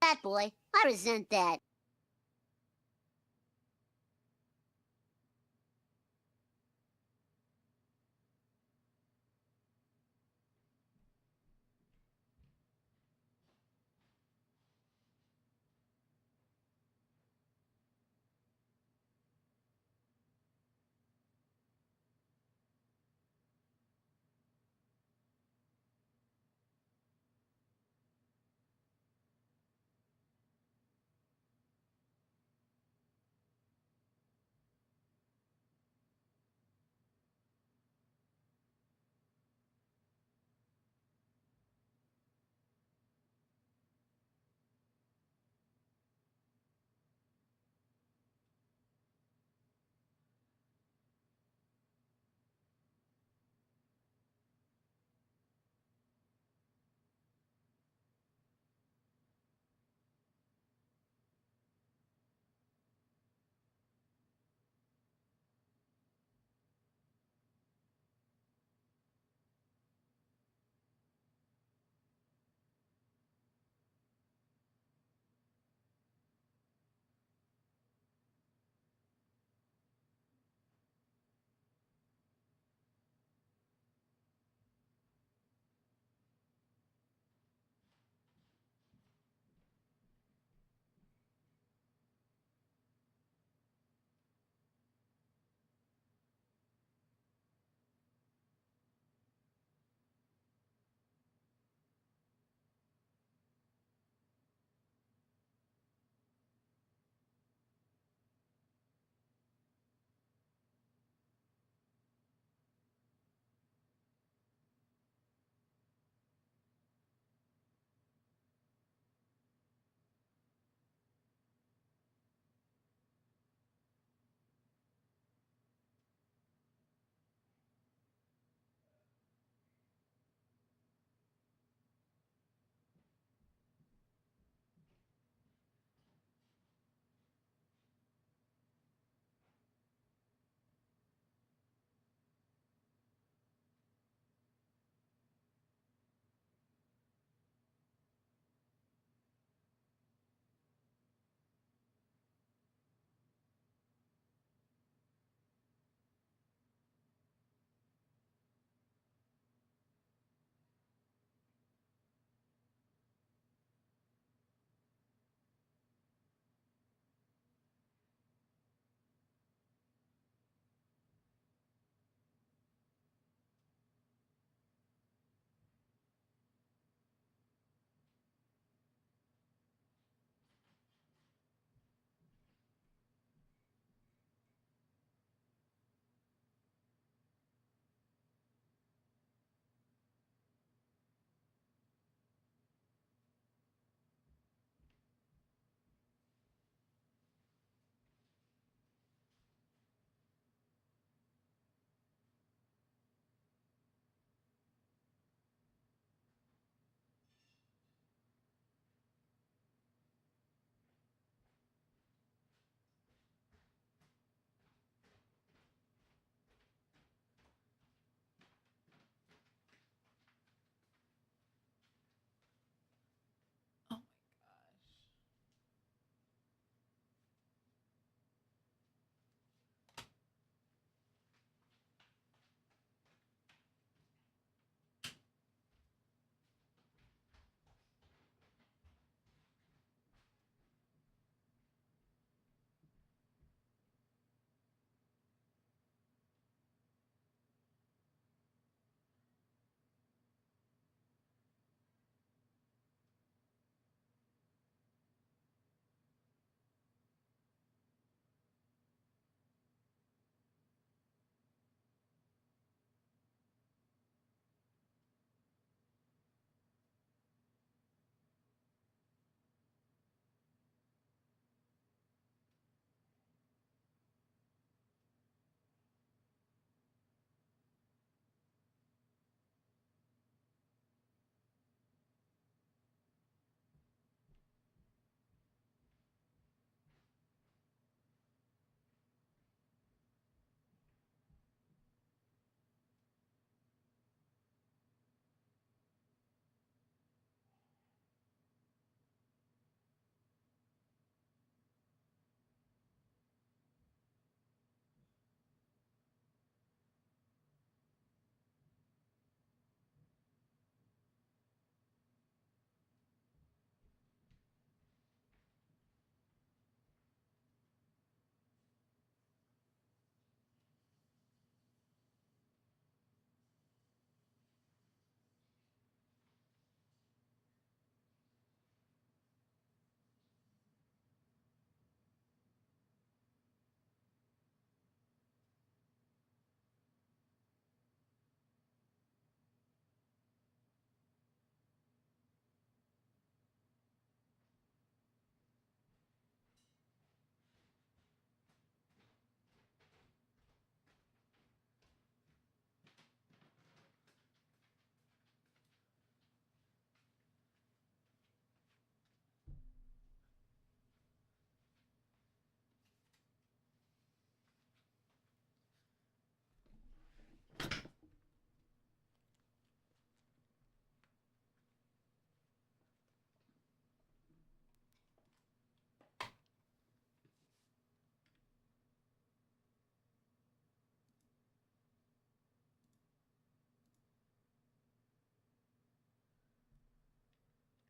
fat boy. I resent that.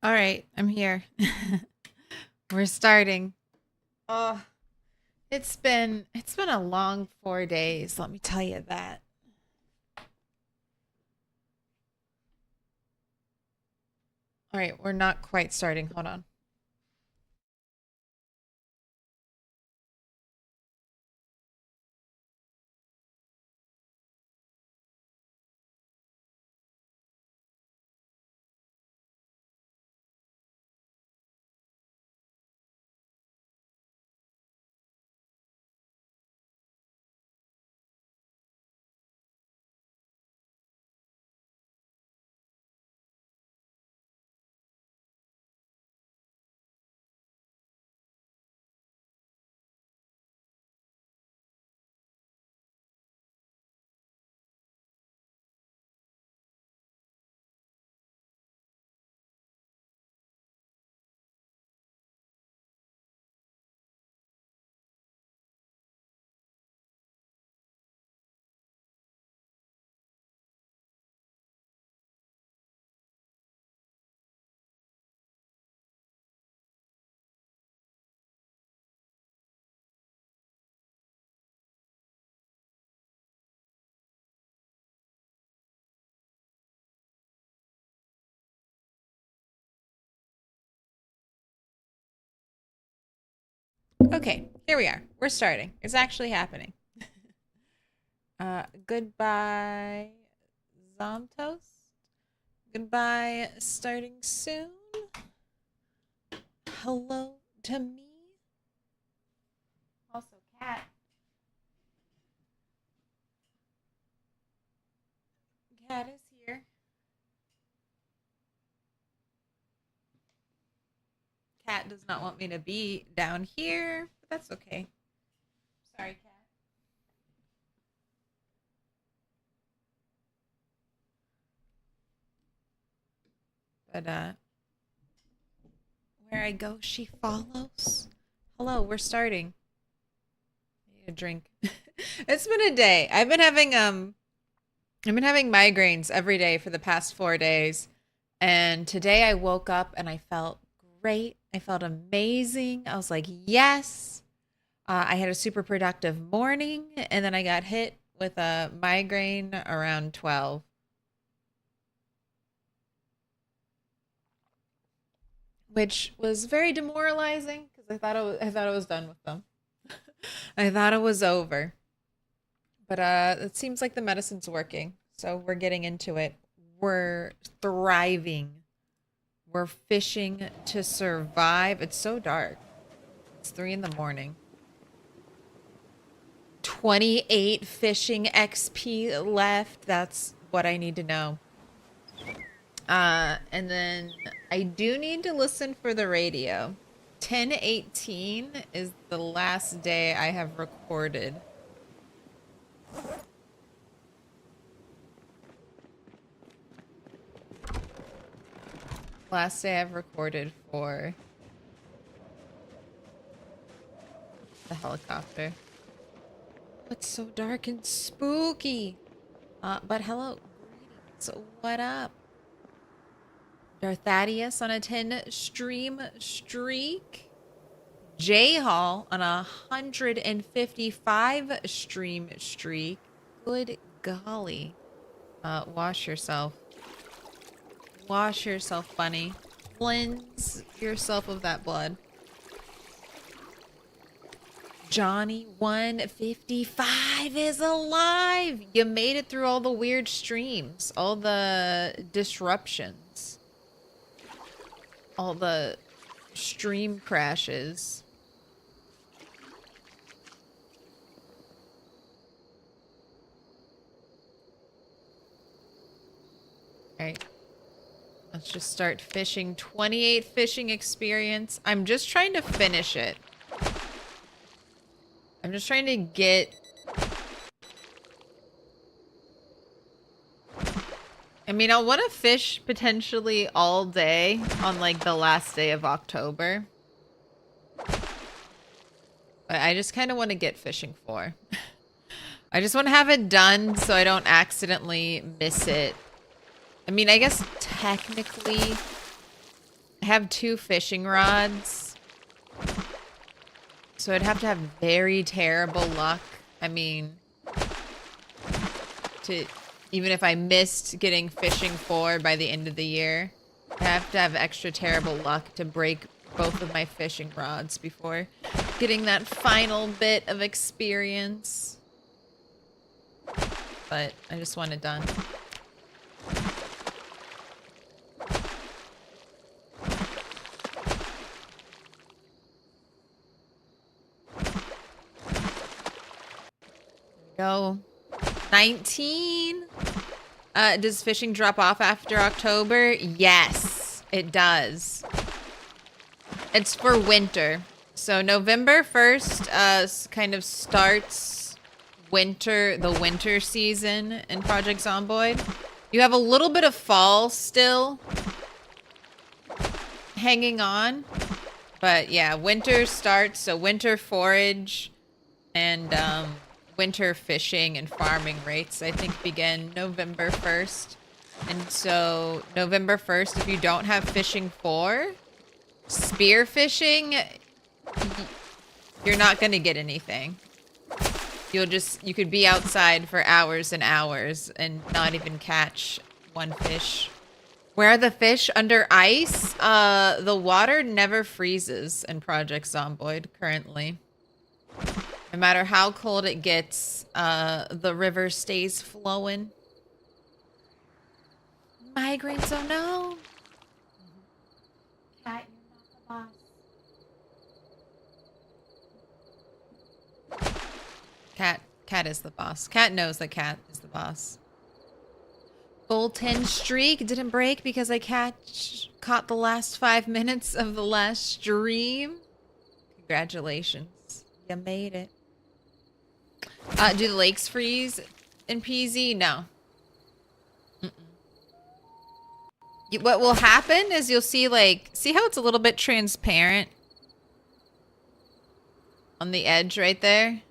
All right, I'm here. We're starting. Oh, it's been a long 4 days, let me tell you that. All right, we're not quite starting. Hold on. Okay, here we are. We're starting. It's actually happening. Goodbye, Zomtos. Goodbye, starting soon. Hello to me. Also, Cat. Cat is here. Cat does not want me to be down here, but that's okay. Sorry, Cat. But where I go, she follows. Hello, we're starting. I need a drink. It's been a day. I've been having migraines every day for the past 4 days. And today I woke up and I felt great. I felt amazing. I was like, yes. I had a super productive morning, and then I got hit with a migraine around 12. Which was very demoralizing because I thought it was done with them. I thought it was over. But it seems like the medicine's working. So we're getting into it. We're thriving. We're fishing to survive. It's so dark. It's 3 in the morning. 28 fishing XP left. That's what I need to know. And then I do need to listen for the radio. 10/18 is the last day I have recorded. Last day I've recorded for the helicopter. It's so dark and spooky. But hello. So what up? Darthadius on a 10 stream streak. J Hall on a 155 stream streak. Good golly. Wash yourself. Wash yourself, bunny. Cleanse yourself of that blood. Johnny 155 is alive. You made it through all the weird streams, all the disruptions, all the stream crashes. All right. Let's just start fishing. 28 fishing experience. I'm just trying to finish it. I'm just trying to get... I mean, I want to fish potentially all day on like the last day of October. But I just kind of want to get fishing for. I just want to have it done so I don't accidentally miss it. I mean, I guess technically have 2 fishing rods. So I'd have to have very terrible luck. I mean, even if I missed getting fishing 4 by the end of the year, I have to have extra terrible luck to break both of my fishing rods before getting that final bit of experience. But I just want it done. Go. 19. Does fishing drop off after October? Yes, it does. It's for winter. So November 1st kind of starts the winter season in Project Zomboid. You have a little bit of fall still hanging on. But yeah, winter starts, so winter forage and winter fishing and farming rates, I think, begin November 1st. And so November 1st, if you don't have fishing 4, spear fishing, you're not going to get anything. You could be outside for hours and hours and not even catch one fish. Where are the fish? Under ice? The water never freezes in Project Zomboid currently. No matter how cold it gets, the river stays flowing. Migraines, oh no! Cat, you're not the boss. Cat is the boss. Cat knows that Cat is the boss. Full 10 streak didn't break because I caught the last 5 minutes of the last stream. Congratulations. You made it. Do the lakes freeze in PZ? No. What will happen is you'll see, like, see how it's a little bit transparent on the edge right there?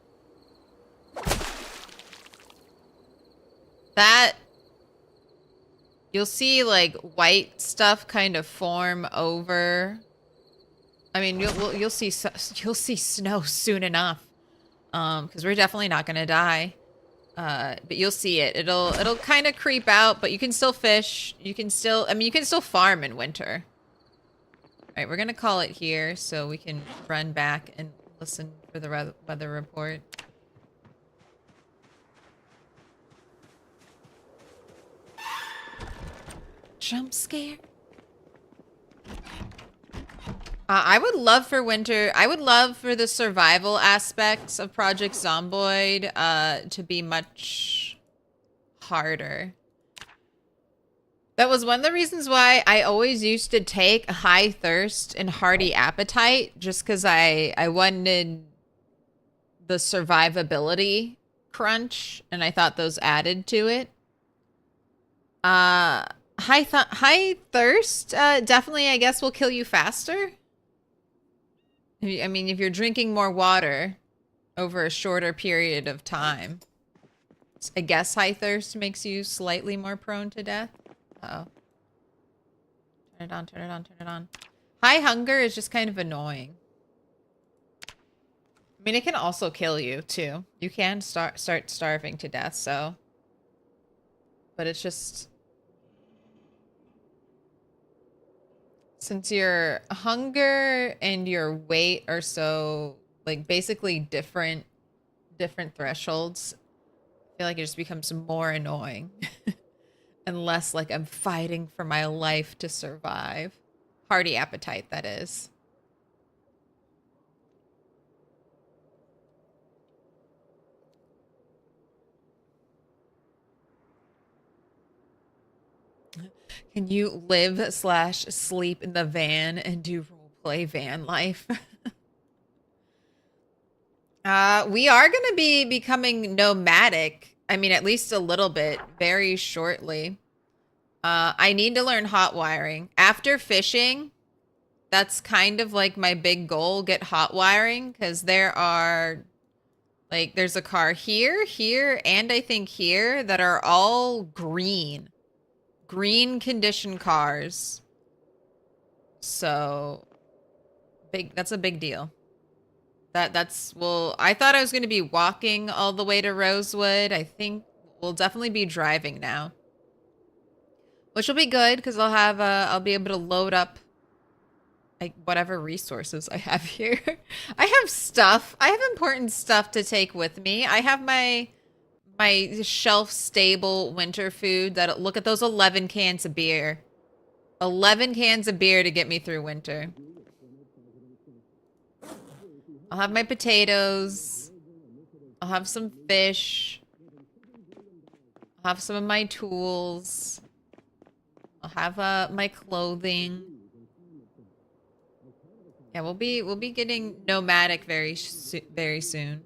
That, you'll see, like, white stuff kind of form over. I mean, you'll see snow soon enough. Because we're definitely not gonna die. But you'll see it. It'll kind of creep out, but you can still fish. You can still farm in winter. All right, we're gonna call it here so we can run back and listen for the weather report. Jump scare. I would love for winter. I would love for the survival aspects of Project Zomboid to be much harder. That was one of the reasons why I always used to take High Thirst and Hearty Appetite, just because I wanted the survivability crunch, and I thought those added to it. High Thirst definitely, I guess, will kill you faster. I mean, if you're drinking more water over a shorter period of time, I guess High Thirst makes you slightly more prone to death. Uh-oh. Turn it on, turn it on, turn it on. High Hunger is just kind of annoying. I mean, it can also kill you, too. You can start starving to death, so... But it's just... Since your hunger and your weight are so, like, basically different thresholds, I feel like it just becomes more annoying. And less like I'm fighting for my life to survive. Hearty Appetite, that is. Can you live/sleep in the van and do roleplay van life? We are going to be becoming nomadic. I mean, at least a little bit, very shortly. I need to learn hot wiring. After fishing, that's kind of like my big goal, get hot wiring, because there are, like, there's a car here, and I think here that are all green. Green condition cars. So that's a big deal. Well, I thought I was going to be walking all the way to Rosewood. I think we'll definitely be driving now. Which will be good because I'll be able to load up like whatever resources I have here. I have stuff. I have important stuff to take with me. I have my shelf stable winter food that look at those 11 cans of beer. 11 cans of beer to get me through winter. I'll have my potatoes. I'll have some fish. I'll have some of my tools. I'll have my clothing. Yeah, we'll be getting nomadic very soon.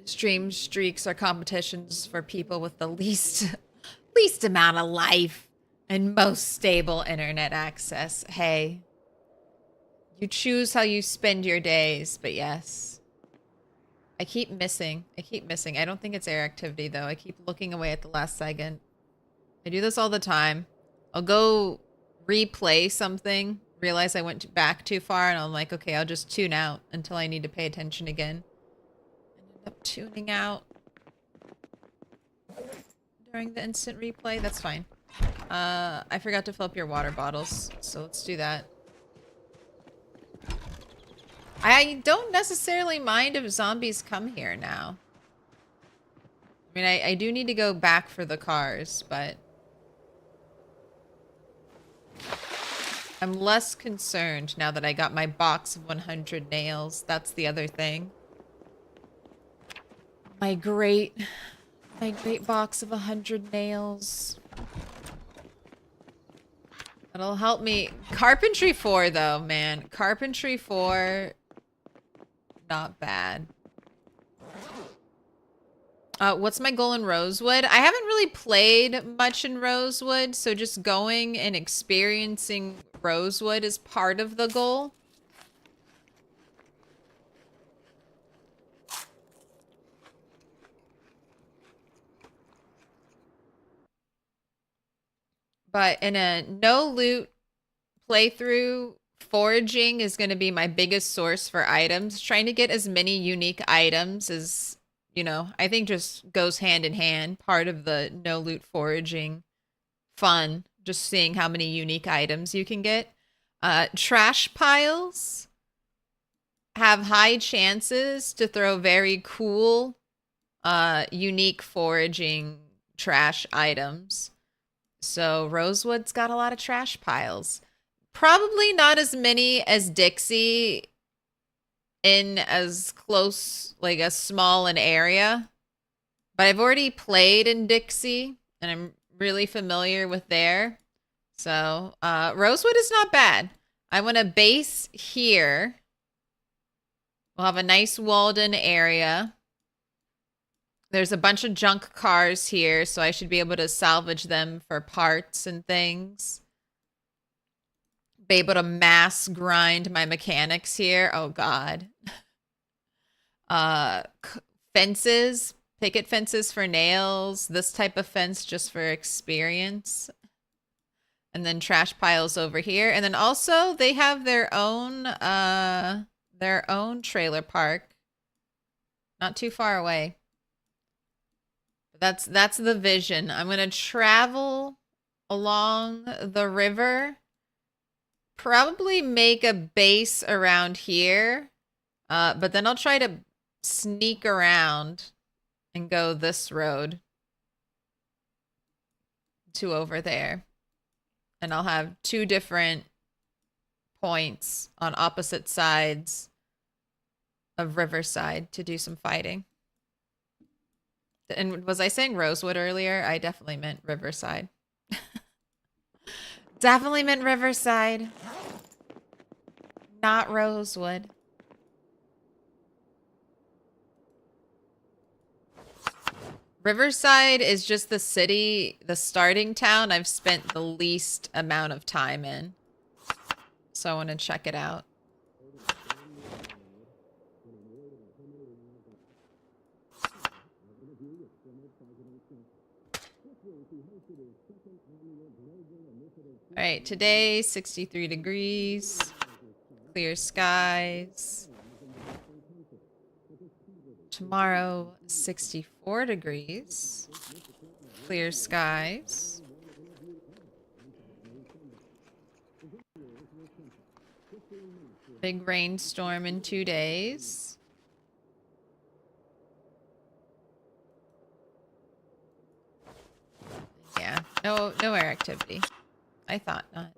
Stream streaks are competitions for people with the least amount of life and most stable internet access. Hey, you choose how you spend your days, but yes. I keep missing. I don't think it's air activity, though. I keep looking away at the last second. I do this all the time. I'll go replay something, realize I went back too far, and I'm like, okay, I'll just tune out until I need to pay attention again. I end up tuning out during the instant replay. That's fine. I forgot to fill up your water bottles, so let's do that. I don't necessarily mind if zombies come here now. I mean, I do need to go back for the cars, but I'm less concerned now that I got my box of 100 nails. That's the other thing. My great box of 100 nails. That'll help me. Carpentry 4, though, man. Carpentry 4... not bad. What's my goal in Rosewood? I haven't really played much in Rosewood, so just going and experiencing Rosewood is part of the goal. But in a no loot playthrough, foraging is going to be my biggest source for items. Trying to get as many unique items is, you know, I think just goes hand in hand. Part of the no loot foraging fun, just seeing how many unique items you can get. Trash piles have high chances to throw very cool, unique foraging trash items. So Rosewood's got a lot of trash piles. Probably not as many as Dixie in as close, like as small an area. But I've already played in Dixie, and I'm really familiar with there. So Rosewood is not bad. I want to base here. We'll have a nice walled-in area. There's a bunch of junk cars here, so I should be able to salvage them for parts and things. Be able to mass grind my mechanics here. Oh, God. Fences. Picket fences for nails. This type of fence just for experience. And then trash piles over here. And then also, they have their own trailer park. Not too far away. That's the vision. I'm going to travel along the river. Probably make a base around here. But then I'll try to sneak around and go this road to over there. And I'll have 2 different points on opposite sides of Riverside to do some fighting. And was I saying Rosewood earlier? I definitely meant Riverside. Definitely meant Riverside. Not Rosewood. Riverside is just the city, the starting town I've spent the least amount of time in. So I want to check it out. All right, today 63 degrees, clear skies. Tomorrow 64 degrees, clear skies. Big rainstorm in 2 days. Yeah, no air activity. I thought not.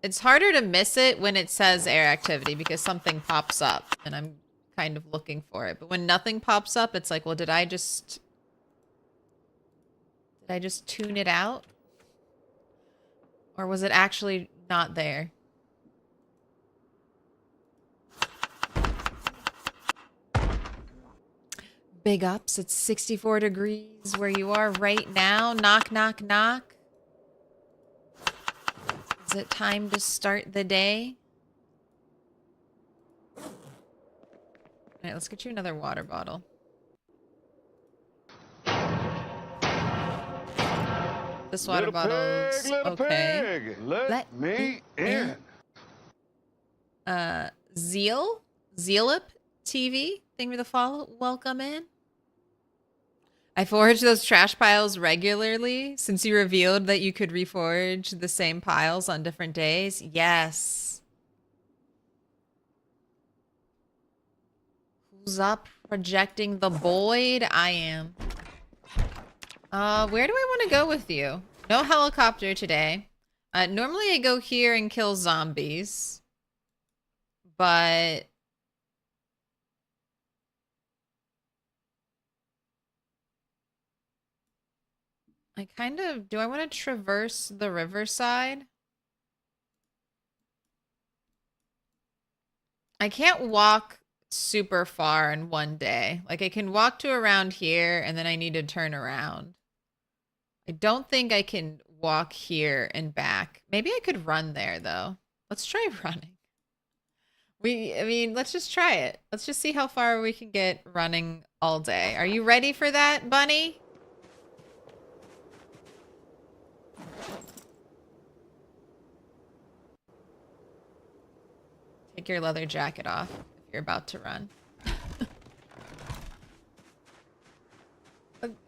It's harder to miss it when it says air activity because something pops up and I'm kind of looking for it. But when nothing pops up, it's like, well, did I just tune it out? Or was it actually not there? Big ups, it's 64 degrees where you are right now. Knock, knock, knock. Is it time to start the day? All right, let's get you another water bottle. This water bottle's okay. Pig, let me in. Zealip TV, thank you for the follow. Welcome in. I forage those trash piles regularly since you revealed that you could reforage the same piles on different days. Yes. Who's up projecting the void? I am. Where do I want to go with you? No helicopter today. Normally I go here and kill zombies. But I kind of... Do I want to traverse the riverside? I can't walk super far in one day. Like, I can walk to around here, and then I need to turn around. I don't think I can walk here and back. Maybe I could run there, though. Let's try running. I mean, let's just try it. Let's just see how far we can get running all day. Are you ready for that, Bunny? Take your leather jacket off if you're about to run.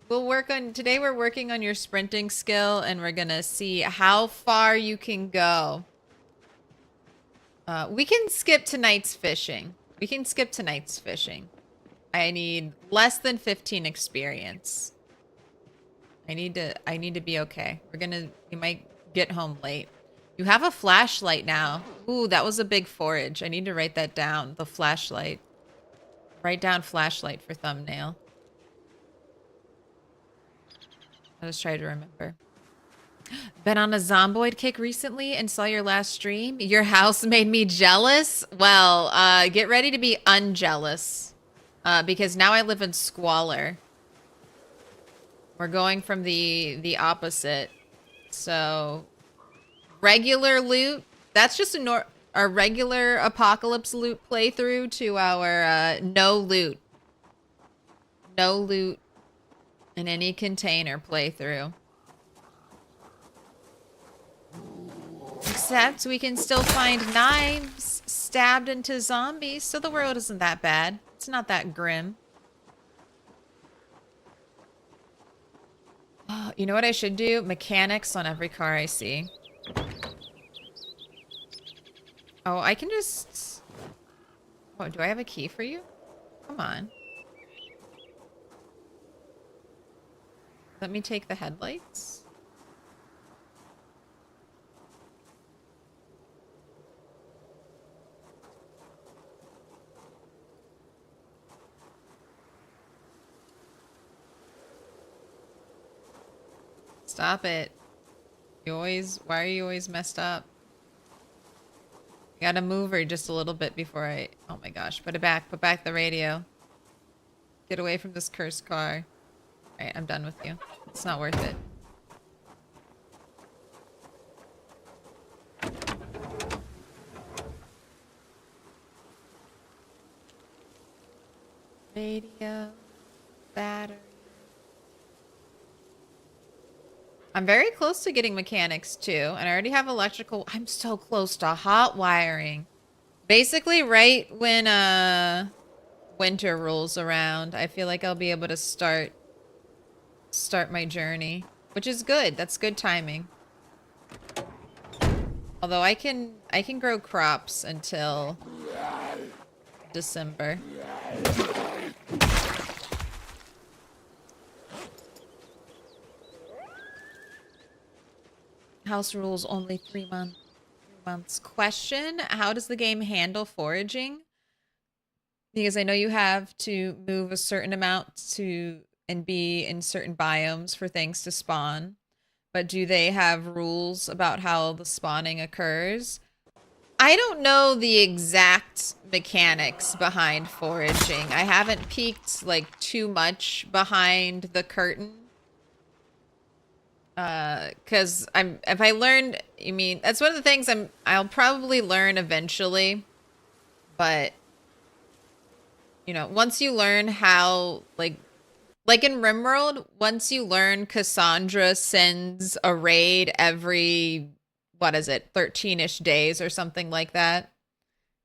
We'll work on... Today we're working on your sprinting skill, and we're gonna see how far you can go. We can skip tonight's fishing. We can skip tonight's fishing. I need less than 15 experience. I need to be okay. We might get home late. You have a flashlight now. Ooh, that was a big forage. I need to write that down. The flashlight. Write down flashlight for thumbnail. I'll just try to remember. Been on a zomboid kick recently and saw your last stream. Your house made me jealous. Well, get ready to be unjealous. Because now I live in squalor. We're going from the opposite. So, regular loot. That's just our regular apocalypse loot playthrough to our no loot. No loot in any container playthrough. Except we can still find knives stabbed into zombies, so the world isn't that bad. It's not that grim. Oh, you know what I should do? Mechanics on every car I see. Oh, I can just... Oh, do I have a key for you? Come on. Let me take the headlights. Stop it. Why are you always messed up? You gotta move her just a little bit before I... Oh my gosh, put it back. Put back the radio. Get away from this cursed car. Alright, I'm done with you. It's not worth it. Radio. Battery. I'm very close to getting mechanics too, and I already have electrical. I'm so close to hot wiring. Basically, right when winter rolls around, I feel like I'll be able to start my journey, which is good. That's good timing. Although I can grow crops until December. House rules only 3 months. 3 months. Question: how does the game handle foraging? Because I know you have to move a certain amount to and be in certain biomes for things to spawn. But do they have rules about how the spawning occurs? I don't know the exact mechanics behind foraging. I haven't peeked like too much behind the curtain. Cause if I learned, I mean, that's one of the things I'll probably learn eventually, but you know, once you learn how, like in RimWorld, once you learn Cassandra sends a raid every, what is it, 13-ish days or something like that,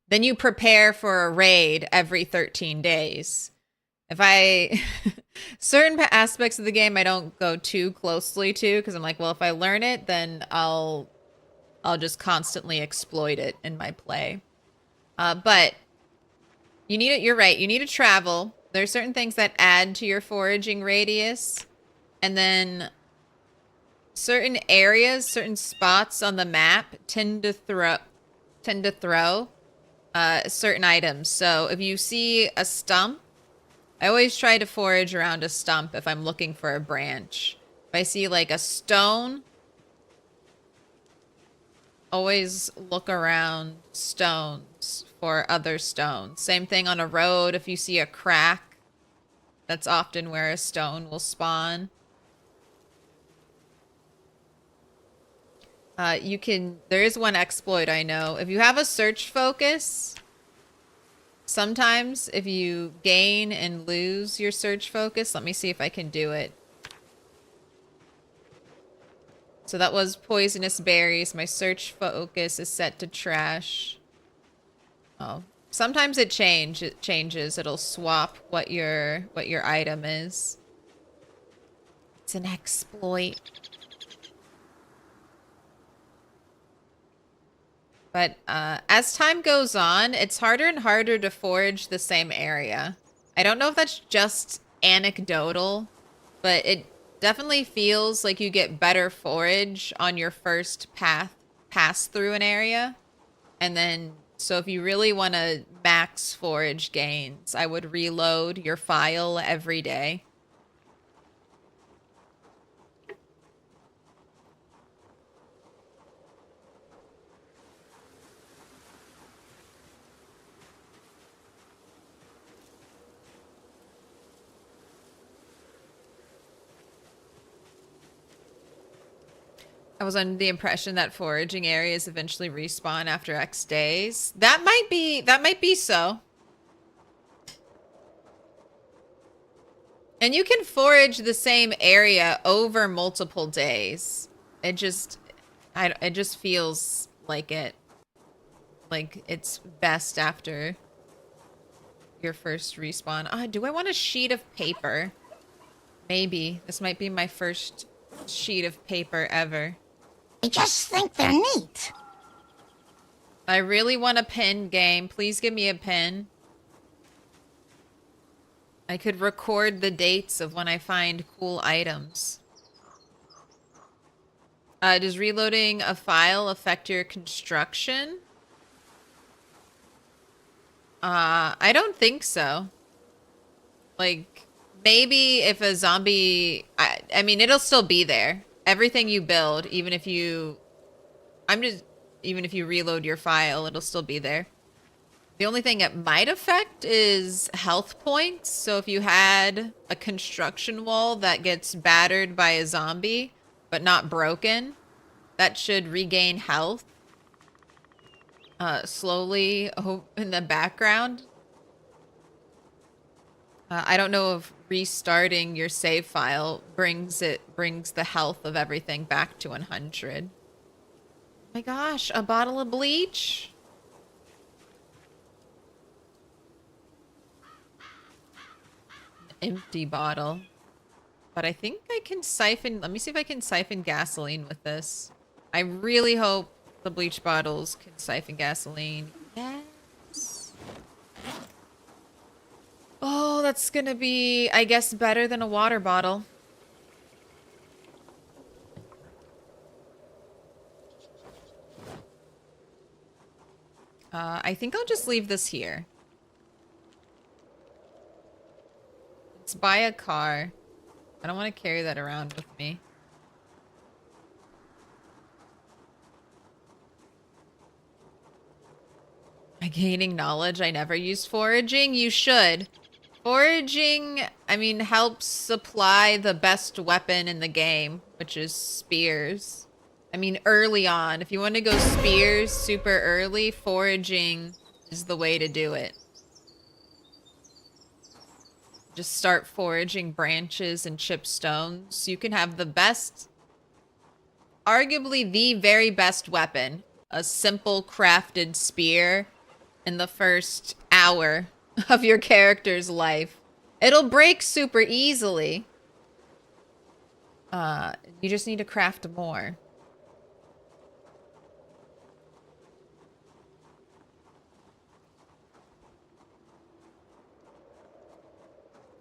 then you prepare for a raid every 13 days. If I certain aspects of the game I don't go too closely to, because I'm like, well, if I learn it, then I'll just constantly exploit it in my play. But you need it. You're right. You need to travel. There are certain things that add to your foraging radius, and then certain areas, certain spots on the map tend to throw certain items. So if you see a stump, I always try to forage around a stump if I'm looking for a branch. If I see like a stone, always look around stones for other stones. Same thing on a road. If you see a crack, that's often where a stone will spawn. There is one exploit I know. If you have a search focus, sometimes if you gain and lose your search focus, let me see if I can do it. So that was poisonous berries. My search focus is set to trash. Oh, sometimes it changes. It'll swap what your item is. It's an exploit. But as time goes on, it's harder and harder to forage the same area. I don't know if that's just anecdotal, but it definitely feels like you get better forage on your first pass through an area. And then, so if you really want to max forage gains, I would reload your file every day. I was under the impression that foraging areas eventually respawn after X days. That might be so. And you can forage the same area over multiple days. It just feels like it's best after your first respawn. Do I want a sheet of paper? Maybe. This might be my first sheet of paper ever. I just think they're neat. I really want a pen, game. Please give me a pen. I could record the dates of when I find cool items. Does reloading a file affect your construction? I don't think so. Like, maybe if a zombie... I mean, it'll still be there. Everything you build, even if you reload your file, it'll still be there. The only thing it might affect is health points. So if you had a construction wall that gets battered by a zombie, but not broken, that should regain health slowly in the background. I don't know if restarting your save file brings the health of everything back to 100. Oh my gosh, a bottle of bleach? Empty bottle. But I think I can siphon... Let me see if I can siphon gasoline with this. I really hope the bleach bottles can siphon gasoline. Yes. Oh, that's gonna be, I guess, better than a water bottle. I think I'll just leave this here. Let's buy a car. I don't want to carry that around with me. By gaining knowledge, I never used foraging. You should. Foraging, I mean, helps supply the best weapon in the game, which is spears. I mean, early on. If you want to go spears super early, foraging is the way to do it. Just start foraging branches and chip stones. You can have the best, arguably the very best weapon. A simple crafted spear in the first hour of your character's life. It'll break super easily. You just need to craft more.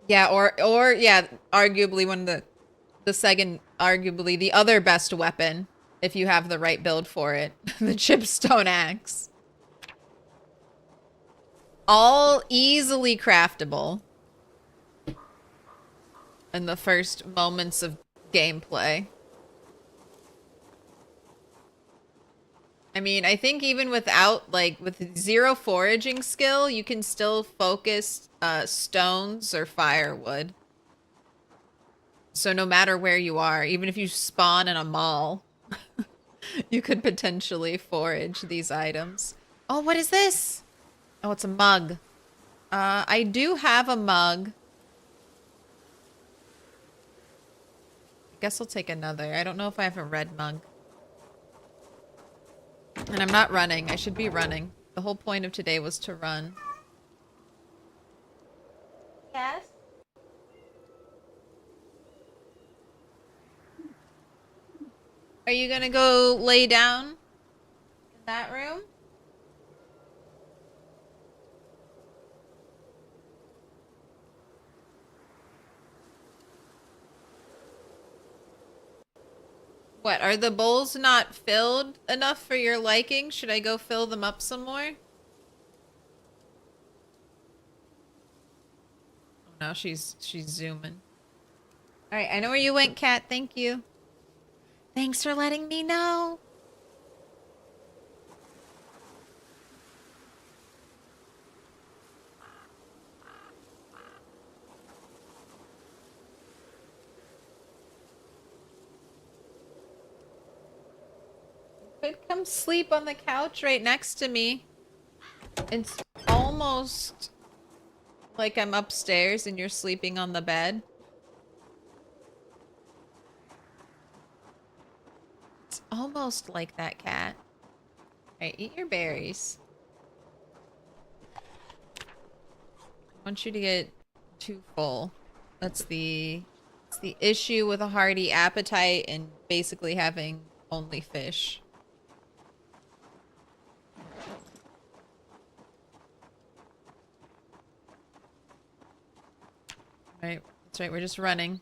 Yeah, or yeah, arguably one of the second, arguably the other best weapon, if you have the right build for it, the chipstone axe. All easily craftable in the first moments of gameplay. I mean, I think even without, like, with zero foraging skill, you can still focus stones or firewood. So no matter where you are, even if you spawn in a mall, you could potentially forage these items. Oh, what is this? Oh, it's a mug. I do have a mug. I guess I'll take another. I don't know if I have a red mug. And I'm not running. I should be running. The whole point of today was to run. Yes? Are you gonna go lay down in that room? What, are the bowls not filled enough for your liking? Should I go fill them up some more? Oh no, she's zooming. Alright, I know where you went, Cat. Thank you. Thanks for letting me know. You could come sleep on the couch right next to me. It's almost like I'm upstairs and you're sleeping on the bed. It's almost like that, Cat. Alright, eat your berries. I want you to get too full. It's the issue with a hearty appetite and basically having only fish. Right, that's right, we're just running.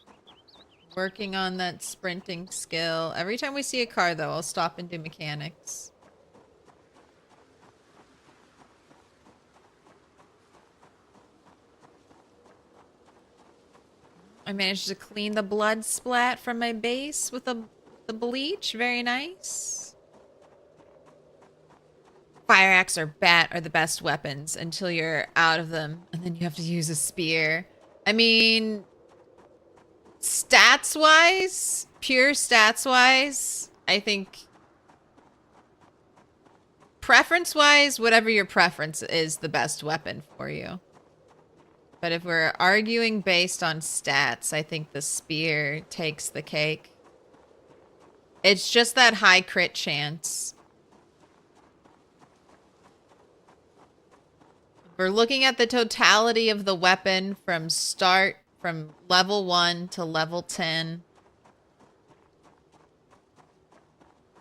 Working on that sprinting skill. Every time we see a car, though, I'll stop and do mechanics. I managed to clean the blood splat from my base with the bleach. Very nice. Fire axe or bat are the best weapons until you're out of them, and then you have to use a spear. I mean, stats-wise, pure stats-wise, I think preference-wise, whatever your preference is the best weapon for you. But if we're arguing based on stats, I think the spear takes the cake. It's just that high crit chance. We're looking at the totality of the weapon from start, from level 1 to level 10.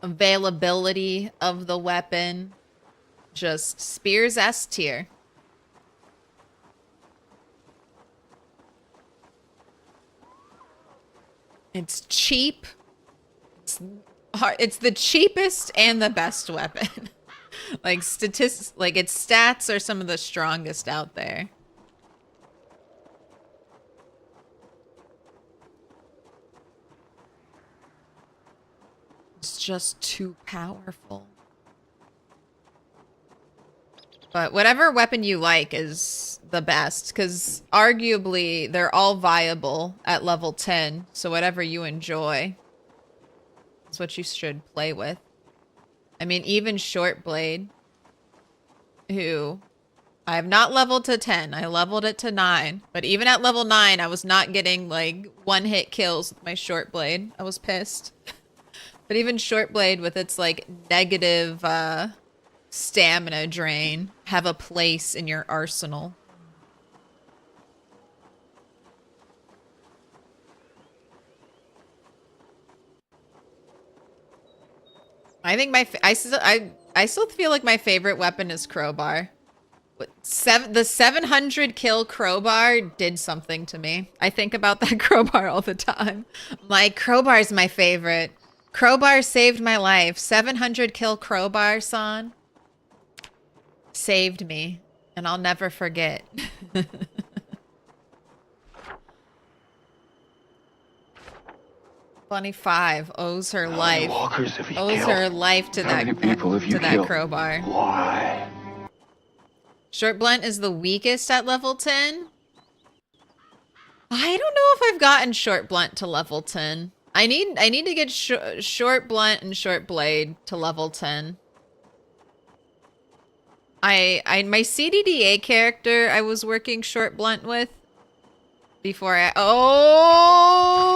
Availability of the weapon. Just spears S tier. It's cheap. It's the cheapest and the best weapon. Like statistics, like its stats are some of the strongest out there. It's just too powerful. But whatever weapon you like is the best, because arguably they're all viable at level 10. So whatever you enjoy, that's what you should play with. I mean, even Shortblade, who I have not leveled to 10. I leveled it to 9. But even at level 9, I was not getting like one-hit kills with my Shortblade. I was pissed. But even Shortblade with its like negative stamina drain have a place in your arsenal. I think I still feel like my favorite weapon is crowbar. But the 700 kill crowbar did something to me. I think about that crowbar all the time. Like, crowbar's my favorite. Crowbar saved my life. 700 kill crowbar, son. Saved me. And I'll never forget. 25 owes her life. Owes her life to that crowbar. Why? Short blunt is the weakest at level 10. I don't know if I've gotten short blunt to level 10. I need to get short blunt and short blade to level 10. My CDDA character I was working short blunt with before I...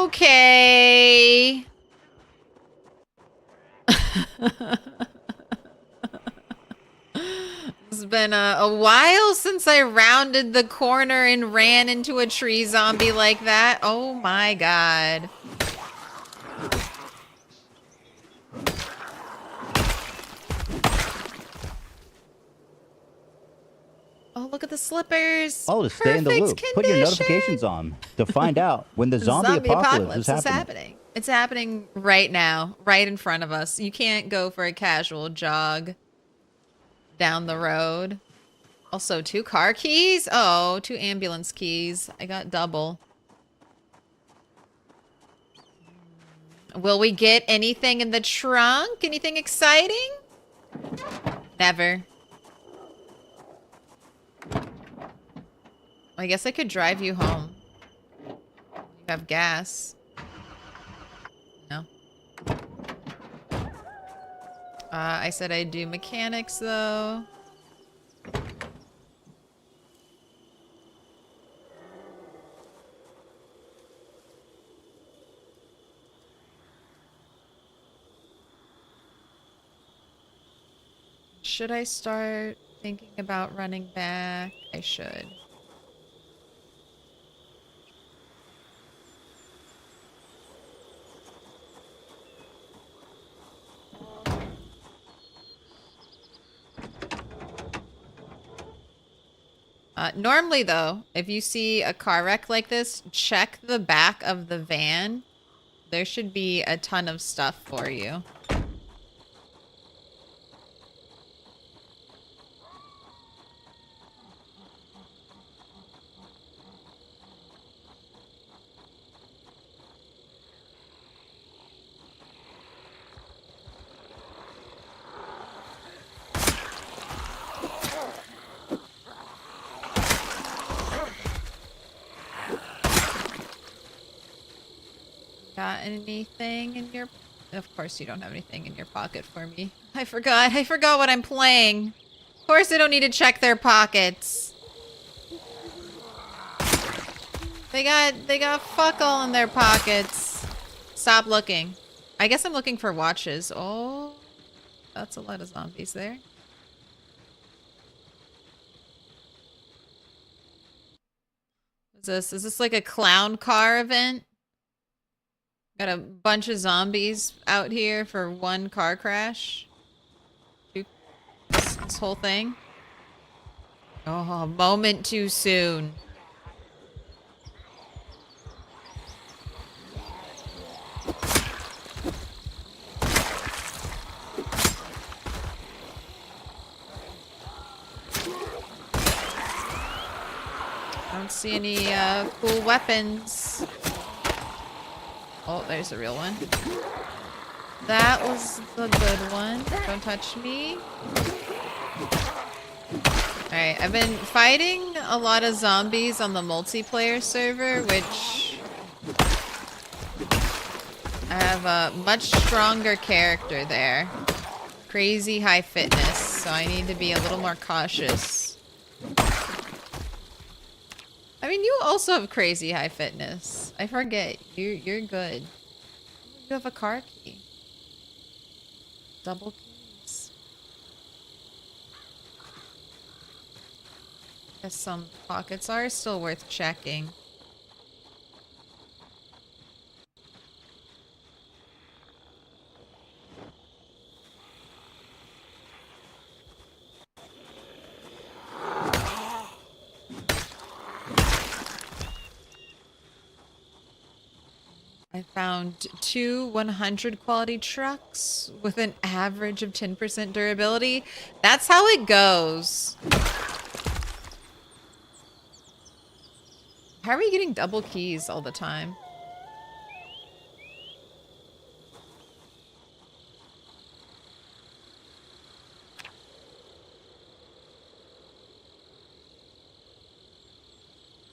Okay. It's been a while since I rounded the corner and ran into a tree zombie like that. Oh my god. Oh, look at the slippers. Oh, to stay in the loop, put your notifications on to find out when the zombie apocalypse is happening. It's happening right now, right in front of us. You can't go for a casual jog down the road. Also, 2 car keys. Oh, 2 ambulance keys. I got double. Will we get anything in the trunk? Anything exciting? Never. I guess I could drive you home. You have gas. No. I said I'd do mechanics, though. Should I start thinking about running back? I should. Normally, though, if you see a car wreck like this, check the back of the van. There should be a ton of stuff for you. Got anything in your... Of course you don't have anything in your pocket for me. I forgot what I'm playing. Of course I don't need to check their pockets. They got fuck all in their pockets. Stop looking. I guess I'm looking for watches. Oh, that's a lot of zombies there. What's this? Is this like a clown car event? Got a bunch of zombies out here for one car crash. This whole thing. Oh, a moment too soon. I don't see any cool weapons. Oh, there's a real one. That was the good one. Don't touch me. Alright, I've been fighting a lot of zombies on the multiplayer server, which I have a much stronger character there. Crazy high fitness, so I need to be a little more cautious. I mean, you also have crazy high fitness. I forget. You're good. You have a car key. Double keys. Guess some pockets are still worth checking. I found 2 100 quality trucks with an average of 10% durability. That's how it goes. How are we getting double keys all the time?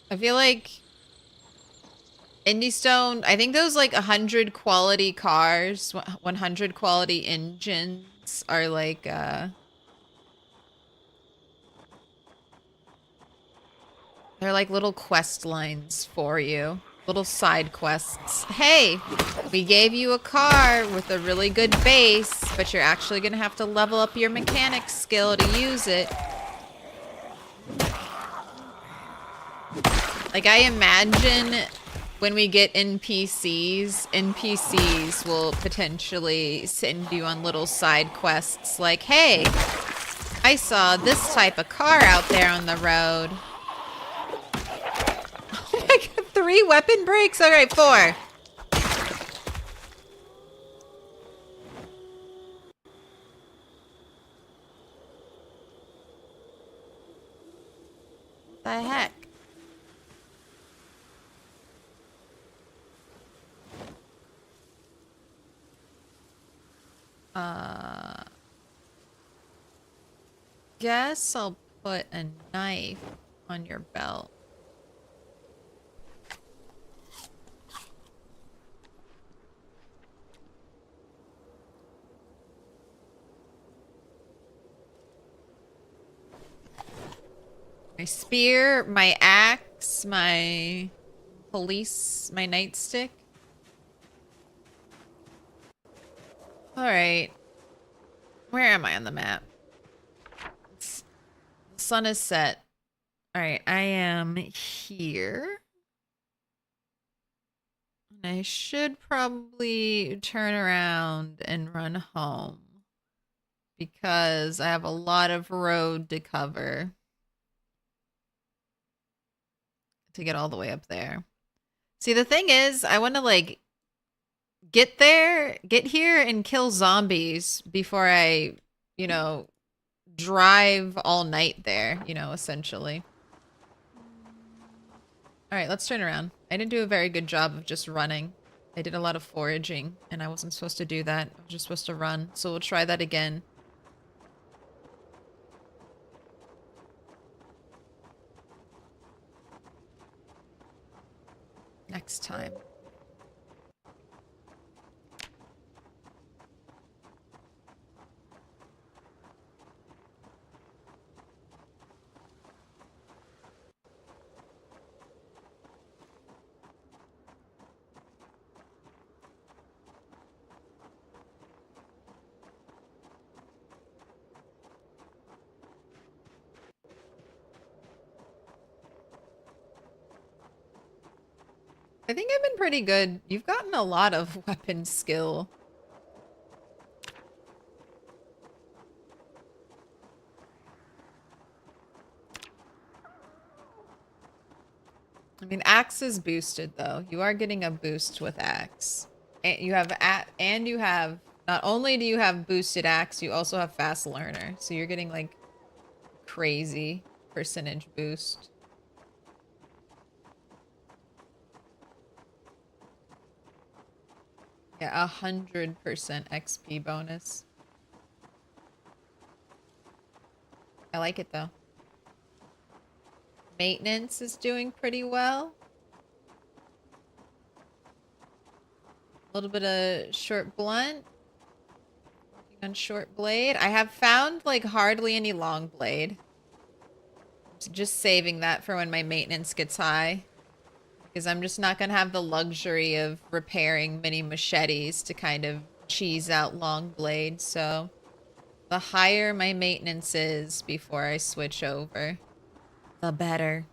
I feel like Indie Stone, I think those like 100 quality cars, 100 quality engines are like, they're like little quest lines for you. Little side quests. Hey, we gave you a car with a really good base, but you're actually gonna have to level up your mechanics skill to use it. Like, I imagine when we get NPCs will potentially send you on little side quests like, hey, I saw this type of car out there on the road. Oh my god, 3 weapon breaks? Alright, 4. What the heck? Guess I'll put a knife on your belt. My spear, my axe, my my nightstick. Alright. Where am I on the map? The sun is set. Alright, I am here. And I should probably turn around and run home. Because I have a lot of road to cover. To get all the way up there. See, the thing is, I want to, like, get here and kill zombies before I, you know, drive all night there, you know, essentially. Alright, let's turn around. I didn't do a very good job of just running. I did a lot of foraging, and I wasn't supposed to do that. I was just supposed to run, so we'll try that again. Next time. I think I've been pretty good. You've gotten a lot of weapon skill. I mean, axe is boosted though. You are getting a boost with axe. And you have not only do you have boosted axe, you also have fast learner. So you're getting like crazy percentage boost. Yeah, 100% XP bonus. I like it though. Maintenance is doing pretty well. A little bit of short blunt. Working on short blade. I have found like hardly any long blade. Just saving that for when my maintenance gets high. Because I'm just not going to have the luxury of repairing mini machetes to kind of cheese out long blades. So the higher my maintenance is before I switch over, the better.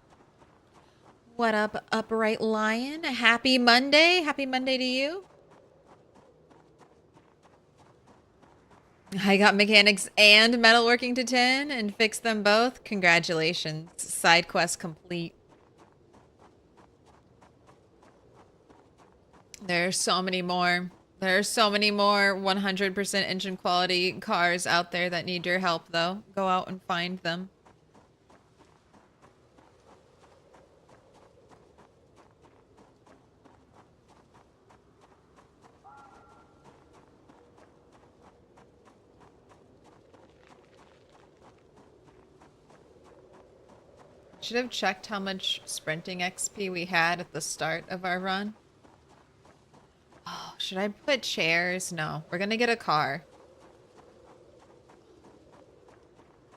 What up, Upright Lion? Happy Monday. Happy Monday to you. I got mechanics and metalworking to 10 and fixed them both. Congratulations. Side quest complete. There's so many more. There's so many more 100% engine quality cars out there that need your help, though. Go out and find them. Should have checked how much sprinting XP we had at the start of our run. Oh, should I put chairs? No, we're gonna get a car.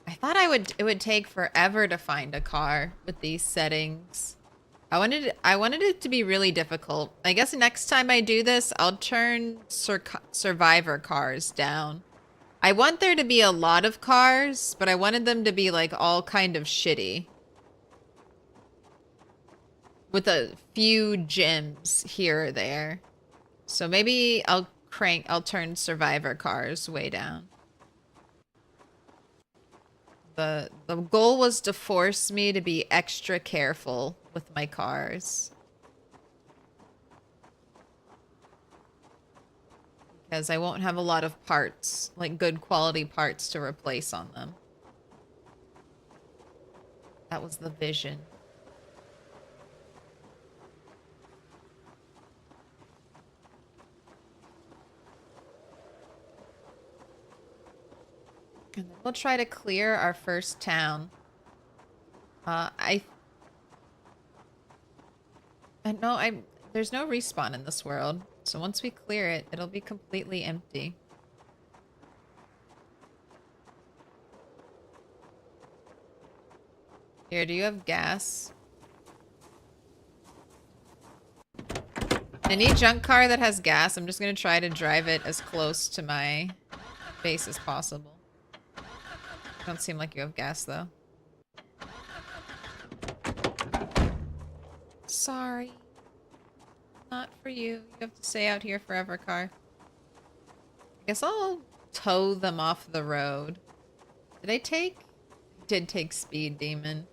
I thought it would take forever to find a car with these settings. I wanted it to be really difficult. I guess next time I do this, I'll turn survivor cars down. I want there to be a lot of cars, but I wanted them to be like all kind of shitty. With a few gems here or there. So maybe I'll turn survivor cars way down. The goal was to force me to be extra careful with my cars. Because I won't have a lot of parts, like good quality parts to replace on them. That was the vision. And then we'll try to clear our first town. There's no respawn in this world. So once we clear it, it'll be completely empty. Here, do you have gas? Any junk car that has gas, I'm just gonna try to drive it as close to my base as possible. Don't seem like you have gas, though. Sorry. Not for you. You have to stay out here forever, car. I guess I'll tow them off the road. Did I take? I did take Speed Demon.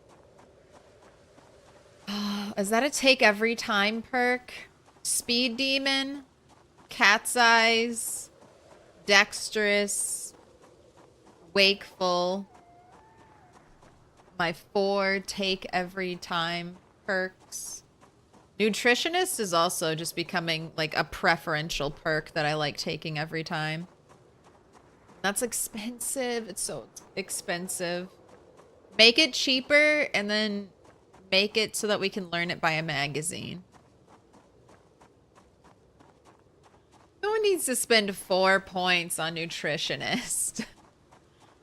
Is that a take every time perk? Speed Demon? Cat's Eyes? Dexterous? Wakeful. My 4 take every time perks. Nutritionist is also just becoming like a preferential perk that I like taking every time. That's expensive. It's so expensive. Make it cheaper and then make it so that we can learn it by a magazine. No one needs to spend 4 points on nutritionist.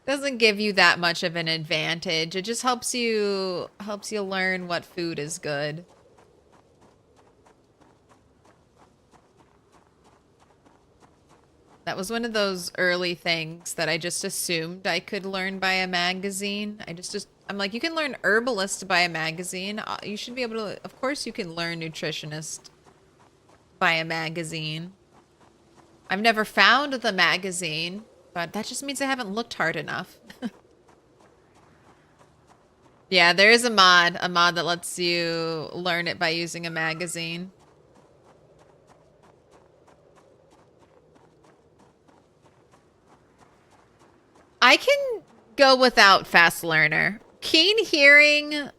Doesn't give you that much of an advantage. It just helps you learn what food is good. That was one of those early things that I just assumed I could learn by a magazine. I'm like, you can learn herbalist by a magazine. You should be able to, of course you can learn nutritionist by a magazine. I've never found the magazine, but that just means I haven't looked hard enough. Yeah, there is a mod that lets you learn it by using a magazine. I can go without fast learner. Keen hearing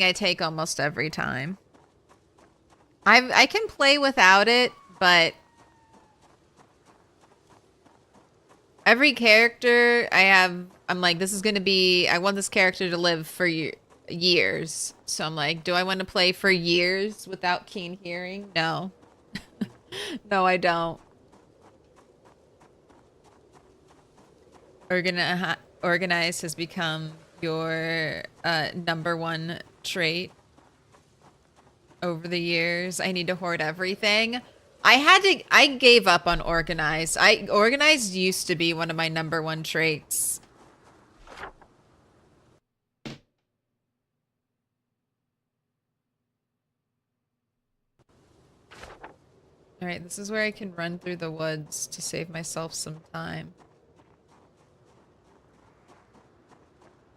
I take almost every time. I can play without it, but every character I'm like, this is going to be, I want this character to live for years. So I'm like, do I want to play for years without keen hearing? No. No, I don't. Organize has become your #1 trait over the years. I need to hoard everything. I gave up on organized. Organized used to be one of my #1 traits. All right, this is where I can run through the woods to save myself some time.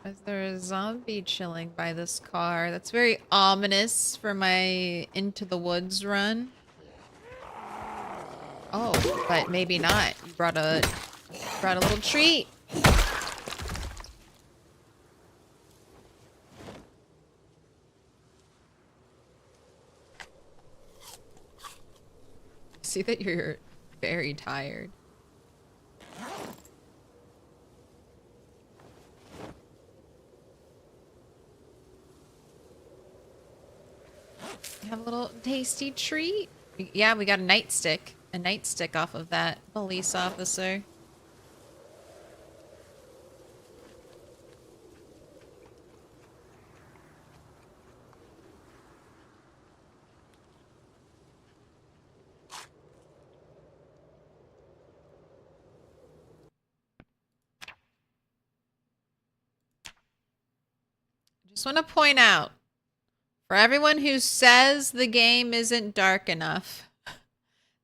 Is there a zombie chilling by this car? That's very ominous for my into the woods run. Oh, but maybe not. You brought a little treat. See that you're very tired. Have a little tasty treat. Yeah, we got a nightstick. A nightstick off of that police officer. Just want to point out, for everyone who says the game isn't dark enough,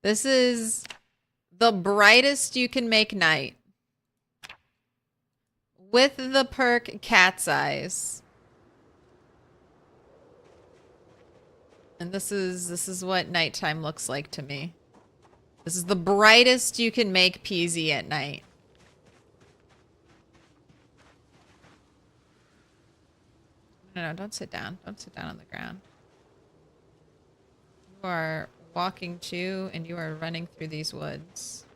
this is the brightest you can make night. With the perk Cat's Eyes. And this is what nighttime looks like to me. This is the brightest you can make PZ at night. No, don't sit down. Don't sit down on the ground. You are walking to, and you are running through these woods.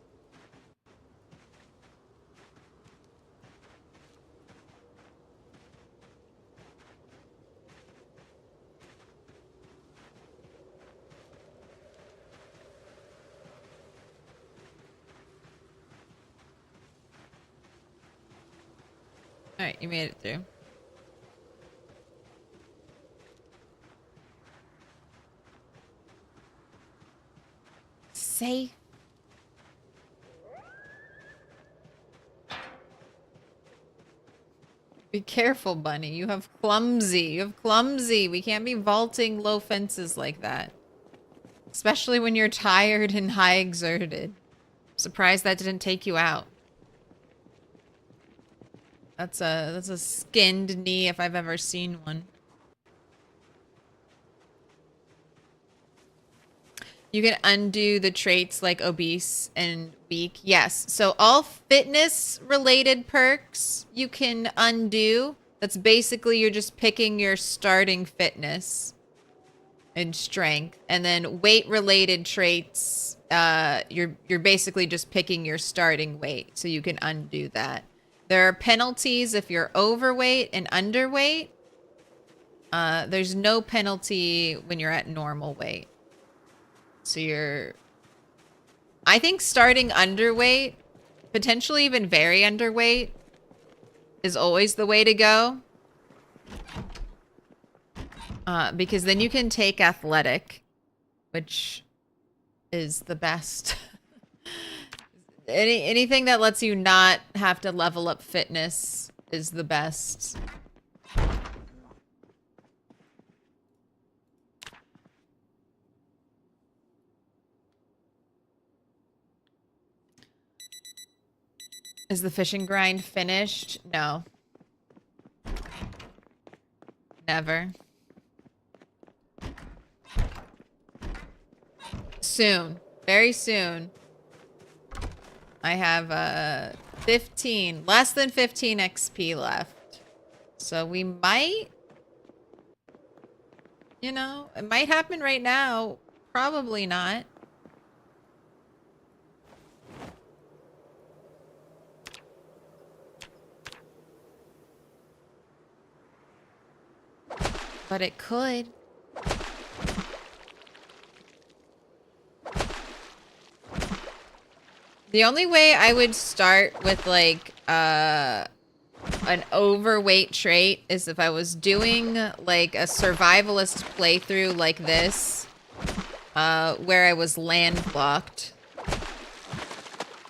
Alright, you made it through. Safe. Be careful, Bunny. You have clumsy. You have clumsy. We can't be vaulting low fences like that. Especially when you're tired and high exerted. Surprised that didn't take you out. That's a skinned knee if I've ever seen one. You can undo the traits like obese and weak. Yes. So all fitness related perks you can undo. That's basically you're just picking your starting fitness and strength. And then weight related traits, you're basically just picking your starting weight. So you can undo that. There are penalties if you're overweight and underweight. There's no penalty when you're at normal weight. So I think starting underweight, potentially even very underweight, is always the way to go. Because then you can take athletic, which is the best. Anything that lets you not have to level up fitness is the best. Is the fishing grind finished? No. Never. Soon. Very soon. I have 15, less than 15 XP left. So we might, you know, it might happen right now. Probably not. But it could. The only way I would start with like an overweight trait is if I was doing like a survivalist playthrough like this, where I was landlocked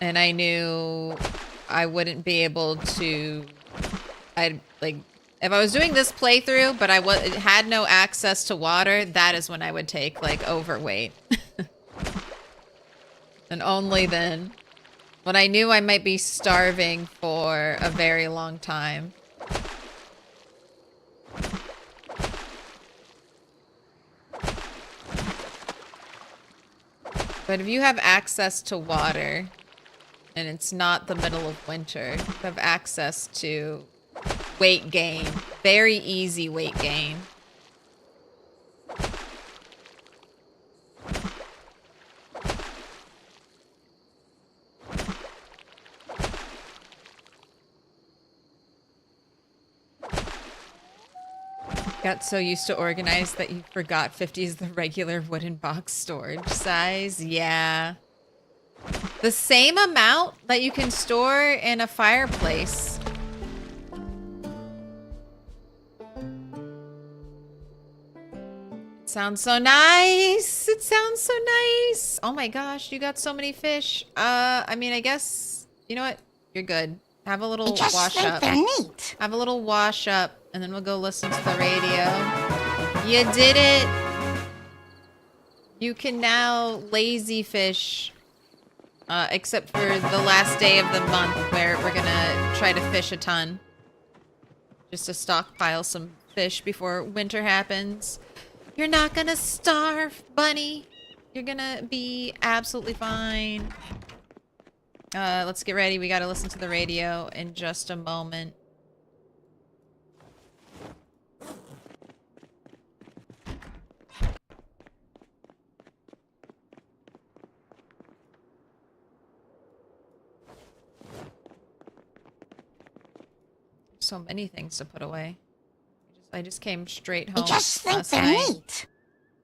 and I knew I wouldn't be able to, I'd like, if I was doing this playthrough but I had no access to water, that is when I would take like overweight. And only then. When I knew I might be starving for a very long time. But if you have access to water, and it's not the middle of winter, you have access to weight gain. Very easy weight gain. Got so used to organize that you forgot 50 is the regular wooden box storage size. Yeah. The same amount that you can store in a fireplace. It sounds so nice. It sounds so nice. Oh my gosh, you got so many fish. I mean, I guess, you know what? You're good. Have a little wash up. They're neat. Have a little wash up, and then we'll go listen to the radio. You did it. You can now lazy fish, except for the last day of the month where we're gonna try to fish a ton. Just to stockpile some fish before winter happens. You're not gonna starve, bunny. You're gonna be absolutely fine. Let's get ready. We gotta listen to the radio in just a moment. So many things to put away. I just came straight home. I just think last they're night. neat.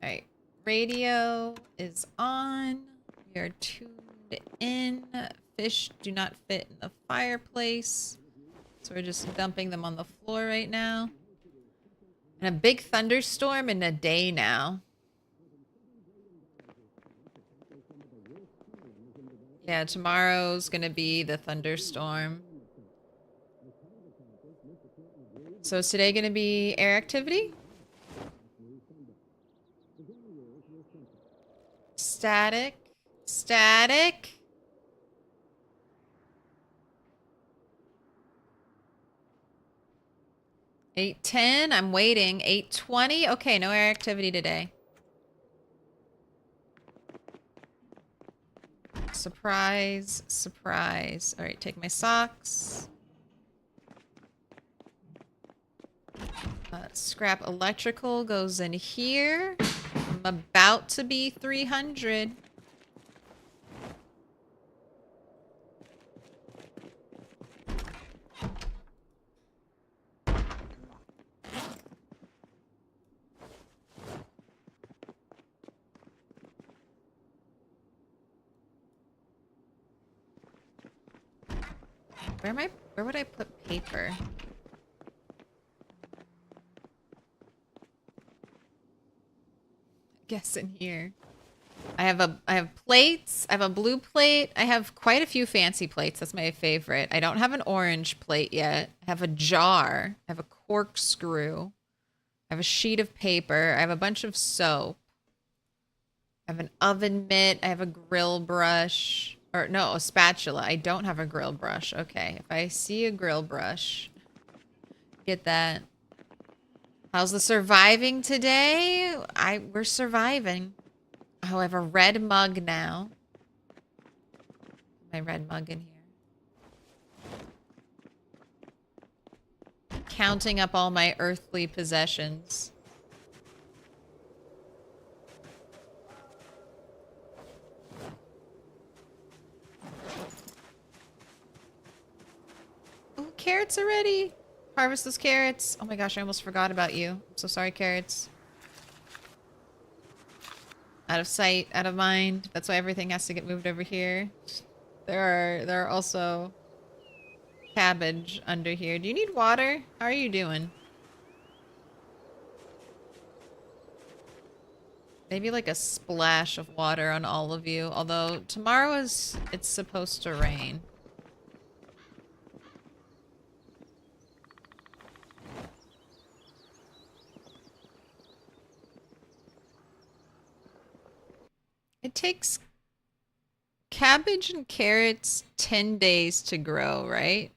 All right, radio is on. We are tuned in. Fish do not fit in the fireplace, so we're just dumping them on the floor right now. And a big thunderstorm in a day now. Yeah, tomorrow's gonna be the thunderstorm. So is today gonna be air activity? Static. Static. $8:10. I'm waiting. $8:20. Okay, no air activity today. Surprise. Surprise. All right, take my socks. Scrap electrical goes in here. I'm about to be 300. Where would I put paper? Guess in here. I have plates. I have a blue plate. I have quite a few fancy plates. That's my favorite. I don't have an orange plate yet. I have a jar. I have a corkscrew. I have a sheet of paper. I have a bunch of soap. I have an oven mitt. I have a grill brush. Or no, a spatula. I don't have a grill brush. Okay, if I see a grill brush, get that. How's the surviving today? We're surviving. Oh, I have a red mug now. My red mug in here. Counting up all my earthly possessions. Oh, carrots already. Harvest those carrots. Oh my gosh, I almost forgot about you. I'm so sorry, carrots. Out of sight, out of mind. That's why everything has to get moved over here. There are also cabbage under here. Do you need water? How are you doing? Maybe like a splash of water on all of you. Although tomorrow it's supposed to rain. It takes cabbage and carrots 10 days to grow, right?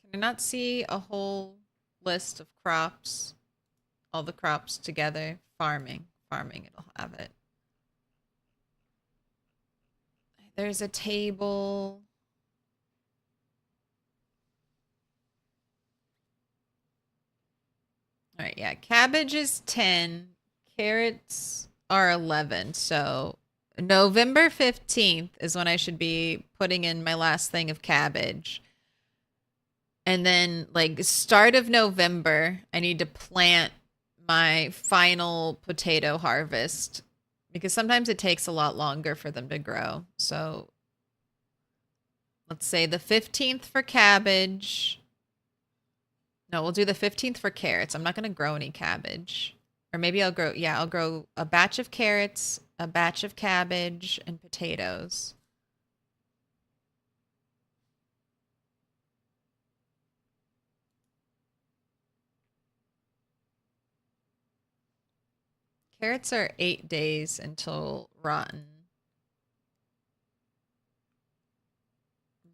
Can I not see a whole list of crops? All the crops together? Farming, it'll have it. There's a table. All right, yeah. Cabbage is 10. Carrots are 11. So November 15th is when I should be putting in my last thing of cabbage. And then, like, start of November, I need to plant my final potato harvest. Because sometimes it takes a lot longer for them to grow. So let's say the 15th for cabbage. No, we'll do the 15th for carrots. I'm not going to grow any cabbage. Or maybe I'll grow a batch of carrots, a batch of cabbage, and potatoes. Carrots are 8 days until rotten.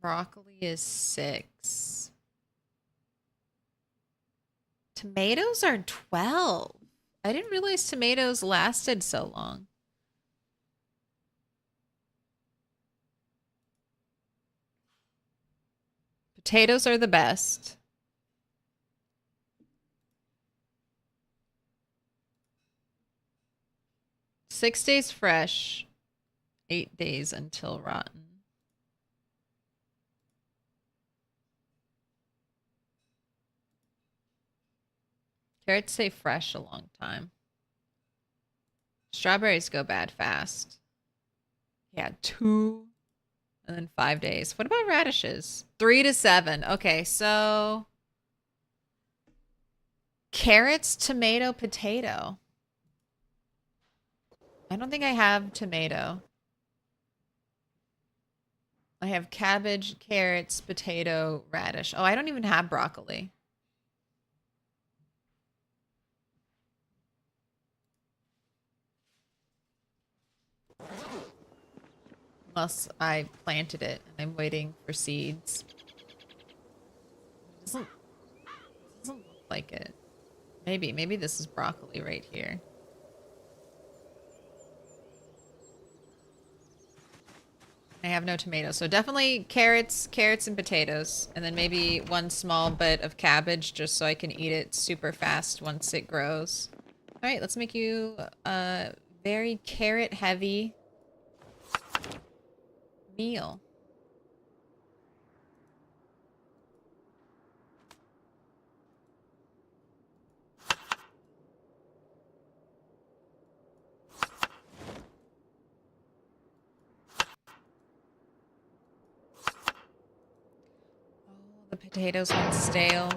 Broccoli is 6. Tomatoes are 12. I didn't realize tomatoes lasted so long. Potatoes are the best. Six days fresh, 8 days until rotten. Carrots stay fresh a long time. Strawberries go bad fast. Yeah, 2 and then 5 days. What about radishes? 3 to 7. Okay, so carrots, tomato, potato. I don't think I have tomato. I have cabbage, carrots, potato, radish. Oh, I don't even have broccoli. Unless I planted it and I'm waiting for seeds. Doesn't look like it. Maybe this is broccoli right here. I have no tomatoes, so definitely carrots and potatoes, and then maybe one small bit of cabbage just so I can eat it super fast once it grows. All right, let's make you a very carrot heavy meal. The potatoes went stale.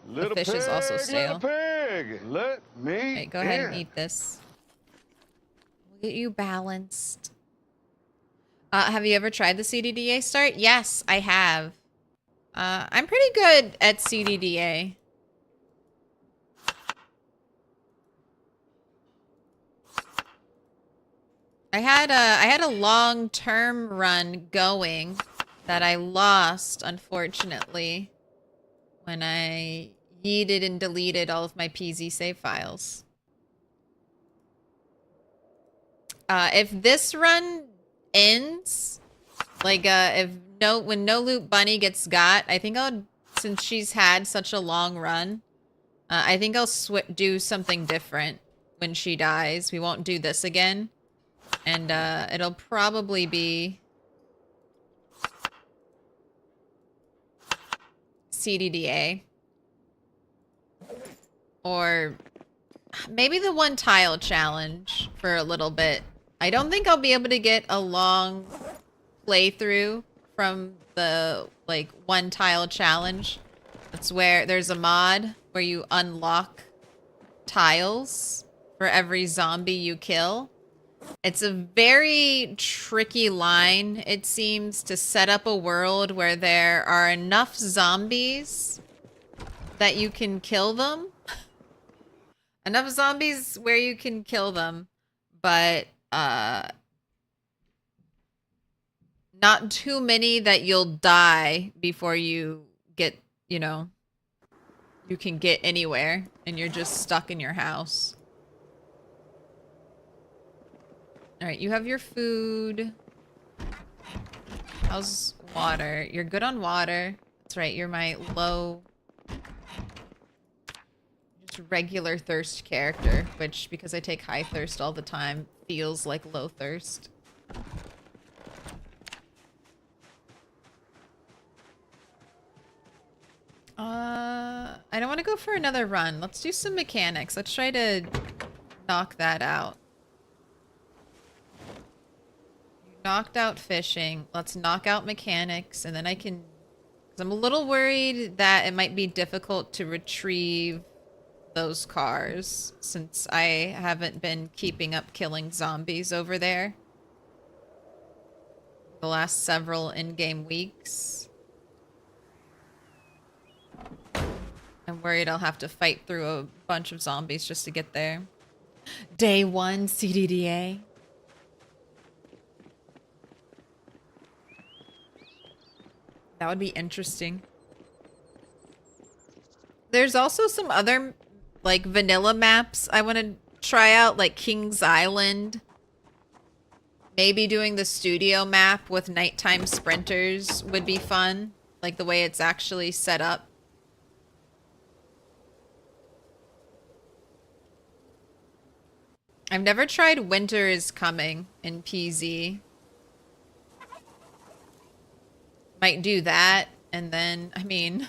The fish is also stale. Little pig, let me Alright, go ahead and eat this. We'll get you balanced. Have you ever tried the CDDA start? Yes, I have. I'm pretty good at CDDA. I had a long-term run going that I lost, unfortunately, when I yeeted and deleted all of my PZ save files. If this run ends, like when No Loot Bunny gets got, I think since she's had such a long run, I think I'll do something different when she dies. We won't do this again. And it'll probably be CDDA. Or maybe the one tile challenge for a little bit. I don't think I'll be able to get a long playthrough from the like one tile challenge. That's where there's a mod where you unlock tiles for every zombie you kill. It's a very tricky line, it seems, to set up a world where there are enough zombies that you can kill them. Enough zombies where you can kill them, but not too many that you'll die before you get, you know, you can get anywhere and you're just stuck in your house. All right, you have your food. How's water? You're good on water. That's right, you're my low, just regular thirst character, which, because I take high thirst all the time, feels like low thirst. I don't want to go for another run. Let's do some mechanics. Let's try to knock that out. You knocked out fishing. Let's knock out mechanics, and then I can... Because I'm a little worried that it might be difficult to retrieve those cars, since I haven't been keeping up killing zombies over there the last several in-game weeks. I'm worried I'll have to fight through a bunch of zombies just to get there. Day 1 CDDA. That would be interesting. There's also some other, like, vanilla maps I want to try out, like King's Island. Maybe doing the studio map with nighttime sprinters would be fun. Like, the way it's actually set up. I've never tried Winter is Coming in PZ. Might do that, and then, I mean,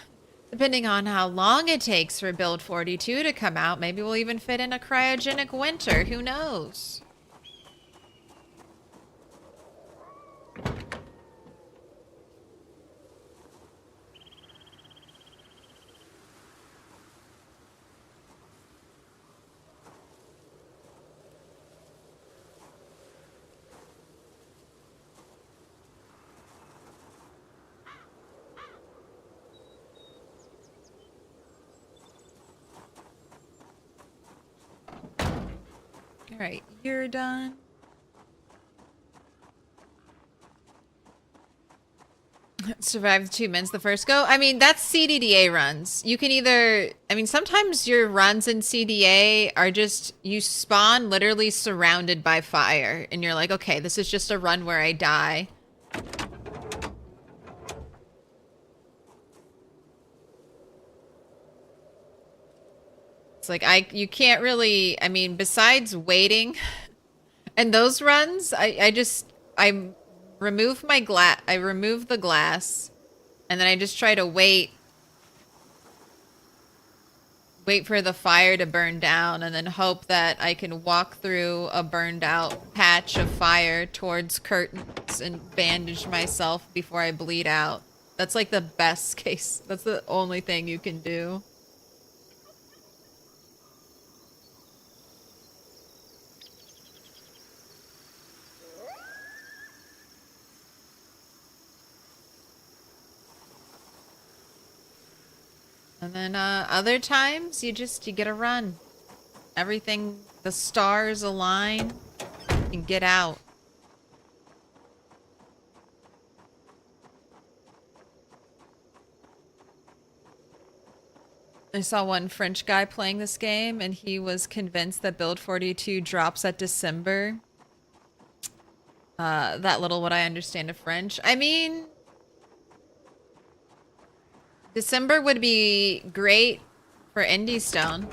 depending on how long it takes for Build 42 to come out, maybe we'll even fit in a cryogenic winter. Who knows? All right, you're done. Survived 2 minutes the first go. I mean, that's CDDA runs. You can either, I mean, sometimes your runs in CDA are just, you spawn literally surrounded by fire. And you're like, okay, this is just a run where I die. It's like, you can't really, I mean, besides waiting and those runs, I remove the glass, and then I just try to wait for the fire to burn down, and then hope that I can walk through a burned out patch of fire towards curtains and bandage myself before I bleed out. That's like the best case. That's the only thing you can do. And then other times you get a run. Everything, the stars align, you can get out. I saw one French guy playing this game, and he was convinced that Build 42 drops at December. That little what I understand of French. I mean, December would be great for Indie Stone.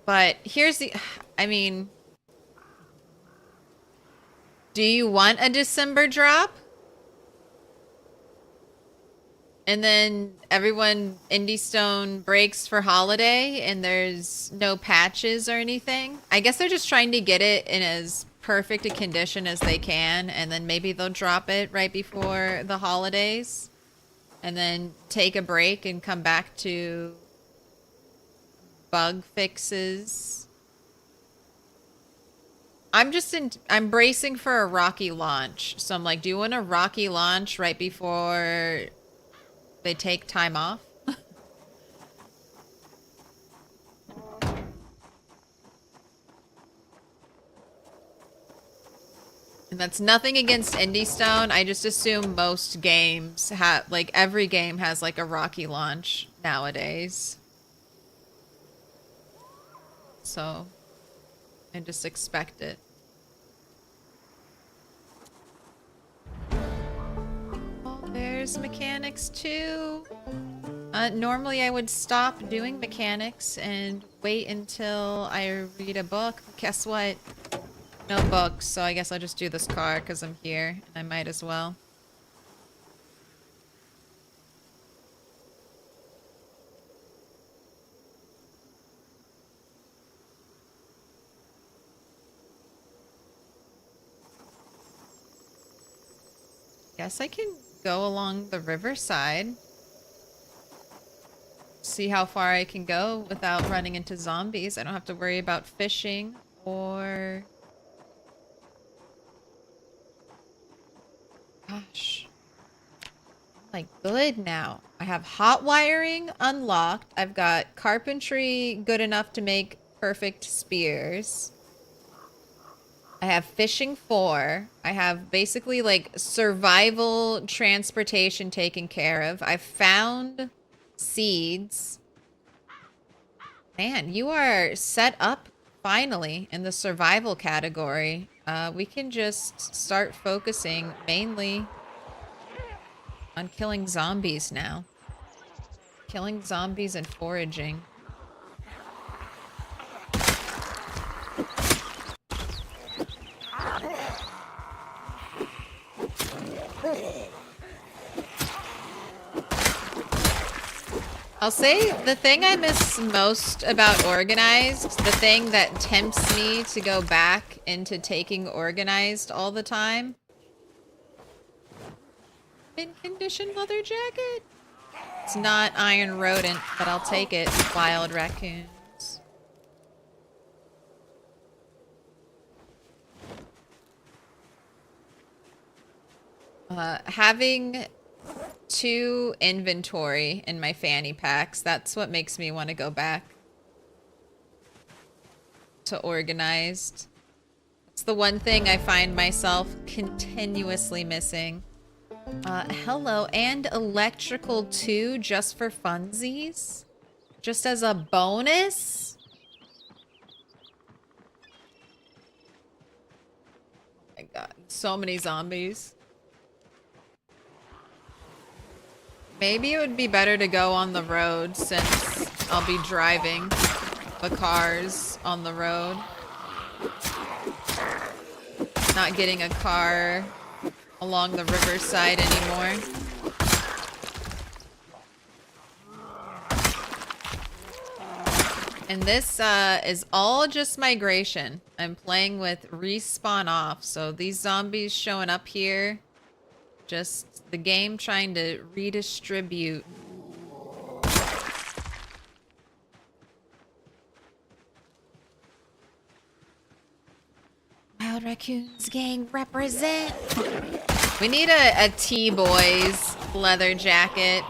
But here's the... I mean... Do you want a December drop? And then everyone, Indie Stone breaks for holiday and there's no patches or anything. I guess they're just trying to get it in as perfect a condition as they can. And then maybe they'll drop it right before the holidays. And then take a break and come back to bug fixes. I'm bracing for a rocky launch. So I'm like, do you want a rocky launch right before they take time off? And that's nothing against Indie Stone. I just assume most games have, like, every game has like a rocky launch nowadays. So I just expect it. Oh, there's mechanics too. Normally I would stop doing mechanics and wait until I read a book. Guess what? No books, so I guess I'll just do this car because I'm here. I might as well. Guess I can go along the riverside. See how far I can go without running into zombies. I don't have to worry about fishing or... Gosh. I'm like good now. I have hot wiring unlocked. I've got carpentry good enough to make perfect spears. I have fishing 4. I have basically like survival transportation taken care of. I found seeds. Man, you are set up finally in the survival category. We can just start focusing mainly on killing zombies now. Killing zombies and foraging. I'll say the thing I miss most about organized, the thing that tempts me to go back into taking organized all the time. Mint condition leather jacket. It's not iron rodent, but I'll take it. Wild raccoons. Having 2 inventory in my fanny packs, that's what makes me want to go back to organized. It's the one thing I find myself continuously missing. Hello, and electrical 2 just for funsies? Just as a bonus? Oh my god, so many zombies. Maybe it would be better to go on the road since I'll be driving the cars on the road. Not getting a car along the riverside anymore. And this is all just migration. I'm playing with respawn off, so these zombies showing up here, just the game trying to redistribute. Wild Raccoons gang represent. We need a T-Boys leather jacket.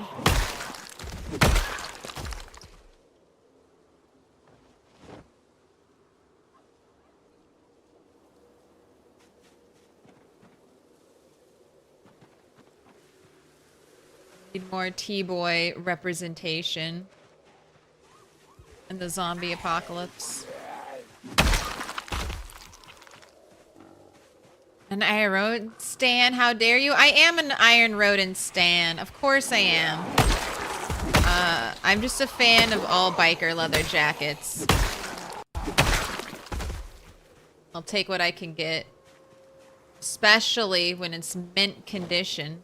Need more T-boy representation in the zombie apocalypse. An Iron Rodent stan? How dare you? I am an Iron Rodent stan. Of course I am. I'm just a fan of all biker leather jackets. I'll take what I can get. Especially when it's mint condition.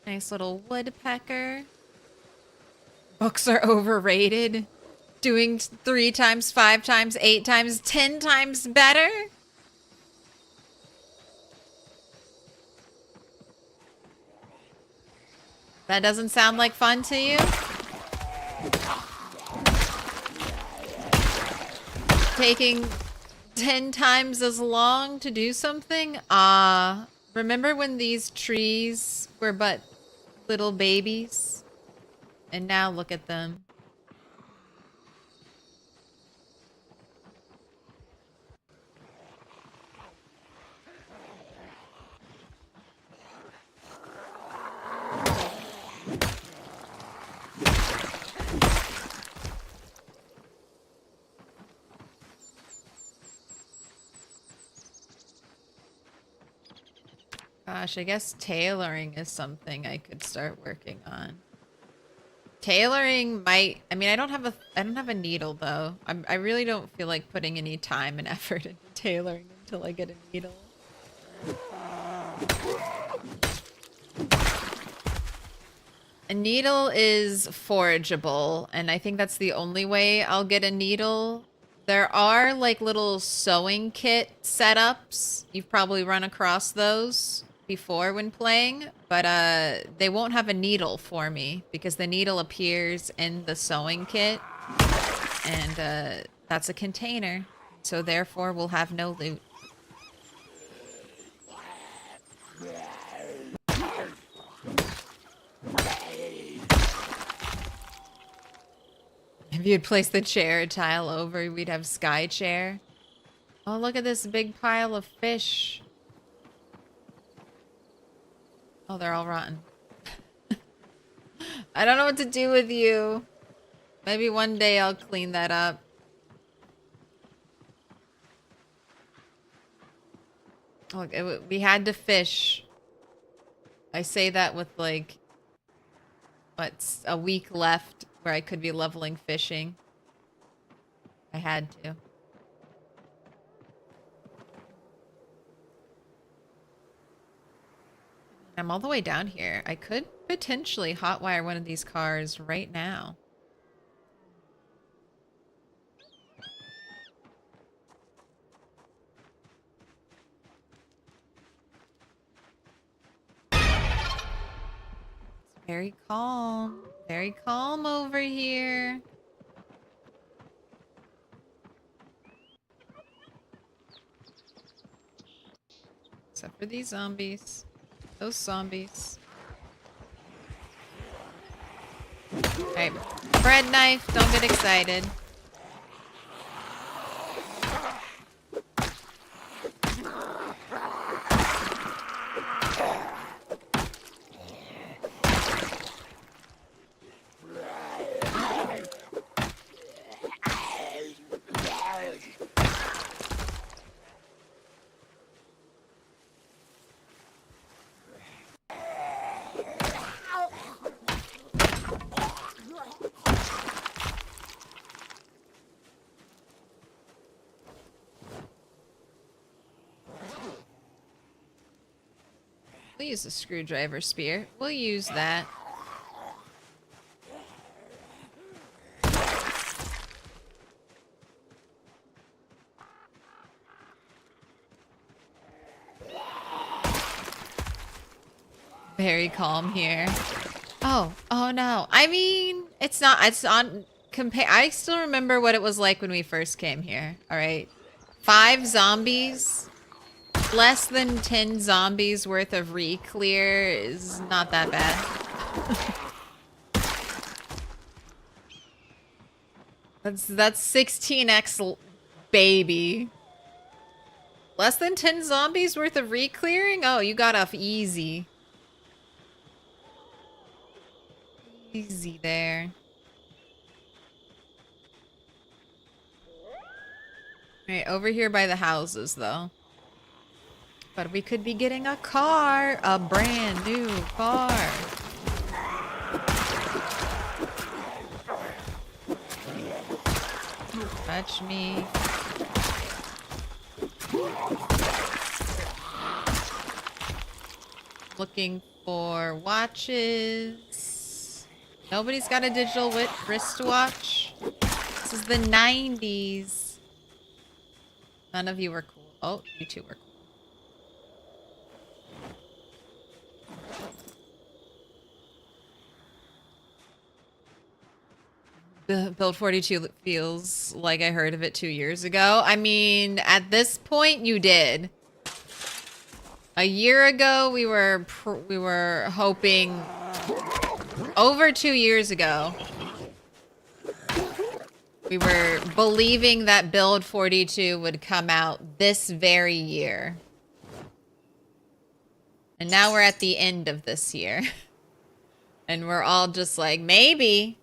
Nice little woodpecker. Books are overrated. Doing 3 times, 5 times, 8 times, 10 times better? That doesn't sound like fun to you? Taking 10 times as long to do something? Remember when these trees were but little babies? And now look at them. Gosh, I guess tailoring is something I could start working on. Tailoring might, I mean, I don't have a needle though. I really don't feel like putting any time and effort into tailoring until I get a needle. A needle is forageable, and I think that's the only way I'll get a needle. There are like little sewing kit setups. You've probably run across those before when playing, but they won't have a needle for me because the needle appears in the sewing kit, and that's a container, so therefore we'll have no loot. If you'd place the chair tile over, we'd have sky chair. Oh, look at this big pile of fish. Oh, they're all rotten. I don't know what to do with you. Maybe one day I'll clean that up. Look, we had to fish. I say that with like, what's a week left where I could be leveling fishing. I had to. I'm all the way down here. I could potentially hotwire one of these cars right now. It's very calm. Very calm over here. Except for these zombies. Those zombies. Alright, bread knife, don't get excited. We'll use a screwdriver spear. We'll use that. Very calm here. Oh no. I mean, it's not, it's on, I still remember what it was like when we first came here, alright? 5 zombies, less than 10 zombies worth of re-clear is not that bad. That's 16x baby. Less than 10 zombies worth of re-clearing? Oh, you got off easy. Easy there. Alright, over here by the houses, though. But we could be getting a car. A brand new car. Touch me. Looking for watches. Nobody's got a digital wristwatch. This is the 90s. None of you were cool. Oh, you two were cool. Build 42 feels like I heard of it 2 years ago. I mean, at this point, you did. A year ago, we were hoping. Over 2 years ago, we were believing that Build 42 would come out this very year. And now we're at the end of this year. And we're all just like, maybe.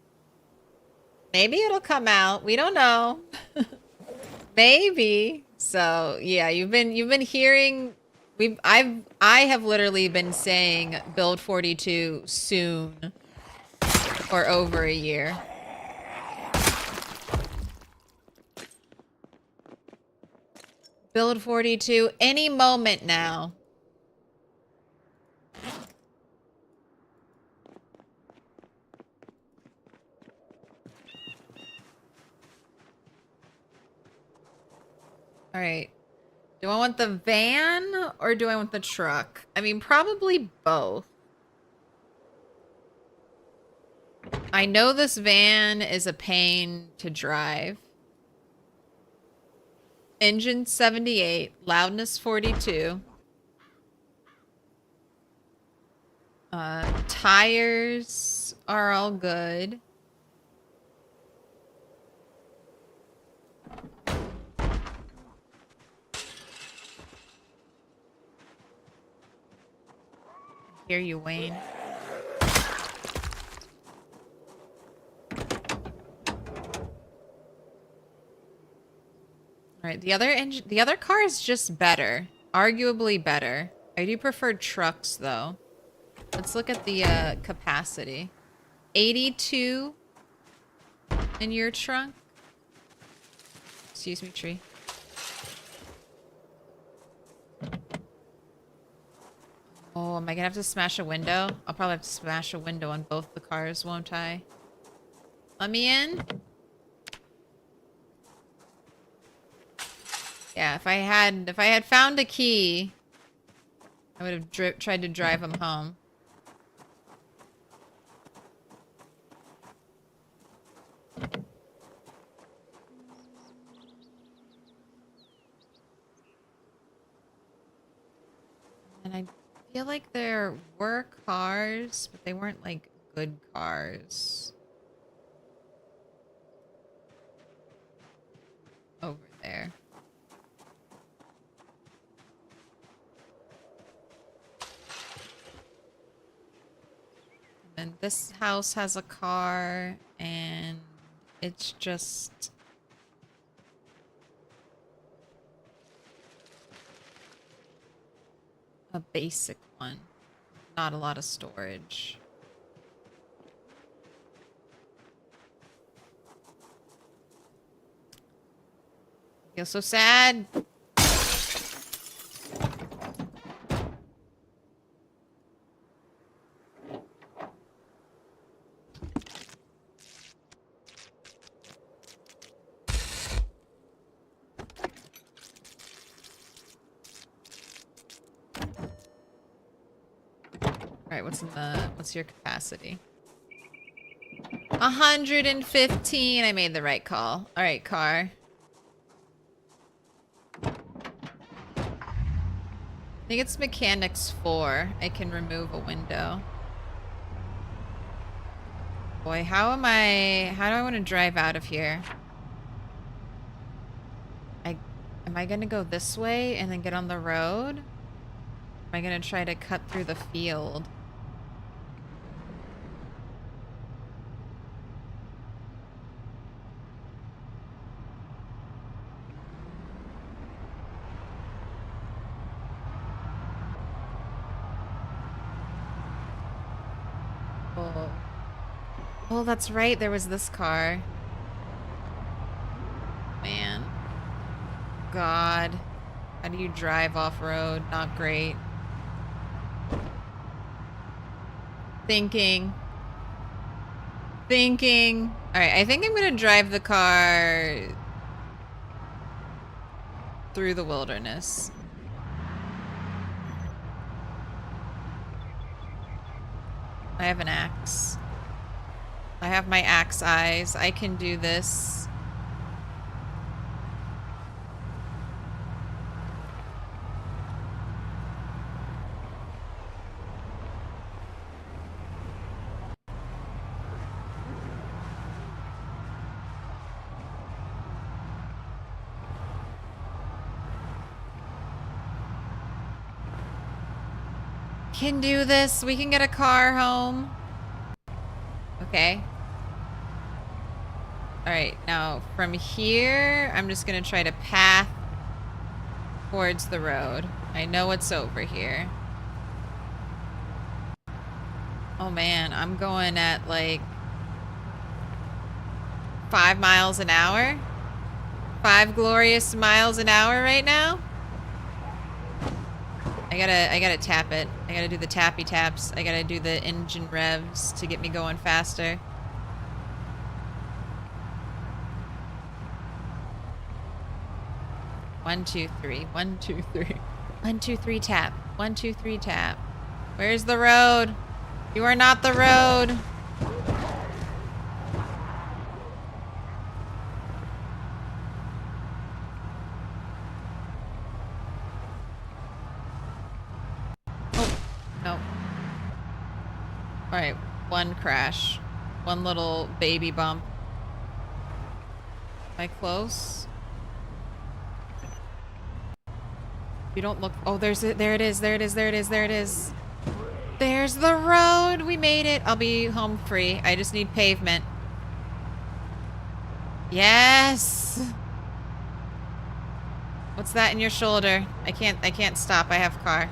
Maybe it'll come out. We don't know. Maybe. So, yeah, you've been hearing I have literally been saying Build 42 soon for over a year. Build 42 any moment now. All right. Do I want the van or do I want the truck? I mean, probably both. I know this van is a pain to drive. Engine 78, loudness 42. Tires are all good. Hear you, Wayne. All right, the other car is just better, arguably better. I do prefer trucks though. Let's look at the capacity. 82 in your trunk. Excuse me, tree. Oh, am I gonna have to smash a window? I'll probably have to smash a window on both the cars, won't I? Let me in. Yeah, if I had found a key, I would have tried to drive him home. And I feel like there were cars, but they weren't like good cars. Over there. And this house has a car, and it's just... a basic one. Not a lot of storage. Feel so sad. Alright, what's your capacity? 115. I made the right call. Alright, car. I think it's mechanics 4. I can remove a window. Boy, how do I want to drive out of here? Am I gonna go this way and then get on the road? Am I gonna try to cut through the field? Oh. Oh, that's right. There was this car. Man. God. How do you drive off-road? Not great. Thinking. Alright, I think I'm gonna drive the car through the wilderness. I have an axe. I have my axe eyes. I can do this. Can do this. We can get a car home. Okay. Alright, now from here, I'm just gonna try to path towards the road. I know what's over here. Oh man, I'm going at like 5 miles an hour. 5 glorious miles an hour right now. I gotta tap it. I gotta do the tappy taps. I gotta do the engine revs to get me going faster. One, two, three. 1, 2, 3. 1, 2, 3 tap. 1, 2, 3 tap. Where's the road? You are not the road. No. Alright, 1 crash. 1 little baby bump. Am I close? You don't look— oh, there it is. There's the road! We made it! I'll be home free. I just need pavement. Yes! What's that in your shoulder? I can't stop. I have car.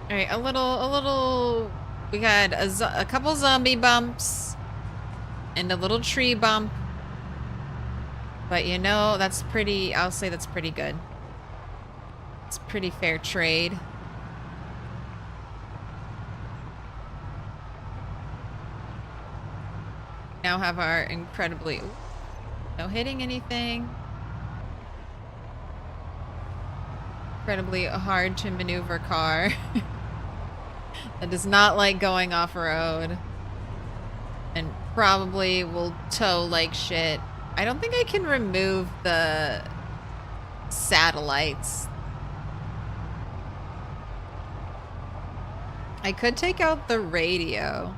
Alright, a little... We had a couple zombie bumps. And a little tree bump. But you know, that's pretty... I'll say that's pretty good. It's pretty fair trade. Now have our incredibly... ooh, no hitting anything. Incredibly hard to maneuver car. That does not like going off-road. And probably will tow like shit. I don't think I can remove the satellites. I could take out the radio.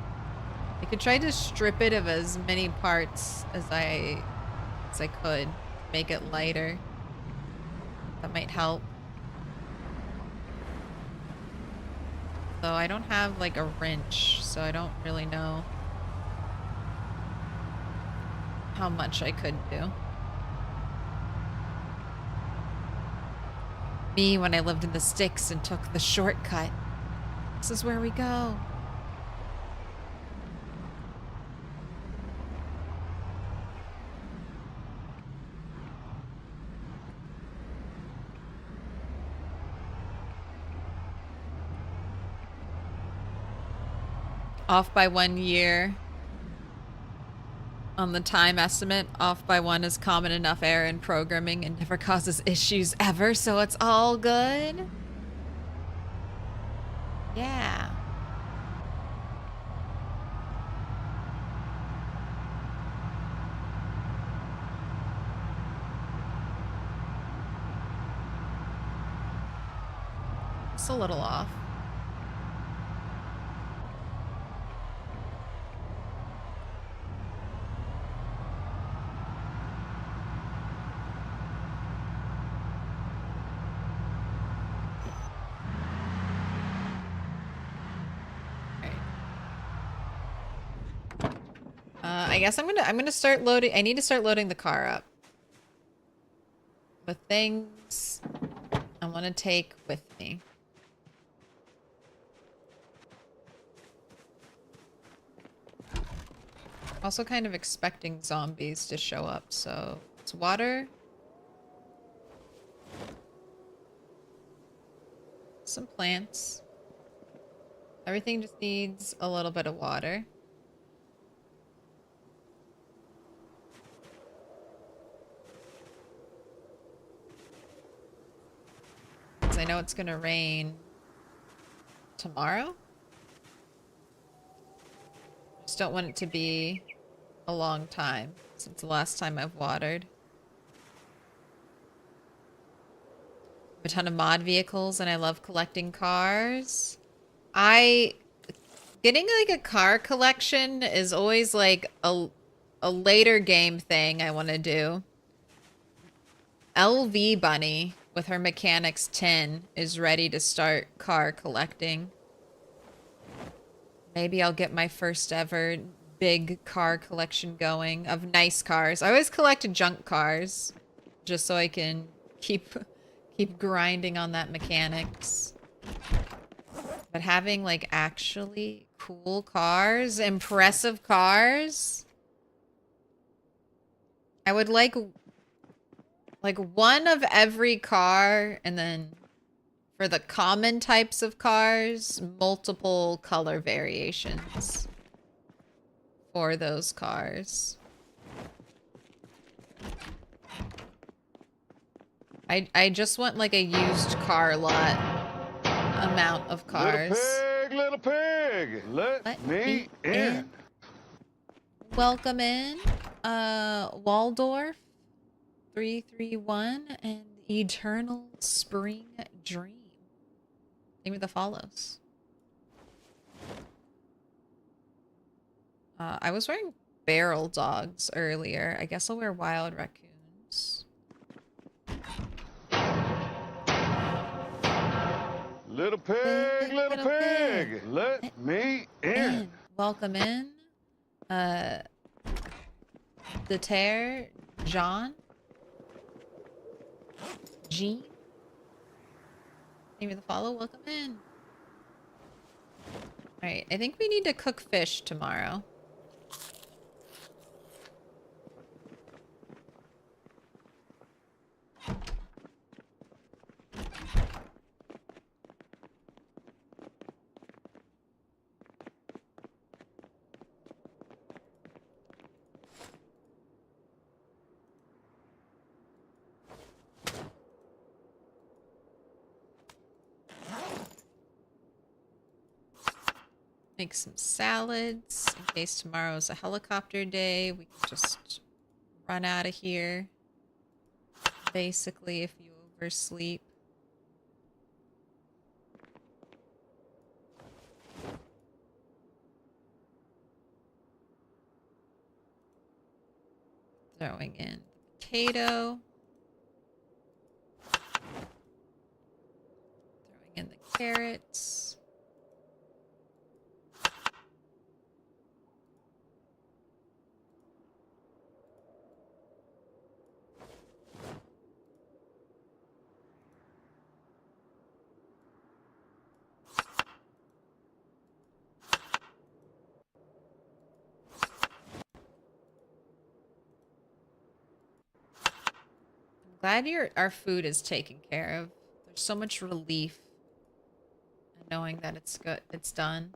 I could try to strip it of as many parts as I could. Make it lighter. That might help. Though I don't have like a wrench, so I don't really know how much I could do. Me when I lived in the sticks and took the shortcut. This is where we go. Off by 1 year. on the time estimate. Off by 1 is common enough error in programming and never causes issues ever, so it's all good. Yeah. It's a little off. I guess I'm gonna start loading. I need to start loading the car up with things I want to take with me. Also kind of expecting zombies to show up, so it's water. Some plants. Everything just needs a little bit of water. I know it's gonna rain tomorrow. Just don't want it to be a long time since the last time I've watered. A ton of mod vehicles and I love collecting cars. Getting like a car collection is always like a later game thing I want to do. LV Bunny with her mechanics 10 is ready to start car collecting. Maybe I'll get my first ever big car collection going of nice cars. I always collect junk cars just so I can keep grinding on that mechanics. But having like actually cool cars, impressive cars, I would like one of every car, and then for the common types of cars, multiple color variations for those cars. I just want like a used car lot amount of cars. Little pig, let me in. Welcome in, Waldorf 331 and Eternal Spring Dream. Give me the follows. I was wearing barrel dogs earlier. I guess I'll wear wild raccoons. Little pig, let me in. Welcome in. The Tear, John. G. Give me the follow. Welcome in. Alright, I think we need to cook fish tomorrow. Make some salads in case tomorrow's a helicopter day. We can just run out of here. Basically, if you oversleep. Throwing in the potato. Throwing in the carrots. Glad our food is taken care of. There's so much relief in knowing that it's good. It's done.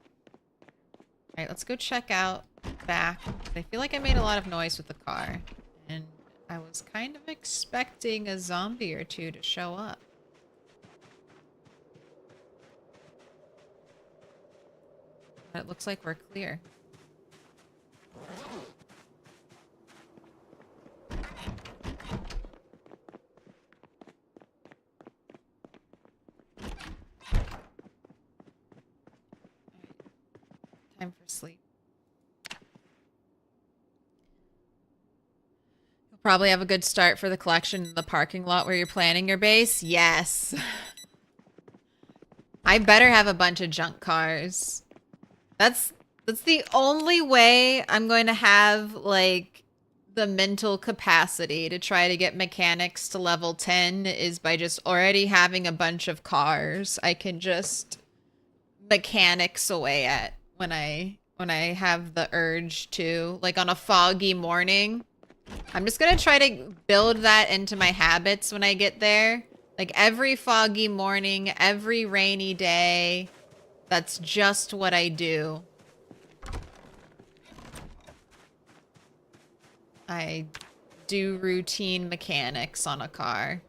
All right, let's go check out back. I feel like I made a lot of noise with the car. And I was kind of expecting a zombie or two to show up. But it looks like we're clear. Time for sleep. You'll probably have a good start for the collection in the parking lot where you're planning your base. Yes. I better have a bunch of junk cars. That's the only way I'm going to have, like, the mental capacity to try to get mechanics to level 10 is by just already having a bunch of cars I can just mechanics away at when I have the urge to. Like, on a foggy morning, I'm just gonna try to build that into my habits when I get there. Like, every foggy morning, every rainy day, that's just what I do. I do routine mechanics on a car.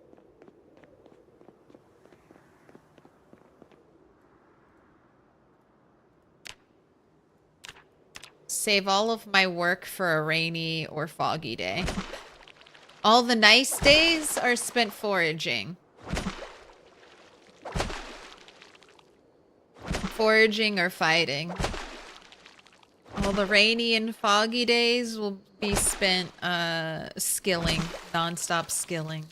Save all of my work for a rainy or foggy day. All the nice days are spent foraging. Foraging or fighting. All the rainy and foggy days will be spent skilling, non-stop skilling.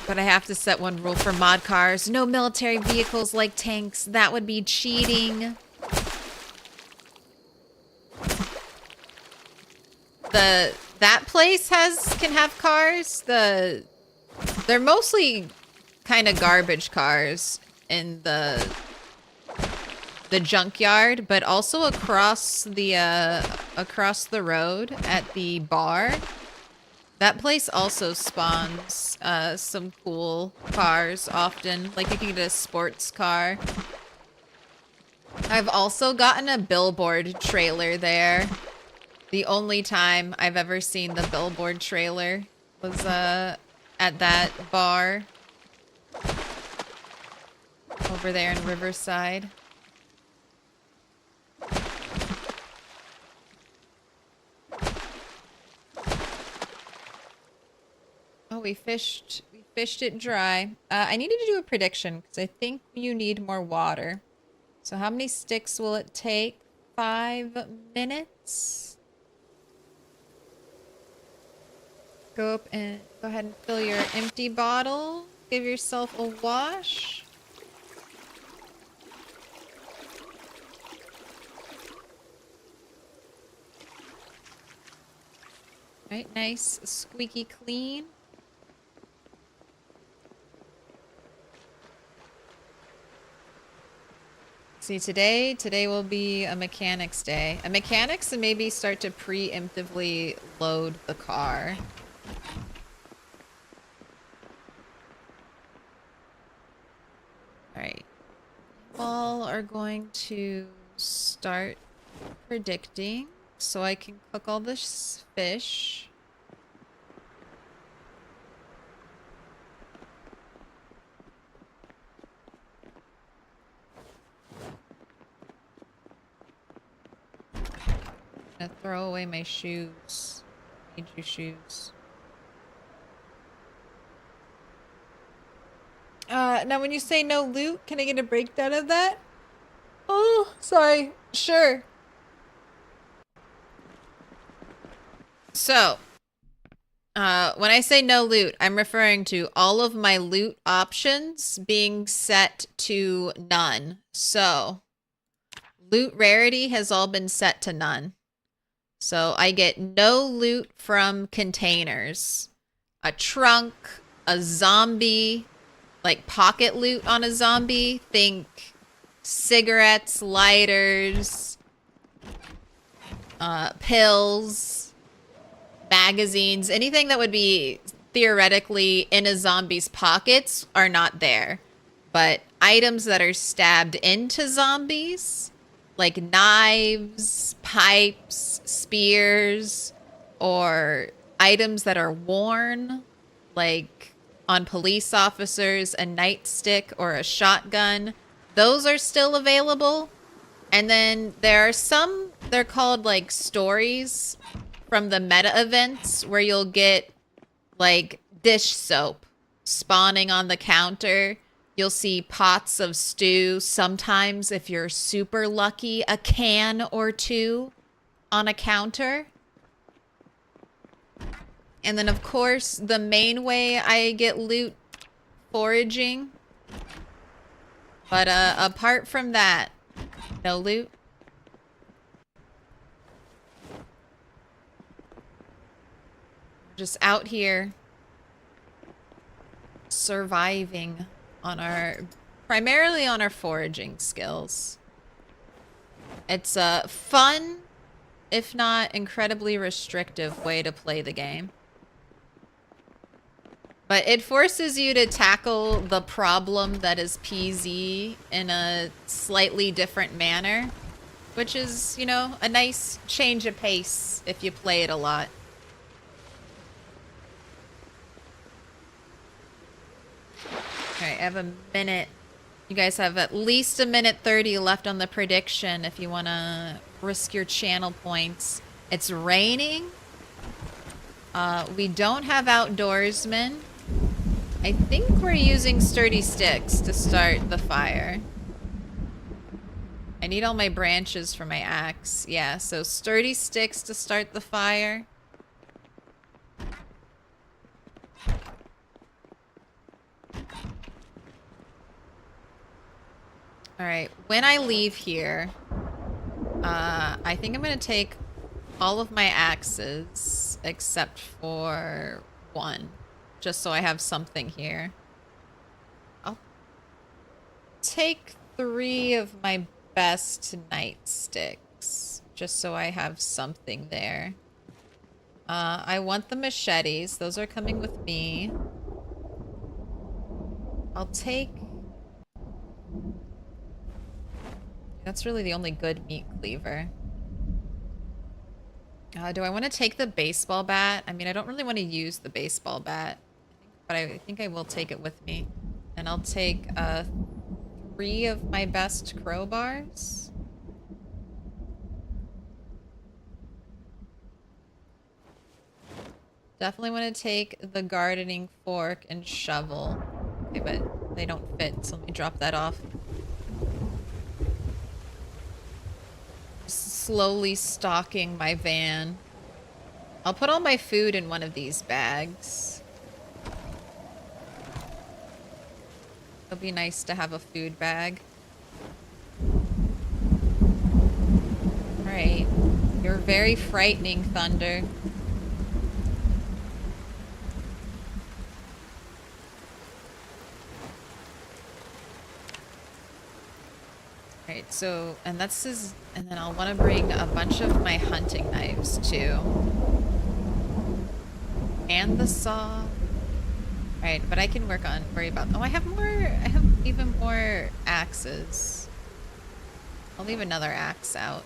But I have to set one rule for mod cars. No military vehicles like tanks. That would be cheating. That place can have cars. They're mostly kind of garbage cars in the junkyard, but also across the road at the bar. That place also spawns some cool cars often. Like, you can get a sports car. I've also gotten a billboard trailer there. The only time I've ever seen the billboard trailer was at that bar over there in Riverside. Oh, we fished it dry. I needed to do a prediction because I think you need more water. So how many sticks will it take? 5 minutes? Go ahead and fill your empty bottle. Give yourself a wash. Right, nice, squeaky clean. See, today will be a mechanics day. A mechanics and maybe start to preemptively load the car. Alright. All are going to start predicting so I can cook all this fish. I'm gonna throw away my shoes. Need your shoes. Now when you say no loot, can I get a breakdown of that? Oh, sorry. Sure. So, when I say no loot, I'm referring to all of my loot options being set to none. So, loot rarity has all been set to none. So I get no loot from containers. A trunk, a zombie, like pocket loot on a zombie. Think cigarettes, lighters, pills, magazines, anything that would be theoretically in a zombie's pockets are not there. But items that are stabbed into zombies, like knives, pipes, spears, or items that are worn, like on police officers, a nightstick or a shotgun, those are still available. And then there are some, they're called like stories from the meta events where you'll get like dish soap spawning on the counter. You'll see pots of stew. Sometimes, if you're super lucky, a can or two on a counter. And then, of course, the main way I get loot, foraging. But apart from that, no loot. Just out here surviving on our, primarily on our foraging skills. It's a fun, if not incredibly restrictive way to play the game. But it forces you to tackle the problem that is PZ in a slightly different manner, which is, you know, a nice change of pace if you play it a lot. Alright, I have a minute. You guys have at least a minute 30 left on the prediction if you want to risk your channel points. It's raining. We don't have outdoorsmen. I think we're using sturdy sticks to start the fire. I need all my branches for my axe. Yeah, so sturdy sticks to start the fire. Alright, when I leave here, I think I'm gonna take all of my axes except for one, just so I have something here. I'll take 3 of my best nightsticks, just so I have something there. I want the machetes. Those are coming with me. I'll take... That's really the only good meat cleaver. Do I want to take the baseball bat? I mean, I don't really want to use the baseball bat, but I think I will take it with me. And I'll take 3 of my best crowbars. Definitely want to take the gardening fork and shovel. Okay, but they don't fit, so let me drop that off. Slowly stocking my van. I'll put all my food in one of these bags. It'll be nice to have a food bag. Alright. You're very frightening, Thunder. Alright, so, and that's his, and then I'll want to bring a bunch of my hunting knives too. And the saw. Alright, but I can worry about, oh, I have even more axes. I'll leave another axe out.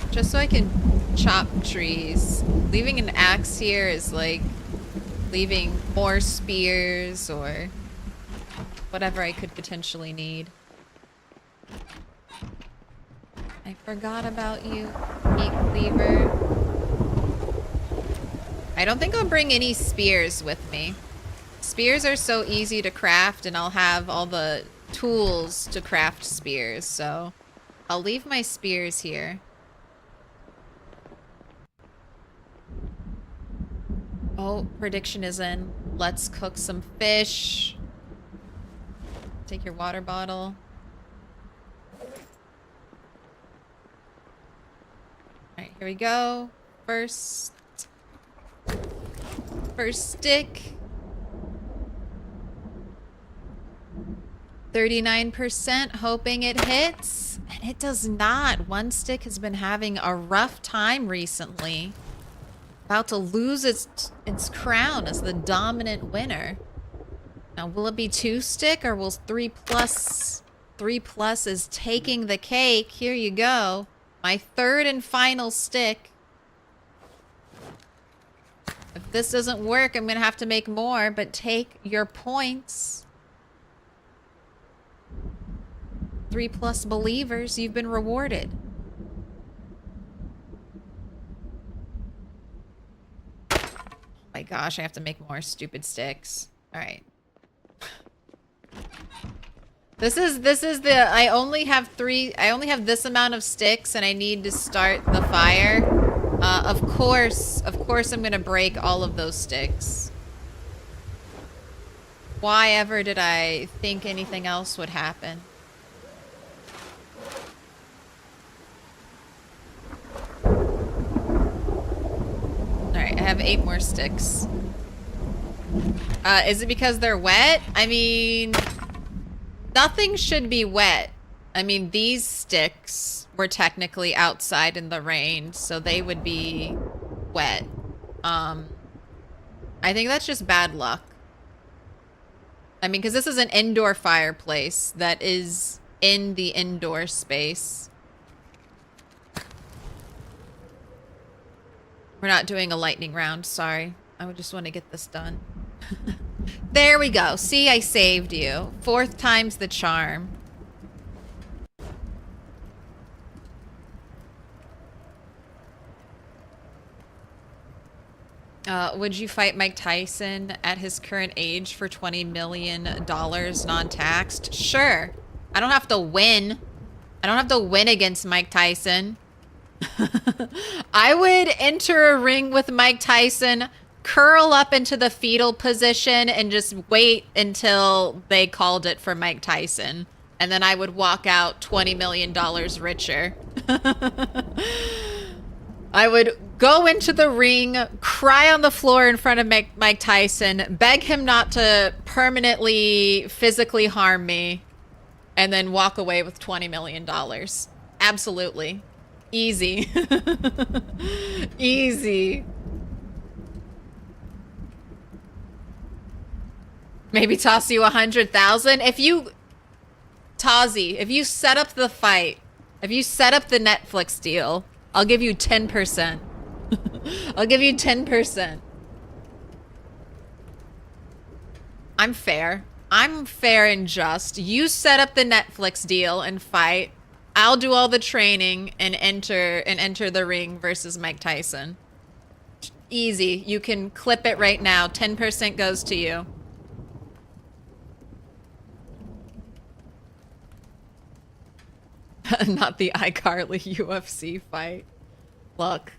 Just so I can chop trees. Leaving an axe here is like leaving more spears or whatever I could potentially need. I forgot about you, meat cleaver. I don't think I'll bring any spears with me. Spears are so easy to craft, and I'll have all the tools to craft spears, so I'll leave my spears here. Oh, prediction is in. Let's cook some fish. Take your water bottle. Alright, here we go. First stick. 39%, hoping it hits. And it does not. One stick has been having a rough time recently. about to lose its crown as the dominant winner. Now, will it be 2 stick or will 3 plus? 3 plus is taking the cake. Here you go. My 3rd and final stick. If this doesn't work, I'm gonna have to make more, but take your points. 3 plus believers, you've been rewarded. Oh my gosh, I have to make more stupid sticks. All right. This is the, I only have this amount of sticks and I need to start the fire. Of course I'm gonna break all of those sticks. Why ever did I think anything else would happen? Alright, I have 8 more sticks. Is it because they're wet? I mean, nothing should be wet. I mean, these sticks were technically outside in the rain, so they would be wet. I think that's just bad luck. I mean, because this is an indoor fireplace that is in the indoor space. We're not doing a lightning round, sorry. I would just want to get this done. There we go. See, I saved you. 4th time's the charm. Would you fight Mike Tyson at his current age for $20 million non-taxed? Sure. I don't have to win. I don't have to win against Mike Tyson. I would enter a ring with Mike Tyson, curl up into the fetal position, and just wait until they called it for Mike Tyson. And then I would walk out $20 million richer. I would go into the ring, cry on the floor in front of Mike Tyson, beg him not to permanently physically harm me, and then walk away with $20 million. Absolutely. Easy. Easy. Maybe toss you 100,000. If you, Tazi, if you set up the fight, if you set up the Netflix deal, I'll give you 10%. I'll give you 10%. I'm fair. I'm fair and just. You set up the Netflix deal and fight. I'll do all the training and enter the ring versus Mike Tyson. Easy. You can clip it right now. 10% goes to you. Not the iCarly UFC fight. Look.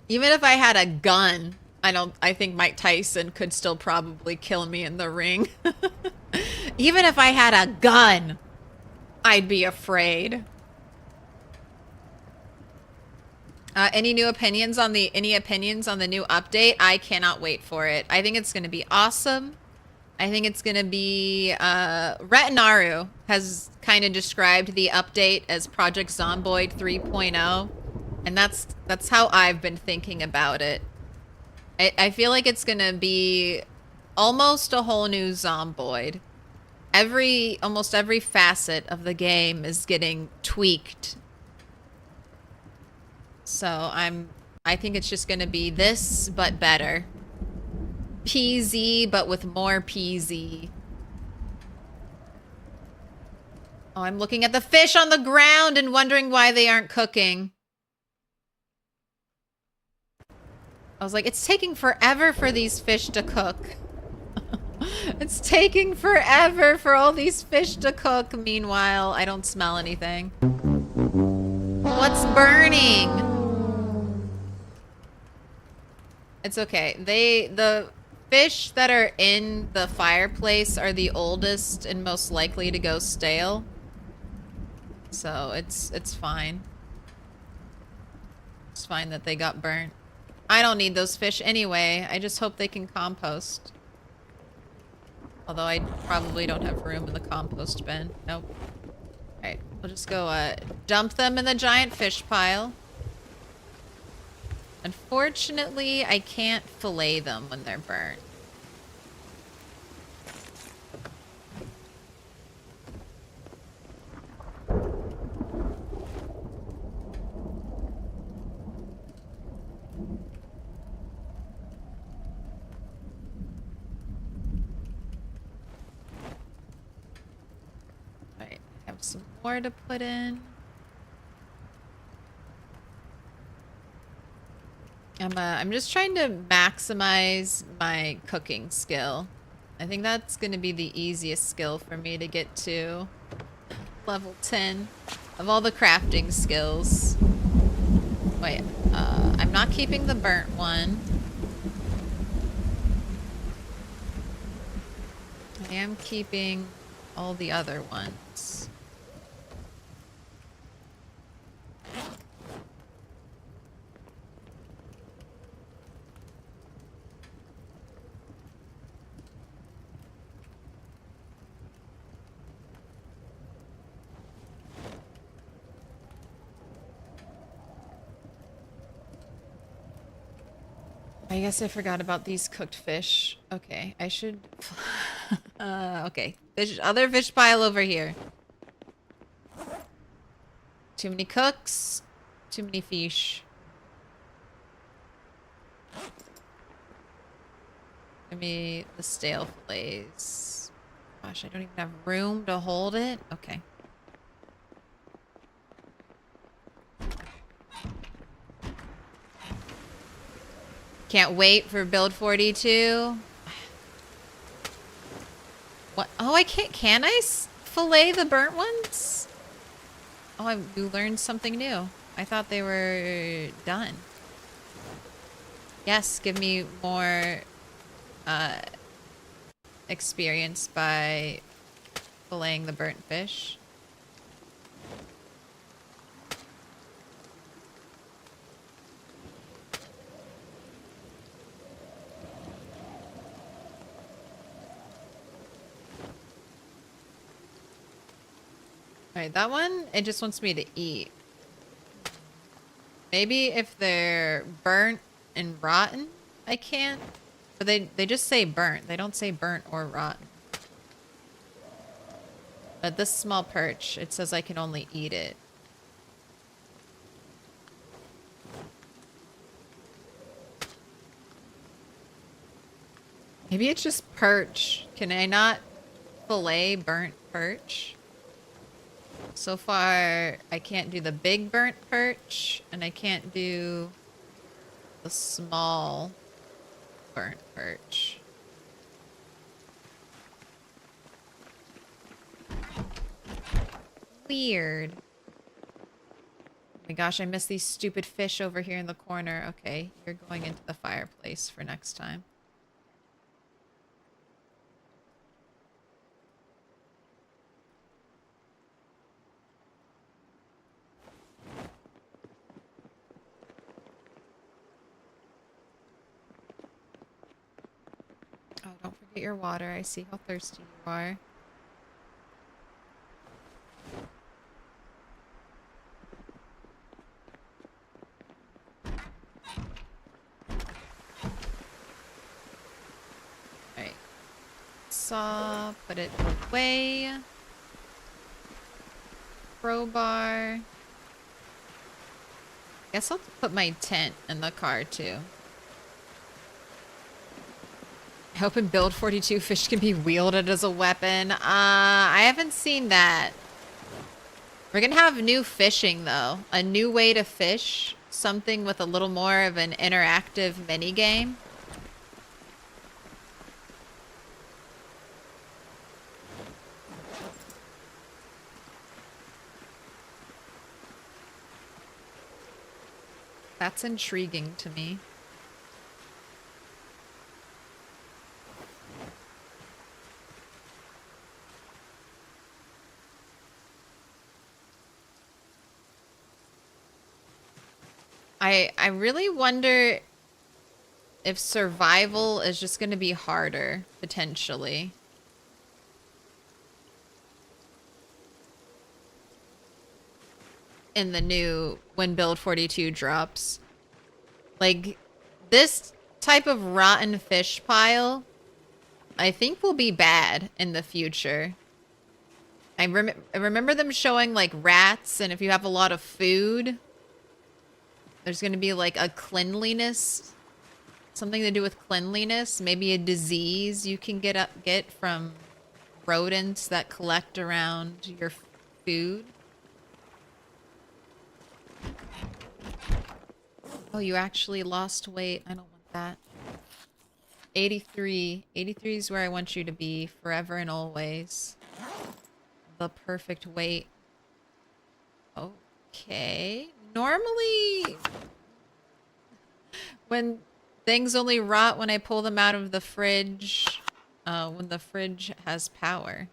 Even if I had a gun, I think Mike Tyson could still probably kill me in the ring. Even if I had a gun, I'd be afraid. Any opinions on the new update? I cannot wait for it. I think it's going to be awesome. I think it's going to be, Retinaru has kind of described the update as Project Zomboid 3.0. And that's how I've been thinking about it. I feel like it's going to be almost a whole new Zomboid. Almost every facet of the game is getting tweaked. So I think it's just going to be this, but better. PZ, but with more PZ. Oh, I'm looking at the fish on the ground and wondering why they aren't cooking. I was like, it's taking forever for these fish to cook. It's taking forever for all these fish to cook. Meanwhile, I don't smell anything. What's burning? It's okay. The fish that are in the fireplace are the oldest and most likely to go stale. So it's fine. It's fine that they got burnt. I don't need those fish anyway. I just hope they can compost. Although I probably don't have room in the compost bin. Nope. Alright. We'll just go dump them in the giant fish pile. Unfortunately, I can't fillet them when they're burnt. Alright, I have some more to put in. I'm just trying to maximize my cooking skill. I think that's going to be the easiest skill for me to get to level 10 of all the crafting skills. Wait, I'm not keeping the burnt one. I am keeping all the other ones. I guess I forgot about these cooked fish. Okay, I should... okay. Other fish pile over here. Too many cooks. Too many fish. Give me the stale fillets. Gosh, I don't even have room to hold it. Okay. Can't wait for build 42. What? Oh, I can't. Can I fillet the burnt ones? Oh, you learned something new. I thought they were done. Yes, give me more experience by filleting the burnt fish. Alright, that one, it just wants me to eat. Maybe if they're burnt and rotten, I can't. But they just say burnt. They don't say burnt or rotten. But this small perch, it says I can only eat it. Maybe it's just perch. Can I not fillet burnt perch? So far, I can't do the big burnt perch, and I can't do the small burnt perch. Weird. Oh my gosh, I miss these stupid fish over here in the corner. Okay, you're going into the fireplace for next time. Oh, don't forget your water. I see how thirsty you are. Alright. Saw, put it away. Crowbar. Guess I'll put my tent in the car too. I hope in build 42 fish can be wielded as a weapon. I haven't seen that. We're gonna have new fishing though. A new way to fish. Something with a little more of an interactive mini game. That's intriguing to me. I really wonder if survival is just going to be harder, potentially. in the new when Build 42 drops. Like, this type of rotten fish pile, I think will be bad in the future. I remember them showing, like, rats, and if you have a lot of food, there's going to be, like, a cleanliness, something to do with cleanliness, maybe a disease you can get from rodents that collect around your food. Oh, you actually lost weight. I don't want that. 83. 83 is where I want you to be forever and always. The perfect weight. Okay. Normally, when things only rot when I pull them out of the fridge, when the fridge has power.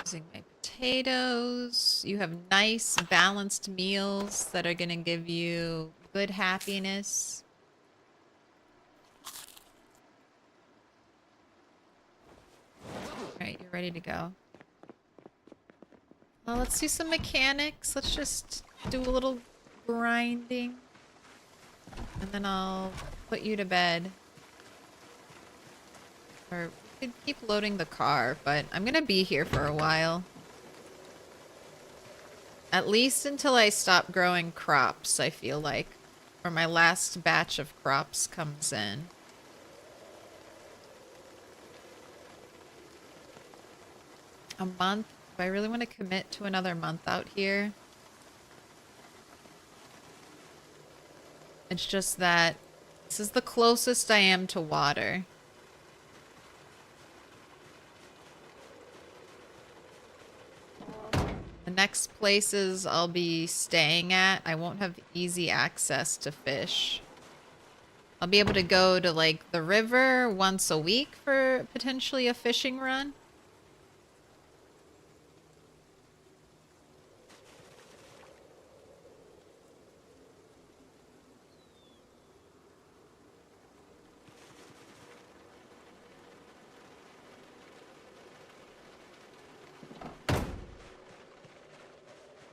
Using my potatoes. You have nice balanced meals that are gonna give you good happiness. Alright, you're ready to go. Well, let's do some mechanics. Let's just do a little grinding. And then I'll put you to bed. Or we could keep loading the car, but I'm gonna be here for a while. At least until I stop growing crops, I feel like. Or my last batch of crops comes in. A month? Do I really want to commit to another month out here? It's just that this is the closest I am to water. The next places I'll be staying at, I won't have easy access to fish. I'll be able to go to, like, the river once a week for potentially a fishing run.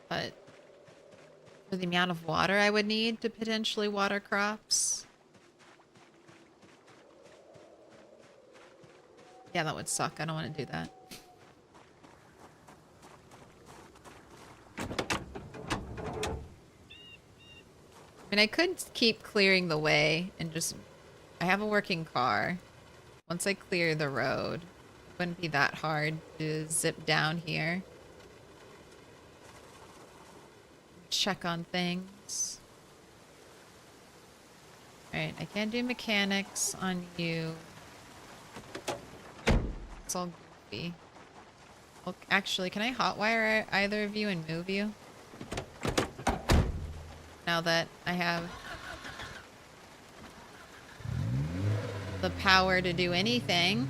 But for the amount of water I would need to potentially water crops. Yeah, that would suck. I don't want to do that. I mean, I could keep clearing the way and just... I have a working car. Once I clear the road, it wouldn't be that hard to zip down here. Check on things. Alright, I can't do mechanics on you. It's all goofy. Well, actually, can I hotwire either of you and move you? Now that I have the power to do anything.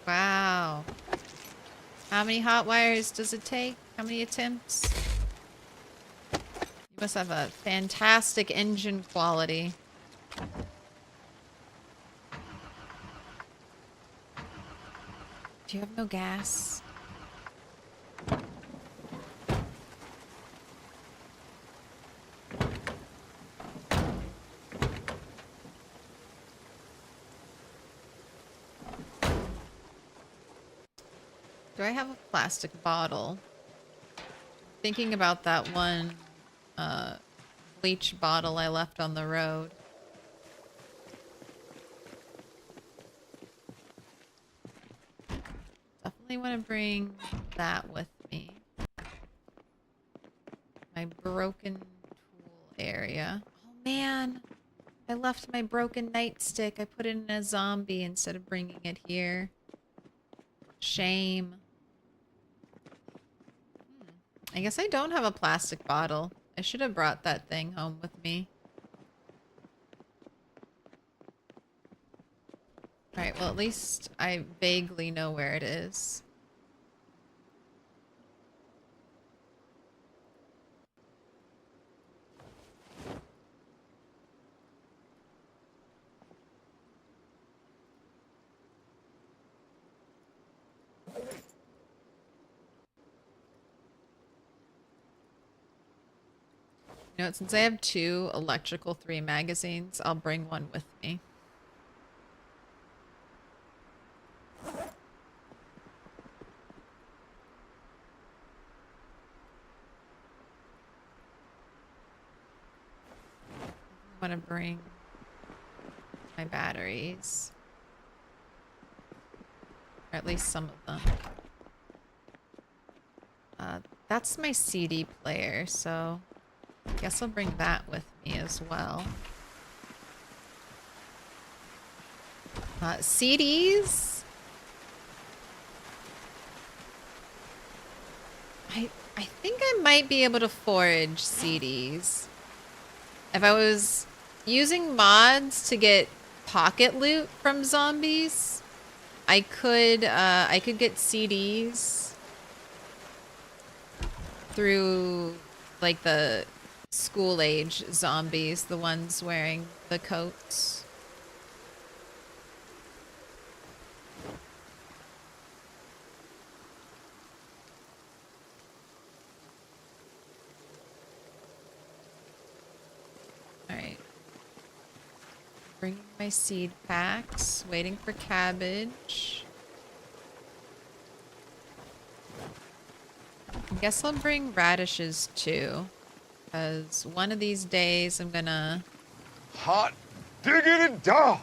Wow. How many hot wires does it take? How many attempts? You must have a fantastic engine quality. Do you have no gas? Do I have a plastic bottle? Thinking about that one bleach bottle I left on the road. Definitely want to bring that with me. My broken tool area. Oh man, I left my broken nightstick. I put it in a zombie instead of bringing it here. Shame. I guess I don't have a plastic bottle. I should have brought that thing home with me. Alright, well at least I vaguely know where it is. You know what, since I have 2 electrical 3 magazines, I'll bring one with me. I want to bring my batteries. Or at least some of them. That's my CD player, so I guess I'll bring that with me as well. CDs? I think I might be able to forage CDs. If I was using mods to get pocket loot from zombies, I could get CDs through like the school age zombies, the ones wearing the coats. Alright. Bringing my seed packs, waiting for cabbage. I guess I'll bring radishes too, because one of these days I'm gonna... Hot diggity dog!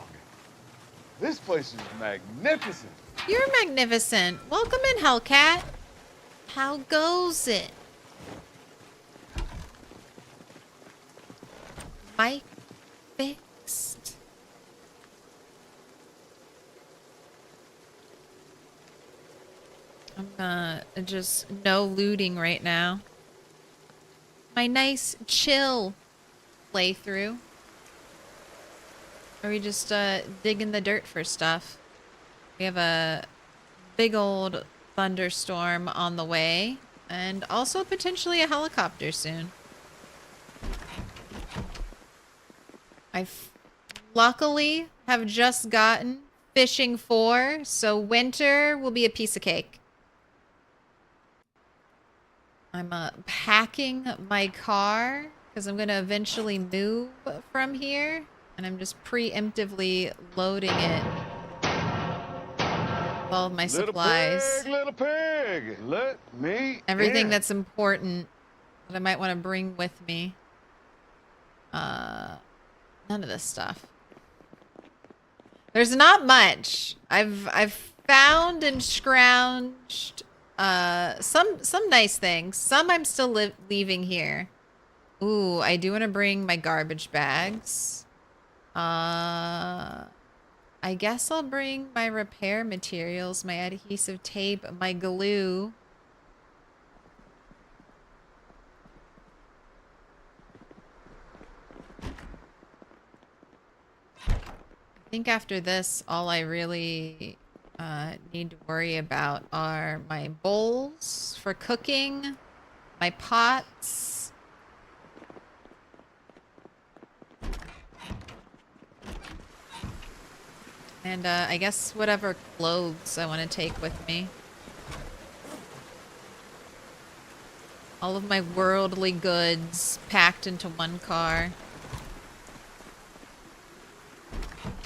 This place is magnificent. You're magnificent. Welcome in, Hellcat. How goes it? Mic fixed. I'm just no looting right now. My nice chill playthrough. Are we just digging the dirt for stuff? We have a big old thunderstorm on the way, and also potentially a helicopter soon. I luckily have just gotten fishing 4, so winter will be a piece of cake. I'm packing my car because I'm going to eventually move from here, and I'm just preemptively loading it with all of my supplies. Little pig, let me Everything in. that's important that I might want to bring with me. None of this stuff. There's not much. I've found and scrounged some nice things. Some I'm still leaving here. Ooh, I do want to bring my garbage bags. I guess I'll bring my repair materials, my adhesive tape, my glue. I think after this, all I really need to worry about are my bowls for cooking, my pots. And I guess whatever clothes I want to take with me. All of my worldly goods packed into one car.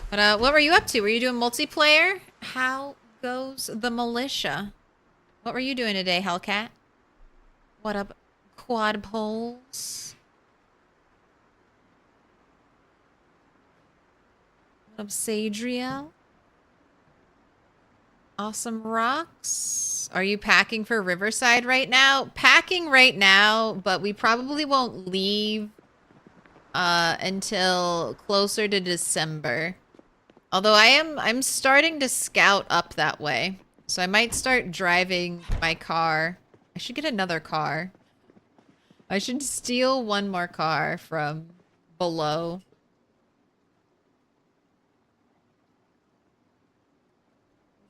But what were you up to? Were you doing multiplayer? How goes the militia? What were you doing today, Hellcat? What up, quadpoles? What up, Sadriel? Awesome Rocks. Are you packing for Riverside right now? Packing right now, but we probably won't leave until closer to December. Although I'm starting to scout up that way. So I might start driving my car. I should get another car. I should steal one more car from below.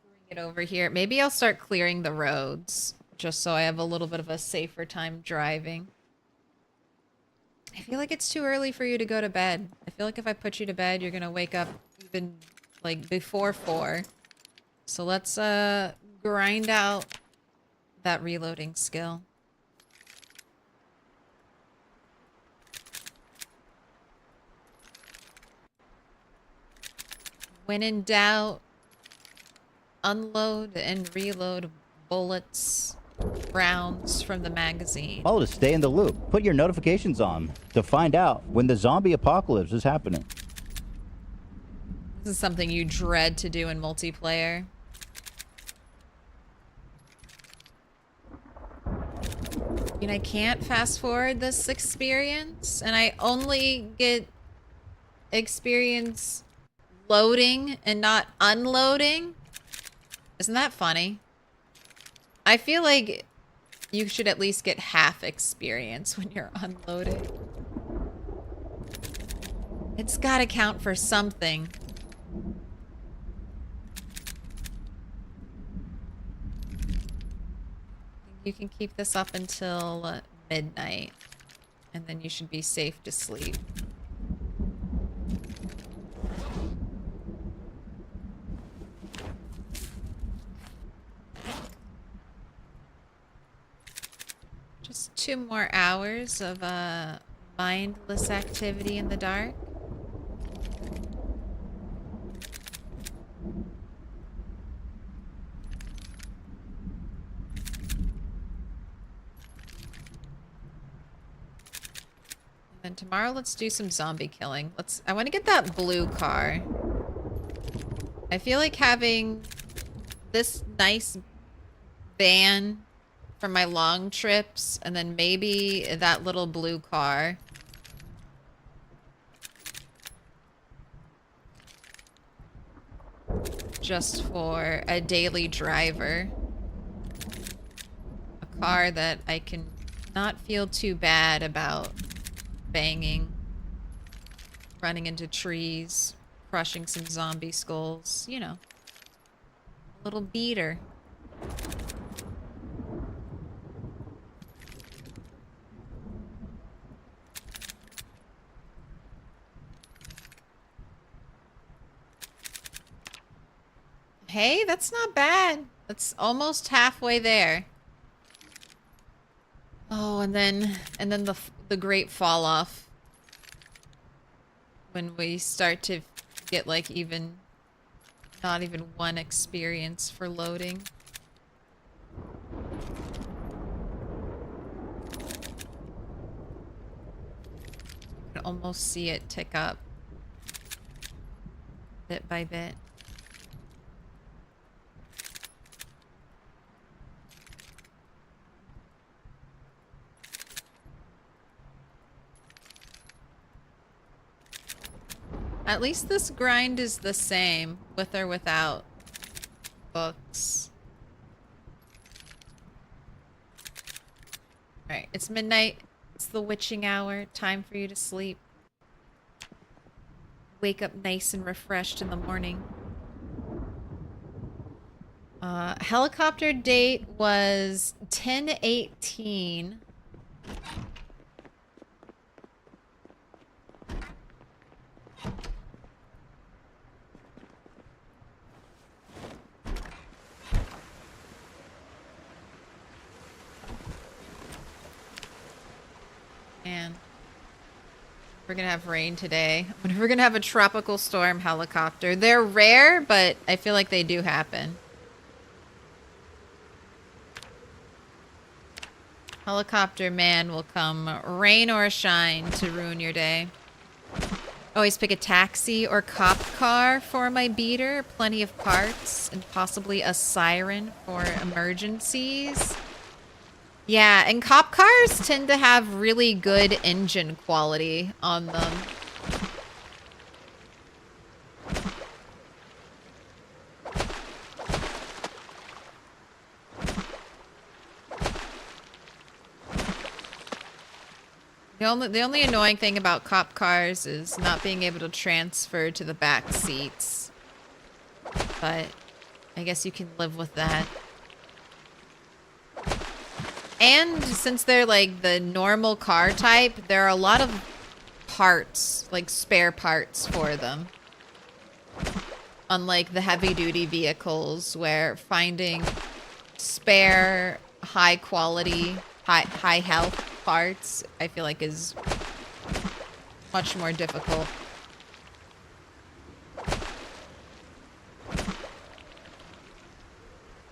Bring it over here. Maybe I'll start clearing the roads just so I have a little bit of a safer time driving. I feel like it's too early for you to go to bed. I feel like if I put you to bed, you're gonna wake up even like before 4. So let's grind out that reloading skill. When in doubt, unload and reload bullets, rounds from the magazine. Follow to stay in the loop. Put your notifications on to find out when the zombie apocalypse is happening. This is something you dread to do in multiplayer. I mean, I can't fast forward this experience, and I only get experience loading and not unloading. Isn't that funny? I feel like you should at least get half experience when you're unloading. It's gotta count for something. You can keep this up until midnight, and then you should be safe to sleep. Just 2 more hours of mindless activity in the dark. And tomorrow, let's do some zombie killing. I want to get that blue car. I feel like having this nice van for my long trips, and then maybe that little blue car. Just for a daily driver. A car that I can not feel too bad about banging, running into trees, crushing some zombie skulls, you know. A little beater. Hey, that's not bad. That's almost halfway there. Oh, and then the great fall off when we start to get like not even 1 experience for loading. You can almost see it tick up bit by bit. At least this grind is the same, with or without books. Alright, it's midnight. It's the witching hour. Time for you to sleep. Wake up nice and refreshed in the morning. Helicopter date was 10/18. And we're gonna have rain today. We're gonna have a tropical storm helicopter. They're rare, but I feel like they do happen. Helicopter man will come rain or shine to ruin your day. Always pick a taxi or cop car for my beater. Plenty of parts and possibly a siren for emergencies. Yeah, and cop cars tend to have really good engine quality on them. The only annoying thing about cop cars is not being able to transfer to the back seats. But I guess you can live with that. And since they're like the normal car type, there are a lot of parts, like spare parts for them. Unlike the heavy duty vehicles where finding spare high quality, high health parts, I feel like is much more difficult.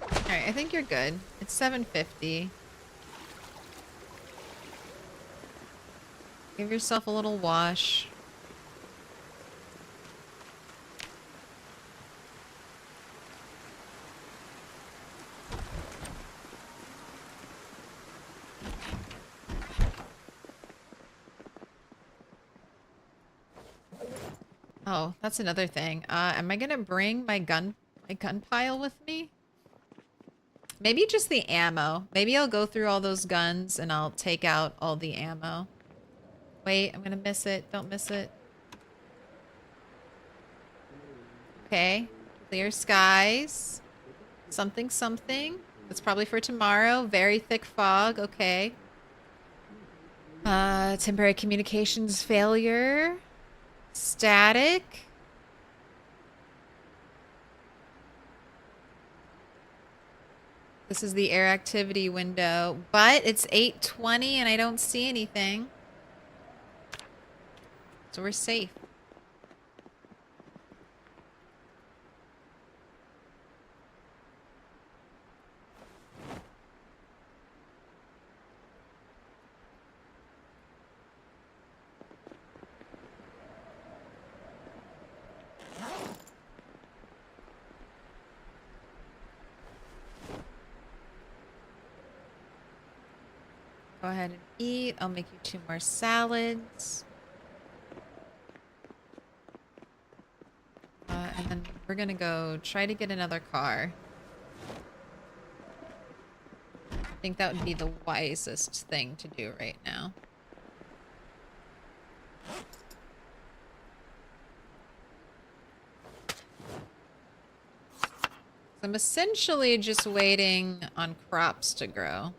Alright, I think you're good. It's 7:50. Give yourself a little wash. Oh, that's another thing. Am I gonna bring my gun pile with me? Maybe just the ammo. Maybe I'll go through all those guns and I'll take out all the ammo. Wait, I'm gonna miss it. Don't miss it. Okay. Clear skies. Something, something. That's probably for tomorrow. Very thick fog. Okay. Temporary communications failure. Static. This is the air activity window, but it's 8:20 and I don't see anything. So we're safe. Go ahead and eat. I'll make you 2 more salads. And then we're gonna go try to get another car. I think that would be the wisest thing to do right now. I'm essentially just waiting on crops to grow.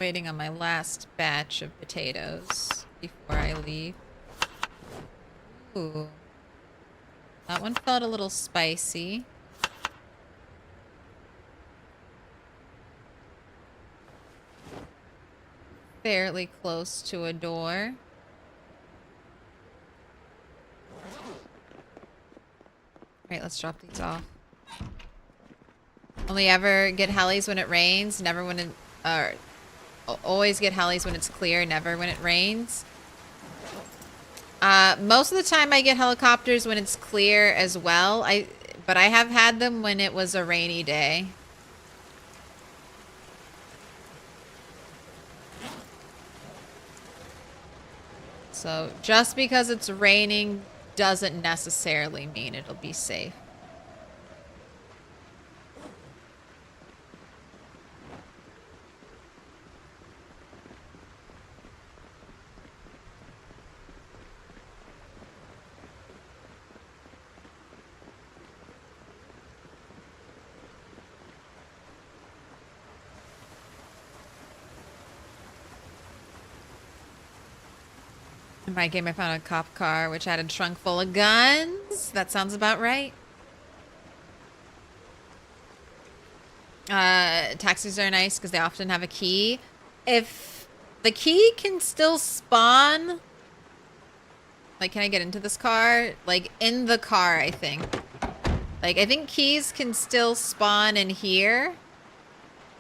Waiting on my last batch of potatoes before I leave. Ooh. That one felt a little spicy. Fairly close to a door. Alright, let's drop these off. Only ever get helis when it rains, never when it... always get helis when it's clear, never when it rains. Most of the time I get helicopters when it's clear as well. But I have had them when it was a rainy day. So just because it's raining doesn't necessarily mean it'll be safe. In my game, I found a cop car which had a trunk full of guns. That sounds about right. Taxis are nice because they often have a key. If the key can still spawn... Like, can I get into this car? Like, in the car, I think. Like, I think keys can still spawn in here.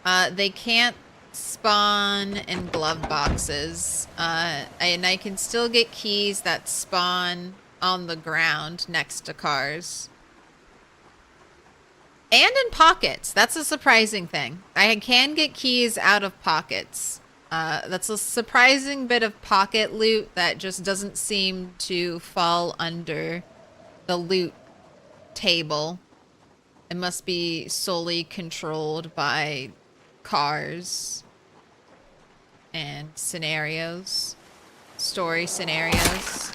They can't spawn in glove boxes. And I can still get keys that spawn on the ground next to cars. And in pockets. That's a surprising thing. I can get keys out of pockets. That's a surprising bit of pocket loot that just doesn't seem to fall under the loot table. It must be solely controlled by cars and scenarios, story scenarios.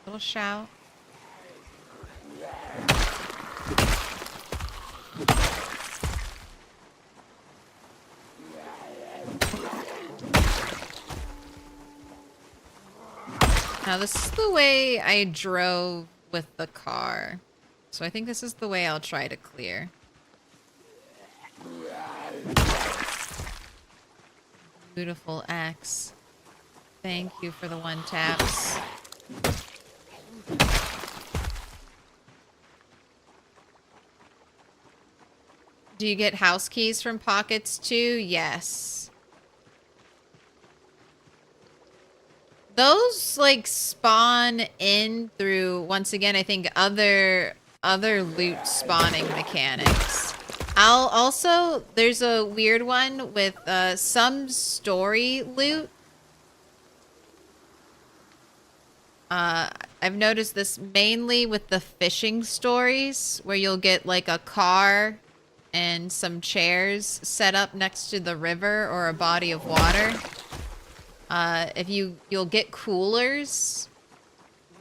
Little shout. Now this is the way I drove with the car. So I think this is the way I'll try to clear. Beautiful axe. Thank you for the one taps. Do you get house keys from pockets too? Yes. Those like spawn in through, once again, I think other loot spawning mechanics. There's a weird one with some story loot. I've noticed this mainly with the fishing stories where you'll get like a car and some chairs set up next to the river or a body of water. You'll get coolers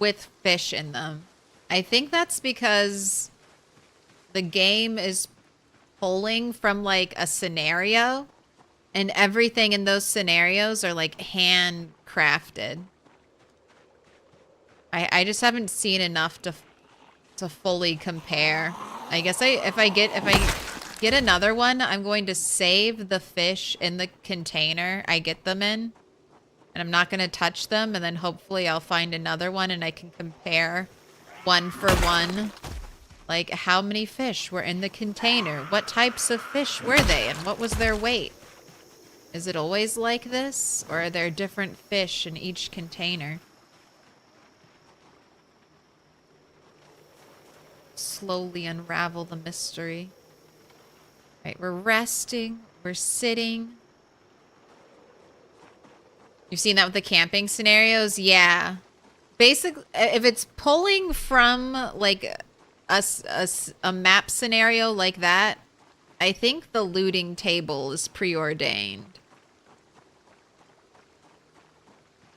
with fish in them. I think that's because the game is pulling from like a scenario and everything in those scenarios are like handcrafted. I just haven't seen enough to fully compare. I guess if I get another one, I'm going to save the fish in the container I get them in. And I'm not going to touch them, and then hopefully I'll find another one and I can compare one for one. Like, how many fish were in the container? What types of fish were they, and what was their weight? Is it always like this, or are there different fish in each container? Slowly unravel the mystery. Right, we're resting, we're sitting. You've seen that with the camping scenarios? Yeah. Basically, if it's pulling from like a map scenario like that, I think the looting table is preordained.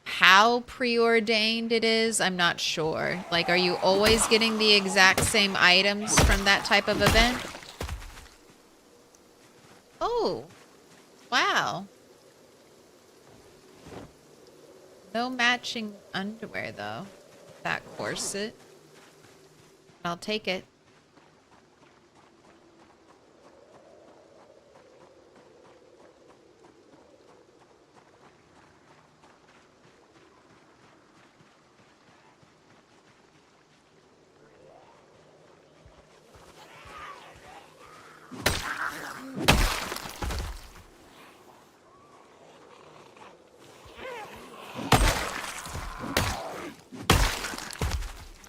How preordained it is, I'm not sure. Like, are you always getting the exact same items from that type of event? Oh, wow. No matching underwear, though. That corset. I'll take it.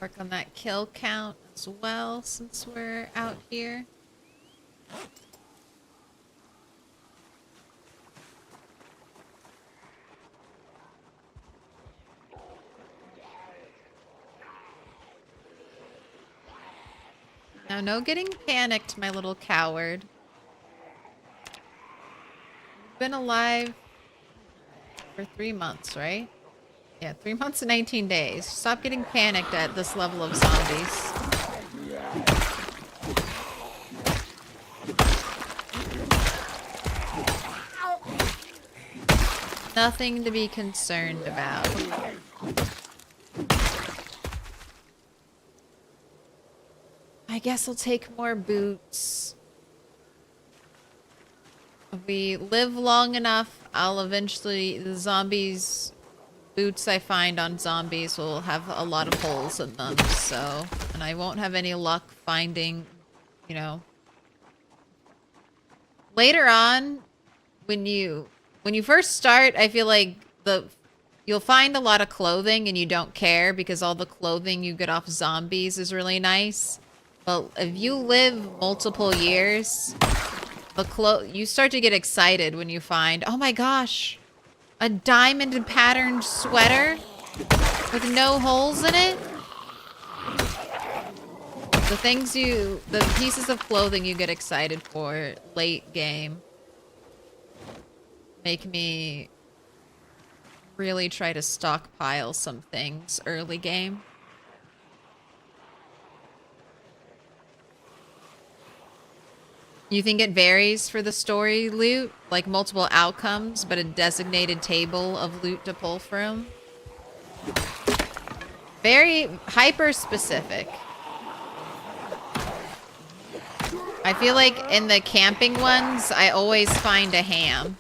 Work on that kill count as well since we're out here. Now, no getting panicked, my little coward. You've been alive for 3 months, right? Yeah, 3 months and 19 days. Stop getting panicked at this level of zombies. nothing to be concerned about. I guess I'll take more boots. If we live long enough, I'll eventually... The zombies... Boots I find on zombies will have a lot of holes in them, so... And I won't have any luck finding, you know... Later on, when you first start, I feel like you'll find a lot of clothing and you don't care because all the clothing you get off zombies is really nice. But if you live multiple years, you start to get excited when you find, oh my gosh, a diamond patterned sweater with no holes in it. The pieces of clothing you get excited for late game make me really try to stockpile some things early game. You think it varies for the story loot? Like multiple outcomes, but a designated table of loot to pull from? Very hyper-specific. I feel like in the camping ones, I always find a ham.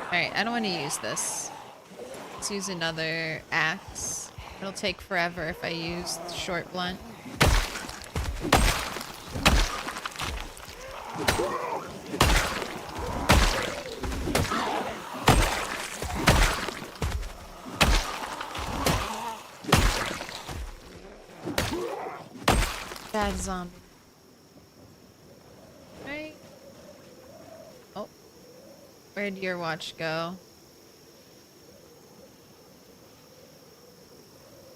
Alright, I don't want to use this. Let's use another axe. It'll take forever if I use the short blunt. Bad zombie. Right. Oh. Where'd your watch go?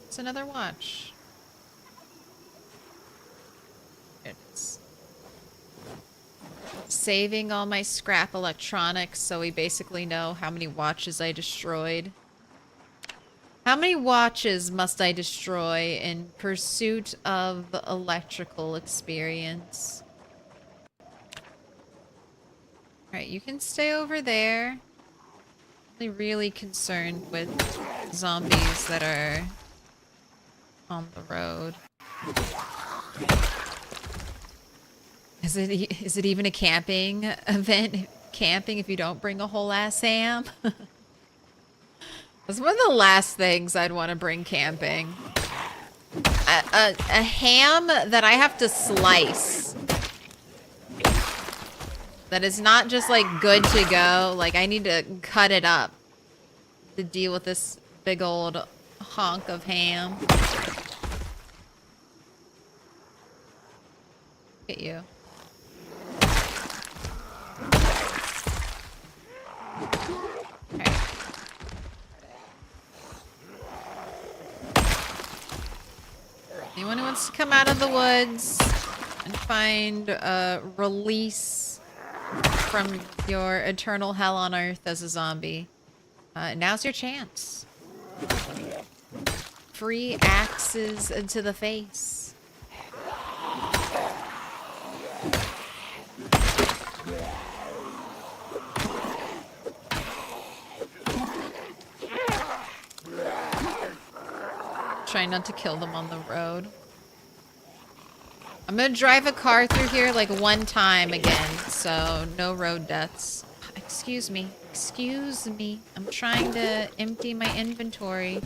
It's another watch. There it is. Saving all my scrap electronics so we basically know how many watches I destroyed. How many watches must I destroy in pursuit of electrical experience? Alright, you can stay over there. I'm really concerned with zombies that are on the road. Is it even a camping event? Camping if you don't bring a whole ass ham? That's one of the last things I'd want to bring camping. A ham that I have to slice. That is not just like good to go. Like I need to cut it up to deal with this big old honk of ham. Look at you. Okay. Anyone who wants to come out of the woods and find a release from your eternal hell on earth as a zombie, now's your chance. Free axes into the face. Try not to kill them on the road. I'm gonna drive a car through here like one time again, so no road deaths. Excuse me. Excuse me. I'm trying to empty my inventory.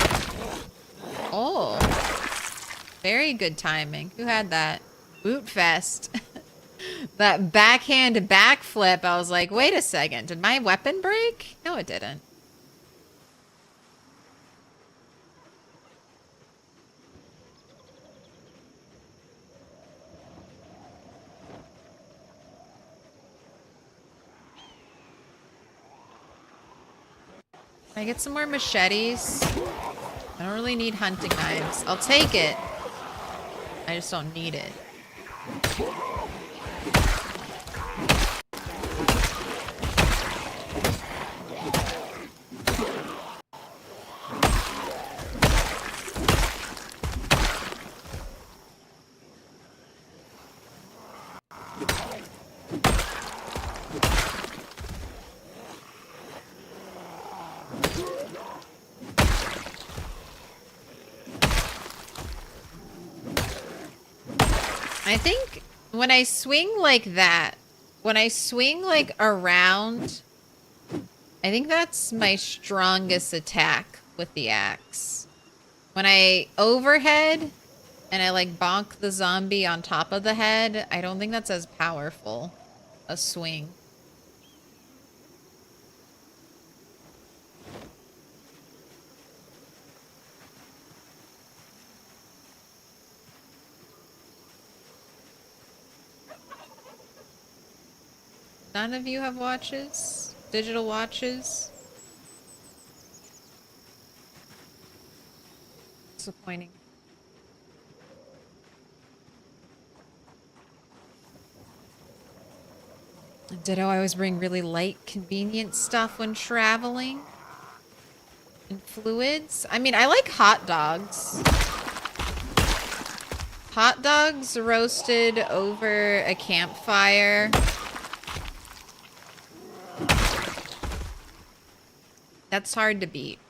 Oh. Very good timing. Who had that? Boot Fest. That backhand backflip. I was like, wait a second. Did my weapon break? No, it didn't. Can I get some more machetes? I don't really need hunting knives. I'll take it. I just don't need it. I think when I swing like that, when I swing like around, I think that's my strongest attack with the axe. When I overhead and I like bonk the zombie on top of the head, I don't think that's as powerful a swing. None of you have watches? Digital watches? Disappointing. Ditto, I always bring really light, convenient stuff when traveling. And fluids. I mean, I like hot dogs. Hot dogs roasted over a campfire. That's hard to beat.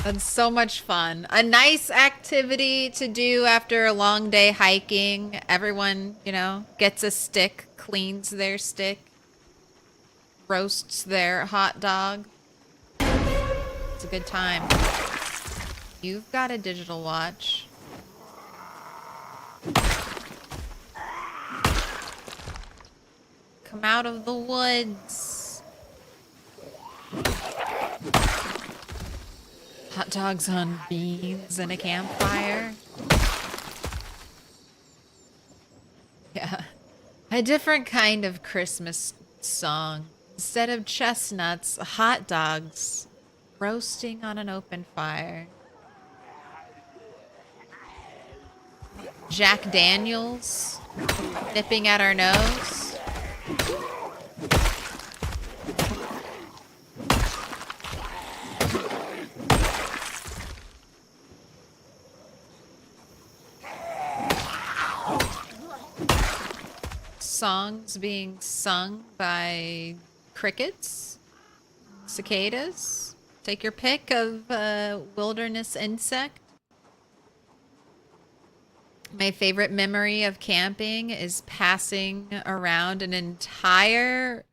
That's so much fun. A nice activity to do after a long day hiking. Everyone, you know, gets a stick, cleans their stick, roasts their hot dog. It's a good time. You've got a digital watch. Come out of the woods. Hot dogs on beans and a campfire. Yeah. A different kind of Christmas song. Instead of chestnuts, hot dogs roasting on an open fire. Jack Daniels nipping at our nose. Songs being sung by crickets, cicadas. Take your pick of wilderness insect. My favorite memory of camping is passing around an entire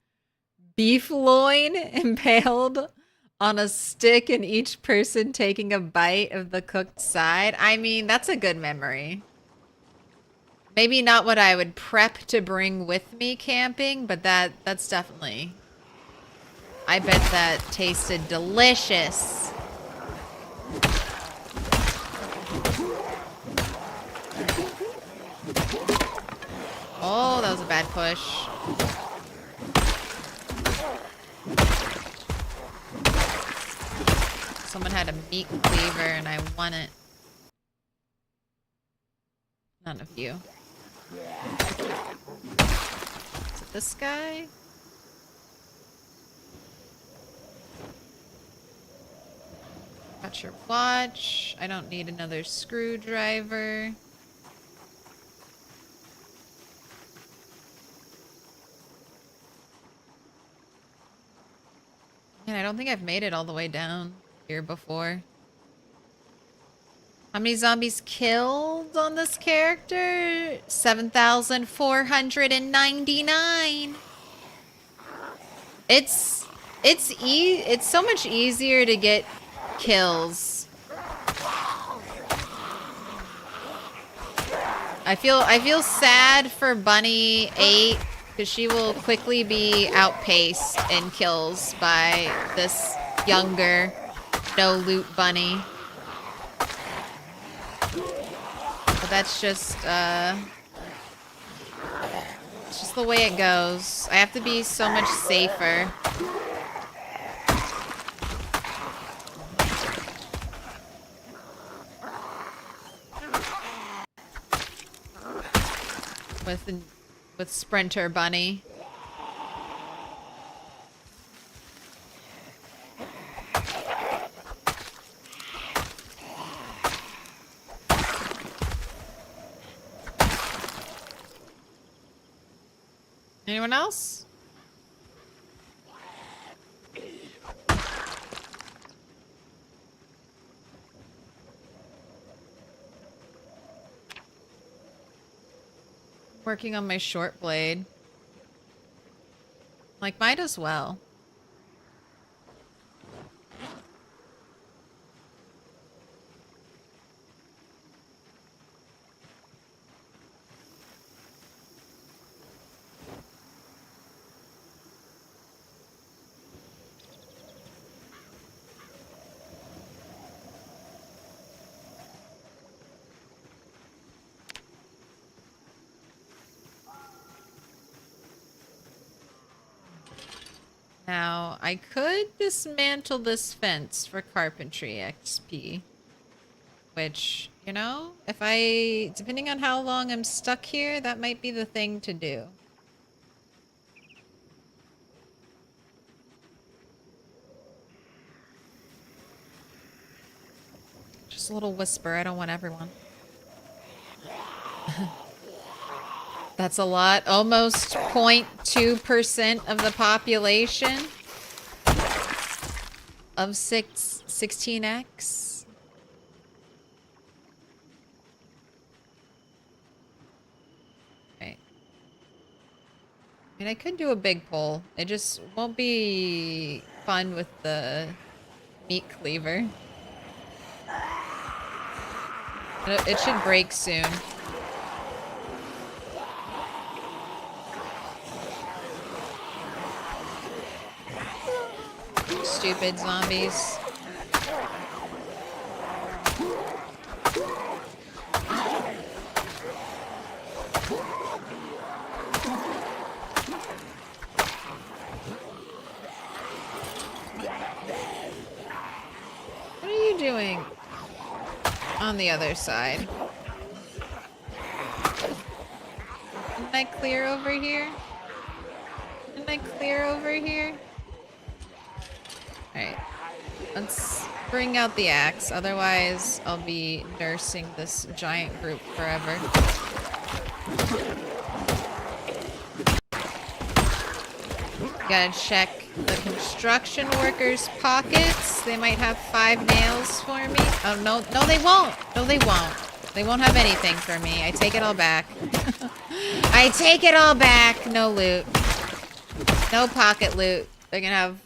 beef loin impaled on a stick and each person taking a bite of the cooked side. I mean, that's a good memory. Maybe not what I would prep to bring with me camping, but that's definitely... I bet that tasted delicious. Oh, that was a bad push. Someone had a meat cleaver and I won it. None of you. Is it this guy? Got your watch. I don't need another screwdriver. Man, I don't think I've made it all the way down here before. How many zombies killed on this character? 7,499. It's so much easier to get kills. I feel sad for Bunny 8 because she will quickly be outpaced in kills by this younger no loot bunny. But that's just it's just the way it goes. I have to be so much safer. With Sprinter Bunny. Anyone else? Working on my short blade. Like, might as well. Now, I could dismantle this fence for carpentry XP. Which, you know, if I... depending on how long I'm stuck here, that might be the thing to do. Just a little whisper, I don't want everyone. That's a lot. Almost 0.2% of the population of 16X. Right. I mean, I could do a big pull. It just won't be fun with the meat cleaver. It should break soon. Stupid zombies. What are you doing on the other side? Didn't I clear over here? Didn't I clear over here? Alright. Let's bring out the axe, otherwise I'll be nursing this giant group forever. Gotta check the construction workers' pockets. They might have 5 nails for me. Oh, no, no they won't. No, they won't. They won't have anything for me. I take it all back. I take it all back. No loot. No pocket loot. They're gonna have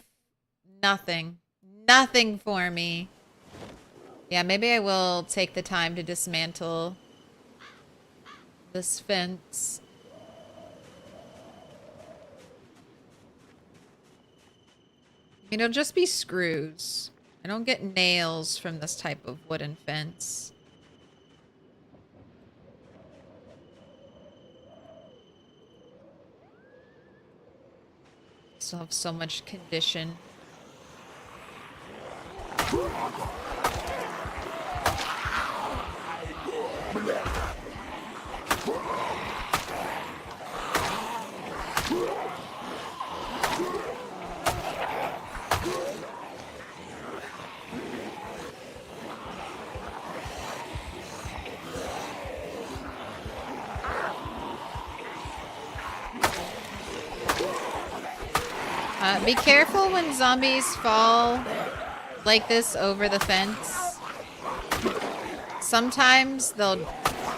nothing. Nothing for me. Yeah, maybe I will take the time to dismantle this fence. It'll just be screws. I don't get nails from this type of wooden fence. Still have so much condition. Be careful when zombies fall like this over the fence. Sometimes they'll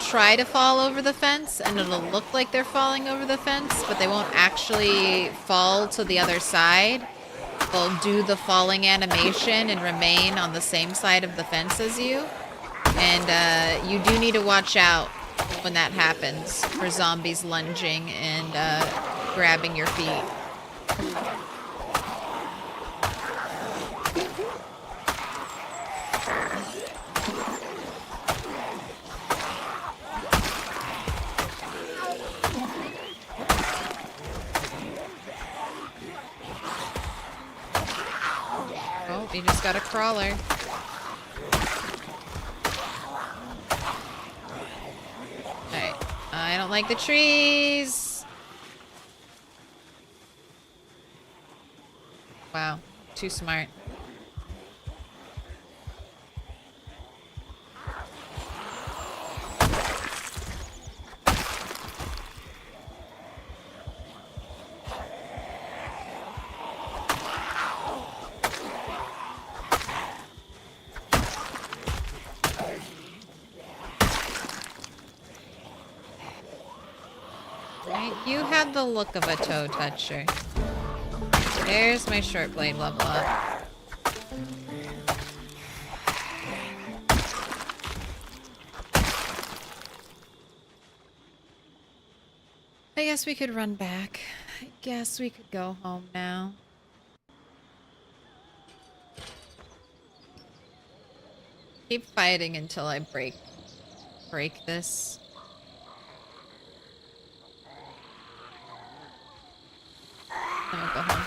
try to fall over the fence and it'll look like they're falling over the fence, but they won't actually fall to the other side. They'll do the falling animation and remain on the same side of the fence as you. And you do need to watch out when that happens for zombies lunging and grabbing your feet. Oh, he just got a crawler. Alright. I don't like the trees. Wow. Too smart. Right? You had the look of a toe toucher. There's my short blade level up. I guess we could run back. I guess we could go home now. Keep fighting until I break this. Then I'll go home.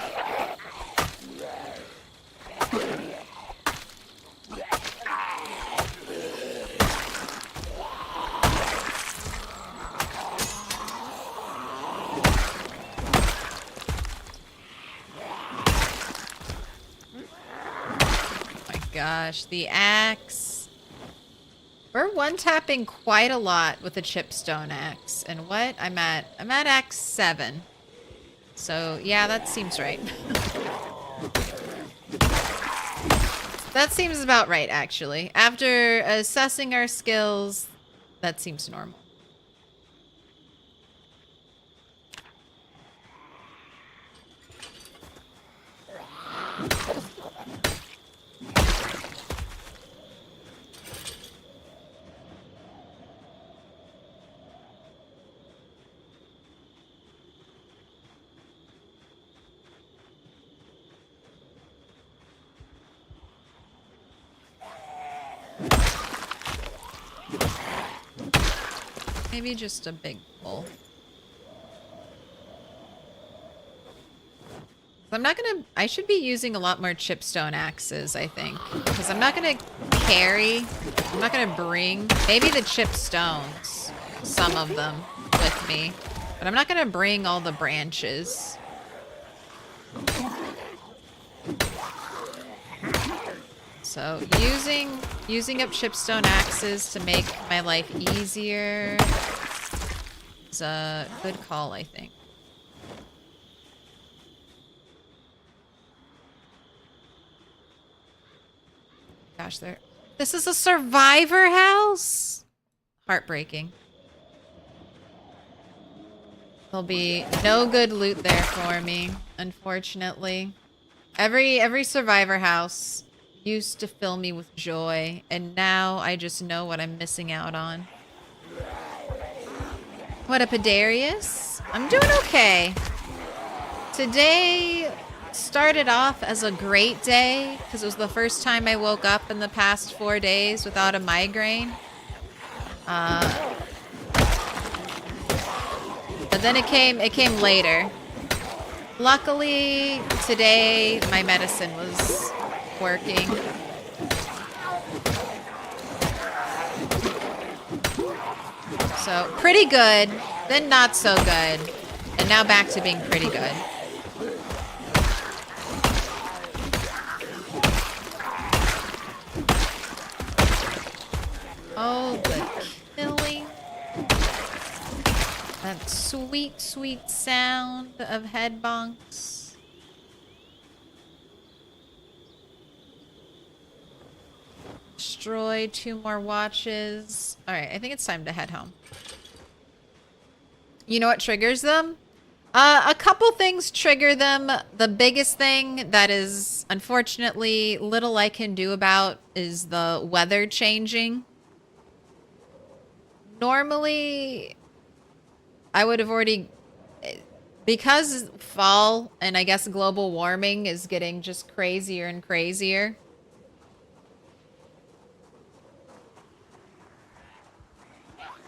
Gosh, the axe. We're one-tapping quite a lot with the chipstone axe. And what? I'm at axe 7. So, yeah, that seems right. That seems about right, actually. After assessing our skills, that seems normal. Maybe just a big pull. I should be using a lot more chipstone axes, I think. Because I'm not gonna bring, maybe the chipstones, some of them, with me. But I'm not gonna bring all the branches. So using up chipstone axes to make my life easier is a good call, I think. Gosh, this is a survivor house? Heartbreaking. There'll be no good loot there for me, unfortunately. Every survivor house used to fill me with joy, and now I just know what I'm missing out on. What up, Adarius? I'm doing okay. Today started off as a great day because it was the first time I woke up in the past 4 days without a migraine. But then it came later. Luckily, today my medicine was working. So, pretty good, then not so good, and now back to being pretty good. Oh, the killing. That sweet, sweet sound of head bonks. Destroy 2 more watches. Alright, I think it's time to head home. You know what triggers them? A couple things trigger them. The biggest thing that is unfortunately little I can do about is the weather changing. Normally, I would have already... Because fall and I guess global warming is getting just crazier and crazier.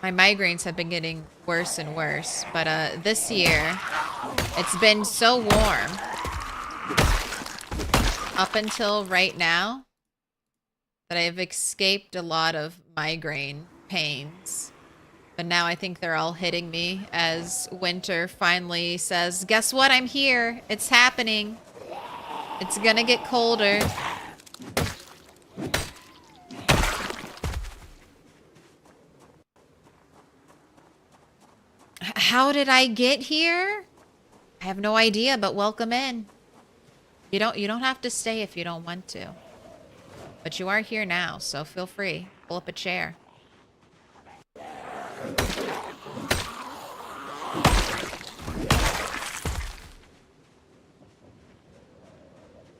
My migraines have been getting worse and worse, but this year, it's been so warm up until right now that I've escaped a lot of migraine pains. But now I think they're all hitting me as winter finally says, guess what? I'm here. It's happening. It's gonna get colder. How did I get here? I have no idea, but welcome in. You don't have to stay if you don't want to. But you are here now, so feel free. Pull up a chair.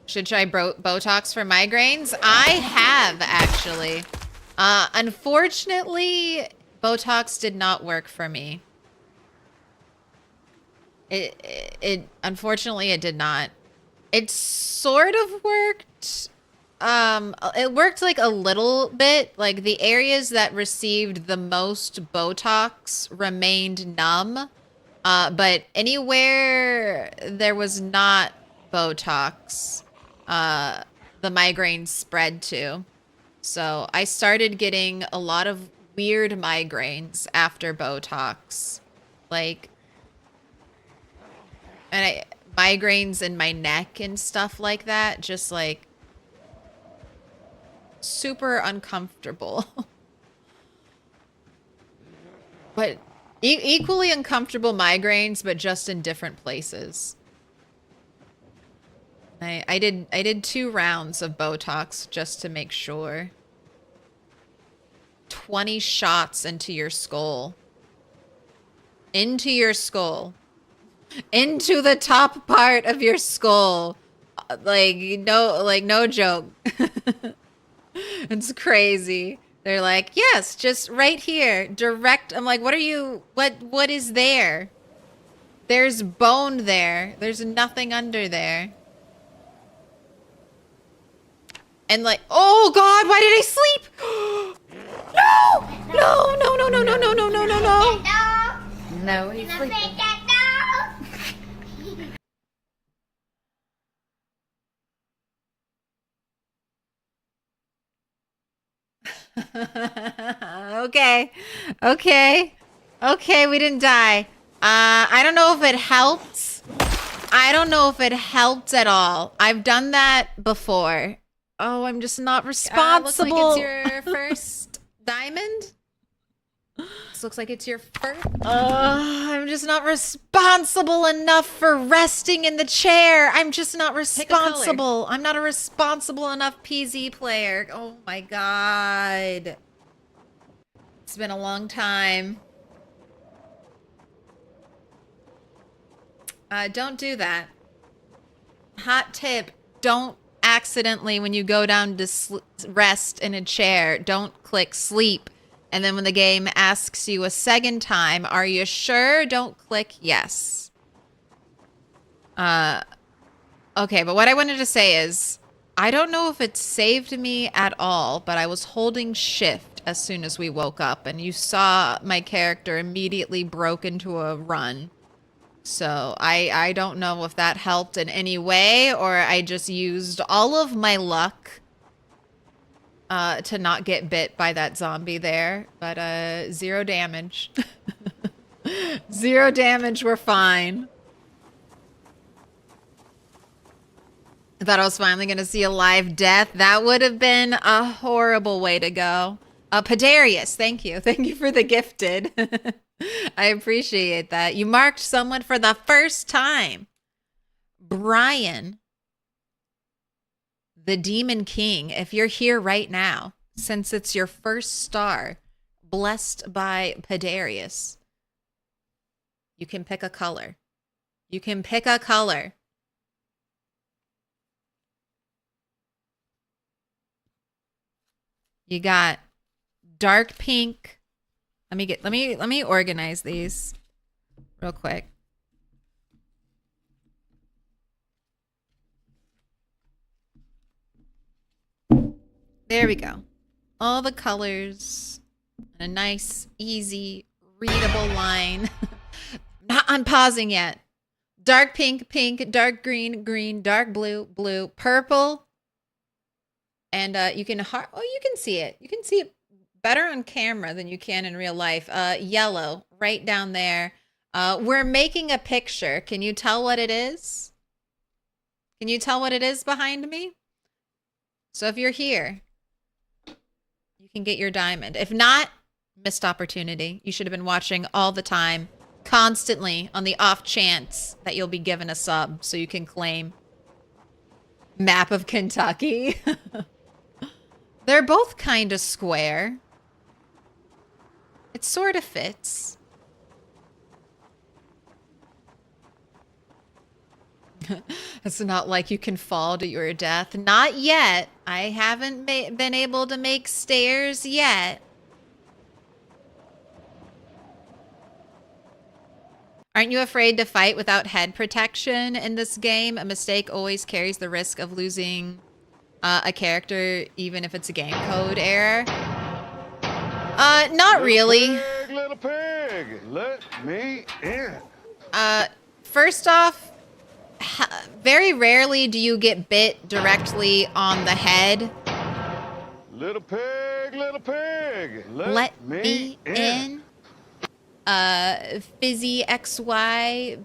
Should try Botox for migraines? I have, actually. Unfortunately, Botox did not work for me. Unfortunately, it did not. It sort of worked. It worked like a little bit. Like the areas that received the most Botox remained numb. But anywhere there was not Botox, the migraines spread to. So I started getting a lot of weird migraines after Botox. Like, and migraines in my neck and stuff like that. Just like super uncomfortable. But equally uncomfortable migraines, but just in different places. I did 2 rounds of Botox just to make sure. 20 shots into your skull. Into your skull. Into the top part of your skull. Like no joke. It's crazy. They're like, yes, just right here, direct. I'm like, what is there? There's bone there. There's nothing under there. And like, oh God, why did I sleep? No, no, no, no, no, no, no, no, no, no, no. No, he's sleeping. Okay. Okay. Okay, we didn't die. I don't know if it helped. I don't know if it helped at all. I've done that before. Oh, I'm just not responsible. Looks like it's your first diamond. This looks like it's your first. I'm just not responsible enough for resting in the chair. I'm just not responsible. I'm not a responsible enough PZ player. Oh my God. It's been a long time. Don't do that. Hot tip. Don't accidentally, when you go down to rest in a chair, don't click sleep. And then when the game asks you a second time, are you sure? Don't click yes. Okay, but what I wanted to say is, I don't know if it saved me at all, but I was holding shift as soon as we woke up, and you saw my character immediately broke into a run. So I don't know if that helped in any way, or I just used all of my luck to not get bit by that zombie there. But 0 damage. 0 damage, we're fine. I thought I was finally going to see a live death. That would have been a horrible way to go. Pedarius, thank you. Thank you for the gifted. I appreciate that. You marked someone for the first time. Brian, the Demon King, if you're here right now, since it's your first star, blessed by Pedarius, you can pick a color. You can pick a color. You got dark pink. Let me organize these real quick. There we go. All the colors and a nice, easy, readable line. Not unpausing yet. Dark pink, pink, dark green, green, dark blue, blue, purple. And you can see it. You can see it better on camera than you can in real life. Yellow, right down there. We're making a picture. Can you tell what it is? Can you tell what it is behind me? So if you're here, you can get your diamond. If not, missed opportunity. You should have been watching all the time, constantly, on the off chance that you'll be given a sub so you can claim map of Kentucky. They're both kind of square. It sort of fits. It's not like you can fall to your death. Not yet. I haven't been able to make stairs yet. Aren't you afraid to fight without head protection in this game? A mistake always carries the risk of losing a character, even if it's a game code error. Not really. Little pig, let me in. First off, very rarely do you get bit directly on the head. Little pig, Let me in. Fizzy XYPZ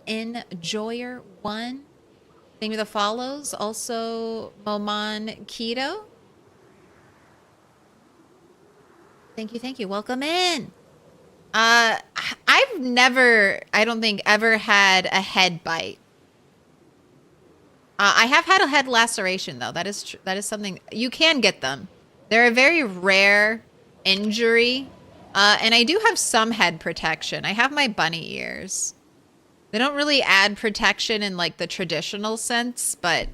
Enjoyer 1. Thank you for the follows. Also, Momon Keto. Thank you. Welcome in. I've never, I don't think, ever had a head bite. I have had a head laceration, though. That is something, you can get them. They're a very rare injury. And I do have some head protection. I have my bunny ears. They don't really add protection in like the traditional sense, but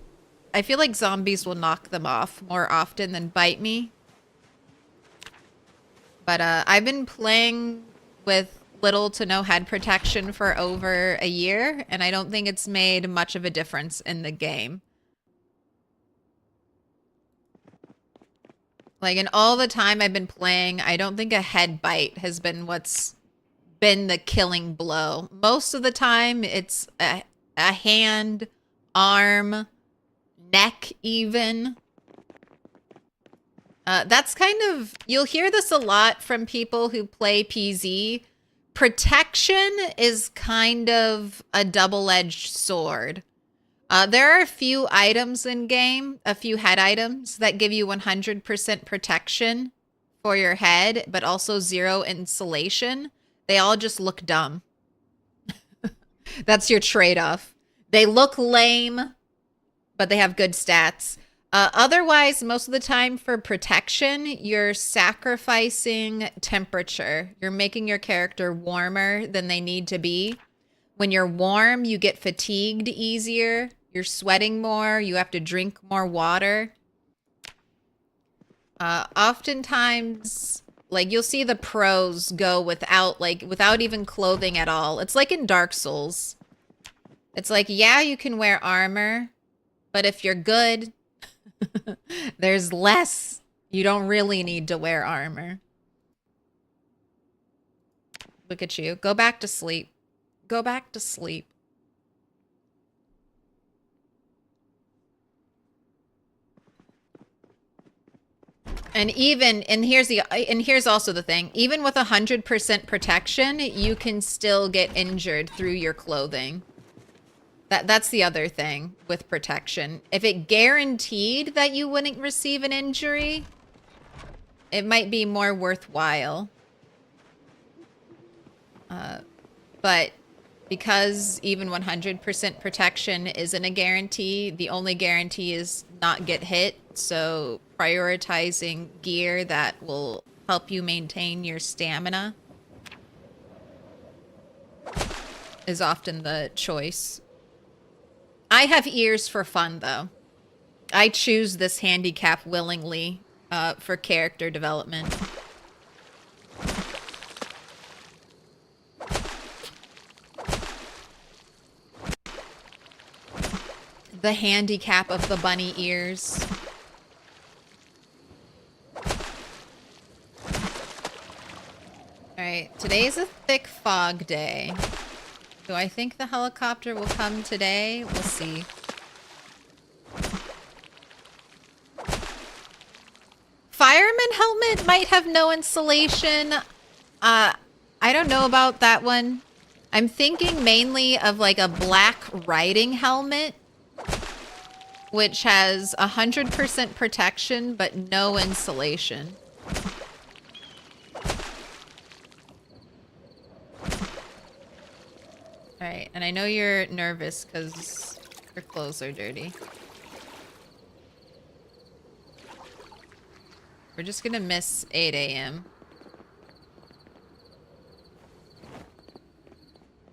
I feel like zombies will knock them off more often than bite me. But I've been playing with little to no head protection for over a year, and I don't think it's made much of a difference in the game. Like, in all the time I've been playing, I don't think a head bite has been what's been the killing blow. Most of the time, it's a hand, arm, neck even. That's kind of... You'll hear this a lot from people who play PZ. Protection is kind of a double-edged sword. There are a few items in game, a few head items that give you 100% protection for your head, but also 0 insulation. They all just look dumb. That's your trade-off. They look lame, but they have good stats. Otherwise, most of the time for protection, you're sacrificing temperature. You're making your character warmer than they need to be. When you're warm, you get fatigued easier. You're sweating more. You have to drink more water. Oftentimes, like, you'll see the pros go without even clothing at all. It's like in Dark Souls. It's like, yeah, you can wear armor, but if you're good, there's less. You don't really need to wear armor. Look at you. Go back to sleep. Go back to sleep. And here's also the thing. Even with 100% protection, you can still get injured through your clothing. That's the other thing with protection. If it guaranteed that you wouldn't receive an injury, it might be more worthwhile. But because even 100% protection isn't a guarantee, the only guarantee is not get hit. So prioritizing gear that will help you maintain your stamina is often the choice. I have ears for fun, though. I choose this handicap willingly for character development. The handicap of the bunny ears. Alright, today's a thick fog day. Do I think the helicopter will come today? We'll see. Fireman helmet might have no insulation. I don't know about that one. I'm thinking mainly of like a black riding helmet, which has 100% protection, but no insulation. Alright, and I know you're nervous because your clothes are dirty. We're just gonna miss 8 a.m.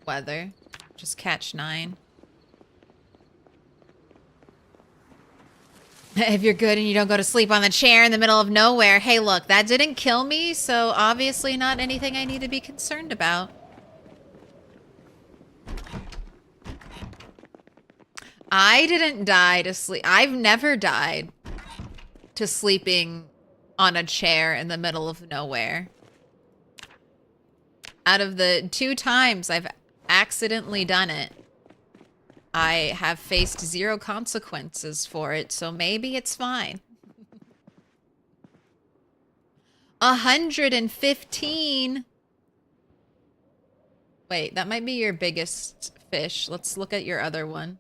weather. Just catch 9. If you're good and you don't go to sleep on the chair in the middle of nowhere. Hey, look, that didn't kill me, so obviously not anything I need to be concerned about. I didn't die to sleep. I've never died to sleeping on a chair in the middle of nowhere. Out of the 2 times I've accidentally done it, I have faced 0 consequences for it, so maybe it's fine. 115. Wait, that might be your biggest fish. Let's look at your other one.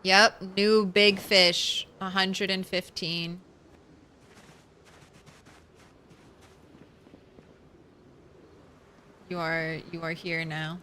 Yep, new big fish, 115. You are here now.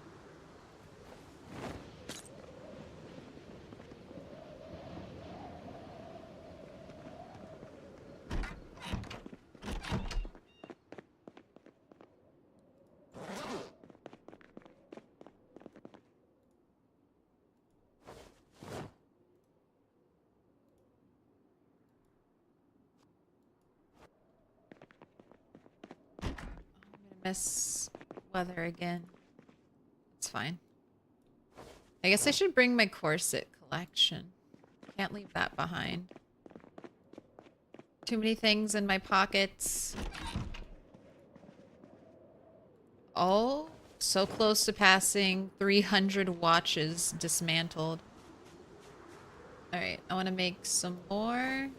Miss weather again. It's fine. I guess I should bring my corset collection. Can't leave that behind. Too many things in my pockets. Oh, so close to passing 300 watches dismantled. Alright, I want to make some more.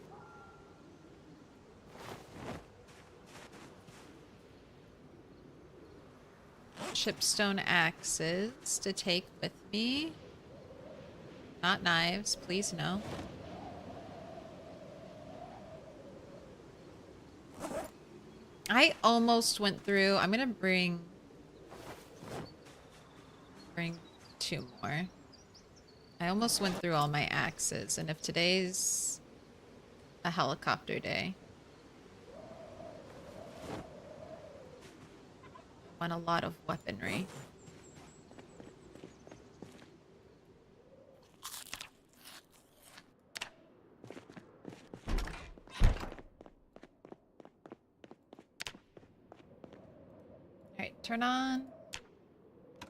Chipstone axes to take with me. Not knives, please no. I almost went through. I'm gonna bring 2 more. I almost went through all my axes, and if today's a helicopter day, I want a lot of weaponry. Alright, turn on. I'll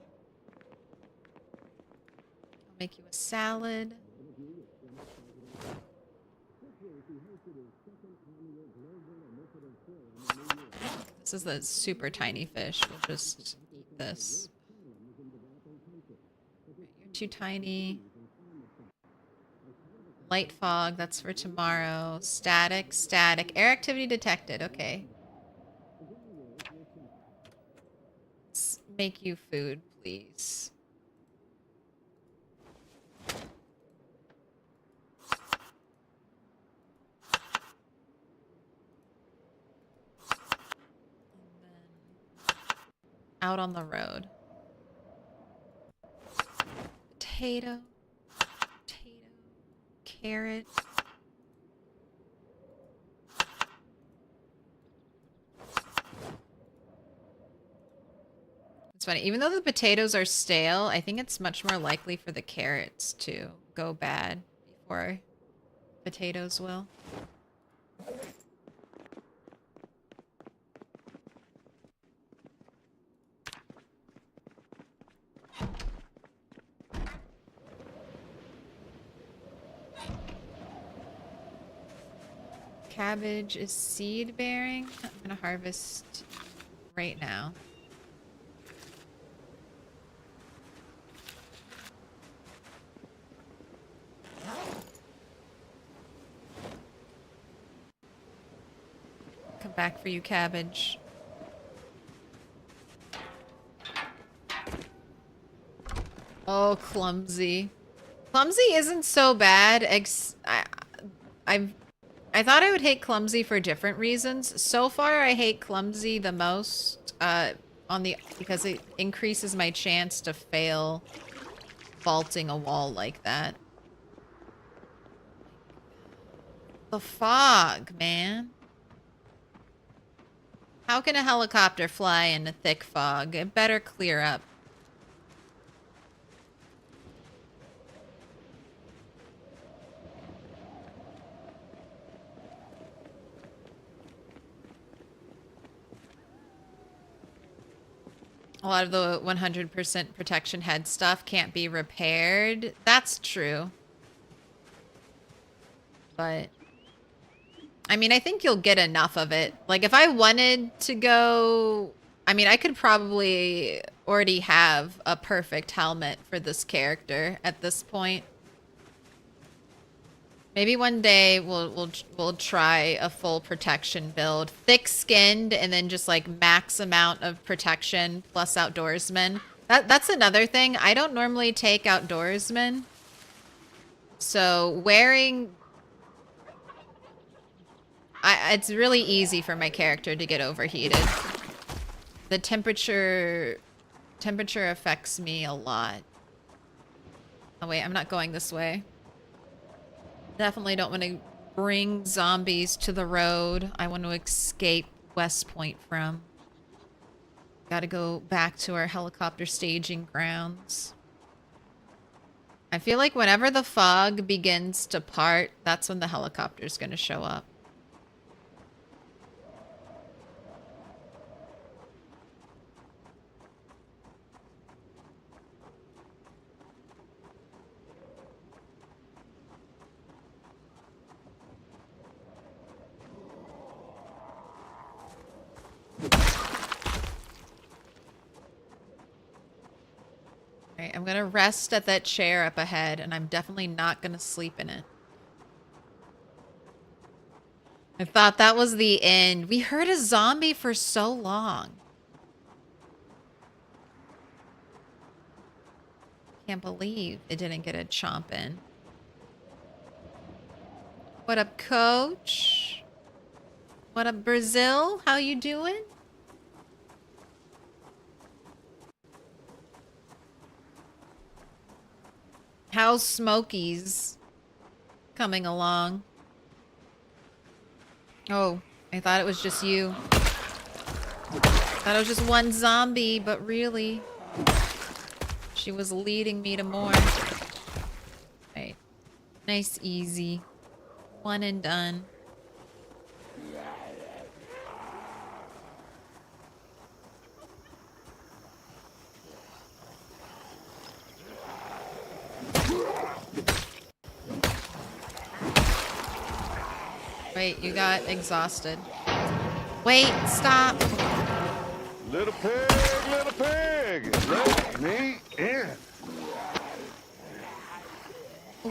make you a salad. This is the super tiny fish. We'll just eat this. You're too tiny. Light fog, that's for tomorrow. Static, static. Air activity detected. Okay. Let's make you food, please. Out on the road. Potato. Potato. Carrot. It's funny. Even though the potatoes are stale, I think it's much more likely for the carrots to go bad before potatoes will. Cabbage is seed bearing. I'm gonna harvest right now. Come back for you, cabbage. Oh, clumsy. Clumsy isn't so bad. I thought I would hate clumsy for different reasons. So far, I hate clumsy the most because it increases my chance to fail vaulting a wall like that. The fog, man. How can a helicopter fly in a thick fog? It better clear up. a lot of the 100% protection head stuff can't be repaired. That's true. But I mean, I think you'll get enough of it. Like if I wanted to go, I mean, I could probably already have a perfect helmet for this character at this point. Maybe one day we'll try a full protection build, thick-skinned, and then just like max amount of protection plus outdoorsman. That's another thing. I don't normally take outdoorsman, so wearing, it's really easy for my character to get overheated. The temperature affects me a lot. Oh wait, I'm not going this way. Definitely don't want to bring zombies to the road I want to escape West Point from. Gotta go back to our helicopter staging grounds. I feel like whenever the fog begins to part, that's when the helicopter's gonna show up. Alright, I'm gonna rest at that chair up ahead, and I'm definitely not gonna sleep in it. I thought that was the end. We heard a zombie for so long. Can't believe it didn't get a chomp in. What up, coach? What up, Brazil? How you doing? How's Smokies coming along? Oh, I thought it was just you. Thought it was just one zombie, but really, she was leading me to more. Right. Nice, easy. One and done. Wait, you got exhausted. Wait, stop. Little pig, let me in.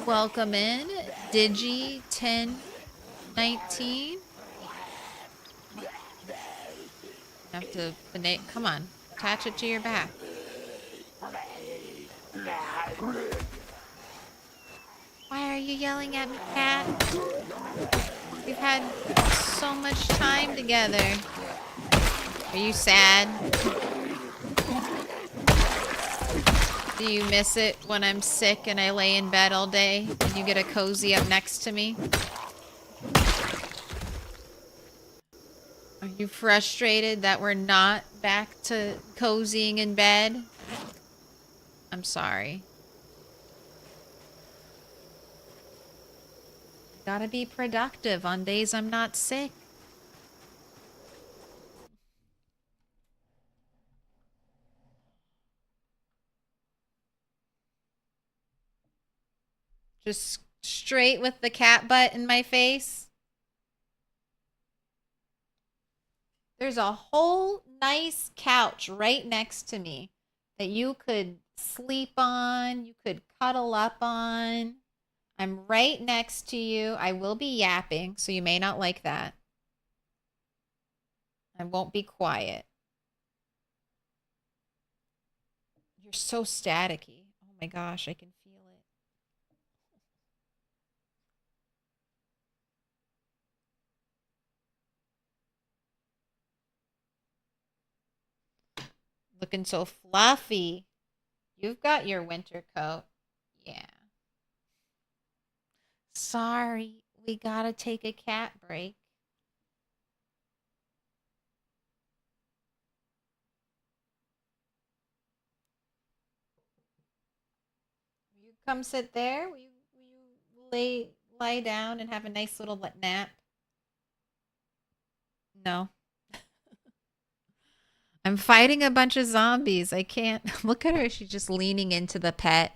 Welcome in, Digi 1019. Have to come on, attach it to your back. Why are you yelling at me, cat? We've had so much time together. Are you sad? Do you miss it when I'm sick and I lay in bed all day and you get a cozy up next to me? Are you frustrated that we're not back to cozying in bed? I'm sorry. Gotta be productive on days I'm not sick. Just straight with the cat butt in my face. There's a whole nice couch right next to me that you could sleep on, you could cuddle up on. I'm right next to you. I will be yapping, so you may not like that. I won't be quiet. You're so staticky. Oh my gosh, I can feel it. Looking so fluffy. You've got your winter coat. Yeah. Sorry, we gotta take a cat break. Will you come sit there? Will you lie down and have a nice little nap? No. I'm fighting a bunch of zombies. I can't. Look at her. She's just leaning into the pet.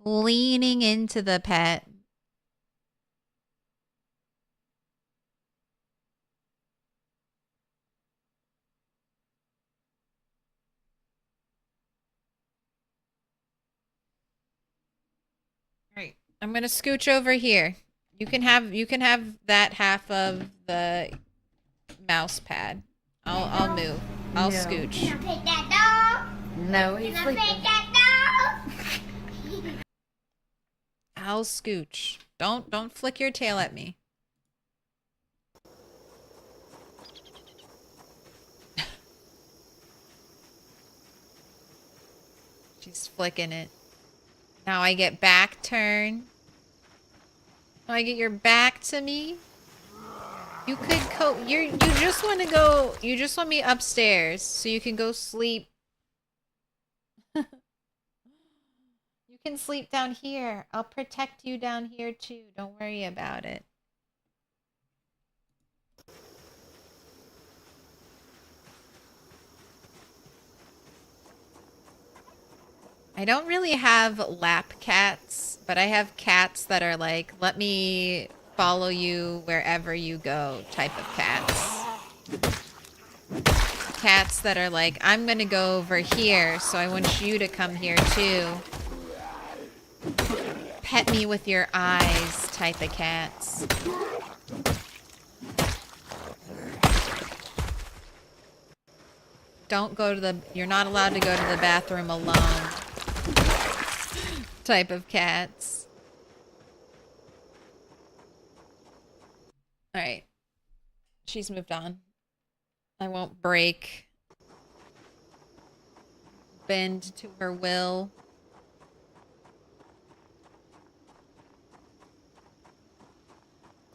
Leaning into the pet. All right. I'm going to scooch over here. You can have that half of the mouse pad. I'll move. I'll scooch. Can I pet that dog? No, he's sleeping. Can I pet that dog? I'll scooch. Don't flick your tail at me. She's flicking it. Now I get back turn. Now I get your back to me. You could go. You just want to go. You just want me upstairs so you can go sleep. You can sleep down here. I'll protect you down here too. Don't worry about it. I don't really have lap cats, but I have cats that are like, let me follow you wherever you go type of cats. Cats that are like, I'm gonna go over here, so I want you to come here too. Pet me with your eyes type of cats. Don't go to the, you're not allowed to go to the bathroom alone type of cats. Alright. She's moved on. I won't break. Bend to her will.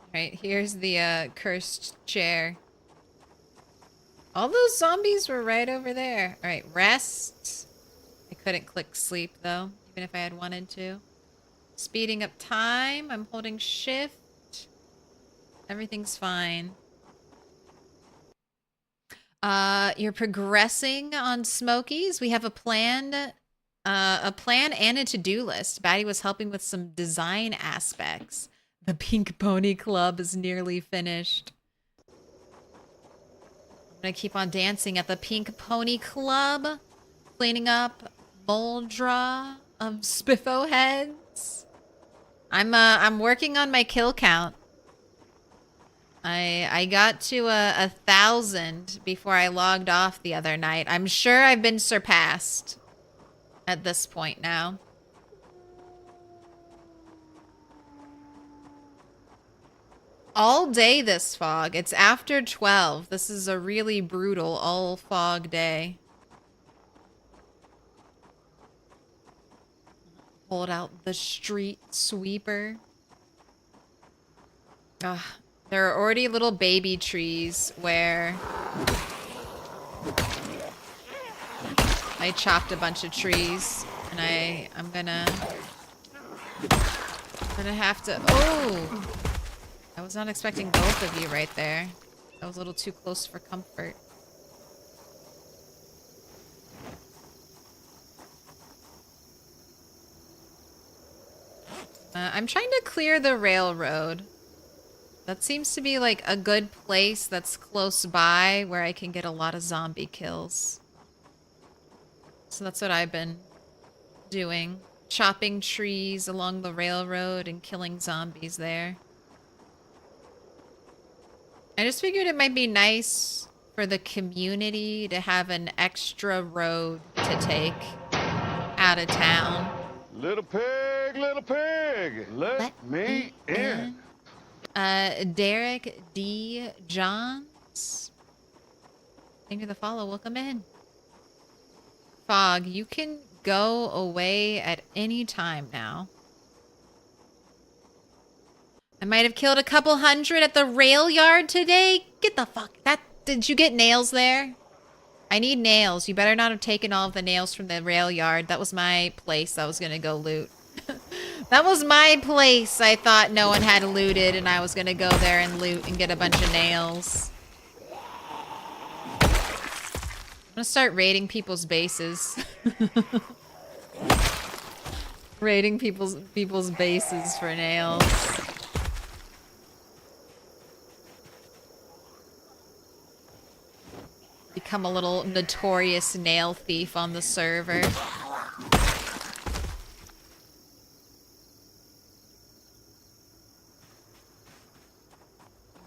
Alright, here's the cursed chair. All those zombies were right over there. Alright, rest. I couldn't click sleep though, even if I had wanted to. Speeding up time. I'm holding shift. Everything's fine. You're progressing on Smokies. We have a plan and a to-do list. Batty was helping with some design aspects. The Pink Pony Club is nearly finished. I'm gonna keep on dancing at the Pink Pony Club, cleaning up Moldra of Spiffo heads. I'm working on my kill count. I got to 1,000 before I logged off the other night. I'm sure I've been surpassed at this point now. All day this fog. It's after 12. This is a really brutal all fog day. Hold out the street sweeper. Ugh. There are already little baby trees where I chopped a bunch of trees, and I'm gonna have to. Oh, I was not expecting both of you right there. That was a little too close for comfort. I'm trying to clear the railroad. That seems to be like a good place that's close by where I can get a lot of zombie kills. So that's what I've been doing. Chopping trees along the railroad and killing zombies there. I just figured it might be nice for the community to have an extra road to take out of town. Little pig, let me in. Derek D. Johns. Thank you for the follow. Welcome in. Fog, you can go away at any time now. I might have killed a couple hundred at the rail yard today. Get the fuck. Did you get nails there? I need nails. You better not have taken all of the nails from the rail yard. That was my place I was gonna go loot. That was my place. I thought no one had looted, and I was gonna go there and loot and get a bunch of nails. gonna start raiding people's bases. Raiding people's bases for nails. Become a little notorious nail thief on the server.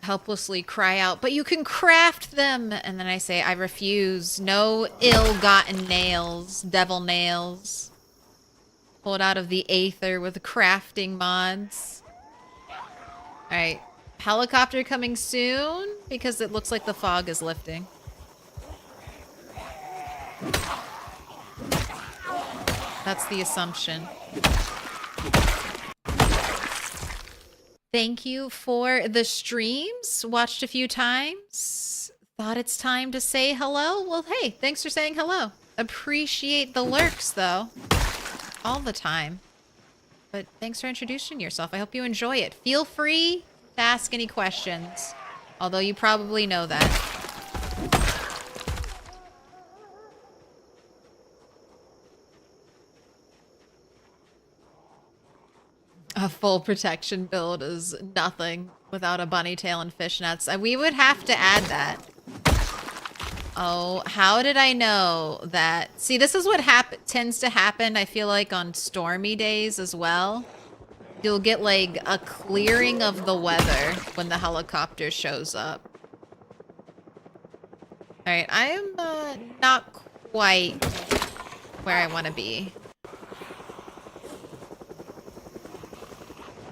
Helplessly cry out, but you can craft them! And then I say, I refuse. No ill-gotten nails. Devil nails. Pulled out of the aether with crafting mods. Alright. Helicopter coming soon? Because it looks like the fog is lifting. That's the assumption. Thank you for the streams. Watched a few times. Thought it's time to say hello. Well, hey, thanks for saying hello. Appreciate the lurks, though. All the time. But thanks for introducing yourself. I hope you enjoy it. Feel free to ask any questions. Although you probably know that. A full protection build is nothing without a bunny tail and fishnets. We would have to add that. Oh, how did I know that? See, this is what tends to happen, I feel like, on stormy days as well. You'll get, like, a clearing of the weather when the helicopter shows up. Alright, I am not quite where I want to be.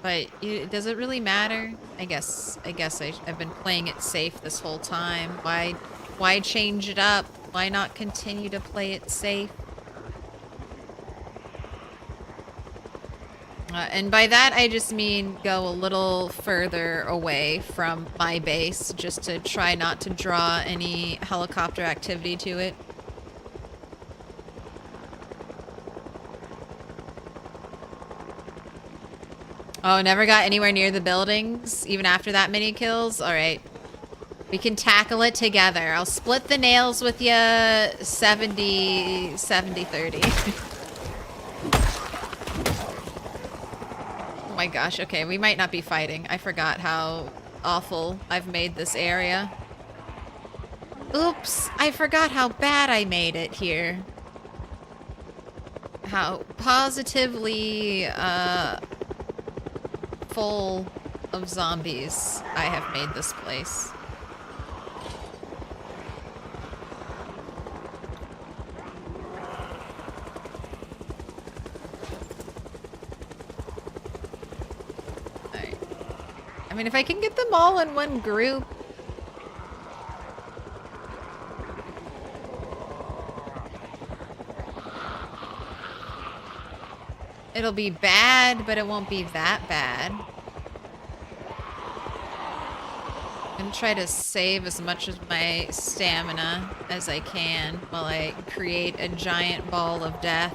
But does it really matter? I guess I've been playing it safe this whole time. Why change it up? Why not continue to play it safe? And by that, I just mean go a little further away from my base, just to try not to draw any helicopter activity to it. Oh, never got anywhere near the buildings, even after that many kills? Alright. We can tackle it together. I'll split the nails with you 70-30. Oh my gosh, okay, we might not be fighting. I forgot how awful I've made this area. Oops, I forgot how bad I made it here. How positively, full of zombies I have made this place. Alright. I mean, if I can get them all in one group. It'll be bad, but it won't be that bad. I'm gonna try to save as much of my stamina as I can while I create a giant ball of death.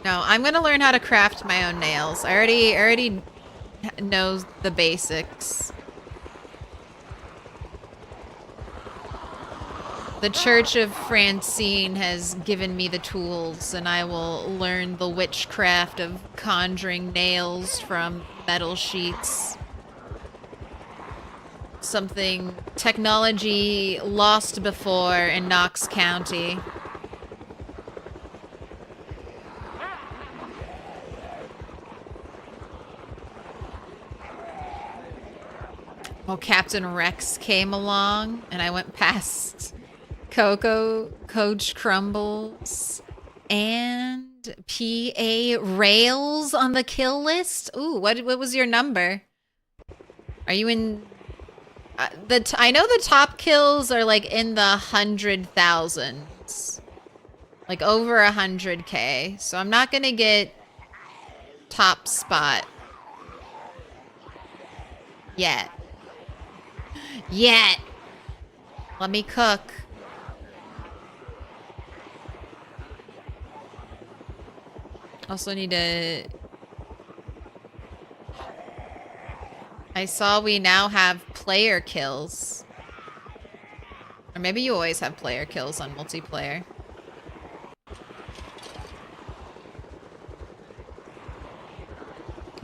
No, I'm gonna learn how to craft my own nails. I already knows the basics. The Church of Francine has given me the tools, and I will learn the witchcraft of conjuring nails from metal sheets. Something technology lost before in Knox County. Well, Captain Rex came along, and I went past Coco, Coach Crumbles, and PA Rails on the kill list. Ooh, what was your number? Are you in... I know the top kills are like in the 100,000s. Like over 100K. So I'm not gonna get top spot. Yet. Let me cook. Also need to... I saw we now have player kills. Or maybe you always have player kills on multiplayer.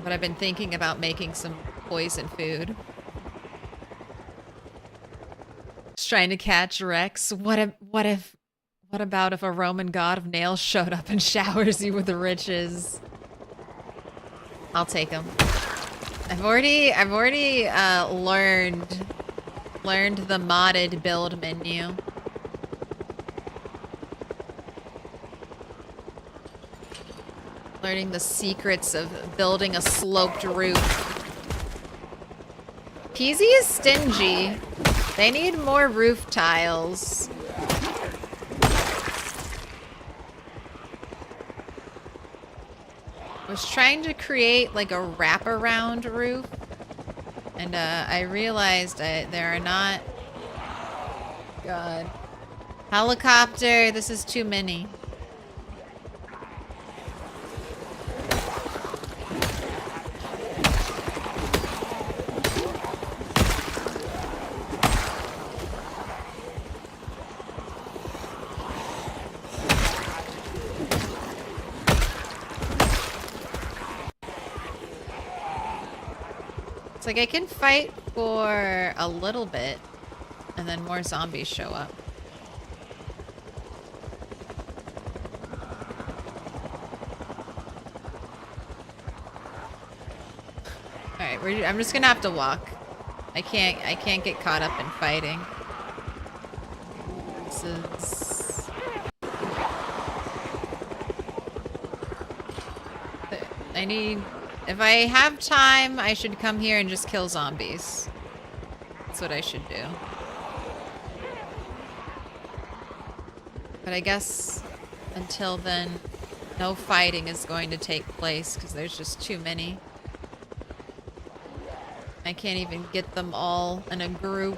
But I've been thinking about making some poison food. Just trying to catch Rex. What about if a Roman god of nails showed up and showers you with riches? I'll take them. I've already learned the modded build menu. Learning the secrets of building a sloped roof. PZ is stingy. They need more roof tiles. I was trying to create like a wraparound roof, and I realized there are not... God. Helicopter, this is too many. It's like I can fight for a little bit, and then more zombies show up. Alright, I'm just gonna have to walk. I can't get caught up in fighting. This is... I need... If I have time, I should come here and just kill zombies. That's what I should do. But I guess until then, no fighting is going to take place because there's just too many. I can't even get them all in a group.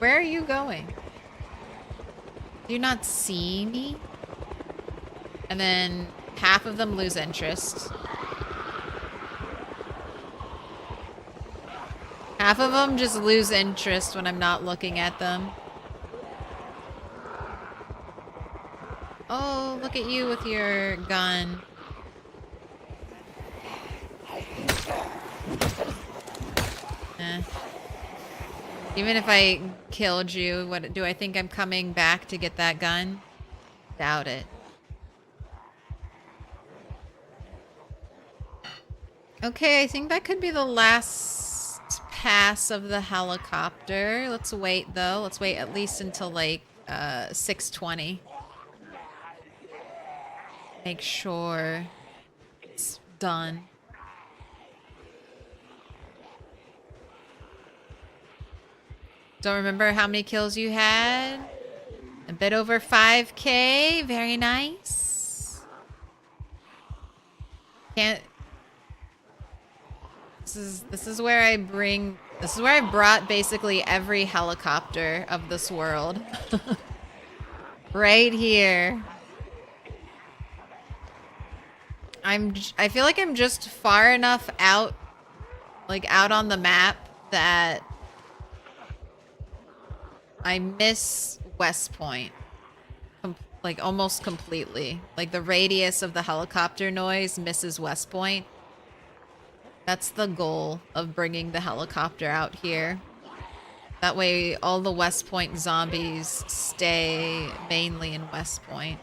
Where are you going? Do you not see me? And then half of them lose interest. Half of them just lose interest when I'm not looking at them. Oh, look at you with your gun. Eh. Even if I killed you, what do I think I'm coming back to get that gun? Doubt it. Okay, I think that could be the last pass of the helicopter. Let's wait though. Let's wait at least until like 6:20. Make sure it's done. Don't remember how many kills you had. A bit over 5K. Very nice. Can't... This is where I bring... This is where I brought basically every helicopter of this world. Right here. I feel like I'm just far enough out, like out on the map that I miss West Point, like almost completely. Like the radius of the helicopter noise misses West Point. That's the goal of bringing the helicopter out here. That way all the West Point zombies stay mainly in West Point.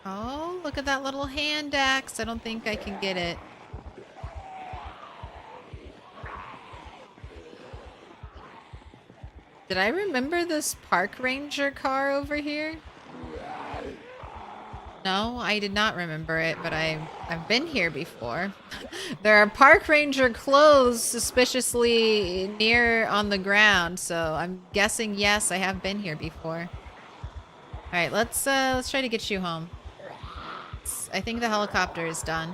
Oh, look at that little hand axe. I don't think I can get it. Did I remember this park ranger car over here? No, I did not remember it, but I've been here before. There are park ranger clothes suspiciously near on the ground, so I'm guessing yes, I have been here before. All right, let's try to get you home. I think the helicopter is done.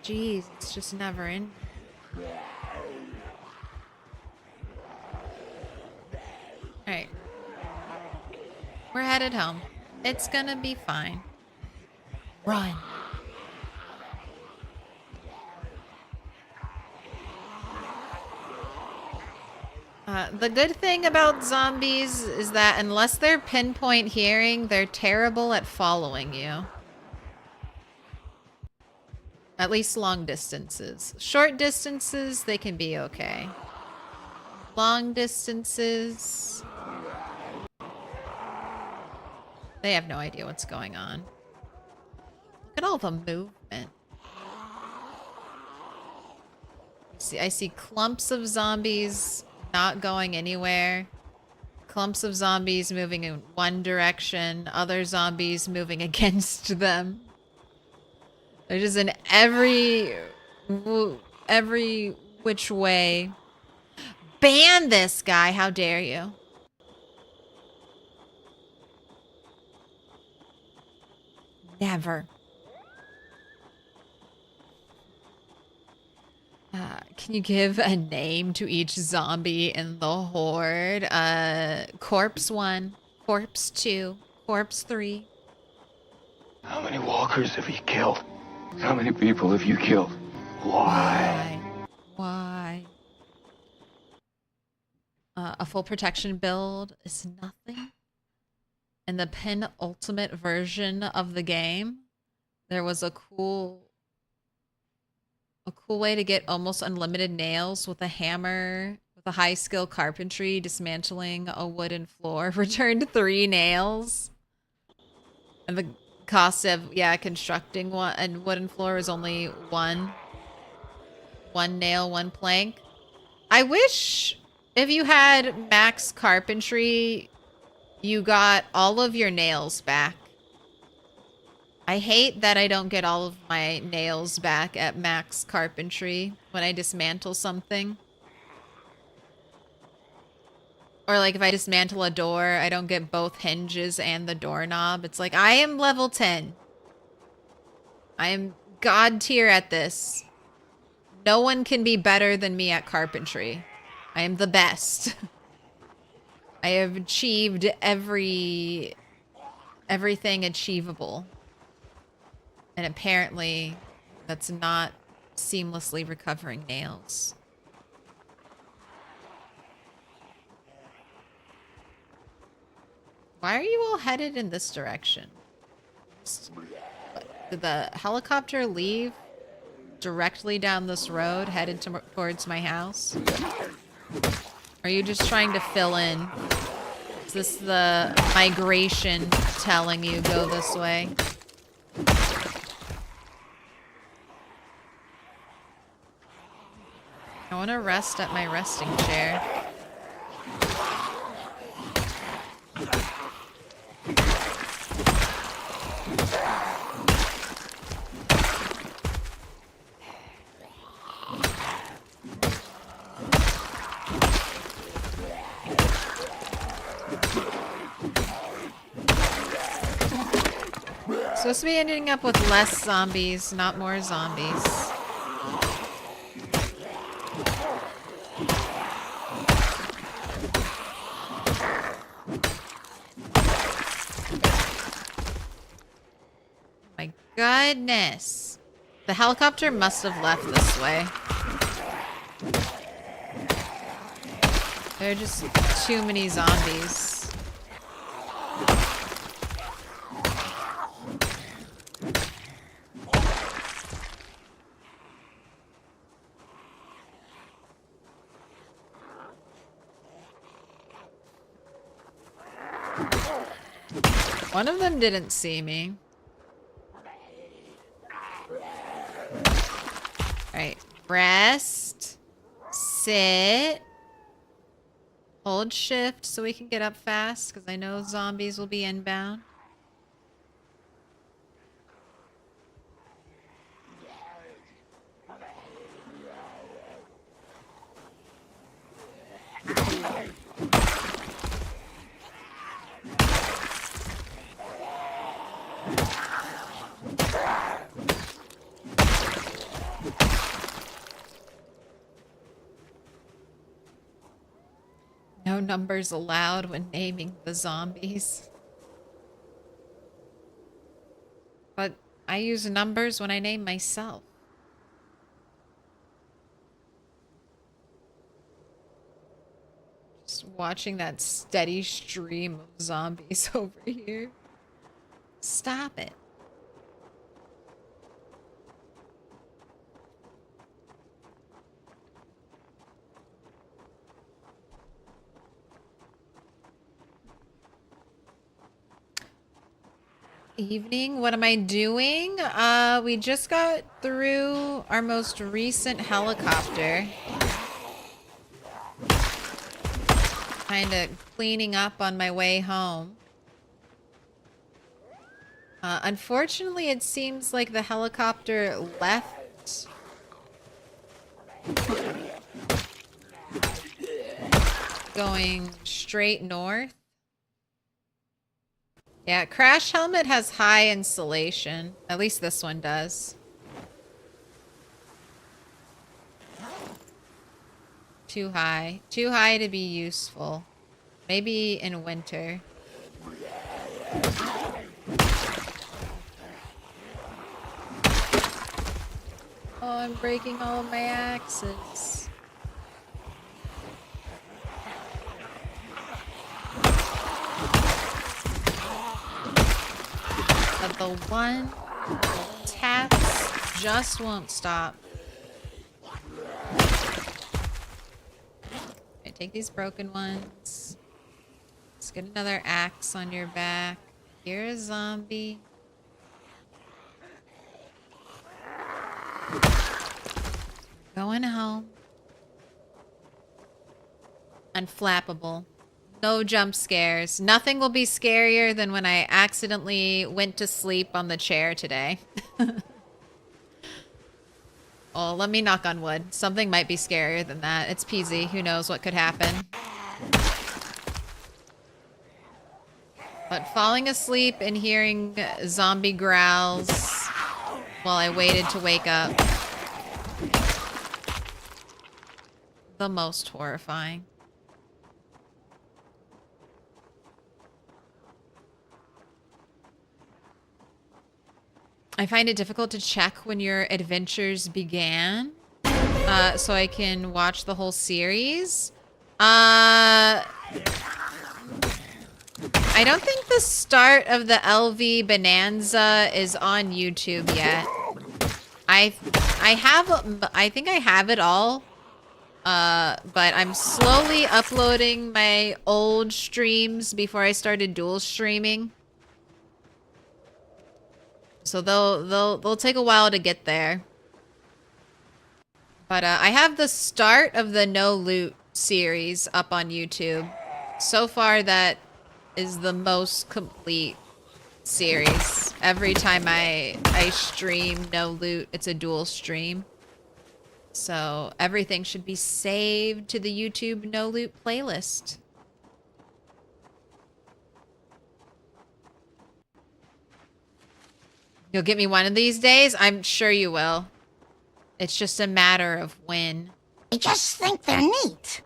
Jeez, it's just never in. Alright. We're headed home. It's gonna be fine. Run. The good thing about zombies is that unless they're pinpoint hearing, they're terrible at following you. At least long distances. Short distances, they can be okay. Long distances, they have no idea what's going on. Look at all the movement. See, I see clumps of zombies not going anywhere. Clumps of zombies moving in one direction. Other zombies moving against them. They're just in every which way. Ban this guy! How dare you? Never. Can you give a name to each zombie in the horde? Corpse 1, Corpse 2, Corpse 3. How many walkers have you killed? How many people have you killed? Why? Why? A full protection build is nothing. In the penultimate version of the game, there was a cool way to get almost unlimited nails with a hammer, with a high skill carpentry, dismantling a wooden floor, returned 3 nails. And the cost of, constructing a wooden floor is only 1 nail, 1 plank. I wish if you had max carpentry, you got all of your nails back. I hate that I don't get all of my nails back at max carpentry when I dismantle something. Or like if I dismantle a door, I don't get both hinges and the doorknob. It's like, I am level 10. I am god tier at this. No one can be better than me at carpentry. I am the best. I have achieved everything achievable. And apparently, that's not seamlessly recovering nails. Why are you all headed in this direction? Did the helicopter leave directly down this road, headed towards my house? Are you just trying to fill in? Is this the migration telling you go this way? I want to rest at my resting chair. Supposed to be ending up with less zombies, not more zombies. My goodness. The helicopter must have left this way. There are just too many zombies. One of them didn't see me. Alright, rest. Sit. Hold shift so we can get up fast, because I know zombies will be inbound. No numbers allowed when naming the zombies. But I use numbers when I name myself. Just watching that steady stream of zombies over here. Stop it. Evening, what am I doing? We just got through our most recent helicopter. Kind of cleaning up on my way home. Unfortunately, it seems like the helicopter left. Going straight north. Yeah, Crash Helmet has high insulation. At least this one does. Too high. Too high to be useful. Maybe in winter. Oh, I'm breaking all of my axes. But the one taps just won't stop. Okay, take these broken ones. Let's get another axe on your back. You're a zombie. Going home. Unflappable. No jump scares. Nothing will be scarier than when I accidentally went to sleep on the chair today. Oh, let me knock on wood. Something might be scarier than that. It's peasy. Who knows what could happen. But falling asleep and hearing zombie growls while I waited to wake up. The most horrifying. I find it difficult to check when your adventures began, so I can watch the whole series. I don't think the start of the LV Bonanza is on YouTube yet. I think I have it all, but I'm slowly uploading my old streams before I started dual streaming. So they'll take a while to get there. But I have the start of the No Loot series up on YouTube. So far, that is the most complete series. Every time I stream No Loot, it's a dual stream. So everything should be saved to the YouTube No Loot playlist. You'll get me one of these days? I'm sure you will. It's just a matter of when. I just think they're neat.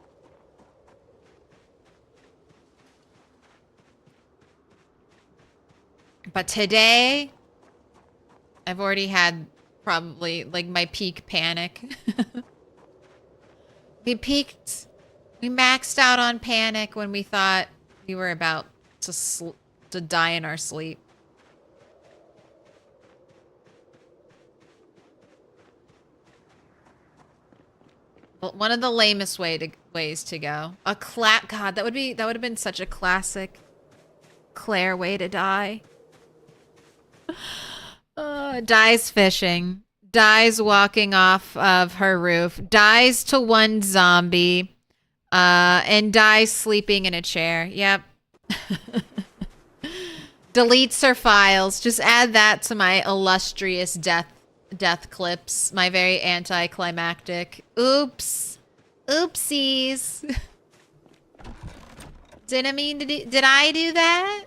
But today, I've already had probably like my peak panic. We maxed out on panic when we thought we were about to die in our sleep. One of the lamest ways to go. God, that would have been such a classic Claire way to die. Dies fishing. Dies walking off of her roof. Dies to one zombie. And dies sleeping in a chair. Yep. Deletes her files. Just add that to my illustrious death clips. My very anticlimactic. Oops. Oopsies. Didn't mean to do. Did I do that?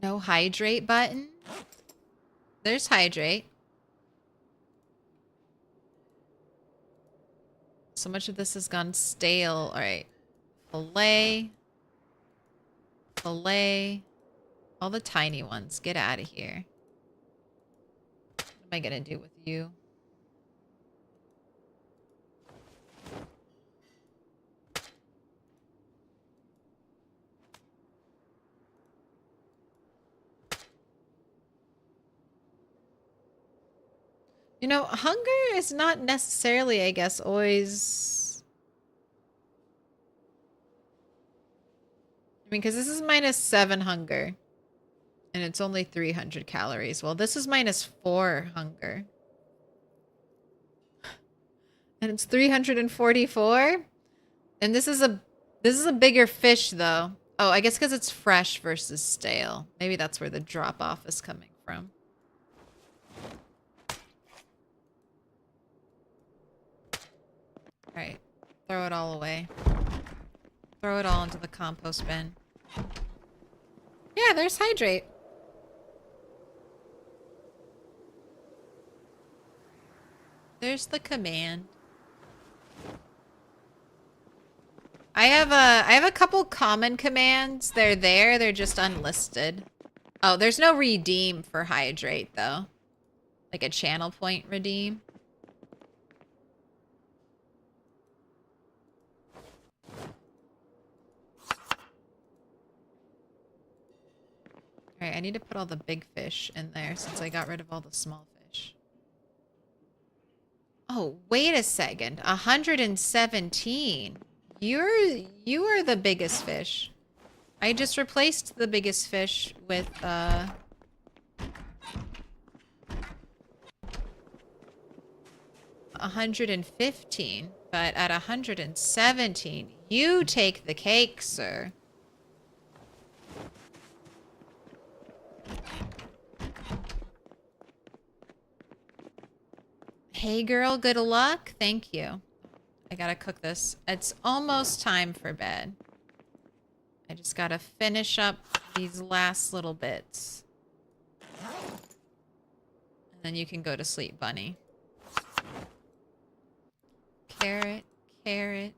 No hydrate button? There's hydrate. So much of this has gone stale. All right. Filet. Filet. All the tiny ones. Get out of here. What am I going to do with you? You know, hunger is not necessarily, I guess, always... I mean, because this is -7 hunger. And it's only 300 calories. Well, this is -4 hunger. And it's 344? And this is a bigger fish, though. Oh, I guess because it's fresh versus stale. Maybe that's where the drop-off is coming from. Alright. Throw it all away. Throw it all into the compost bin. Yeah, there's hydrate. There's the command. I have a couple common commands. They're there. They're just unlisted. Oh, there's no redeem for hydrate, though. Like a channel point redeem. Alright, I need to put all the big fish in there since I got rid of all the small fish. Oh, wait a second. 117. You are the biggest fish. I just replaced the biggest fish with 115, but at 117, you take the cake, sir. Hey girl, good luck. Thank you. I gotta cook this. It's almost time for bed. I just gotta finish up these last little bits. And then you can go to sleep, bunny. Carrot, carrot.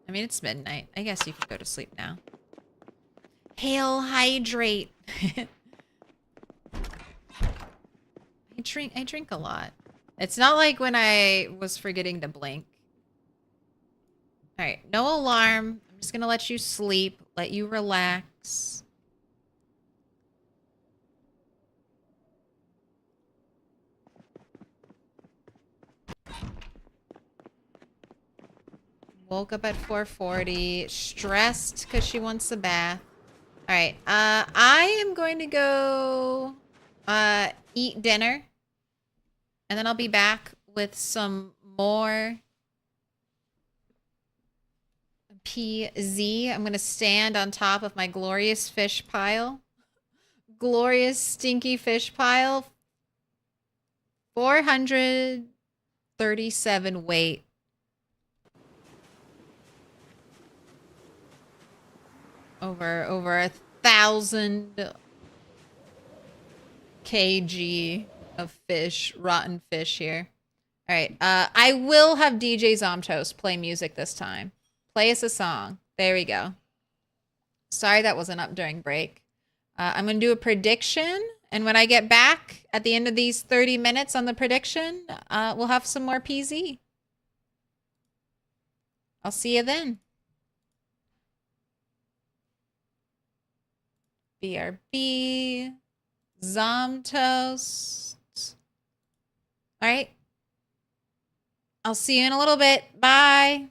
I mean, it's midnight. I guess you could go to sleep now. Hail hydrate. I drink a lot. It's not like when I was forgetting to blink. Alright, no alarm. I'm just gonna let you sleep, let you relax. Woke up at 4:40, stressed because she wants a bath. Alright, I am going to go eat dinner. And then I'll be back with some more PZ. I'm going to stand on top of my glorious fish pile. Glorious stinky fish pile. 437 weight. Over 1,000 kg of fish, rotten fish here. All right, I will have DJ Zomtoast play music this time. Play us a song. There we go. Sorry that wasn't up during break. I'm gonna do a prediction, and when I get back at the end of these 30 minutes on the prediction, we'll have some more PZ. I'll see you then. BRB, Zomtoast. All right. I'll see you in a little bit. Bye.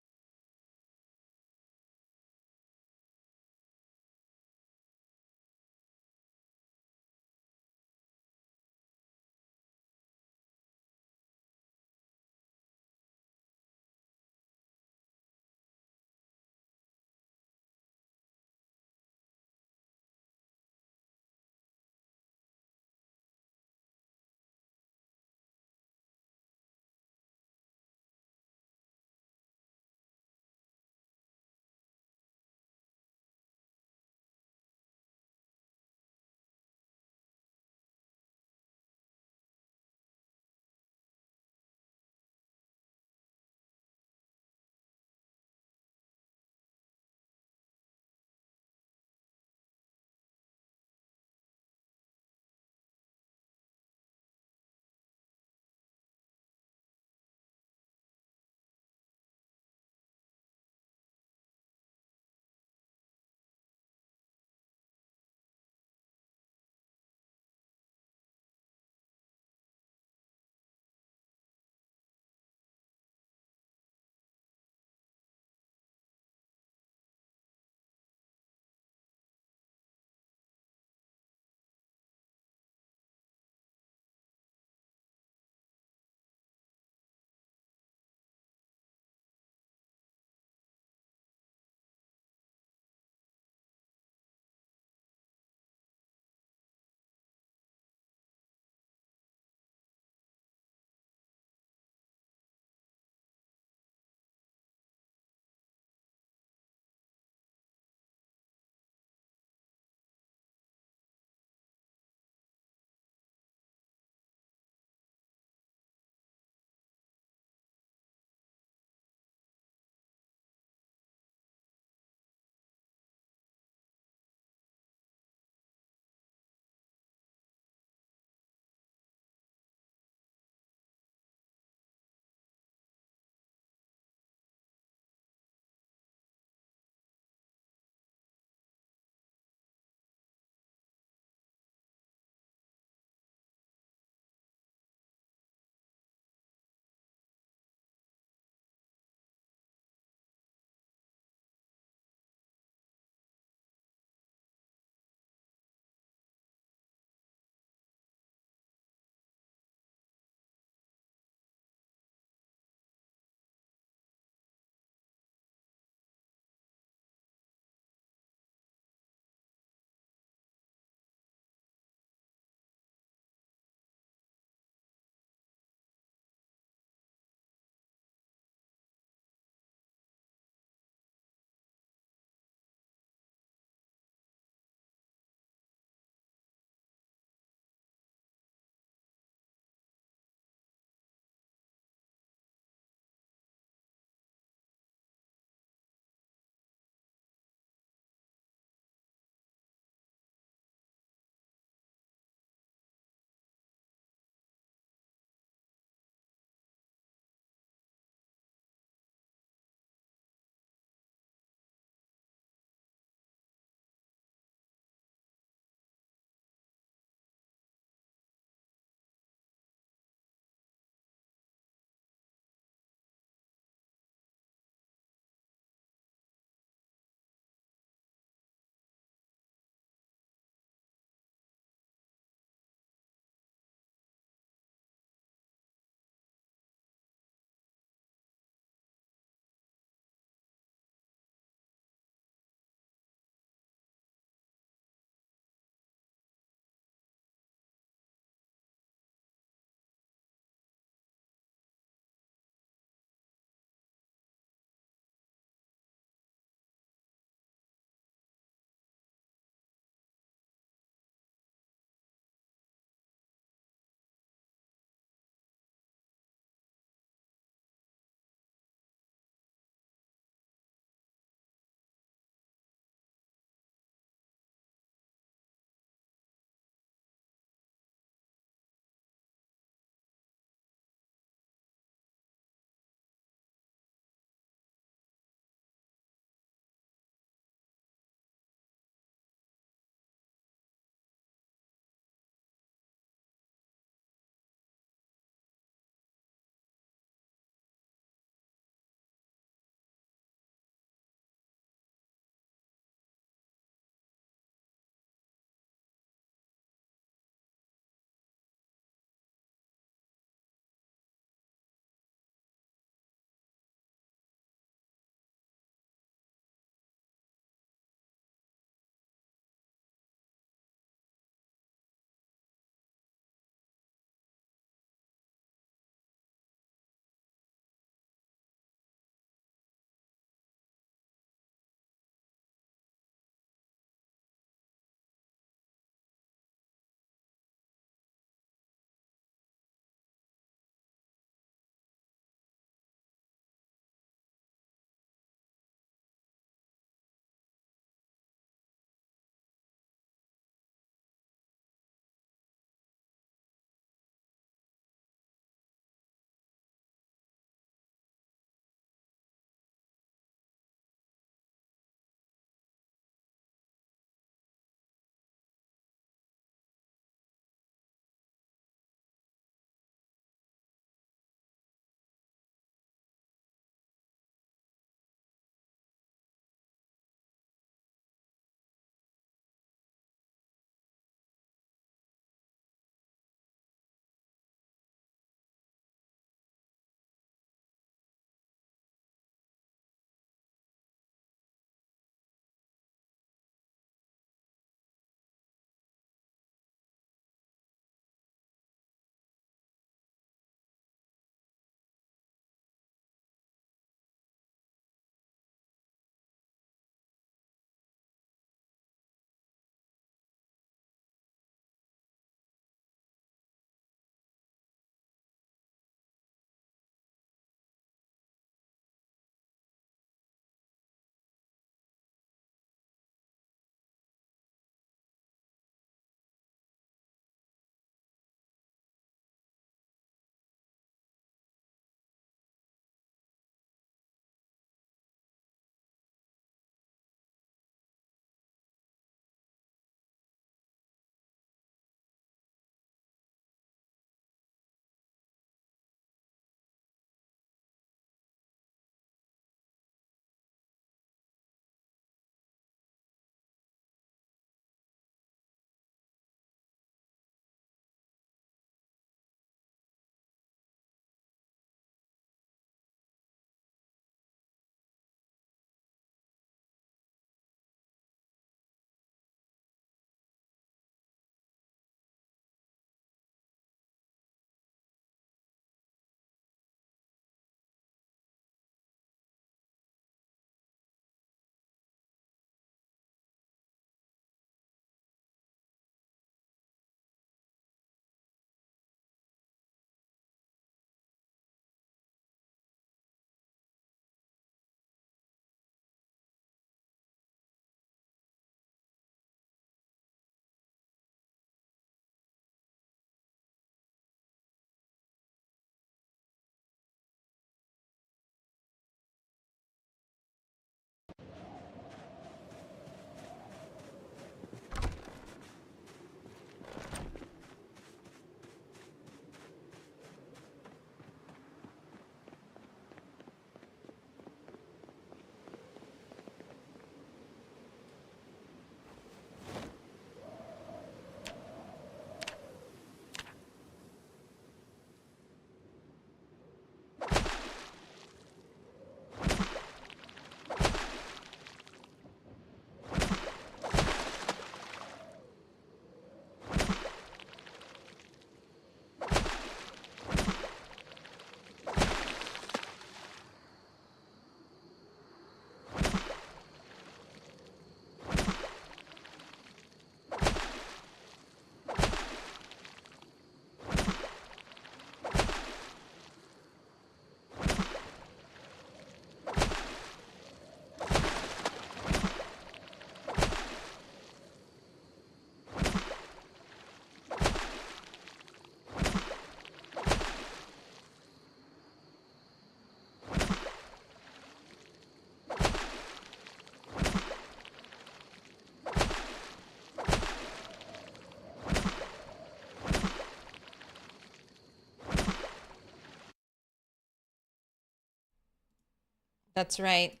That's right.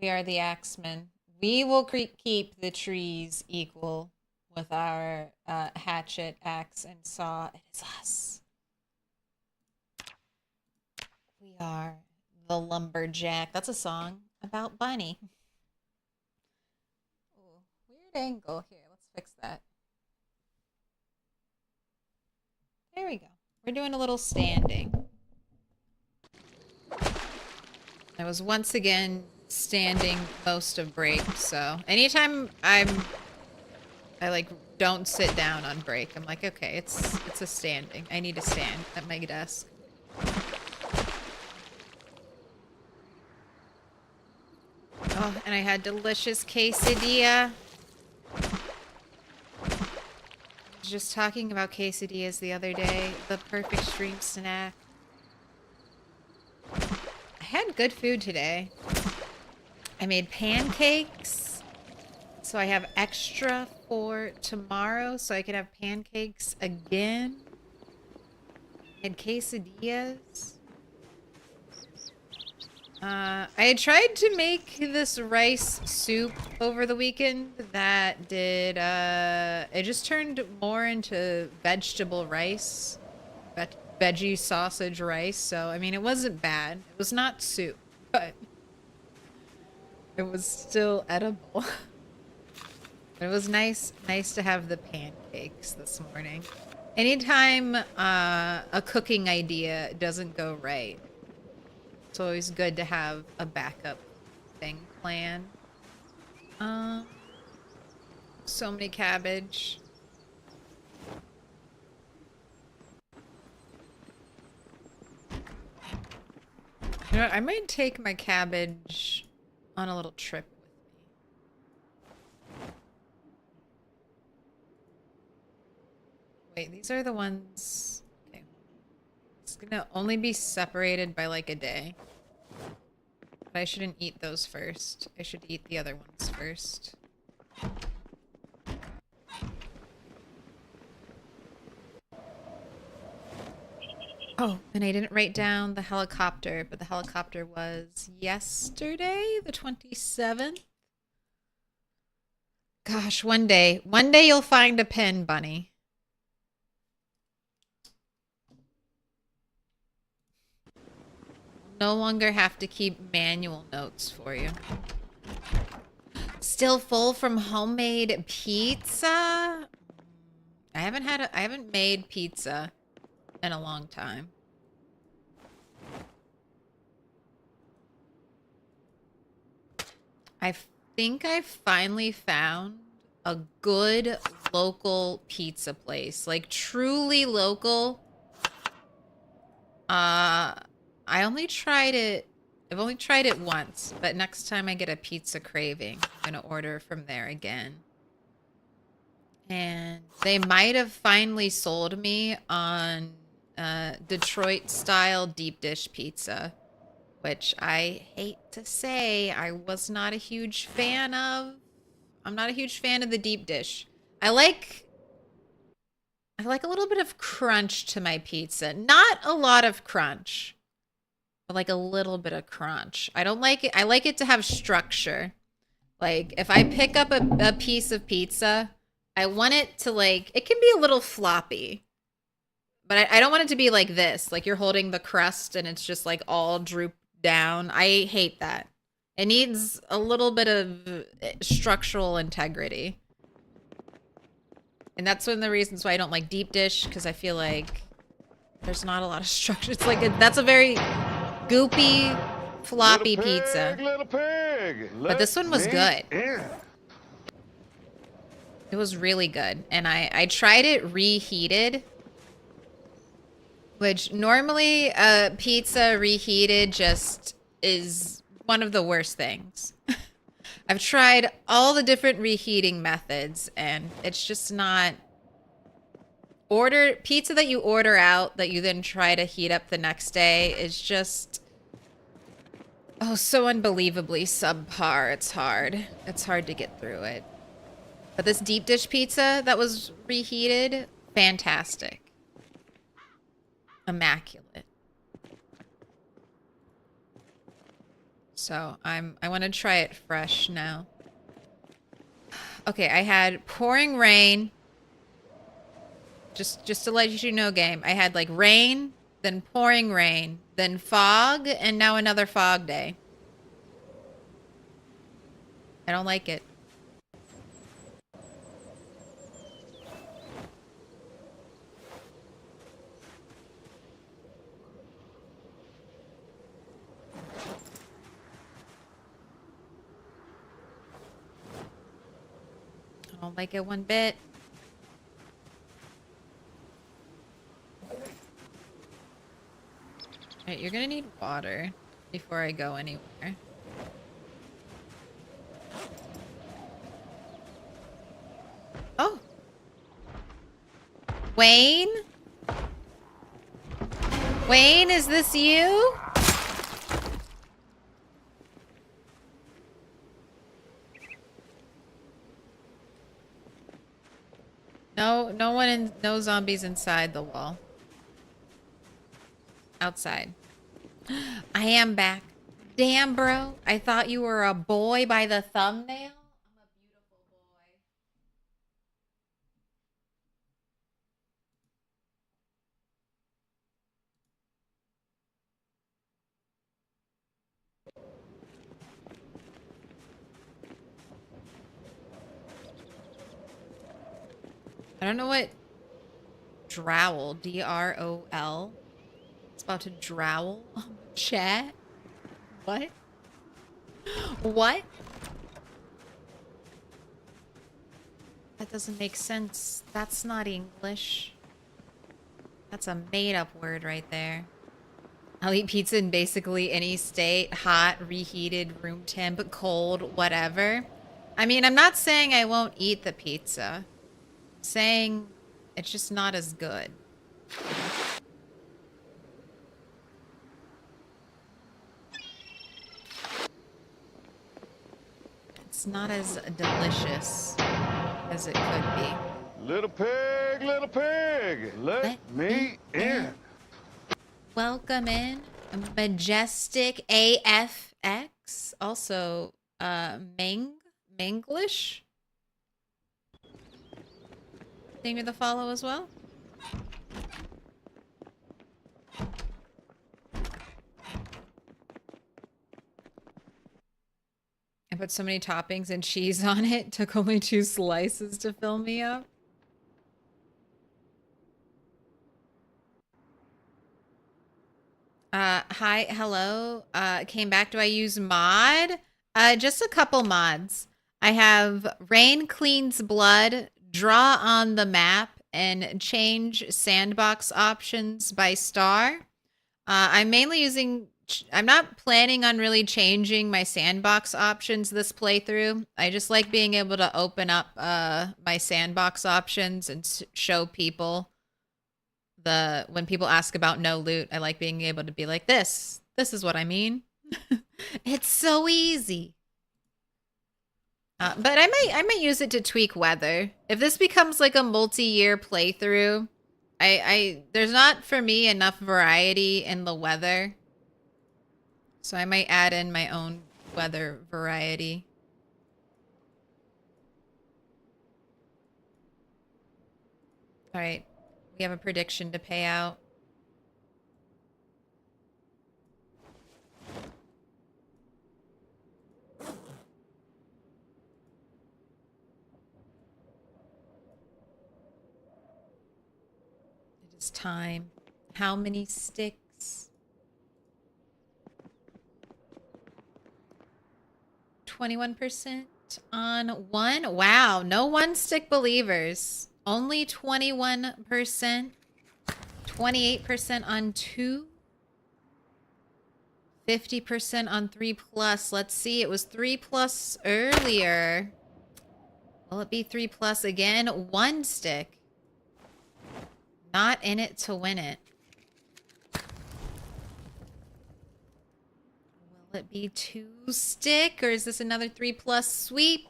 We are the axemen. We will keep the trees equal with our hatchet, axe, and saw. It is us. We are the lumberjack. That's a song about Bunny. Ooh, weird angle here. Let's fix that. There we go. We're doing a little standing. I was once again standing most of break, so anytime I like don't sit down on break, I'm like, okay, it's a standing. I need to stand at my desk. Oh, and I had delicious quesadilla. I was just talking about quesadillas the other day. The perfect stream snack. I had good food today. I made pancakes, so I have extra for tomorrow, so I can have pancakes again. I had quesadillas. I had tried to make this rice soup over the weekend that did, it just turned more into vegetable rice. Veggie sausage rice, so, I mean, it wasn't bad. It was not soup, but it was still edible. It was nice to have the pancakes this morning. Anytime a cooking idea doesn't go right, it's always good to have a backup thing planned. So many cabbage. You know what? I might take my cabbage on a little trip with me. Wait, these are the ones... Okay. It's gonna only be separated by like a day. But I shouldn't eat those first. I should eat the other ones first. Oh, and I didn't write down the helicopter, but the helicopter was yesterday, the 27th. Gosh, one day you'll find a pin, Bunny. No longer have to keep manual notes for you. Still full from homemade pizza? I haven't made pizza in a long time. I think I finally found a good local pizza place. Like truly local. I've only tried it once, but next time I get a pizza craving, I'm gonna order from there again. And they might have finally sold me on Detroit style deep dish pizza, which I hate to say I was not a huge fan of. I'm not a huge fan of the deep dish. I like a little bit of crunch to my pizza. Not a lot of crunch, but like a little bit of crunch. I don't like it. I like it to have structure. Like if I pick up a piece of pizza, I want it to like, it can be a little floppy, but I don't want it to be like this. Like you're holding the crust and it's just like all drooped down. I hate that. It needs a little bit of structural integrity. And that's one of the reasons why I don't like deep dish, because I feel like there's not a lot of structure. It's like, that's a very goopy, floppy pizza. Little pig, but this one was good. It was really good. And I tried it reheated, which normally pizza reheated just is one of the worst things. I've tried all the different reheating methods and it's just not... Pizza that you order out that you then try to heat up the next day is just... Oh, so unbelievably subpar. It's hard. It's hard to get through it. But this deep dish pizza that was reheated, fantastic. Immaculate. So I want to try it fresh now. Okay, I had pouring rain. Just to let you know, game. I had like rain, then pouring rain, then fog, and now another fog day. I don't like it. I don't like it one bit. Alright, you're gonna need water before I go anywhere. Oh! Wayne? Wayne, is this you? No zombies inside the wall. Outside. I am back. Damn, bro. I thought you were a boy by the thumbnail. I'm a beautiful boy. I don't know what drowl, D-R-O-L. It's about to drowl on the chat. What? What? That doesn't make sense. That's not English. That's a made-up word right there. I'll eat pizza in basically any state. Hot, reheated, room temp, cold, whatever. I mean, I'm not saying I won't eat the pizza. I'm saying it's just not as good. It's not as delicious as it could be. Little pig, let me in. Welcome in, Majestic AFX. Also, Manglish. Thank you for the follow as well. I put so many toppings and cheese on it. Took only 2 slices to fill me up. Hi, hello. Came back. Do I use mod? Just a couple mods. I have Rain Cleans Blood, Draw on the Map, and Change Sandbox Options by Star. I'm mainly using... I'm not planning on really changing my sandbox options this playthrough. I just like being able to open up my sandbox options and show people when people ask about no loot. I like being able to be like, this is what I mean. It's so easy. But I might use it to tweak weather. If this becomes like a multi-year playthrough, there's not for me enough variety in the weather. So I might add in my own weather variety. All right. We have a prediction to pay out. It is time. How many sticks? 21% on 1. Wow, no 1 stick believers. Only 21%. 28% on 2. 50% on 3+. Let's see, it was 3+ earlier. Will it be 3+ again? 1 stick. Not in it to win it. Will it be 2 stick, or is this another 3+ sweep?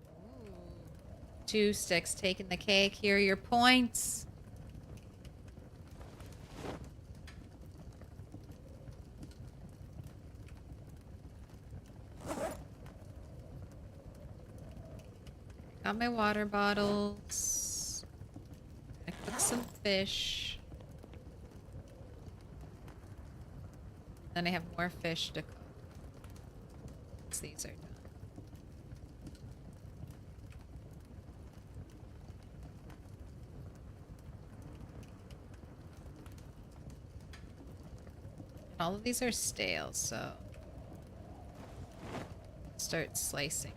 Ooh. 2 sticks taking the cake. Here are your points. Got my water bottles. Gonna cook some fish. Then I have more fish to cook. Once these are done. All of these are stale, so start slicing.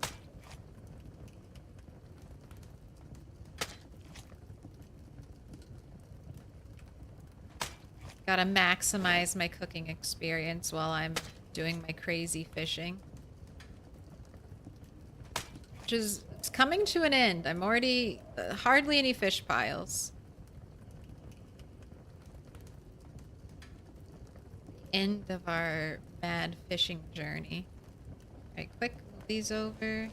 Gotta maximize my cooking experience while I'm doing my crazy fishing. Which is, it's coming to an end. I'm already, hardly any fish piles. End of our mad fishing journey. Alright, quick, move these over.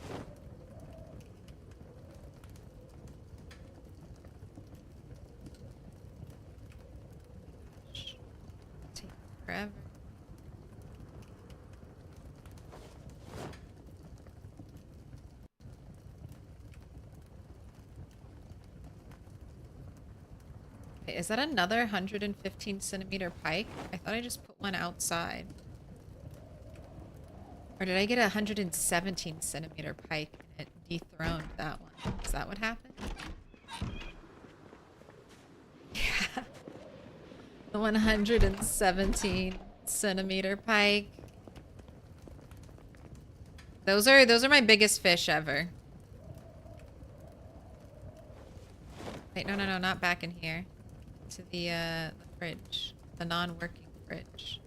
Take forever. Okay, is that another 115 centimeter pike? I thought I just put one outside. Or did I get a 117 centimeter pike and it dethroned that one? Is that what happened? Yeah. The 117 centimeter pike. Those are my biggest fish ever. Wait, no, not back in here. To the fridge. The non-working fridge.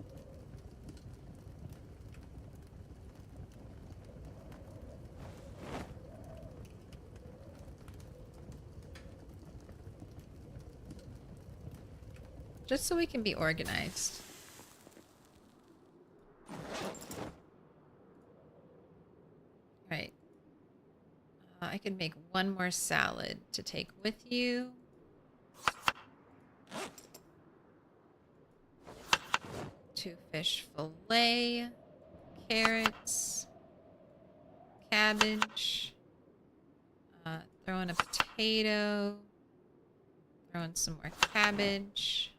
Just so we can be organized. Right. I can make one more salad to take with you. Two fish fillet, carrots, cabbage, throw in a potato, throw in some more cabbage.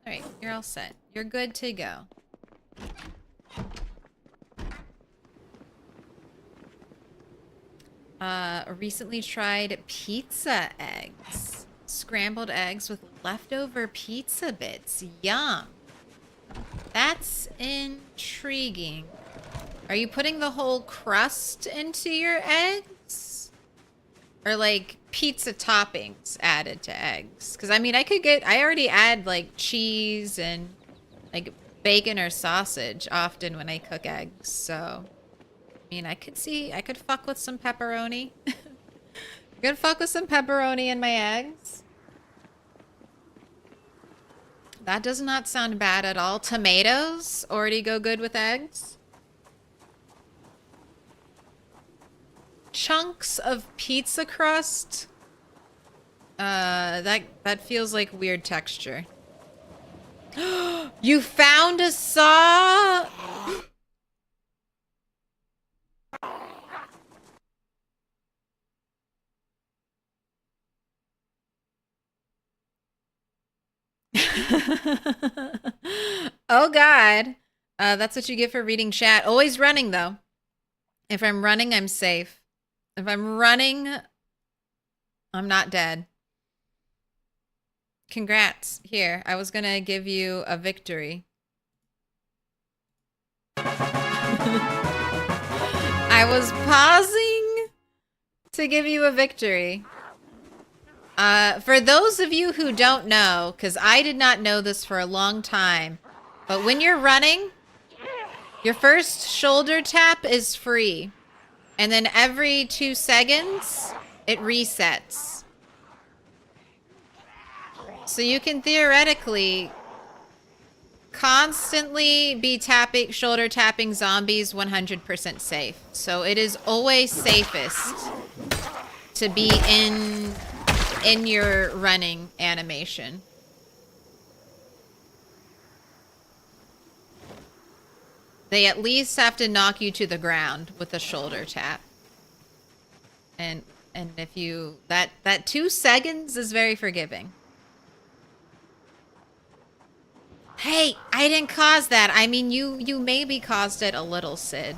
Alright, you're all set. You're good to go. Recently tried pizza eggs. Scrambled eggs with leftover pizza bits. Yum. That's intriguing. Are you putting the whole crust into your eggs? Or like pizza toppings added to eggs? Because I mean, I already add like cheese and like bacon or sausage often when I cook eggs. So, I mean, I could fuck with some pepperoni. I could fuck with some pepperoni in my eggs. That does not sound bad at all. Tomatoes already go good with eggs. Chunks of pizza crust. That feels like weird texture. You found a saw? Oh God. That's what you get for reading chat. Always running though. If I'm running, I'm safe. If I'm running, I'm not dead. Congrats. Here, I was gonna give you a victory. I was pausing to give you a victory. For those of you who don't know, because I did not know this for a long time, but when you're running, your first shoulder tap is free. And then every 2 seconds, it resets. So you can theoretically constantly be shoulder tapping zombies 100% safe. So it is always safest to be in your running animation. They at least have to knock you to the ground with a shoulder tap. And if you that 2 seconds is very forgiving. Hey, I didn't cause that. I mean, you maybe caused it a little, Sid.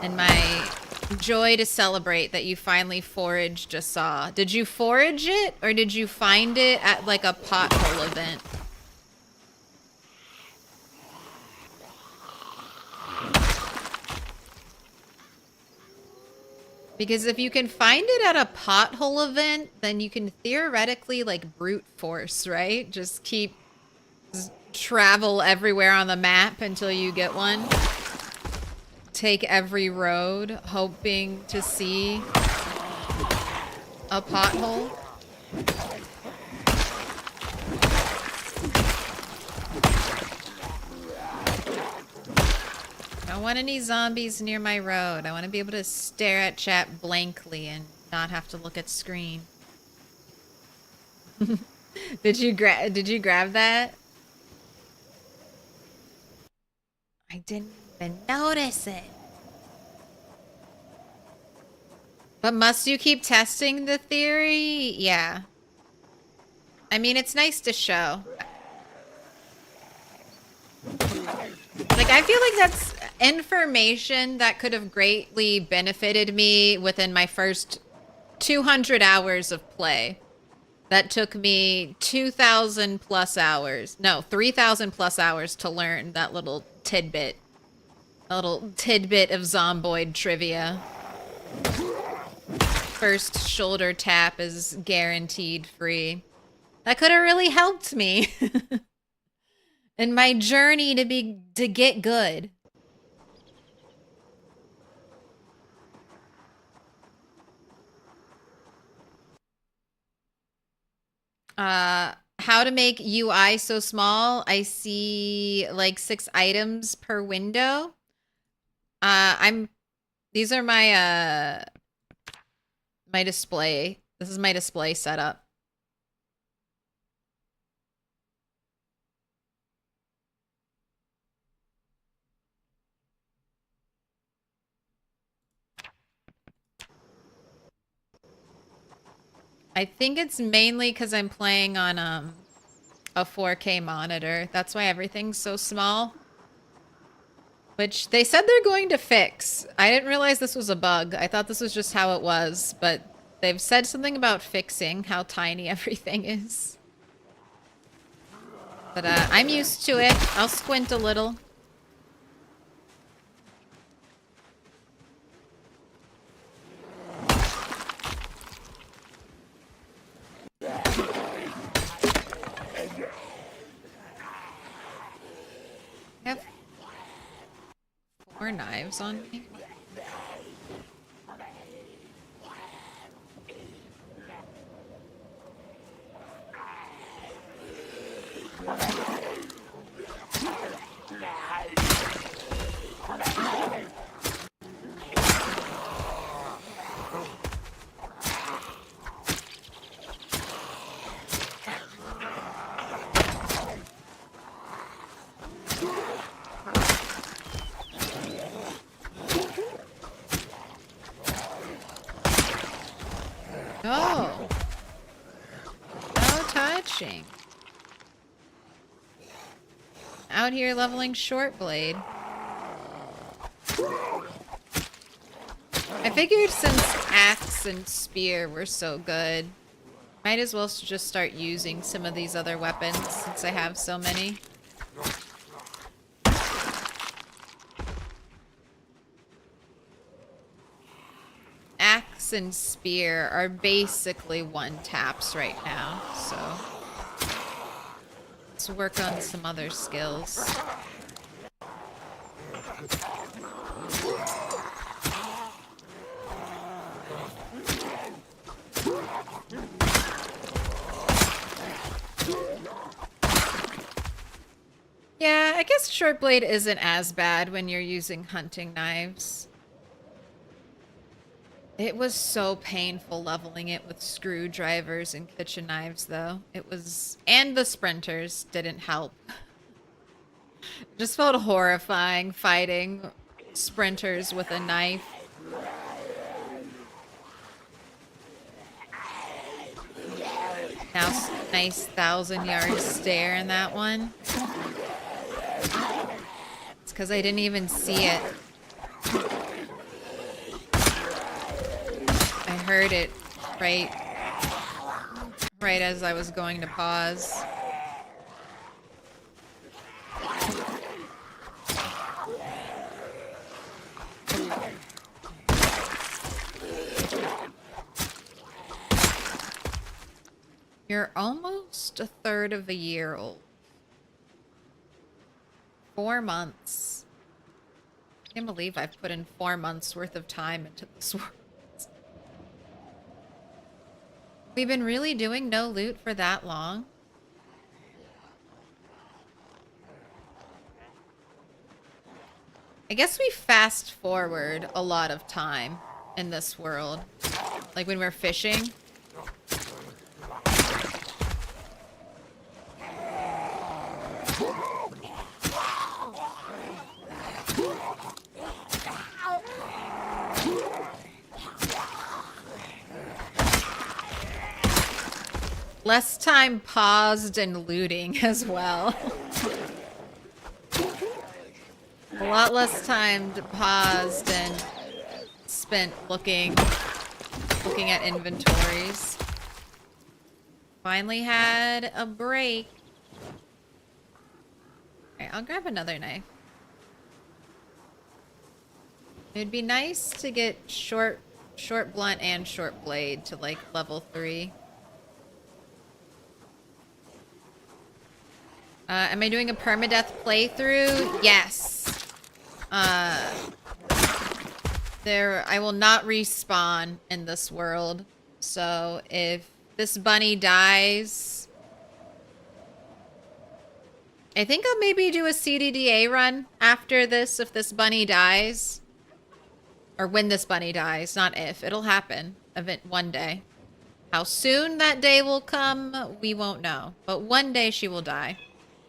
And my joy to celebrate that you finally foraged a saw. Did you forage it, or did you find it at like a pothole event? Because if you can find it at a pothole event, then you can theoretically like brute force, right? Just keep travel everywhere on the map until you get one. Take every road, hoping to see a pothole. I don't want any zombies near my road. I want to be able to stare at chat blankly and not have to look at screen. Did you grab that? I didn't even notice it. But must you keep testing the theory? Yeah. I mean, it's nice to show. Like, I feel like that's information that could have greatly benefited me within my first 200 hours of play. That took me 2,000 plus hours. No, 3,000 plus hours to learn that little tidbit. A little tidbit of zomboid trivia. First shoulder tap is guaranteed free. That could have really helped me. In my journey to get good. How to make UI so small? I see like 6 items per window. These are my my display. This is my display setup. I think it's mainly because I'm playing on a 4K monitor. That's why everything's so small. Which they said they're going to fix. I didn't realize this was a bug. I thought this was just how it was, but they've said something about fixing how tiny everything is. But I'm used to it. I'll squint a little. I have 4 knives on me. Oh. No touching. Out here leveling short blade. I figured since axe and spear were so good, might as well just start using some of these other weapons since I have so many. Axe and spear are basically one taps right now, so let's work on some other skills. Yeah, I guess short blade isn't as bad when you're using hunting knives. It was so painful leveling it with screwdrivers and kitchen knives, though. It was... And the sprinters didn't help. It just felt horrifying, fighting sprinters with a knife. Now, nice 1,000-yard stare in that one. It's because I didn't even see it. I heard it right as I was going to pause. You're almost a third of a year old. 4 months. I can't believe I've put in 4 months worth of time into this world. We've been really doing no loot for that long? I guess we fast forward a lot of time in this world. Like when we're fishing. Less time paused and looting as well. A lot less time paused and spent looking at inventories. Finally had a break. Alright, I'll grab another knife. It'd be nice to get short blunt and short blade to like level 3. Am I doing a permadeath playthrough? Yes. I will not respawn in this world. So if this bunny dies, I think I'll maybe do a CDDA run after this if this bunny dies. Or when this bunny dies, not if. It'll happen one day. How soon that day will come, we won't know. But one day she will die.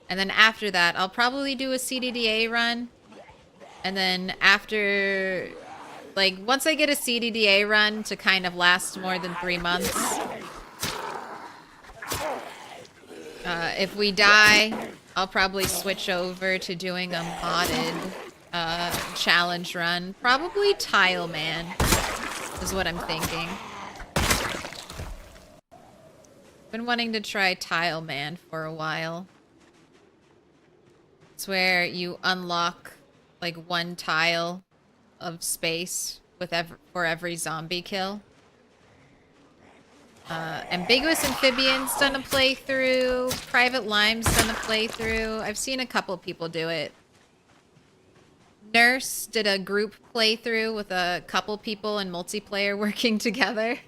And then after that, I'll probably do a CDDA run. And then after, like, once I get a CDDA run to kind of last more than 3 months. If we die, I'll probably switch over to doing a modded challenge run. Probably Tile Man is what I'm thinking. Been wanting to try Tile Man for a while. It's where you unlock like 1 tile of space for every zombie kill. Ambiguous Amphibian's done a playthrough. Private Lime's done a playthrough. I've seen a couple people do it. Nurse did a group playthrough with a couple people in multiplayer working together.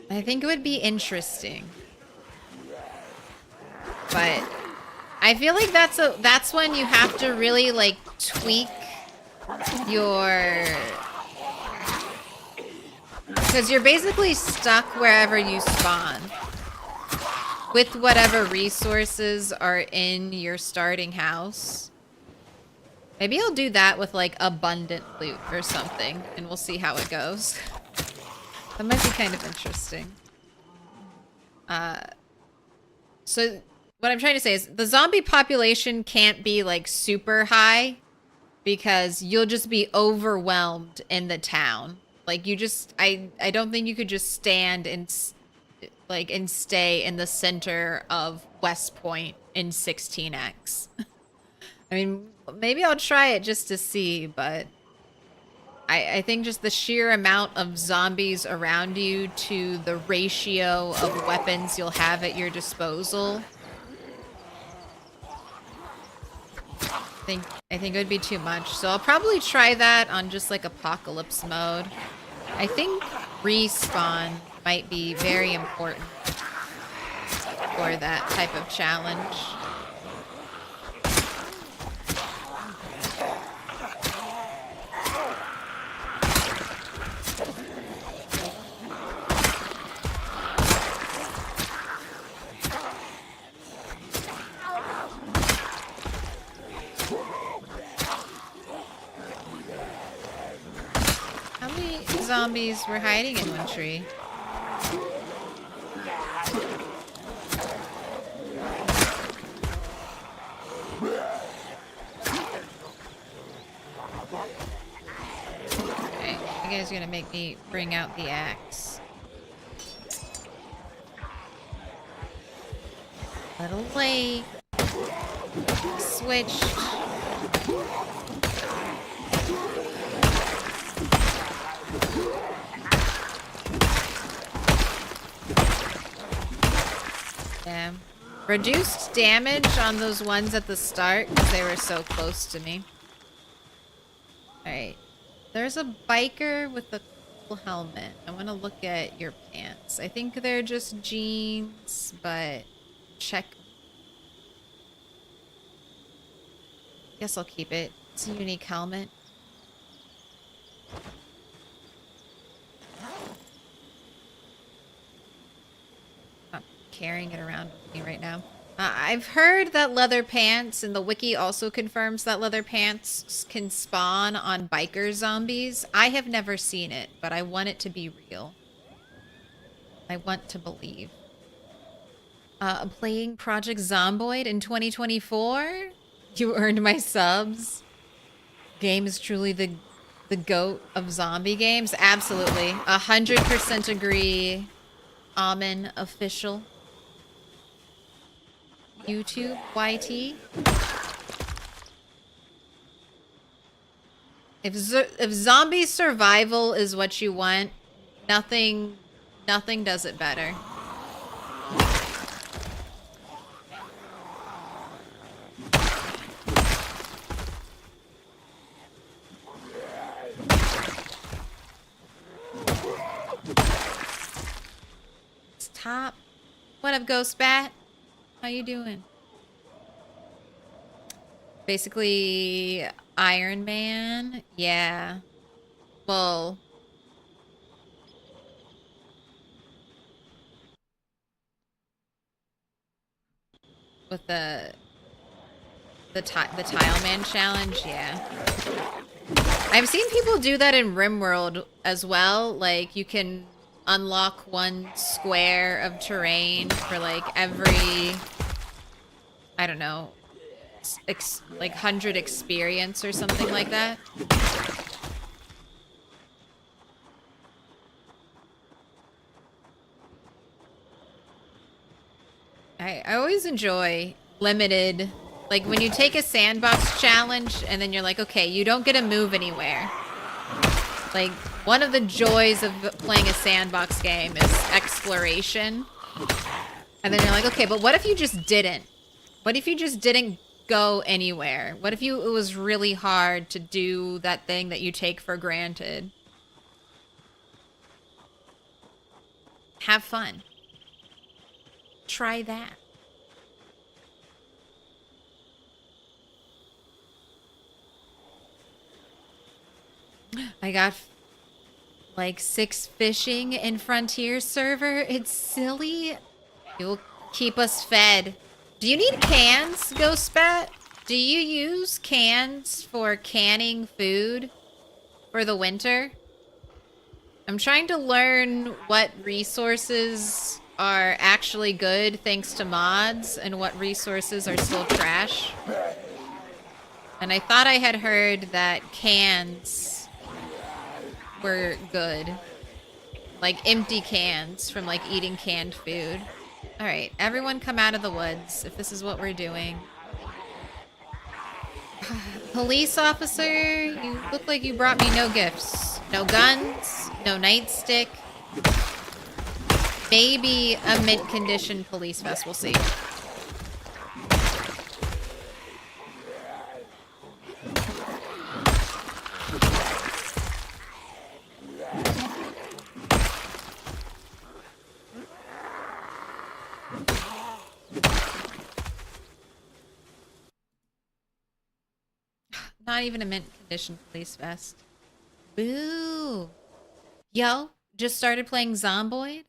I think it would be interesting. But I feel like that's when you have to really like tweak your, because you're basically stuck wherever you spawn with whatever resources are in your starting house. Maybe I'll do that with like abundant loot or something and we'll see how it goes. That might be kind of interesting. So what I'm trying to say is the zombie population can't be like super high because you'll just be overwhelmed in the town. Like you just, I don't think you could just stand and stay in the center of West Point in 16x. I mean, maybe I'll try it just to see, but I think just the sheer amount of zombies around you to the ratio of weapons you'll have at your disposal, I think it would be too much. So I'll probably try that on just like apocalypse mode. I think respawn might be very important for that type of challenge. zombies were hiding in one tree. Okay, you guys are gonna make me bring out the axe. Little late. Switched. Yeah. Reduced damage on those ones at the start because they were so close to me. Alright. There's a biker with a cool helmet. I want to look at your pants. I think they're just jeans, but check. Guess I'll keep it. It's a unique helmet. Not carrying it around with me right now. I've heard that leather pants, and the wiki also confirms that leather pants can spawn on biker zombies. I have never seen it, but I want it to be real. I want to believe. Playing Project Zomboid in 2024? You earned my subs. Game is truly the GOAT of zombie games. Absolutely. 100% agree. Amen official. YouTube YT. If zombie survival is what you want, nothing does it better. It's top. What up, Ghost Bat? How you doing? Basically, Iron Man. Yeah. Well, with the Tile Man challenge, yeah. I've seen people do that in RimWorld as well. Like, you can unlock one square of terrain for like every, I don't know, like 100 experience or something like that. I always enjoy limited, like when you take a sandbox challenge and then you're like, okay, you don't get to move anywhere. Like, one of the joys of playing a sandbox game is exploration. And then you're like, okay, but what if you just didn't? What if you just didn't go anywhere? What if it was really hard to do that thing that you take for granted? Have fun. Try that. I got like 6 fishing in Frontier server. It's silly. You'll keep us fed. Do you need cans, Ghostbat? Do you use cans for canning food for the winter? I'm trying to learn what resources are actually good thanks to mods and what resources are still trash. And I thought I had heard that cans were good. Like empty cans from like eating canned food. Alright, everyone come out of the woods if this is what we're doing. Police officer, you look like you brought me no gifts. No guns, no nightstick. Maybe a mint condition police vest, we'll see. Not even a mint condition police vest. Boo. Yo, just started playing Zomboid.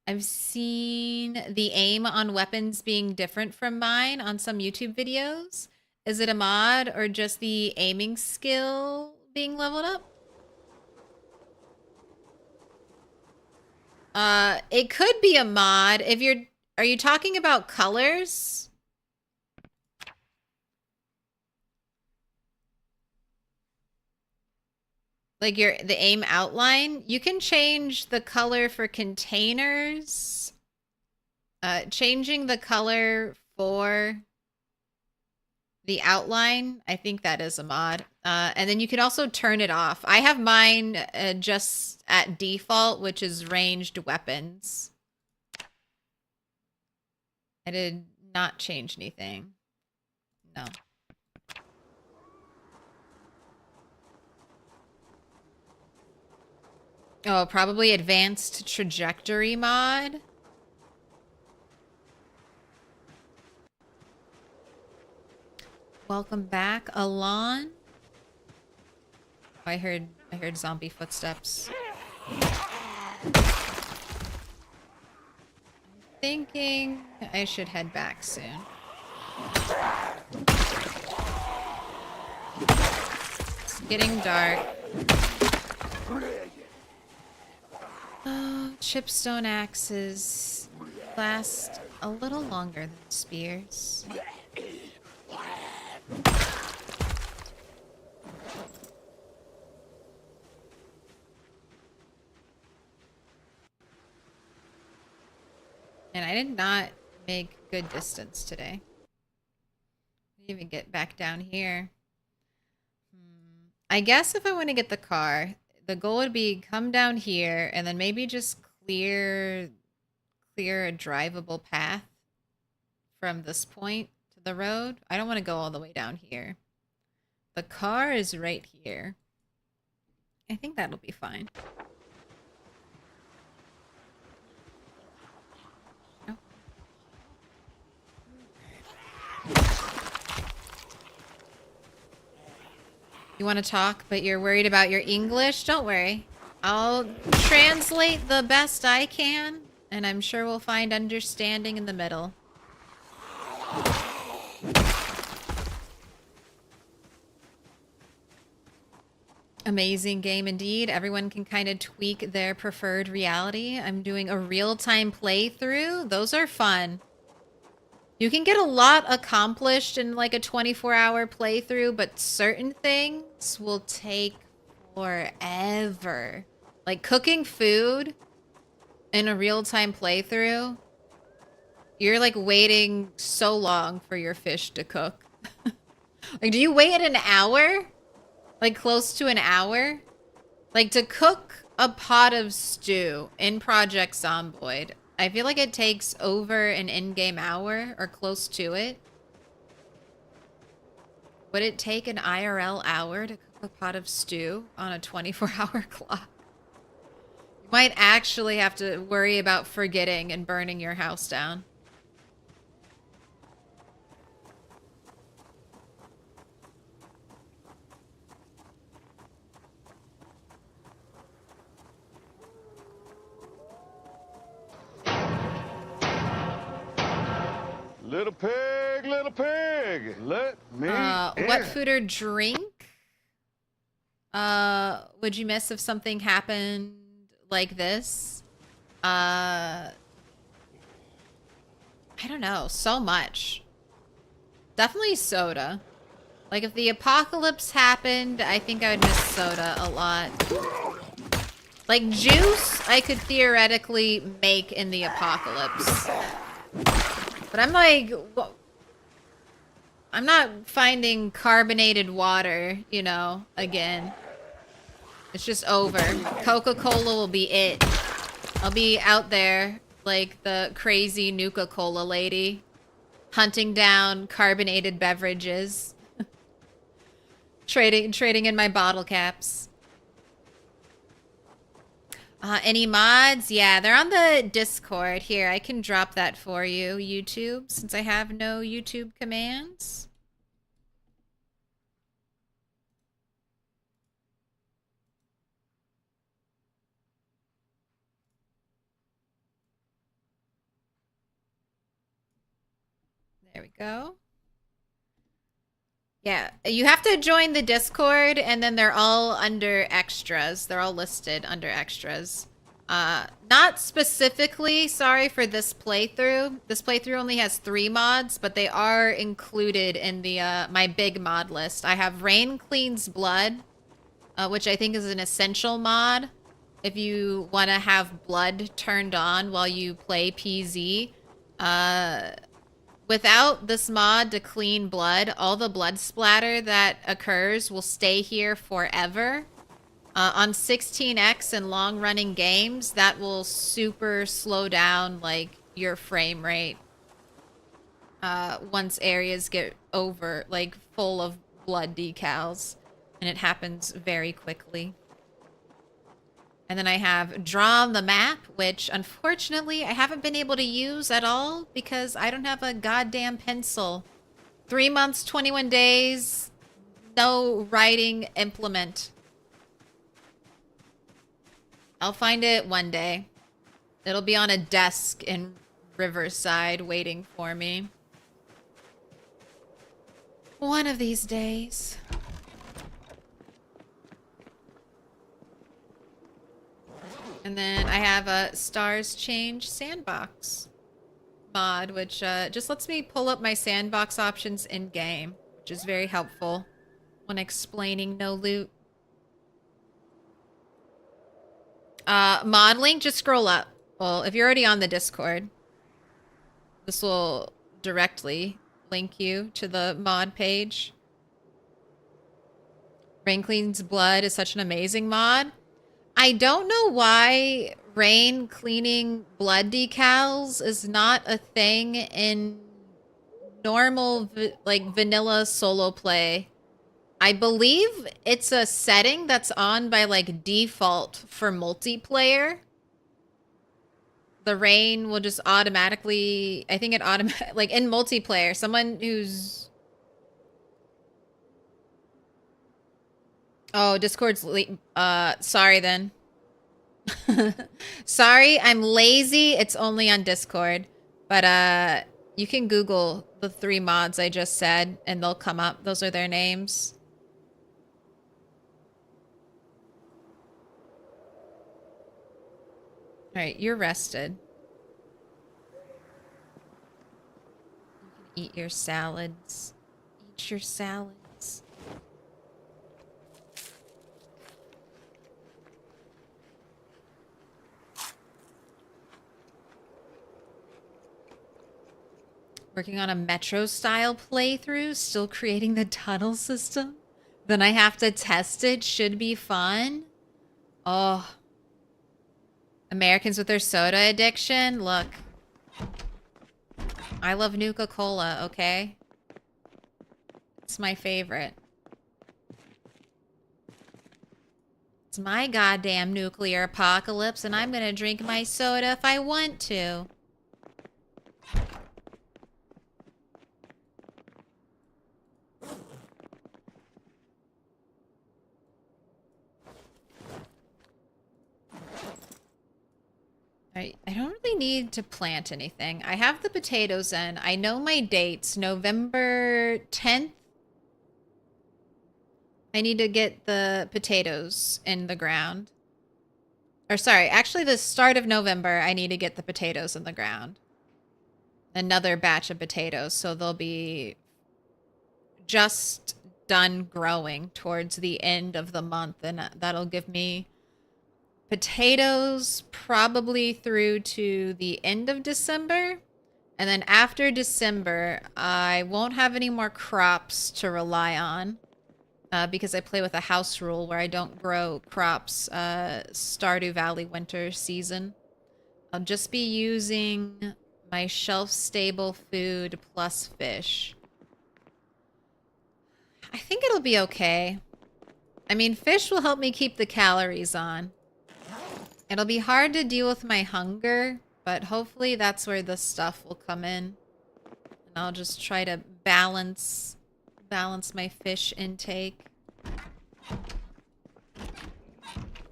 I've seen the aim on weapons being different from mine on some YouTube videos. Is it a mod or just the aiming skill being leveled up? It could be a mod. Are you talking about colors? Like the aim outline? You can change the color for containers. Changing the color for the outline, I think that is a mod. And then you can also turn it off. I have mine just at default, which is ranged weapons. I did not change anything. No. Oh, probably advanced trajectory mod. Welcome back, Alon. Oh, I heard zombie footsteps. I'm thinking I should head back soon. It's getting dark. Oh, chipstone axes last a little longer than spears. And I did not make good distance today. Didn't even get back down here. I guess if I want to get the car, the goal would be come down here and then maybe just clear a drivable path from this point to the road. I don't want to go all the way down here. The car is right here. I think that'll be fine. Oh. You want to talk, but you're worried about your English? Don't worry. I'll translate the best I can, and I'm sure we'll find understanding in the middle. Amazing game indeed. Everyone can kind of tweak their preferred reality. I'm doing a real-time playthrough. Those are fun. You can get a lot accomplished in like a 24-hour playthrough, but certain things will take forever. Like cooking food in a real-time playthrough, you're like waiting so long for your fish to cook. Like, do you wait an hour? Like close to an hour? Like to cook a pot of stew in Project Zomboid, I feel like it takes over an in-game hour or close to it. Would it take an IRL hour to cook a pot of stew on a 24-hour clock? You might actually have to worry about forgetting and burning your house down. Little pig, let me in. What food or drink would you miss if something happened like this? I don't know, so much. Definitely soda. Like if the apocalypse happened, I think I would miss soda a lot. Like juice, I could theoretically make in the apocalypse. But I'm like, I'm not finding carbonated water, you know, again. It's just over. Coca-Cola will be it. I'll be out there like the crazy Nuka-Cola lady, hunting down carbonated beverages. Trading in my bottle caps. Any mods? Yeah, they're on the Discord. Here, I can drop that for you, YouTube, since I have no YouTube commands. There we go. Yeah, you have to join the Discord, and then they're all under extras. They're all listed under extras. Not specifically, sorry, for this playthrough. This playthrough only has 3 mods, but they are included in the my big mod list. I have Rain Cleans Blood, which I think is an essential mod if you want to have blood turned on while you play PZ. Without this mod to clean blood, all the blood splatter that occurs will stay here forever. On 16x and long-running games, that will super slow down, like, your frame rate. Once areas get over, like, full of blood decals. And it happens very quickly. And then I have Draw on the Map, which, unfortunately, I haven't been able to use at all because I don't have a goddamn pencil. 3 months, 21 days, no writing implement. I'll find it one day. It'll be on a desk in Riverside waiting for me. One of these days. And then I have a Stars Change Sandbox mod, which just lets me pull up my sandbox options in-game, which is very helpful when explaining no loot. Mod link, just scroll up. Well, if you're already on the Discord, this will directly link you to the mod page. Rain Cleans Blood is such an amazing mod. I don't know why rain cleaning blood decals is not a thing in normal, like, vanilla solo play. I believe it's a setting that's on by, like, default for multiplayer. The rain will just automatically, I think it like, in multiplayer, someone who's... Oh, Discord's, sorry then. Sorry, I'm lazy. It's only on Discord. But, you can Google the 3 mods I just said, and they'll come up. Those are their names. Alright, you're rested. You can eat your salads. Eat your salads. Working on a Metro-style playthrough, still creating the tunnel system. Then I have to test it. Should be fun. Oh. Americans with their soda addiction? Look. I love Nuka-Cola, okay? It's my favorite. It's my goddamn nuclear apocalypse, and I'm gonna drink my soda if I want to. I don't really need to plant anything. I have the potatoes in. I know my dates. November 10th. I need to get the potatoes in the ground. Or sorry, actually the start of November, I need to get the potatoes in the ground. Another batch of potatoes, so they'll be just done growing towards the end of the month, and that'll give me potatoes probably through to the end of December. And then after December, I won't have any more crops to rely on because I play with a house rule where I don't grow crops Stardew Valley winter season. I'll just be using my shelf-stable food plus fish. I think it'll be okay. I mean, fish will help me keep the calories on. It'll be hard to deal with my hunger, but hopefully that's where the stuff will come in. And I'll just try to balance my fish intake.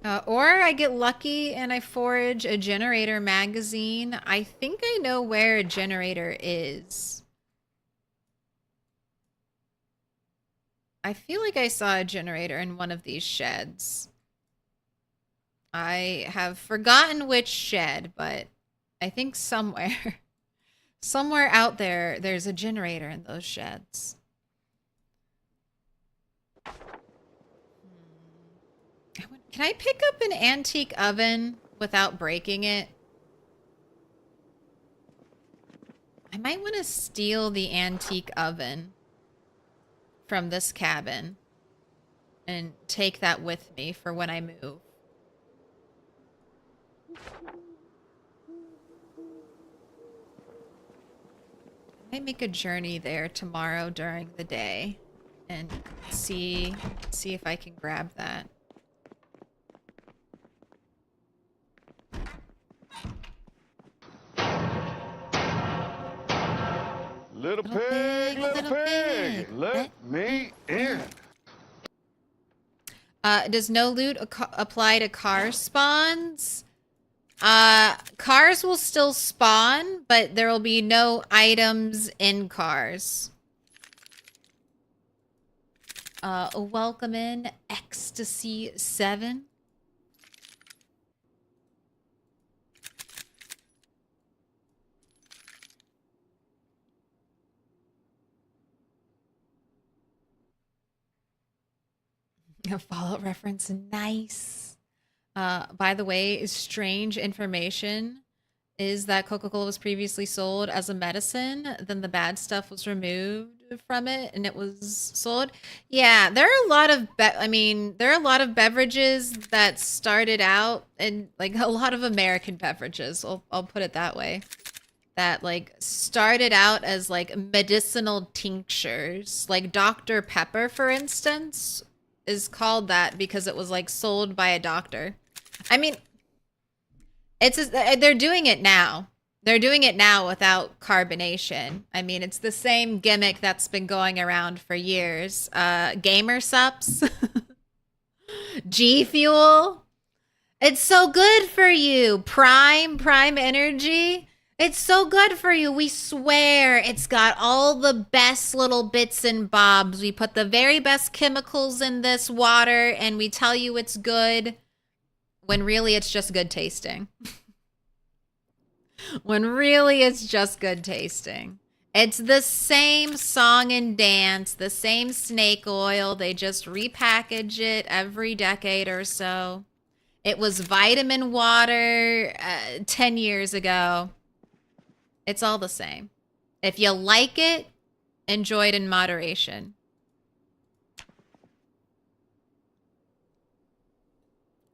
Or I get lucky and I forage a generator magazine. I think I know where a generator is. I feel like I saw a generator in one of these sheds. I have forgotten which shed, but I think somewhere, somewhere out there, there's a generator in those sheds. Can I pick up an antique oven without breaking it? I might want to steal the antique oven from this cabin and take that with me for when I move. I might make a journey there tomorrow during the day and see if I can grab that. Little pig, little pig, let me in. Does no loot apply to car spawns? Cars will still spawn, but there will be no items in cars. Welcome in, Ecstasy 7. A Fallout reference, nice. By the way, strange information is that Coca-Cola was previously sold as a medicine, then the bad stuff was removed from it and it was sold. Yeah, there are a lot of there are a lot of beverages that started out and like a lot of American beverages, I'll put it that way, that like started out as like medicinal tinctures. Like Dr. Pepper, for instance, is called that because it was like sold by a doctor. I mean, they're doing it now. They're doing it now without carbonation. I mean, it's the same gimmick that's been going around for years. Gamer Sups, G Fuel. It's so good for you. Prime Energy. It's so good for you. We swear it's got all the best little bits and bobs. We put the very best chemicals in this water and we tell you it's good when really it's just good tasting. When really it's just good tasting. It's the same song and dance, the same snake oil. They just repackage it every decade or so. It was vitamin water 10 years ago. It's all the same. If you like it, enjoy it in moderation.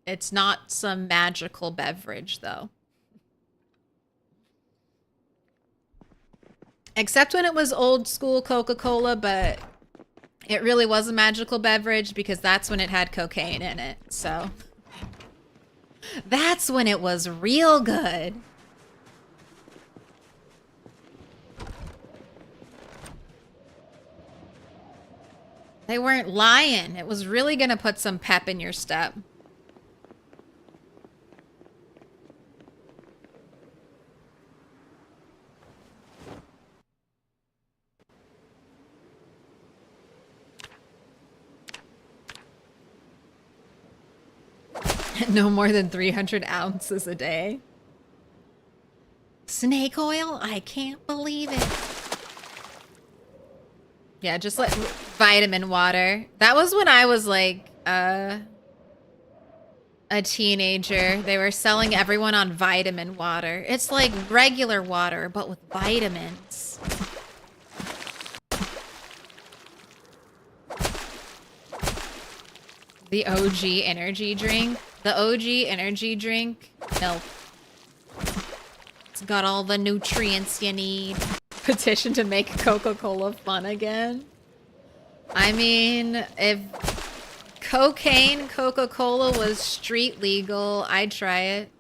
It's not some magical beverage, though. Except when it was old school Coca-Cola, but it really was a magical beverage because that's when it had cocaine in it. So that's when it was real good. They weren't lying. It was really going to put some pep in your step. No more than 300 ounces a day. Snake oil? I can't believe it. Yeah, just like vitamin water. That was when I was like a teenager. They were selling everyone on vitamin water. It's like regular water, but with vitamins. The OG energy drink. The OG energy drink. Nope. It's got all the nutrients you need. Petition to make Coca-Cola fun again. I mean, if cocaine Coca-Cola was street legal, I'd try it.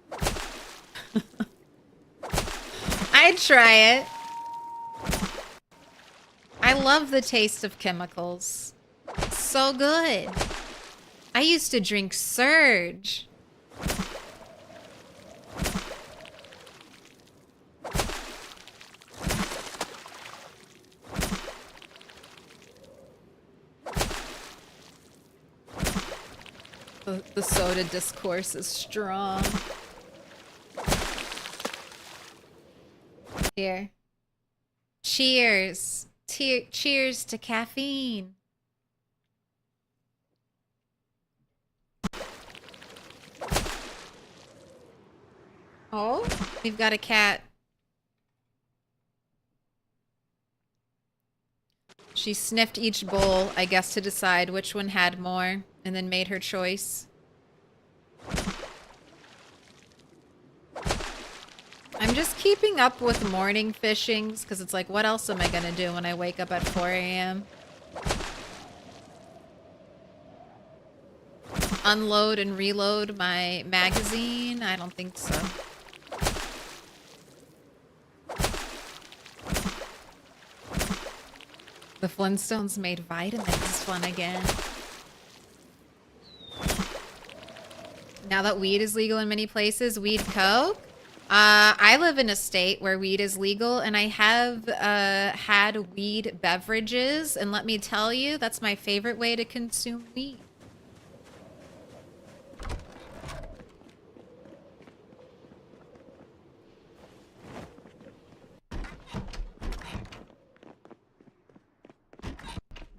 I'd try it. I love the taste of chemicals. It's so good. I used to drink Surge. The soda discourse is strong. Here. Cheers. Cheers to caffeine. Oh, we've got a cat. She sniffed each bowl, I guess, to decide which one had more, and then made her choice. I'm just keeping up with morning fishings, because it's like, what else am I going to do when I wake up at 4 a.m.? Unload and reload my magazine? I don't think so. The Flintstones made vitamins fun again. Now that weed is legal in many places, weed coke? I live in a state where weed is legal, and I have had weed beverages, and let me tell you, that's my favorite way to consume weed.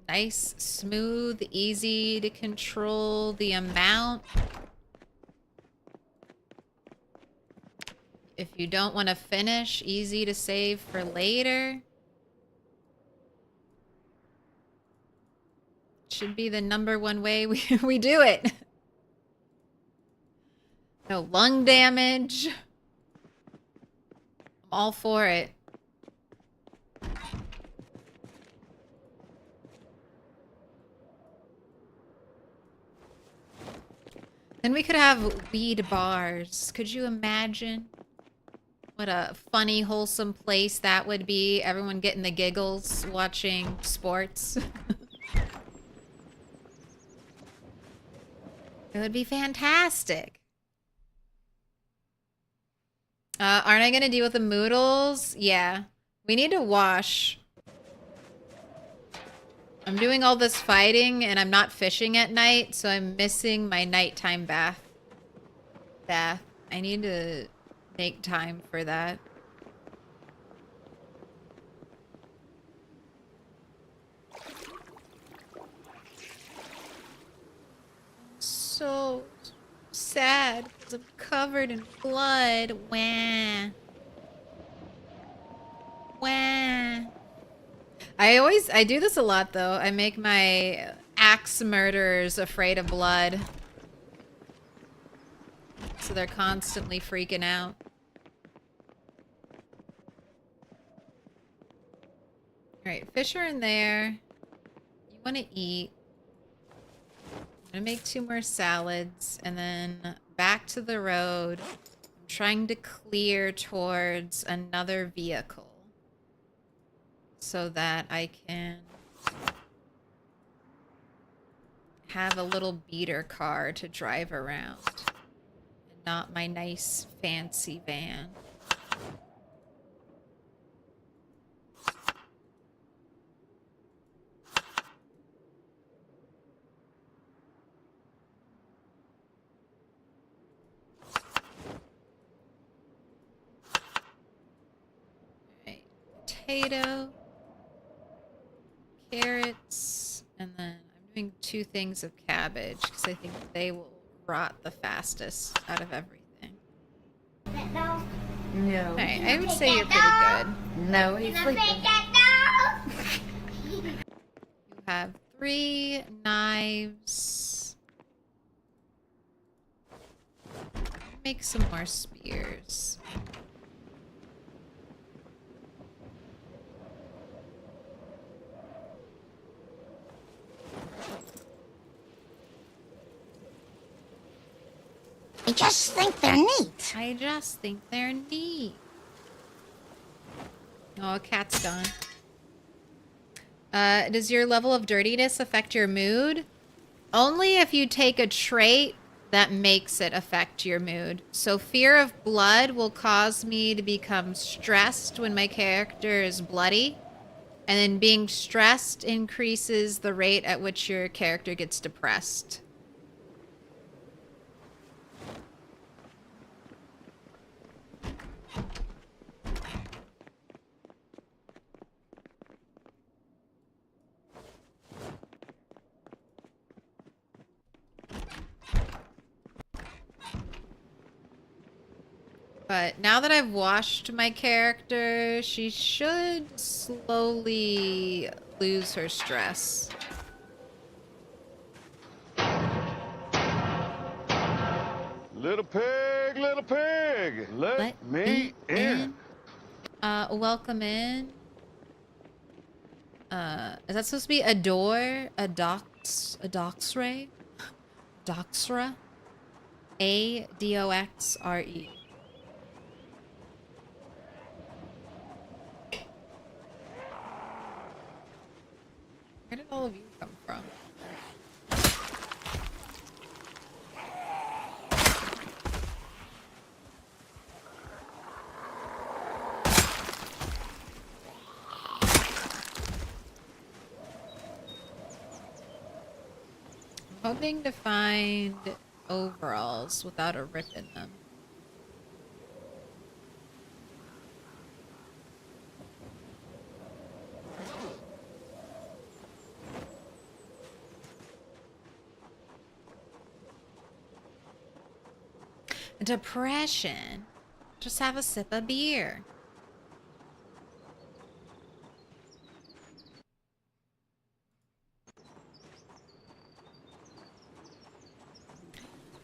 Nice, smooth, easy to control the amount. If you don't want to finish, easy to save for later. Should be the #1 way we do it. No lung damage. I'm all for it. Then we could have weed bars. Could you imagine? What a funny, wholesome place that would be. Everyone getting the giggles watching sports. It would be fantastic. Aren't I going to deal with the moodles? Yeah. We need to wash. I'm doing all this fighting and I'm not fishing at night, so I'm missing my nighttime bath. I need to make time for that. So sad because I'm covered in blood. Wah. Wah. I do this a lot though. I make my axe murderers afraid of blood. So they're constantly freaking out. Alright, fish are in there. You want to eat. I'm gonna make 2 more salads and then back to the road. I'm trying to clear towards another vehicle so that I can have a little beater car to drive around and not my nice fancy van. Potato, carrots, and then I'm doing 2 things of cabbage because I think they will rot the fastest out of everything. No. Alright, I would say you're pretty good. No, he's sleeping. You have 3 knives. Make some more spears. I just think they're neat. I just think they're neat. Oh, a cat's gone. Does your level of dirtiness affect your mood? Only if you take a trait that makes it affect your mood. So fear of blood will cause me to become stressed when my character is bloody. And then being stressed increases the rate at which your character gets depressed. But now that I've washed my character, she should slowly lose her stress. Little pig, let me in. Welcome in. Is that supposed to be a door? A doxray? Doxra? A-D-O-X-R-E. Where did all of you come from? I'm hoping to find overalls without a rip in them. Depression. Just have a sip of beer.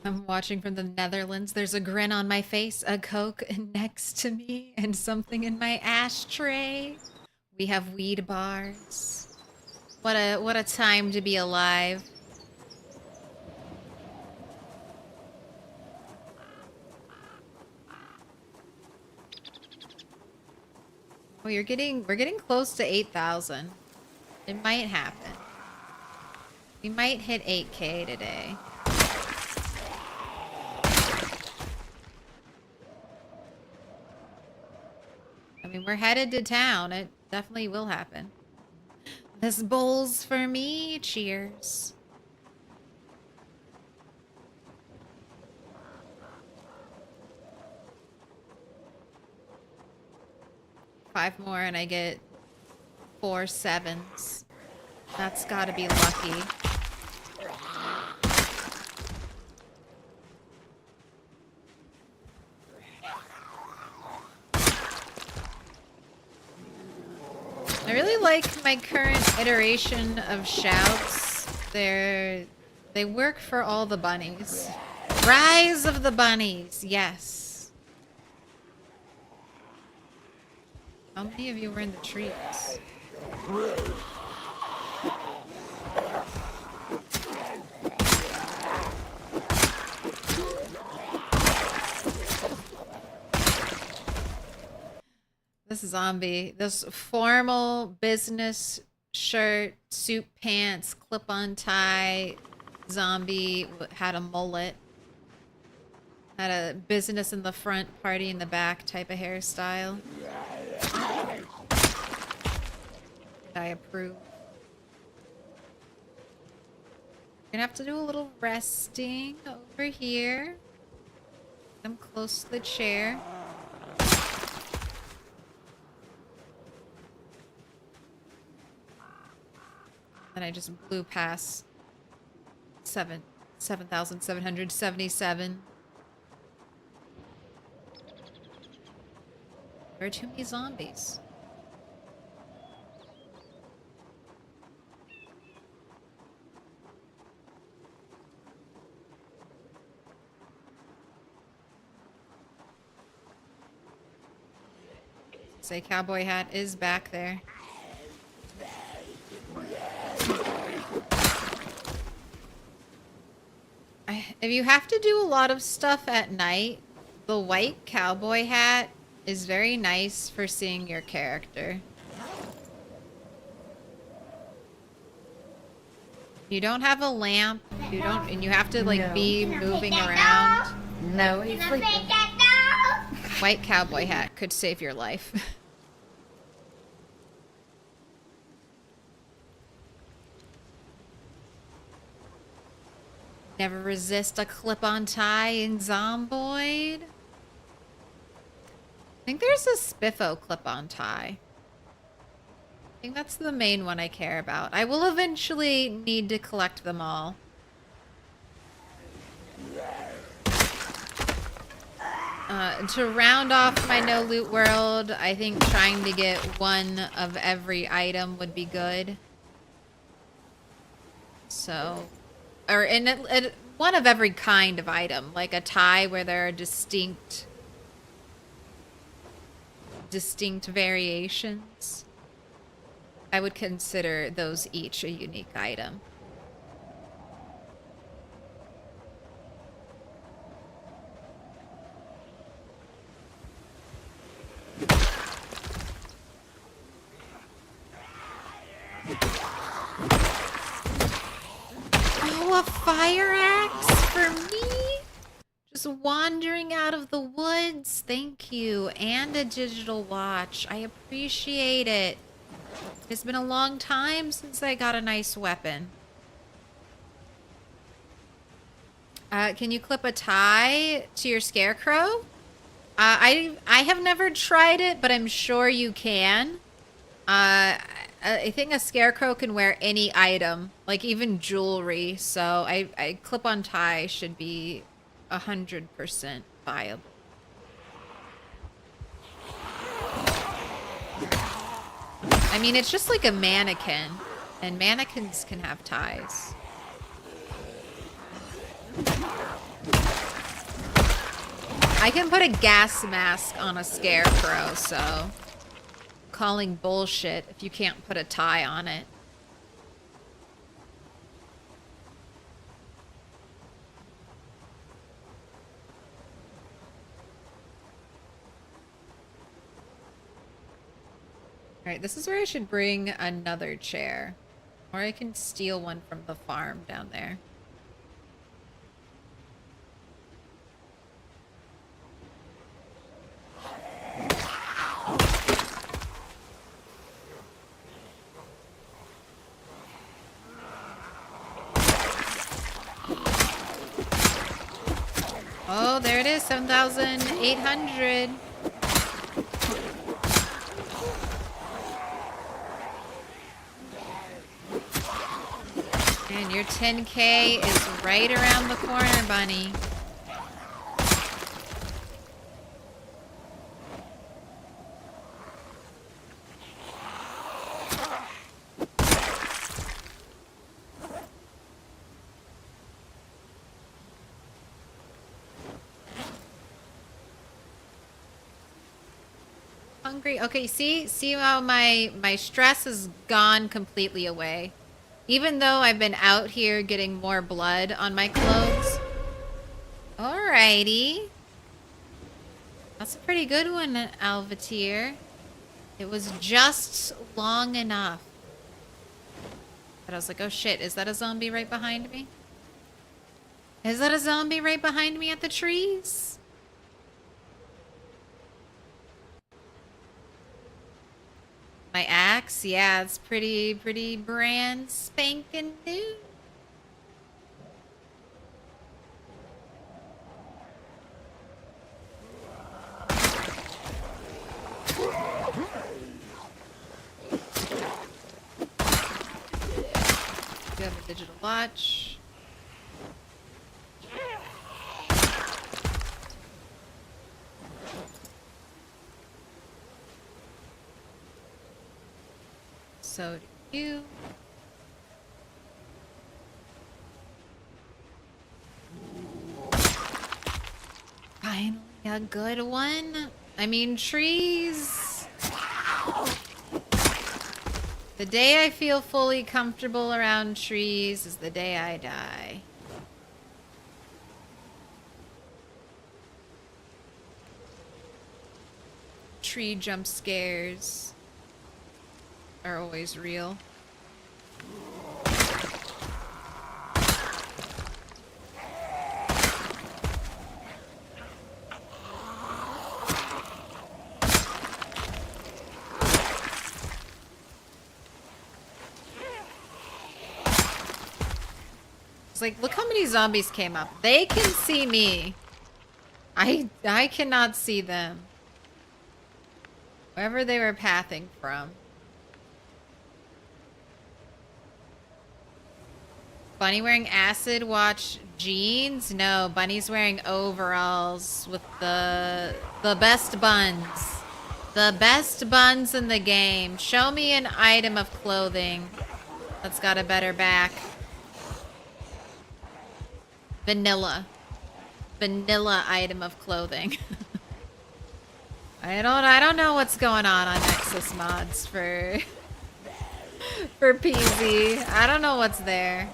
I'm watching from the Netherlands. There's a grin on my face, a Coke next to me, and something in my ashtray. We have weed bars. What a time to be alive. Oh, we're getting close to 8,000. It might happen. We might hit 8K today. I mean, we're headed to town. It definitely will happen. This bowl's for me. Cheers. Five more and I get 4 7s. That's gotta be lucky. I really like my current iteration of shouts. They work for all the bunnies. Rise of the bunnies, yes. How many of you were in the trees? This zombie, this formal business shirt, suit pants, clip-on tie zombie had a mullet. Had a business in the front, party in the back type of hairstyle. I approve. Gonna have to do a little resting over here. I'm close to the chair. And I just blew past 7,777. There are too many zombies. Say cowboy hat is back there. If you have to do a lot of stuff at night, the white cowboy hat is very nice for seeing your character. You don't have a lamp, and you have to like be moving around. No, he's sleeping. White cowboy hat could save your life. Never resist a clip-on tie in Zomboid. I think there's a Spiffo clip-on tie. I think that's the main one I care about. I will eventually need to collect them all. To round off my no loot world, I think trying to get one of every item would be good. So, or one of every kind of item, like a tie where there are distinct variations. I would consider those each a unique item. Oh, a fire axe for me? Just wandering out of the woods. Thank you. And a digital watch. I appreciate it. It's been a long time since I got a nice weapon. Can you clip a tie to your scarecrow? I have never tried it, but I'm sure you can. I think a scarecrow can wear any item, like even jewelry. So I clip-on tie should be 100% viable. I mean, it's just like a mannequin, and mannequins can have ties. I can put a gas mask on a scarecrow, so calling bullshit if you can't put a tie on it. Alright, this is where I should bring another chair. Or I can steal one from the farm down there. Oh, there it is, 7,800. And your 10K is right around the corner, bunny. Hungry. Okay, see how my stress has gone completely away. Even though I've been out here getting more blood on my clothes. Alrighty. That's a pretty good one, Alvatir. It was just long enough. But I was like, oh shit, is that a zombie right behind me? Is that a zombie right behind me at the trees? My axe? Yeah, it's pretty brand spanking new. You have a digital watch. So do you. Finally a good one. I mean, trees. The day I feel fully comfortable around trees is the day I die. Tree jump scares are always real. It's like, look how many zombies came up. They can see me. I cannot see them. Wherever they were pathing from. Bunny wearing acid watch jeans? No, Bunny's wearing overalls with the best buns. The best buns in the game. Show me an item of clothing that's got a better back. Vanilla. Vanilla item of clothing. I don't know what's going on Nexus mods for PZ. I don't know what's there.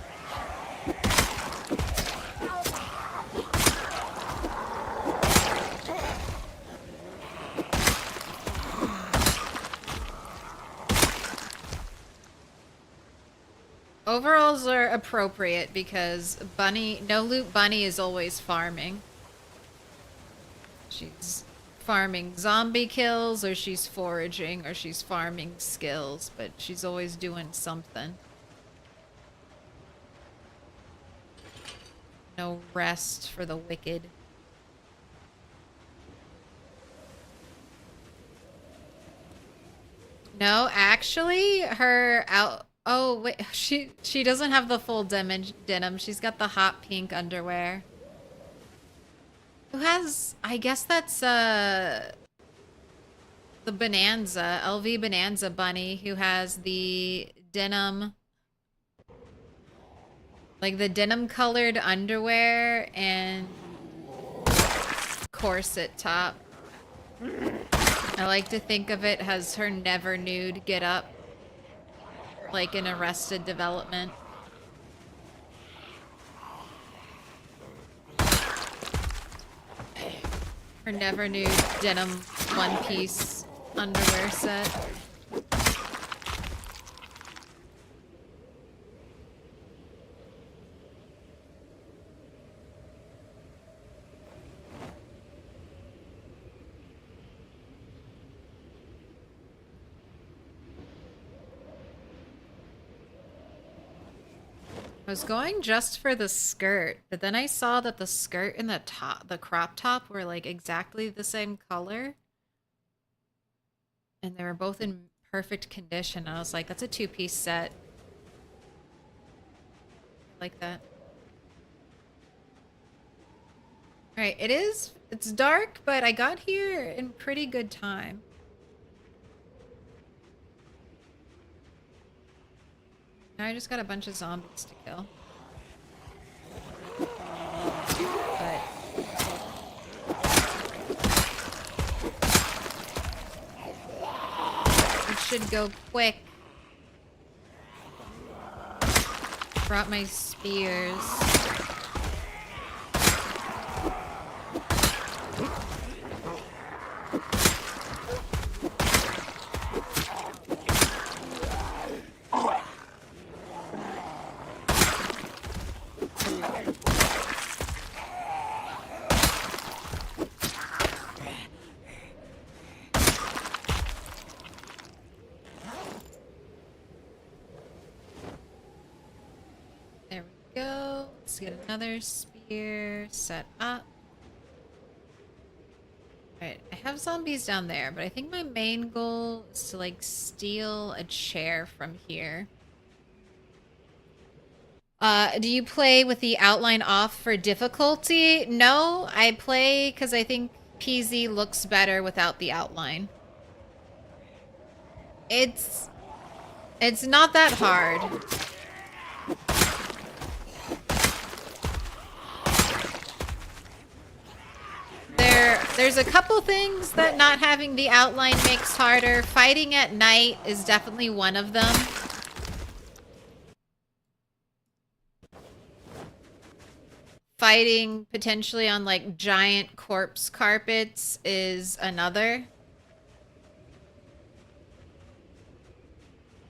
Overalls are appropriate because Bunny, No Loot Bunny is always farming. She's farming zombie kills, or she's foraging, or she's farming skills, but she's always doing something. No rest for the wicked. No, actually, her out. Oh wait, she doesn't have the full denim. She's got the hot pink underwear. Who has? I guess that's the Bonanza, LV Bonanza bunny, who has the denim, like the denim colored underwear and corset top. I like to think of it as her never nude get up, like in Arrested Development. Her never nude denim one-piece underwear set. I was going just for the skirt, but then I saw that the skirt and the crop top were like exactly the same color. And they were both in perfect condition. I was like, that's a two-piece set. I like that. Alright, it's dark, but I got here in pretty good time. Now I just got a bunch of zombies to kill. But it should go quick. Brought my spears. There we go. Let's get another spear set up. Alright, I have zombies down there, but I think my main goal is to like steal a chair from here. Do you play with the outline off for difficulty? No, I play because I think PZ looks better without the outline. It's not that hard. There's a couple things that not having the outline makes harder. Fighting at night is definitely one of them. Fighting potentially on like giant corpse carpets is another.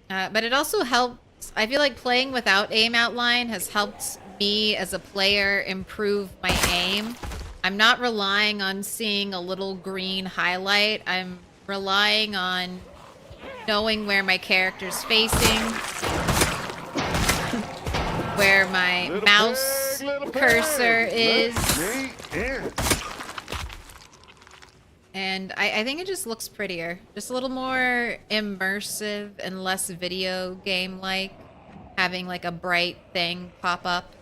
But it also helps. I feel like playing without aim outline has helped me as a player improve my aim. I'm not relying on seeing a little green highlight. I'm relying on knowing where my character's facing, where my mouse cursor is. And I think it just looks prettier. Just a little more immersive and less video game-like. having like a bright thing pop up.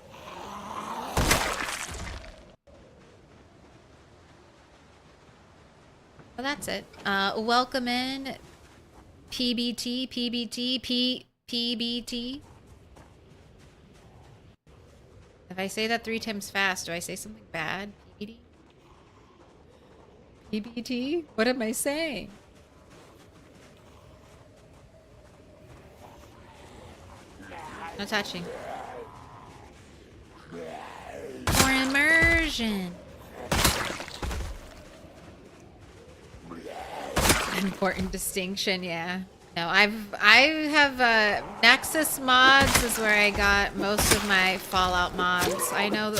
Well, that's it. Welcome in PBT, PBT. If I say that 3 times fast, do I say something bad? PBT? PBT? What am I saying? No touching. For immersion. Important distinction, yeah. No, I have Nexus mods is where I got most of my Fallout mods. I know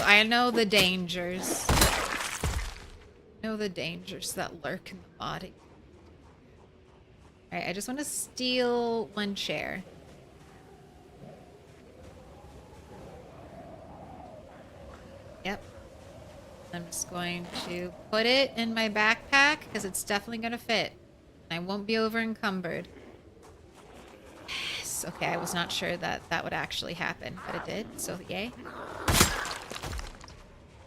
the dangers. I know the dangers that lurk in the body. Alright, I just want to steal 1 chair. Yep. I'm just going to put it in my backpack because it's definitely going to fit. I won't be over encumbered. Yes. Okay, I was not sure that that would actually happen, but it did, so yay.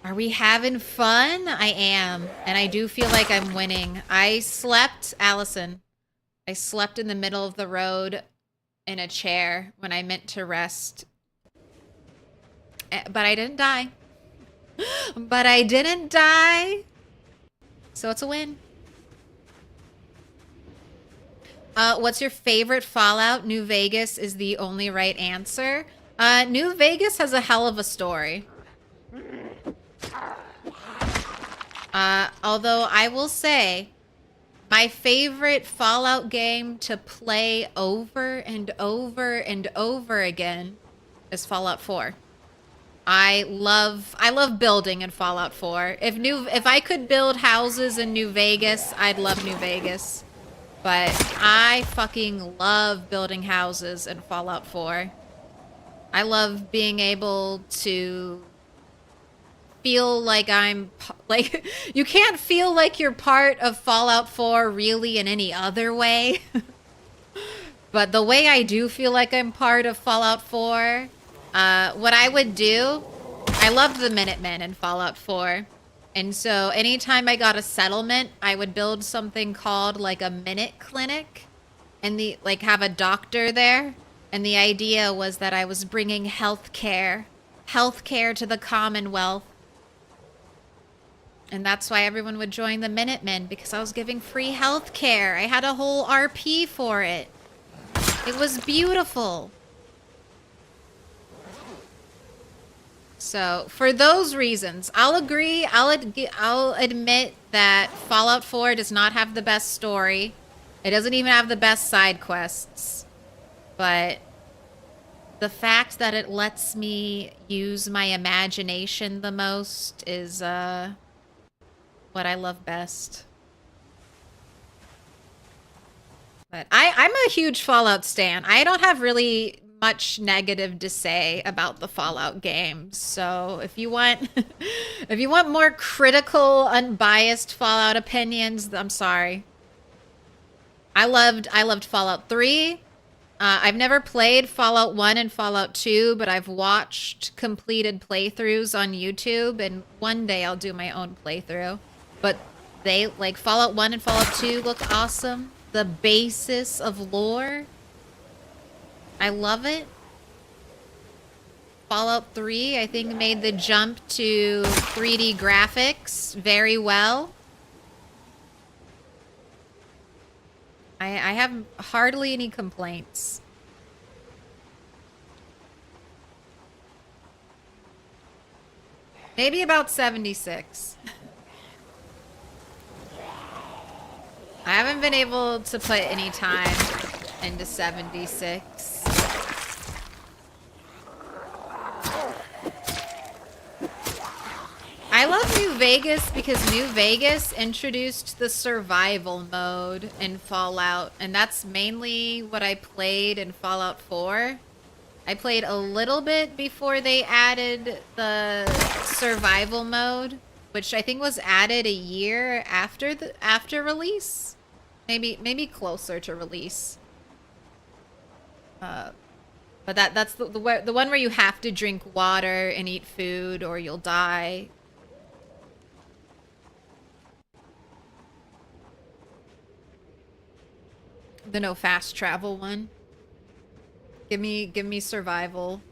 Are we having fun? I am, and I do feel like I'm winning. I slept, Allison. I slept in the middle of the road in a chair when I meant to rest. But I didn't die. But I didn't die. So it's a win. What's your favorite Fallout? New Vegas is the only right answer. New Vegas has a hell of a story. Although I will say, my favorite Fallout game to play over and over and over again is Fallout 4. I love building in Fallout 4. If I could build houses in New Vegas, I'd love New Vegas. But I fucking love building houses in Fallout 4. I love being able to feel like you can't feel like you're part of Fallout 4 really in any other way. But the way I do feel like I'm part of Fallout 4, what I would do, I loved the Minutemen in Fallout 4. And so anytime I got a settlement, I would build something called like a minute clinic and have a doctor there. And the idea was that I was bringing healthcare to the Commonwealth. And that's why everyone would join the Minutemen, because I was giving free healthcare. I had a whole RP for it. It was beautiful. So, for those reasons, I'll agree. I'll admit that Fallout 4 does not have the best story. It doesn't even have the best side quests. But the fact that it lets me use my imagination the most is what I love best. But I'm a huge Fallout stan. I don't have really much negative to say about the Fallout games. So if you want if you want more critical, unbiased Fallout opinions, I'm sorry. I loved Fallout 3. I've never played Fallout 1 and Fallout 2, but I've watched completed playthroughs on YouTube, and one day I'll do my own playthrough. But they, like, Fallout 1 and Fallout 2 look awesome. The basis of lore, I love it. Fallout 3, I think, made the jump to 3D graphics very well. I have hardly any complaints. Maybe about 76. I haven't been able to put any time into 76. I love New Vegas because New Vegas introduced the survival mode in Fallout, and that's mainly what I played in Fallout 4. I played a little bit before they added the survival mode, which I think was added a year after release. Maybe closer to release. But that's the one where you have to drink water and eat food or you'll die. The no fast travel one. Give me survival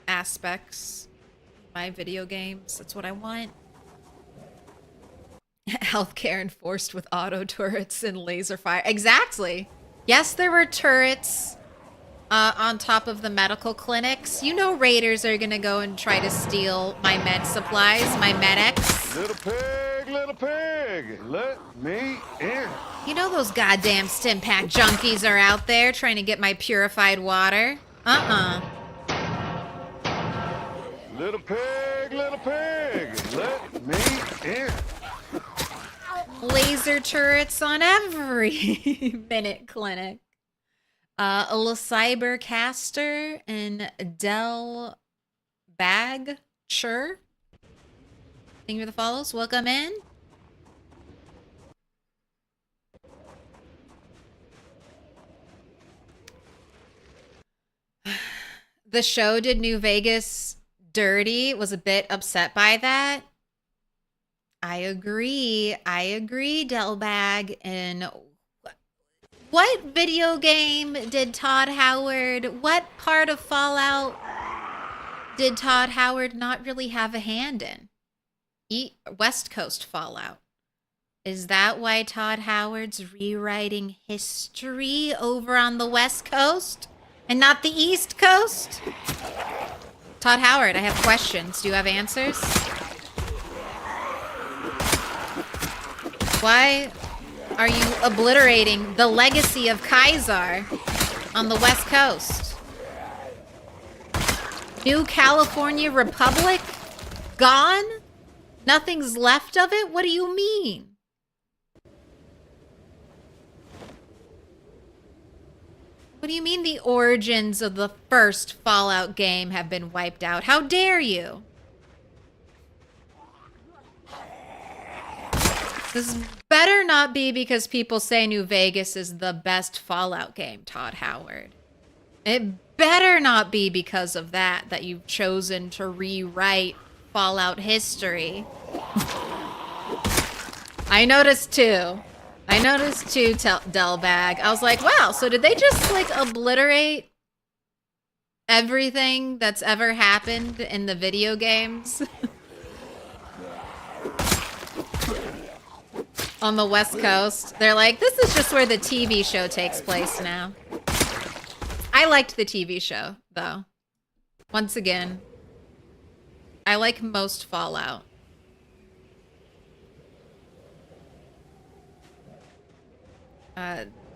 aspects. My video games. That's what I want. Healthcare enforced with auto turrets and laser fire. Exactly. Yes, there were turrets on top of the medical clinics. You know raiders are gonna go and try to steal my med supplies, my Med-X. Little pig, let me in. You know those goddamn stim pack junkies are out there trying to get my purified water. Little pig, let me in. Laser turrets on every minute clinic. A Cyber Caster and Del Bag. Sure. Thank you for the follows. Welcome in. The show did New Vegas dirty. Was a bit upset by that. I agree, Delbag. And what video game did Todd Howard, what part of Fallout did Todd Howard not really have a hand in? West Coast Fallout. Is that why Todd Howard's rewriting history over on the West Coast and not the East Coast? Todd Howard, I have questions. Do you have answers? Why are you obliterating the legacy of Kaiser on the West Coast? New California Republic? Gone? Nothing's left of it? What do you mean? What do you mean the origins of the first Fallout game have been wiped out? How dare you? This better not be because people say New Vegas is the best Fallout game, Todd Howard. It better not be because of that you've chosen to rewrite Fallout history. I noticed too, Delbag. I was like, wow, so did they just like obliterate everything that's ever happened in the video games? On the West Coast. They're like, this is just where the TV show takes place now. I liked the TV show, though. Once again, I like most Fallout.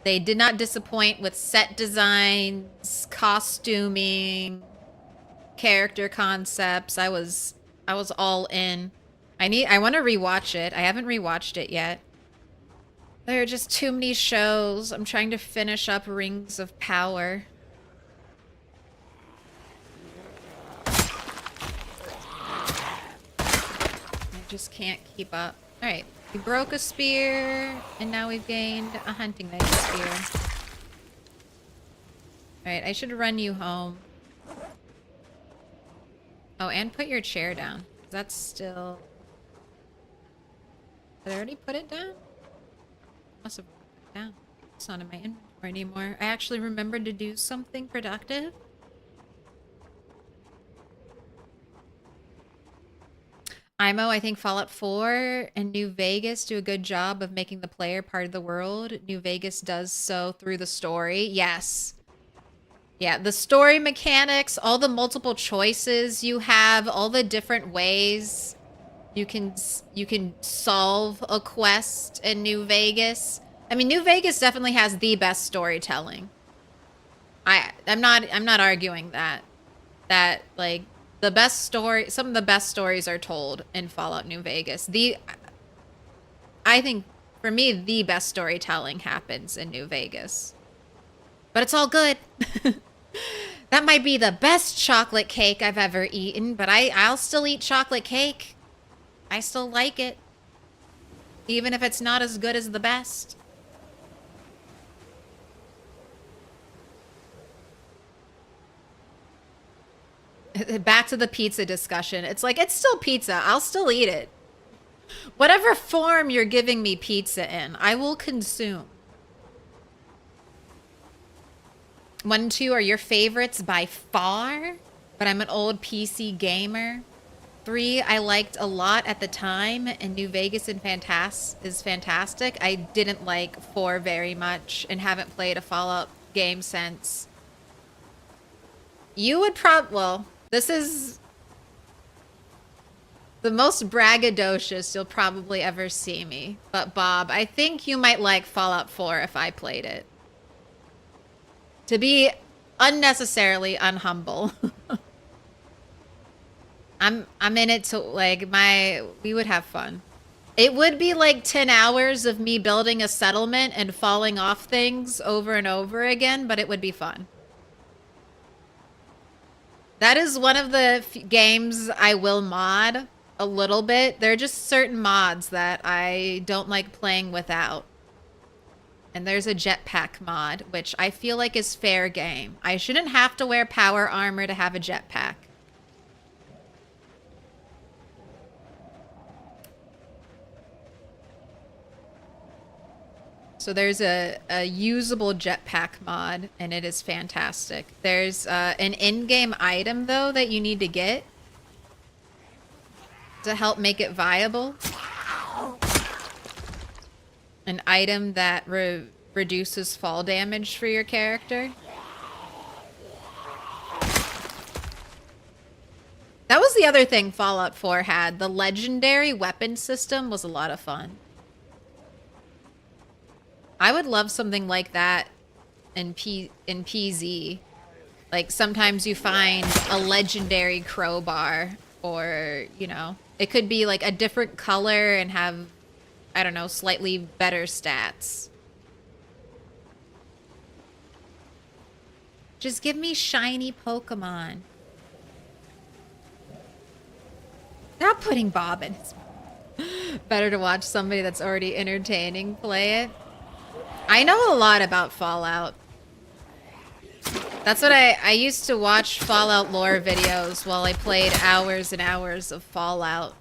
They did not disappoint with set designs, costuming, character concepts. I was all in. I want to rewatch it. I haven't rewatched it yet. There are just too many shows. I'm trying to finish up Rings of Power. I just can't keep up. All right, we broke a spear, and now we've gained a hunting knife spear. All right, I should run you home. Oh, and put your chair down. That's still... Did I already put it down? Must have put it down. It's not in my inventory anymore. I actually remembered to do something productive. I think Fallout 4 and New Vegas do a good job of making the player part of the world. New Vegas does so through the story. Yes. Yeah, the story mechanics, all the multiple choices you have, all the different ways you can solve a quest in New Vegas. I mean, New Vegas definitely has the best storytelling. I'm not arguing that. That like the best story, some of the best stories are told in Fallout New Vegas. I think for me the best storytelling happens in New Vegas. But it's all good. That might be the best chocolate cake I've ever eaten, but I'll still eat chocolate cake. I still like it. Even if it's not as good as the best. Back to the pizza discussion. It's like, it's still pizza. I'll still eat it. Whatever form you're giving me pizza in, I will consume. 1 and 2 are your favorites by far, but I'm an old PC gamer. 3 I liked a lot at the time, and New Vegas is fantastic. I didn't like 4 very much and haven't played a Fallout game since. You would well, this is the most braggadocious you'll probably ever see me. But Bob, I think you might like Fallout 4 if I played it. To be unnecessarily unhumble. I'm in it to like we would have fun. It would be like 10 hours of me building a settlement and falling off things over and over again, but it would be fun. That is one of the games I will mod a little bit. There are just certain mods that I don't like playing without. And there's a jetpack mod, which I feel like is fair game. I shouldn't have to wear power armor to have a jetpack. So there's a usable jetpack mod, and it is fantastic. There's an in-game item, though, that you need to get to help make it viable. An item that reduces fall damage for your character. That was the other thing Fallout 4 had. The legendary weapon system was a lot of fun. I would love something like that in PZ. Like, sometimes you find a legendary crowbar, or, you know, it could be like a different color and have, I don't know, slightly better stats. Just give me shiny Pokemon. Not putting Bob in his... Better to watch somebody that's already entertaining play it. I know a lot about Fallout. That's what I used to watch Fallout lore videos while I played hours and hours of Fallout.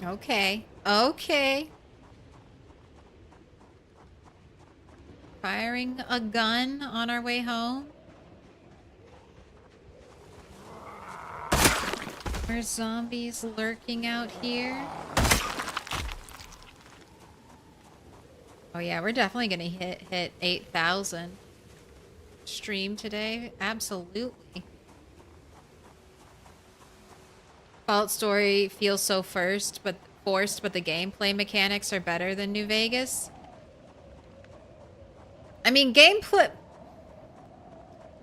Okay. Okay. Firing a gun on our way home. There's zombies lurking out here. Oh yeah, we're definitely gonna hit 8,000 stream today. Absolutely. Fallout story feels so forced, but the gameplay mechanics are better than New Vegas. I mean,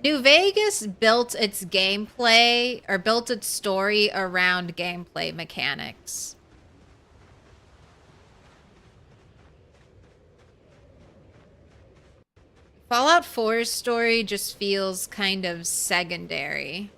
New Vegas built its gameplay, or built its story around gameplay mechanics. Fallout 4's story just feels kind of secondary.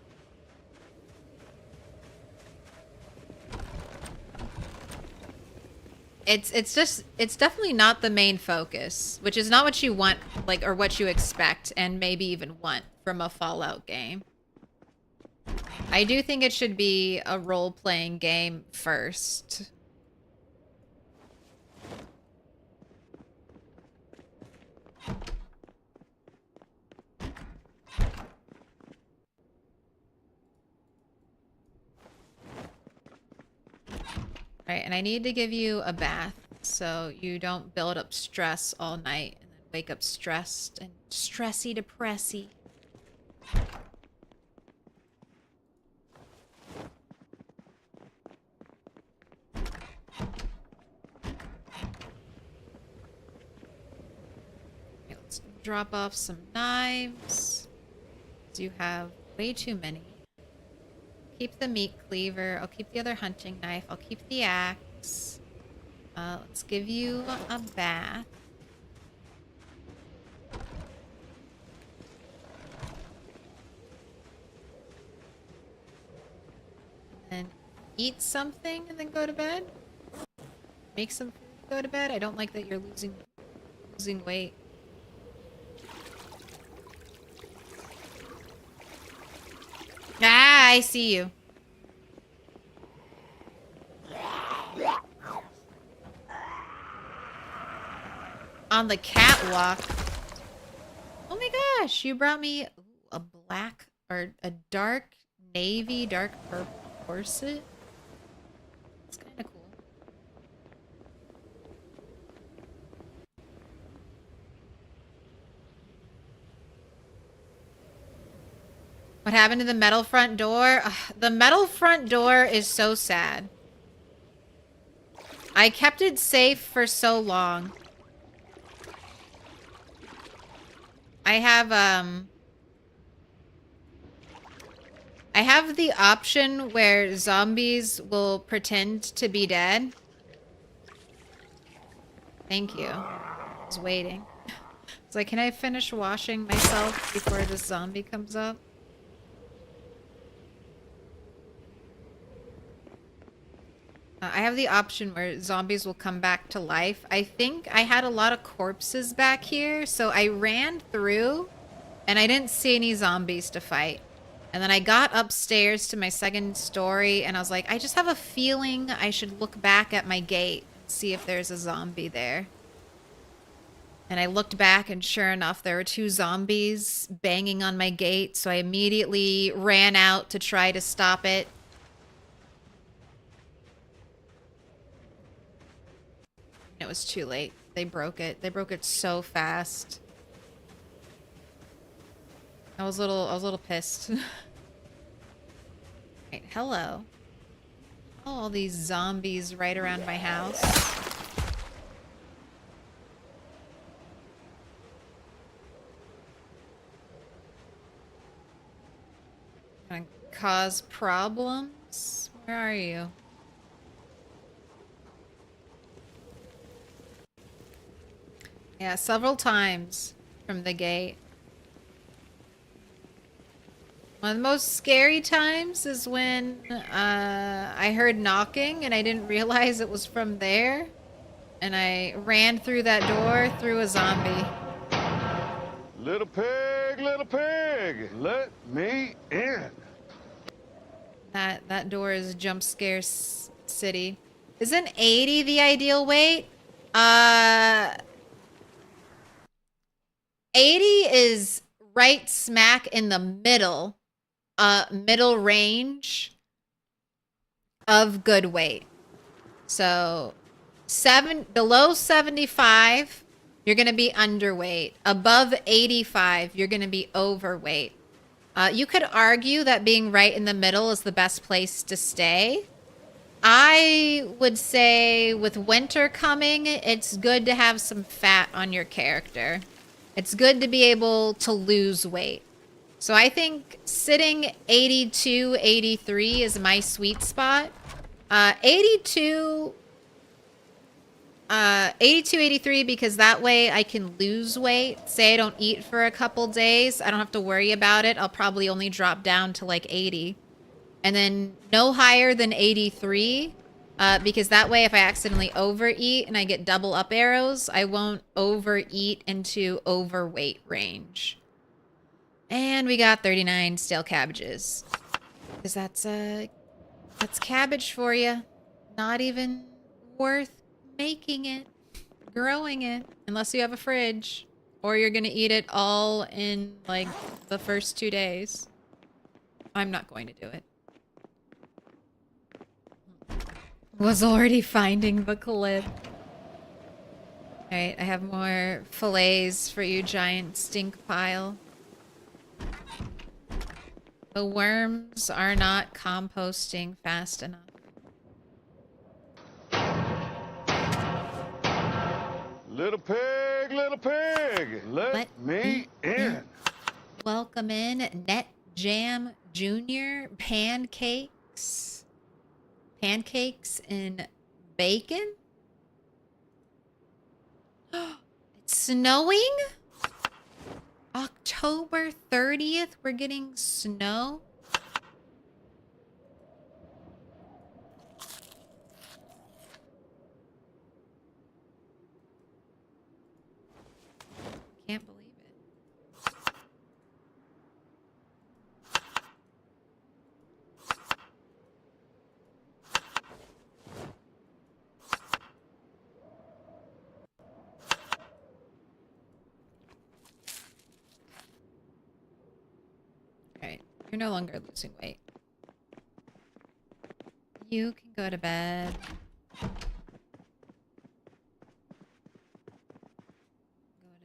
It's definitely not the main focus, which is not what you want, like, or what you expect, and maybe even want from a Fallout game. I do think it should be a role-playing game first. Alright, and I need to give you a bath so you don't build up stress all night and then wake up stressed and stressy-depressy. Okay, let's drop off some knives. You have way too many. Keep the meat cleaver. I'll keep the other hunting knife. I'll keep the axe. Let's give you a bath. And eat something and then go to bed? Make some food, go to bed? I don't like that you're losing weight. Ah, I see you. On the catwalk. Oh my gosh, you brought me a black or a dark navy, dark purple corset. It's kind of cool. What happened to the metal front door? Ugh, the metal front door is so sad. I kept it safe for so long. I have the option where zombies will pretend to be dead. Thank you. I was waiting. It's like, can I finish washing myself before this zombie comes up? I have the option where zombies will come back to life. I think I had a lot of corpses back here, so I ran through and I didn't see any zombies to fight. And then I got upstairs to my second story and I was like, I just have a feeling I should look back at my gate and see if there's a zombie there. And I looked back and sure enough, there were 2 zombies banging on my gate, so I immediately ran out to try to stop it. It was too late. They broke it. They broke it so fast. I was a little pissed. Right, hello. All these zombies right around my house. Gonna cause problems? Where are you? Yeah, several times from the gate. One of the most scary times is when I heard knocking and I didn't realize it was from there. And I ran through that door through a zombie. Little pig, let me in. That door is jump scare city. Isn't 80 the ideal weight? 80 is right smack in the middle range of good weight. So below 75, you're going to be underweight. Above 85, you're going to be overweight. You could argue that being right in the middle is the best place to stay. I would say with winter coming, it's good to have some fat on your character. It's good to be able to lose weight. So I think sitting 82, 83 is my sweet spot. 82, 83, because that way I can lose weight. Say I don't eat for a couple days. I don't have to worry about it. I'll probably only drop down to like 80. And then no higher than 83. Because that way, if I accidentally overeat and I get double up arrows, I won't overeat into overweight range. And we got 39 stale cabbages. Because that's cabbage for you. Not even worth making it, growing it, unless you have a fridge. Or you're going to eat it all in, like, the first 2 days. I'm not going to do it. Was already finding the clip. Alright, I have more fillets for you, giant stink pile. The worms are not composting fast enough. Little pig, let me in. Welcome in, Net Jam Jr. Pancakes. Pancakes and bacon? It's snowing? October 30th, we're getting snow? You're no longer losing weight. You can go to bed. Go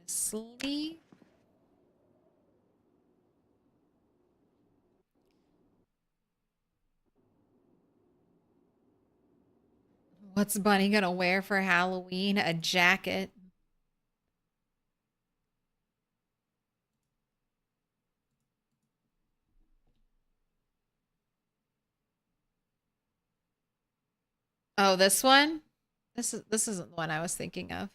to sleep. What's Bunny gonna wear for Halloween? A jacket. Oh, this one? This isn't the one I was thinking of.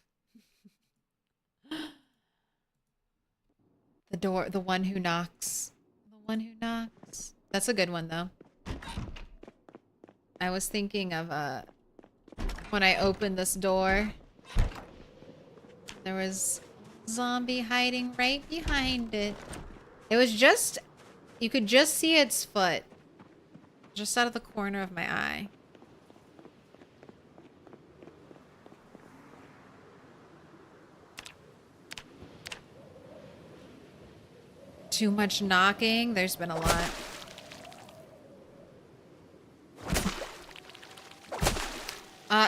The one who knocks. The one who knocks. That's a good one though. I was thinking of when I opened this door, there was a zombie hiding right behind it. It was just, you could just see its foot just out of the corner of my eye. Too much knocking. There's been a lot.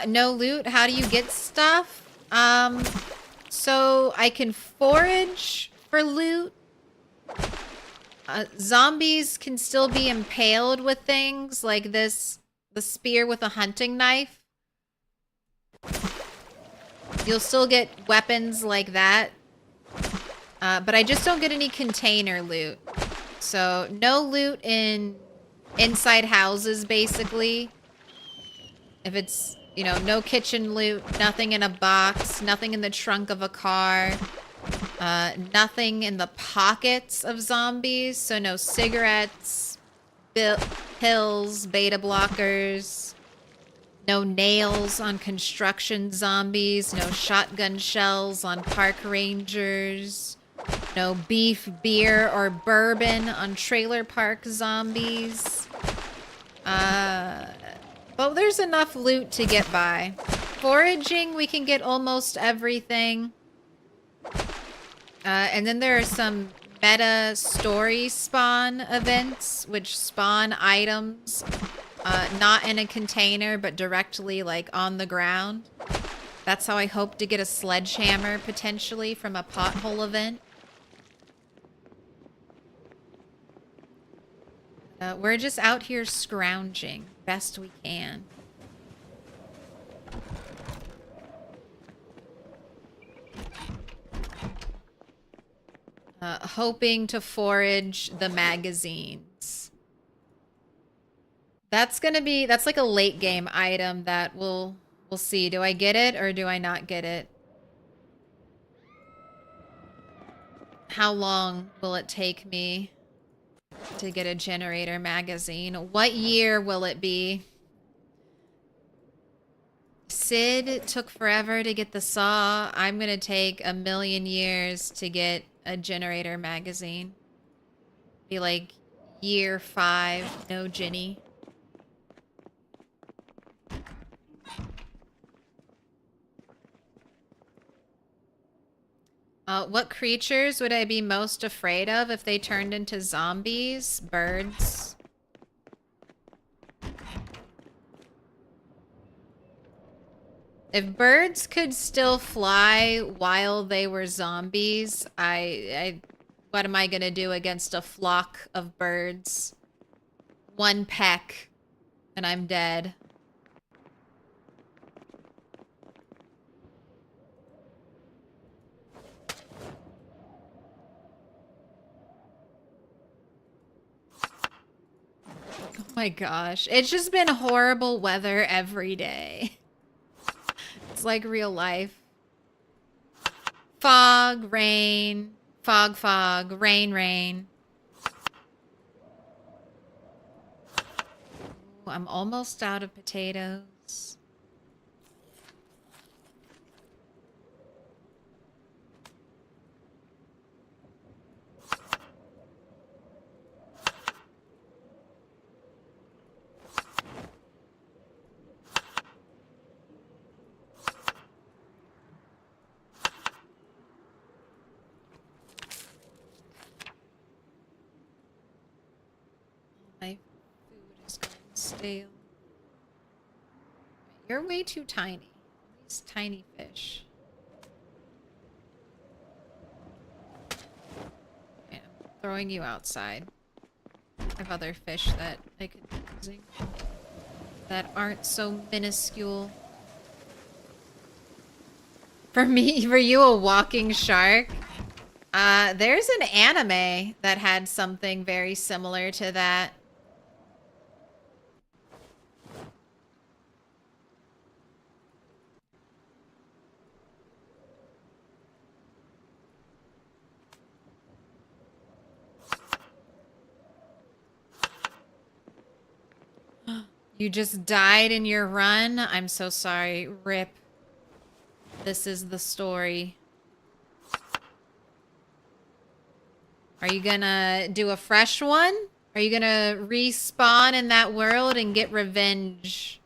No loot. How do you get stuff? So I can forage for loot. Zombies can still be impaled with things like this, the spear with a hunting knife. You'll still get weapons like that. But I just don't get any container loot. So no loot inside houses, basically. If it's, you know, no kitchen loot, nothing in a box, nothing in the trunk of a car, nothing in the pockets of zombies. So no cigarettes, pills, beta blockers, no nails on construction zombies, no shotgun shells on park rangers, no beef, beer, or bourbon on trailer park zombies. But there's enough loot to get by. Foraging, we can get almost everything. And then there are some meta story spawn events, which spawn items, not in a container, but directly like on the ground. That's how I hope to get a sledgehammer potentially from a pothole event. We're just out here scrounging best we can. Hoping to forage the magazines. That's like a late game item that we'll see. Do I get it or do I not get it? How long will it take me to get a generator magazine? What year will it be? Sid took forever to get the saw. I'm gonna take 1,000,000 years to get a generator magazine. Be like year 5, no Ginny. What creatures would I be most afraid of if they turned into zombies? Birds. If birds could still fly while they were zombies, what am I gonna do against a flock of birds? One peck, and I'm dead. Oh my gosh. It's just been horrible weather every day. It's like real life. Fog, rain, fog, fog, rain, rain. Ooh, I'm almost out of potatoes. My food is going stale. You're way too tiny. These tiny fish. Okay, I'm throwing you outside. I have other fish that I could be using that aren't so minuscule. For me, for you, a walking shark? There's an anime that had something very similar to that. You just died in your run? I'm so sorry. Rip. This is the story. Are you gonna do a fresh one? Are you gonna respawn in that world and get revenge?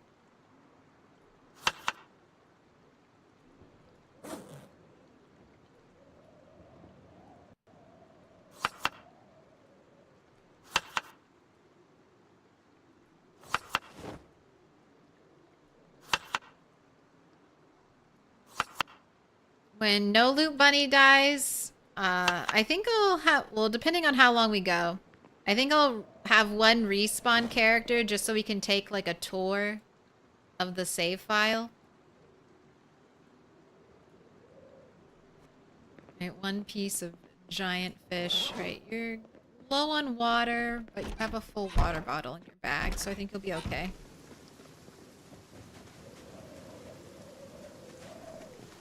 When No Loot Bunny dies, I think I'll have, well, depending on how long we go, I think I'll have one respawn character just so we can take like a tour of the save file. Right, one piece of giant fish. Right, you're low on water, but you have a full water bottle in your bag, so I think you'll be okay.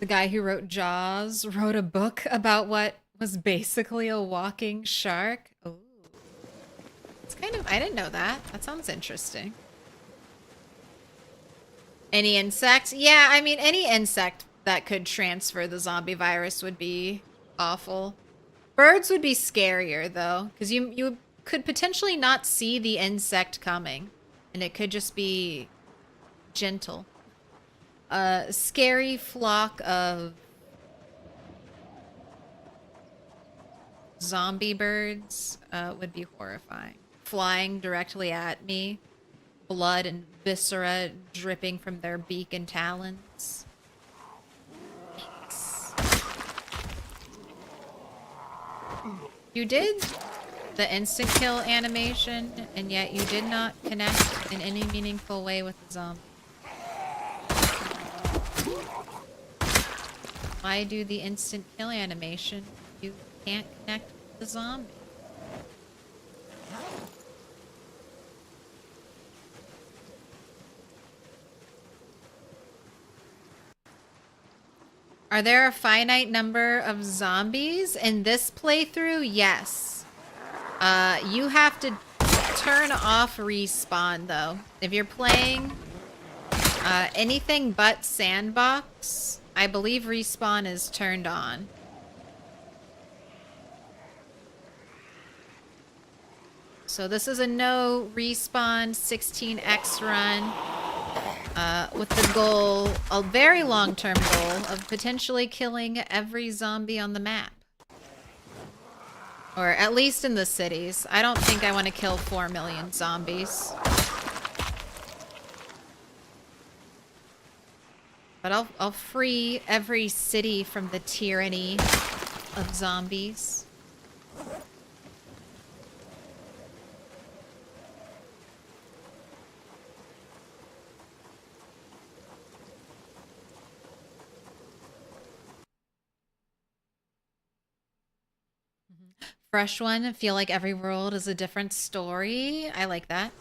The guy who wrote Jaws wrote a book about what was basically a walking shark. Ooh. It's kind of, I didn't know that. That sounds interesting. Any insect? Yeah, I mean, any insect that could transfer the zombie virus would be awful. Birds would be scarier, though, because you could potentially not see the insect coming, and it could just be gentle. A scary flock of zombie birds would be horrifying. Flying directly at me, blood and viscera dripping from their beak and talons. Thanks. You did the instant kill animation, and yet you did not connect in any meaningful way with the zombie. Why do the instant kill animation? You can't connect with the zombie. Are there a finite number of zombies in this playthrough? Yes. You have to turn off respawn though. If you're playing anything but sandbox, I believe respawn is turned on. So this is a no respawn 16x run with the goal, a very long-term goal, of potentially killing every zombie on the map. Or at least in the cities. I don't think I want to kill 4 million zombies. But I'll free every city from the tyranny of zombies. Fresh one. I feel like every world is a different story. I like that.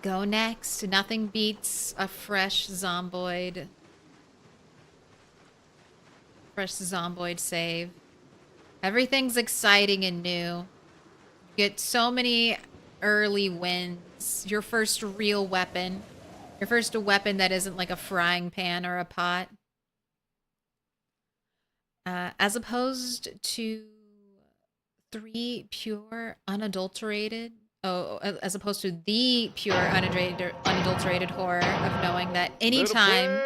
Go next. Nothing beats a fresh zomboid. Fresh zomboid save. Everything's exciting and new. You get so many early wins. Your first real weapon. Your first weapon that isn't like a frying pan or a pot. As opposed to 3 pure, unadulterated. Oh, as opposed to the pure, unadulterated horror of knowing that anytime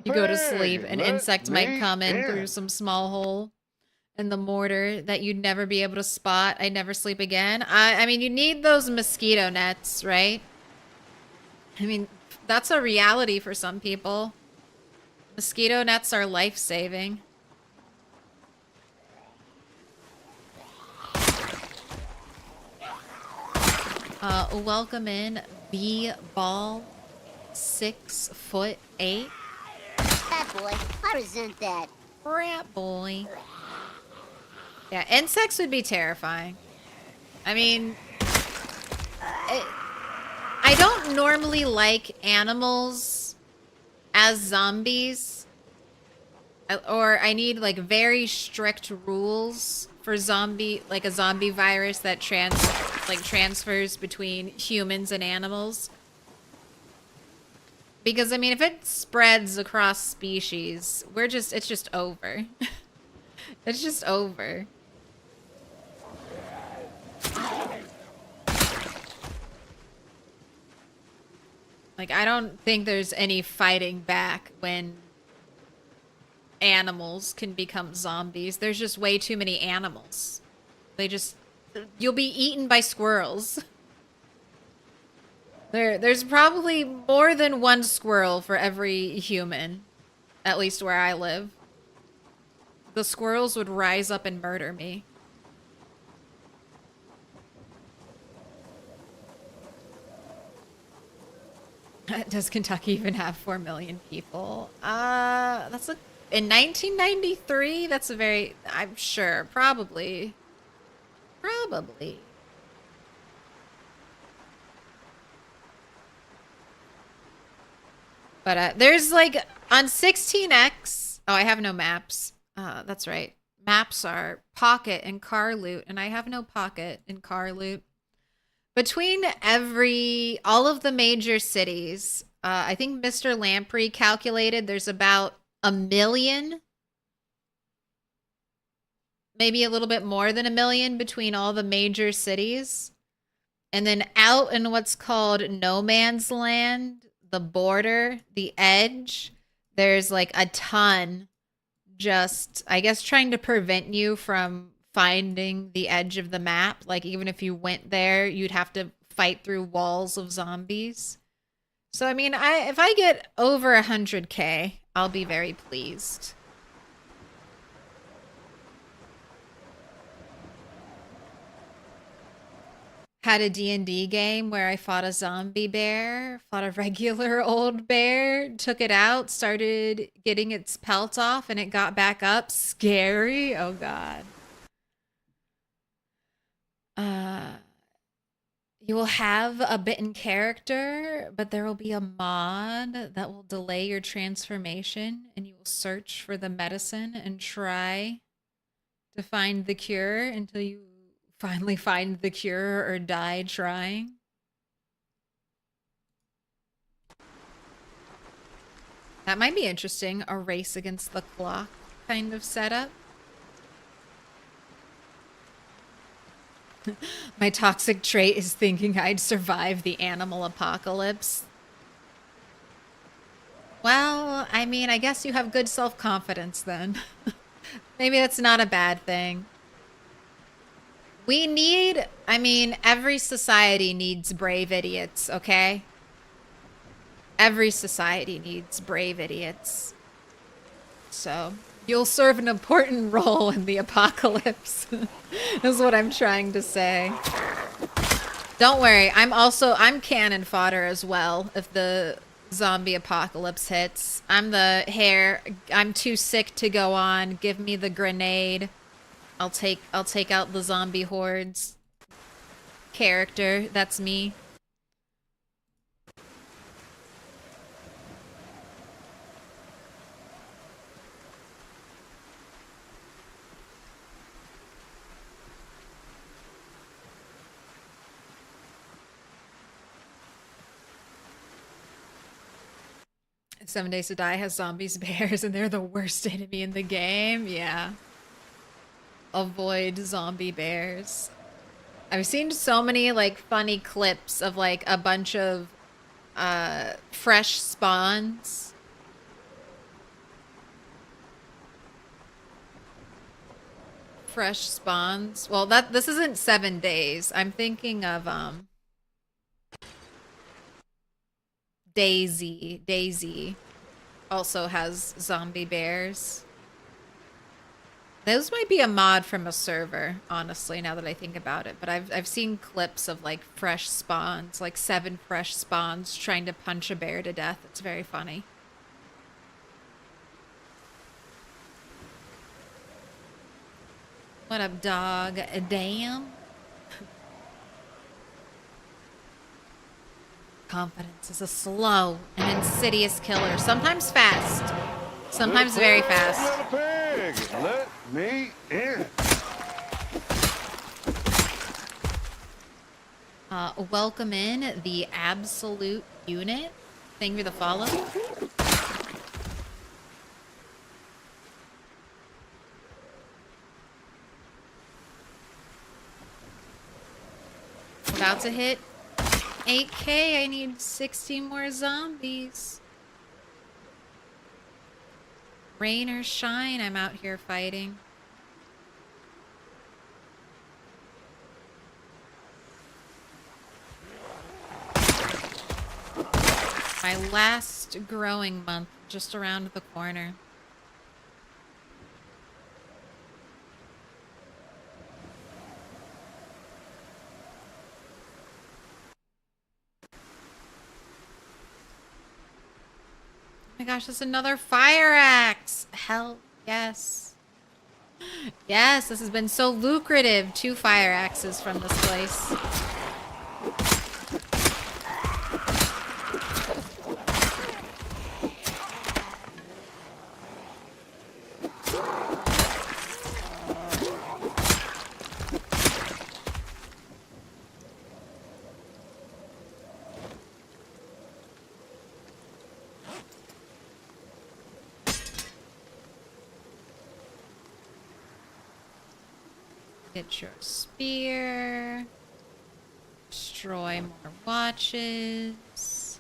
you go to sleep, an insect might come in through some small hole and the mortar that you'd never be able to spot. I'd never sleep again. I mean, you need those mosquito nets, right? I mean, that's a reality for some people. Mosquito nets are life-saving. Welcome in B-Ball 6'8". That boy, I resent that. Rat boy. Yeah, insects would be terrifying. I mean, I don't normally like animals as zombies. Or I need like very strict rules for zombie, like a zombie virus that transfers between humans and animals. Because I mean, if it spreads across species, it's just over. It's just over. Like, I don't think there's any fighting back when animals can become zombies. There's just way too many animals. You'll be eaten by squirrels. There's probably more than one squirrel for every human, at least where I live. The squirrels would rise up and murder me. Does Kentucky even have 4 million people? In 1993, that's a very, I'm sure, probably. But there's like on 16X. Oh, I have no maps. That's right. Maps are pocket and car loot, and I have no pocket and car loot. Between all of the major cities, I think Mr. Lamprey calculated there's about 1 million, maybe a little bit more than 1 million between all the major cities. And then out in what's called no man's land, the border, the edge, there's like a ton just, I guess, trying to prevent you from finding the edge of the map. Like, even if you went there, you'd have to fight through walls of zombies. So, I mean, if I get over 100K, I'll be very pleased. Had a D&D game where I fought a zombie bear, fought a regular old bear, took it out, started getting its pelt off, and it got back up. Scary. Oh, God. You will have a bitten character, but there will be a mod that will delay your transformation, and you will search for the medicine and try to find the cure until you finally find the cure or die trying. That might be interesting. A race against the clock kind of setup. My toxic trait is thinking I'd survive the animal apocalypse. Well, I mean, I guess you have good self-confidence then. Maybe that's not a bad thing. We need, I mean, every society needs brave idiots, okay? Every society needs brave idiots. So, you'll serve an important role in the apocalypse, is what I'm trying to say. Don't worry, I'm cannon fodder as well if the zombie apocalypse hits. I'm the hare. I'm too sick to go on. Give me the grenade. I'll take out the zombie hordes. Character, that's me. Seven Days to Die has zombies, bears, and they're the worst enemy in the game. Yeah. Avoid zombie bears. I've seen so many like funny clips of like a bunch of fresh spawns. fresh spawns. Well, this isn't 7 days. I'm thinking of Daisy. Daisy also has zombie bears. Those might be a mod from a server, honestly, now that I think about it. But I've seen clips of like fresh spawns, like 7 fresh spawns trying to punch a bear to death. It's very funny. What up, dog? Damn. Confidence is a slow and insidious killer. Sometimes fast. Sometimes very fast. Little pig, let me in. Welcome in the absolute unit. Thank you for the follow. About to hit 8K. I need 60 more zombies. Rain or shine, I'm out here fighting. My last growing month just around the corner. Oh my gosh, there's another fire axe. Hell yes. Yes, this has been so lucrative. 2 fire axes from this place. Get your spear. Destroy more watches.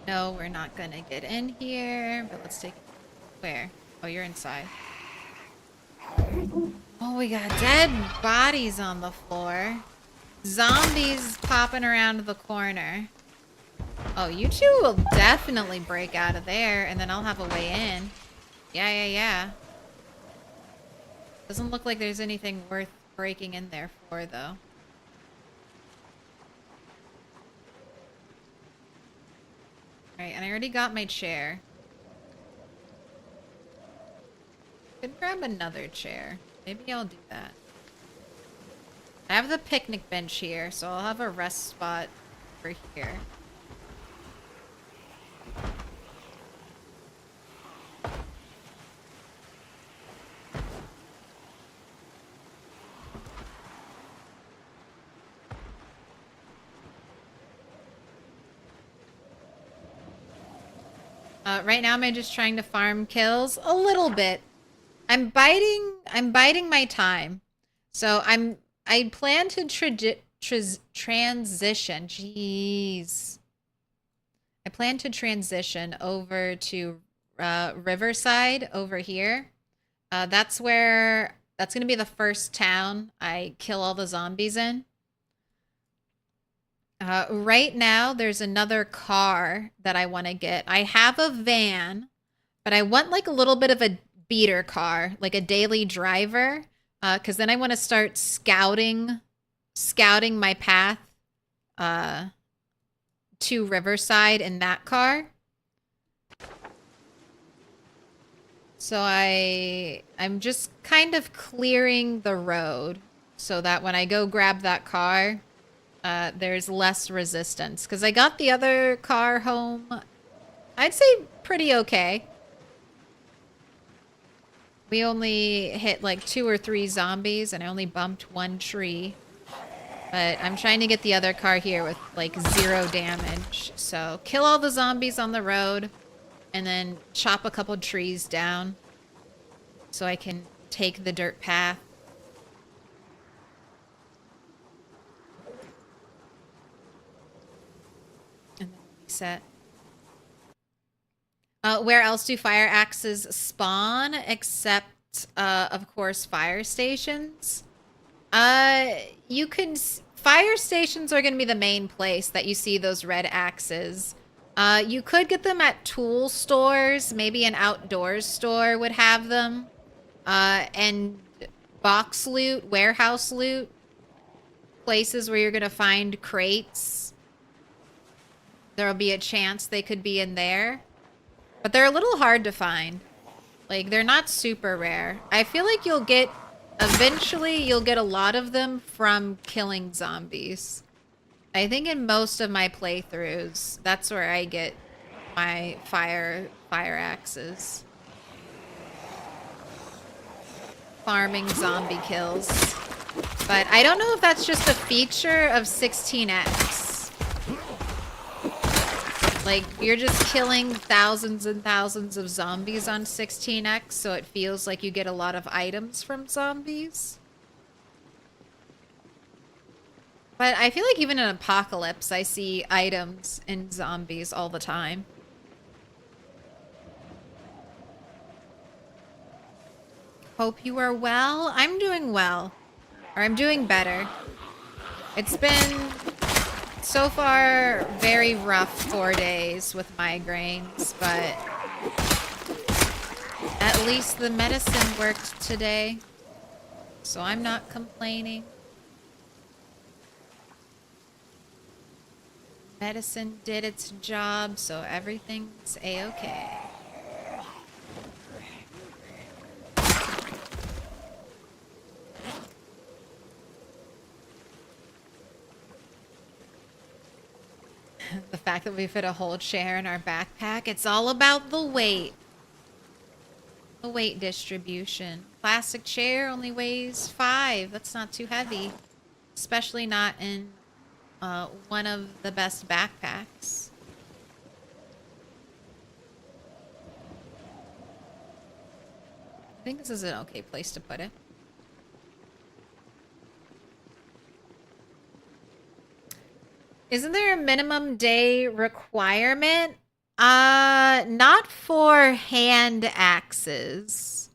No, we're not gonna get in here, but let's take... Where? Oh, you're inside. Oh, we got dead bodies on the floor. Zombies popping around the corner. Oh, you two will definitely break out of there, and then I'll have a way in. Yeah. Doesn't look like there's anything worth breaking in there for, though. Alright, and I already got my chair. Could grab another chair. Maybe I'll do that. I have the picnic bench here, so I'll have a rest spot over here. Right now I'm just trying to farm kills a little bit. I'm biding my time. So I plan to transition. Jeez. I plan to transition over to Riverside over here. That's going to be the first town I kill all the zombies in. Right now, there's another car that I want to get. I have a van, but I want like a little bit of a beater car, like a daily driver, because then I want to start scouting my path to Riverside in that car. So I'm just kind of clearing the road so that when I go grab that car, there's less resistance. Because I got the other car home, I'd say pretty okay. We only hit like 2 or 3 zombies and I only bumped 1 tree. But I'm trying to get the other car here with like 0 damage. So kill all the zombies on the road and then chop a couple trees down so I can take the dirt path. reset. Where else do fire axes spawn except, of course, fire stations? You can... Fire stations are going to be the main place that you see those red axes. You could get them at tool stores. Maybe an outdoors store would have them. And box loot, warehouse loot. Places where you're going to find crates. There'll be a chance they could be in there. But they're a little hard to find. Like, they're not super rare. I feel like eventually you'll get a lot of them from killing zombies. I think in most of my playthroughs, that's where I get my fire axes. Farming zombie kills. But I don't know if that's just a feature of 16x. Like, you're just killing thousands and thousands of zombies on 16x, so it feels like you get a lot of items from zombies. But I feel like even in Apocalypse, I see items in zombies all the time. Hope you are well. I'm doing well. Or I'm doing better. It's been... so far, very rough 4 days with migraines, but at least the medicine worked today, so I'm not complaining. Medicine did its job, so everything's a-okay. The fact that we fit a whole chair in our backpack, it's all about the weight. The weight distribution. Plastic chair only weighs 5. That's not too heavy. Especially not in one of the best backpacks. I think this is an okay place to put it. Isn't there a minimum day requirement? Not for hand axes.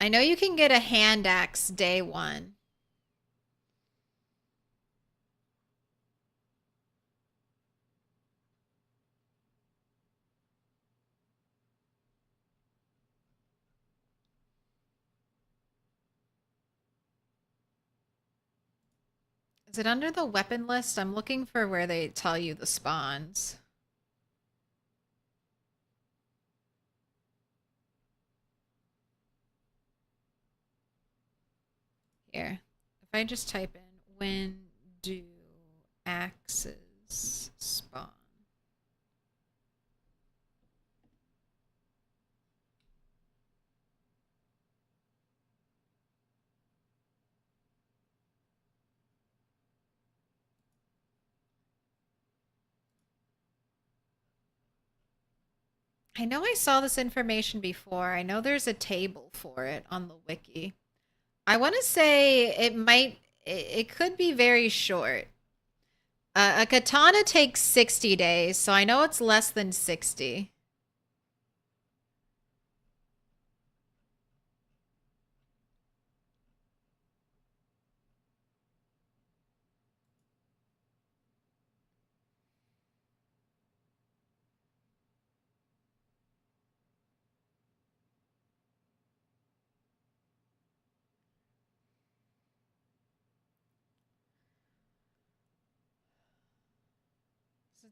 I know you can get a hand axe day 1. Is it under the weapon list? I'm looking for where they tell you the spawns. Here. If I just type in, when do axes spawn? I know I saw this information before. I know there's a table for it on the wiki. I want to say it could be very short. A katana takes 60 days, so I know it's less than 60.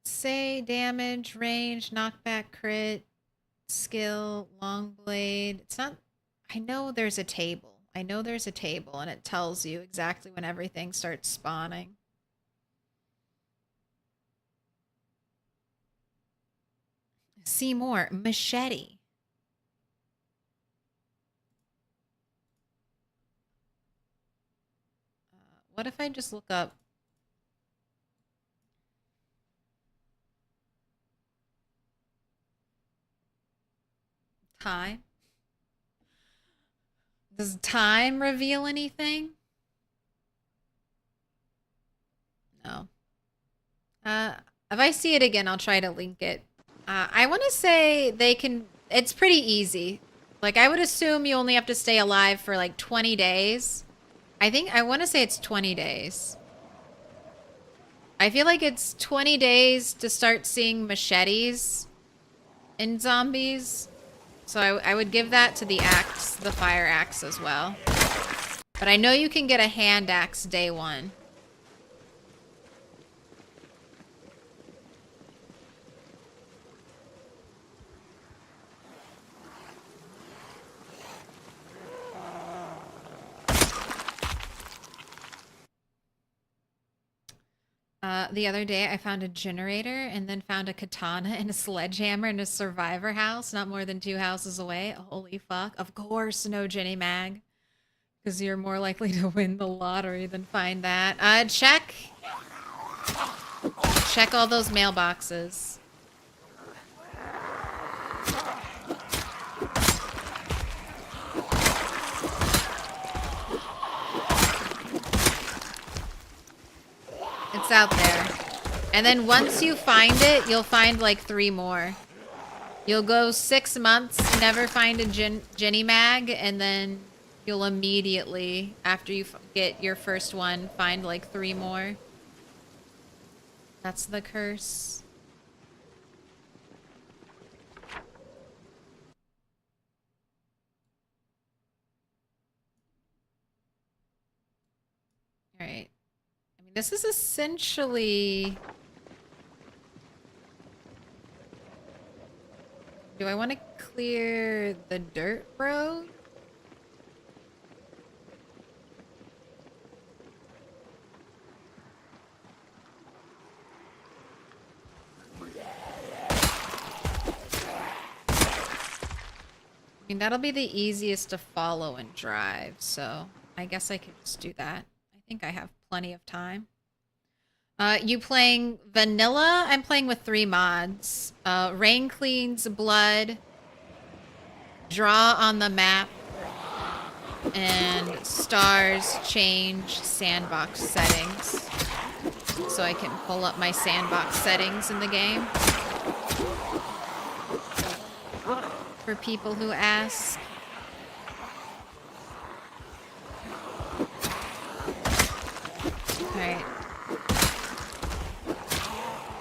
Say damage, range, knockback, crit, skill, long blade. It's not... I know there's a table. I know there's a table, and it tells you exactly when everything starts spawning. See more. Machete. What if I just look up... time? Does time reveal anything? No. If I see it again, I'll try to link it. I want to say they can... It's pretty easy. Like, I would assume you only have to stay alive for, like, 20 days. I want to say it's 20 days. I feel like it's 20 days to start seeing machetes in zombies. So I would give that to the axe, the fire axe as well. But I know you can get a hand axe day 1. The other day I found a generator and then found a katana and a sledgehammer in a survivor house not more than 2 houses away. Holy fuck. Of course, no Jenny Mag. Because you're more likely to win the lottery than find that. Check all those mailboxes. It's out there. And then once you find it, you'll find like 3 more. You'll go 6 months, never find a Jenny Mag, and then you'll immediately, after you get your first one, find like 3 more. That's the curse. All right. I mean, this is essentially... Do I want to clear the dirt road? I mean, that'll be the easiest to follow and drive, so I guess I could just do that. I think I have plenty of time. You playing vanilla? I'm playing with 3 mods. Rain Cleans Blood, Draw on the Map, and Stars Change Sandbox Settings. So I can pull up my sandbox settings in the game. For people who ask. Alright.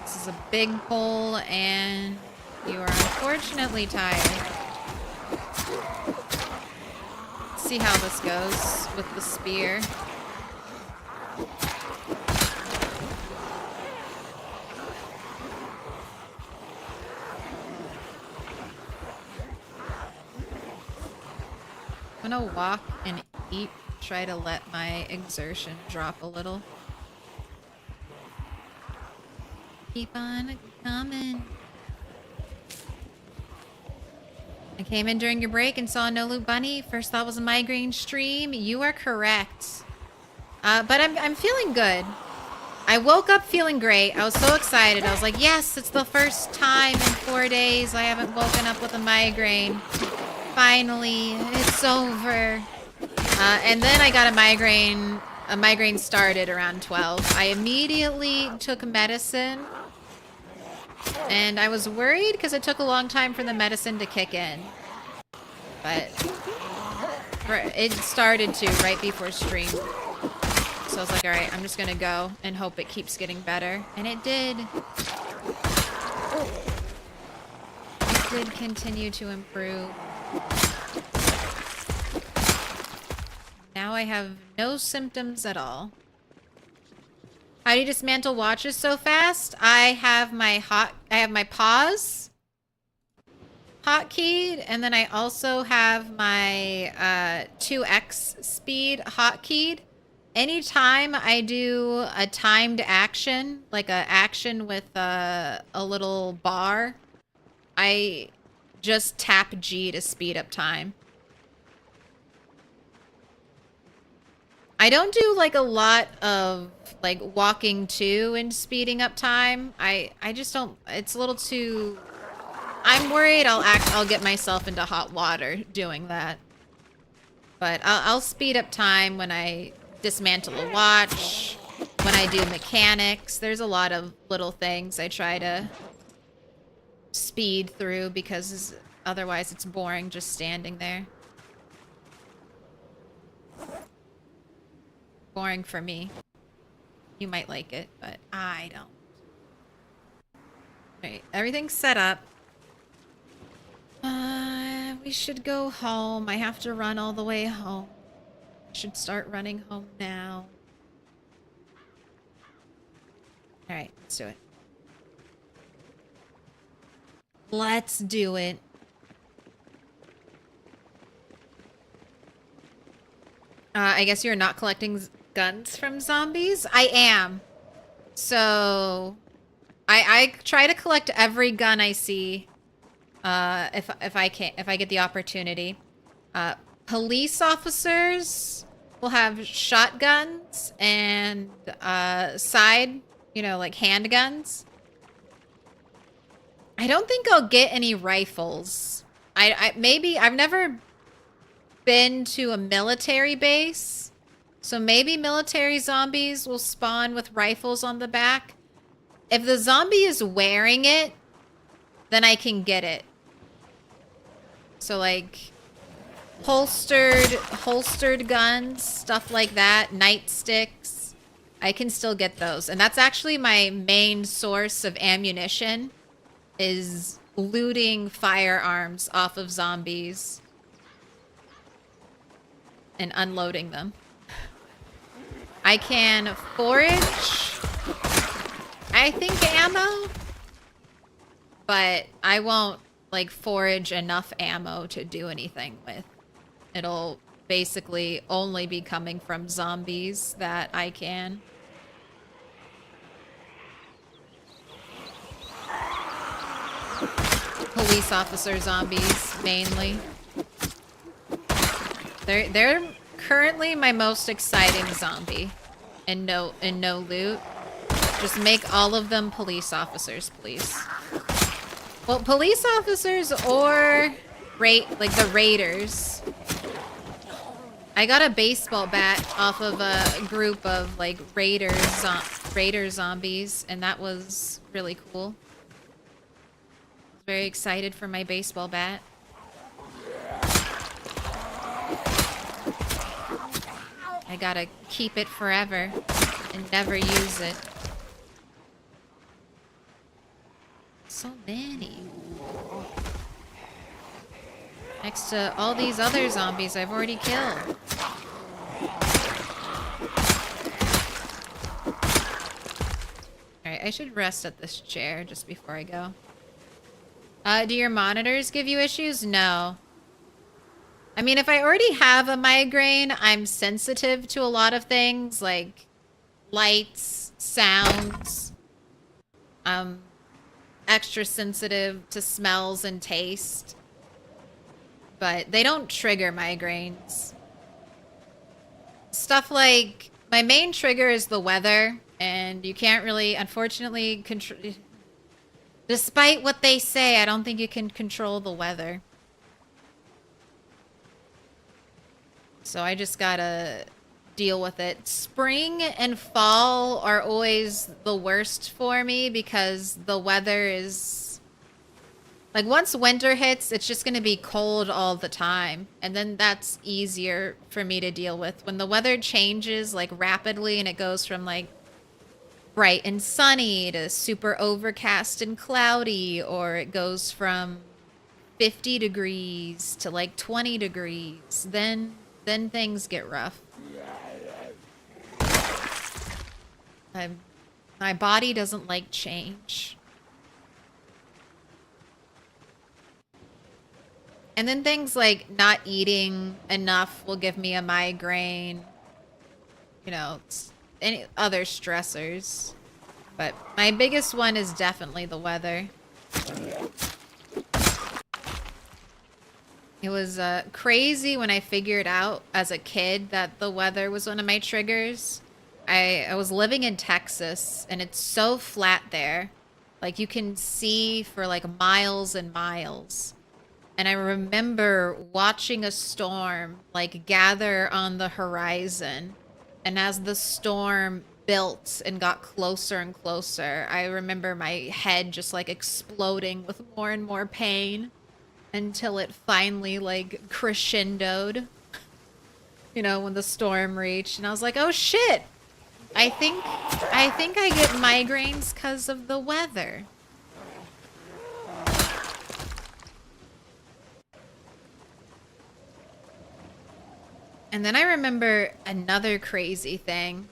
This is a big hole and you are unfortunately tired. Let's see how this goes with the spear. I'm gonna walk and eat, try to let my exertion drop a little. Keep on coming. I came in during your break and saw No Loot Bunny. First thought was a migraine stream. You are correct. But I'm feeling good. I woke up feeling great. I was so excited. I was like, yes, it's the first time in 4 days I haven't woken up with a migraine. Finally, it's over. And then I got a migraine. A migraine started around 12. I immediately took medicine. And I was worried because it took a long time for the medicine to kick in. But it started to right before stream. So I was like, alright, I'm just gonna go and hope it keeps getting better. And it did. It did continue to improve. Now I have no symptoms at all. How do you dismantle watches so fast? I have my pause hotkeyed, and then I also have my 2x speed hotkeyed. Anytime I do a timed action, like a action with a little bar, I just tap G to speed up time. I don't do like a lot of like walking to and speeding up time. I just don't, it's a little too, I'm worried I'll get myself into hot water doing that. But I'll speed up time when I dismantle a watch when I do mechanics. There's a lot of little things I try to speed through because otherwise it's boring just standing there. Boring for me. You might like it, but I don't. Alright, everything's set up. We should go home. I have to run all the way home. I should start running home now. Alright, let's do it. Let's do it. I guess you're not collecting guns from zombies? I am. So I try to collect every gun I see. If I get the opportunity. Police officers will have shotguns and side, you know, like handguns. I don't think I'll get any rifles. Maybe I've never been to a military base, so maybe military zombies will spawn with rifles on the back. If the zombie is wearing it, then I can get it. So like holstered guns, stuff like that, nightsticks. I can still get those. And that's actually my main source of ammunition, is looting firearms off of zombies and unloading them. I can forage, I think, ammo, but I won't like forage enough ammo to do anything with. It'll basically only be coming from zombies that I can. Police officer zombies, mainly. They're currently my most exciting zombie. And no loot. Just make all of them police officers, please. Well, police officers or like the raiders. I got a baseball bat off of a group of like raider zombies, and that was really cool. I was very excited for my baseball bat. I gotta keep it forever and never use it. So many. Next to all these other zombies I've already killed. Alright, I should rest at this chair just before I go. Do your monitors give you issues? No. I mean, if I already have a migraine, I'm sensitive to a lot of things like lights, sounds. Extra sensitive to smells and taste. But they don't trigger migraines. Stuff like, my main trigger is the weather, and you can't really, unfortunately, despite what they say, I don't think you can control the weather. So I just gotta deal with it. Spring and fall are always the worst for me because the weather is... Like, once winter hits, it's just gonna be cold all the time. And then that's easier for me to deal with. When the weather changes, like, rapidly and it goes from, like, bright and sunny to super overcast and cloudy, or it goes from 50 degrees to, like, 20 degrees, then things get rough. My body doesn't like change. And then things like not eating enough will give me a migraine. You know, any other stressors. But my biggest one is definitely the weather. It was crazy when I figured out as a kid that the weather was one of my triggers. I was living in Texas, and it's so flat there. Like, you can see for like miles and miles. And I remember watching a storm like gather on the horizon. And as the storm built and got closer and closer. I remember my head just like exploding with more and more pain until it finally like crescendoed, you know, when the storm reached, and I was like, oh shit, I think I get migraines because of the weather. And then I remember another crazy thing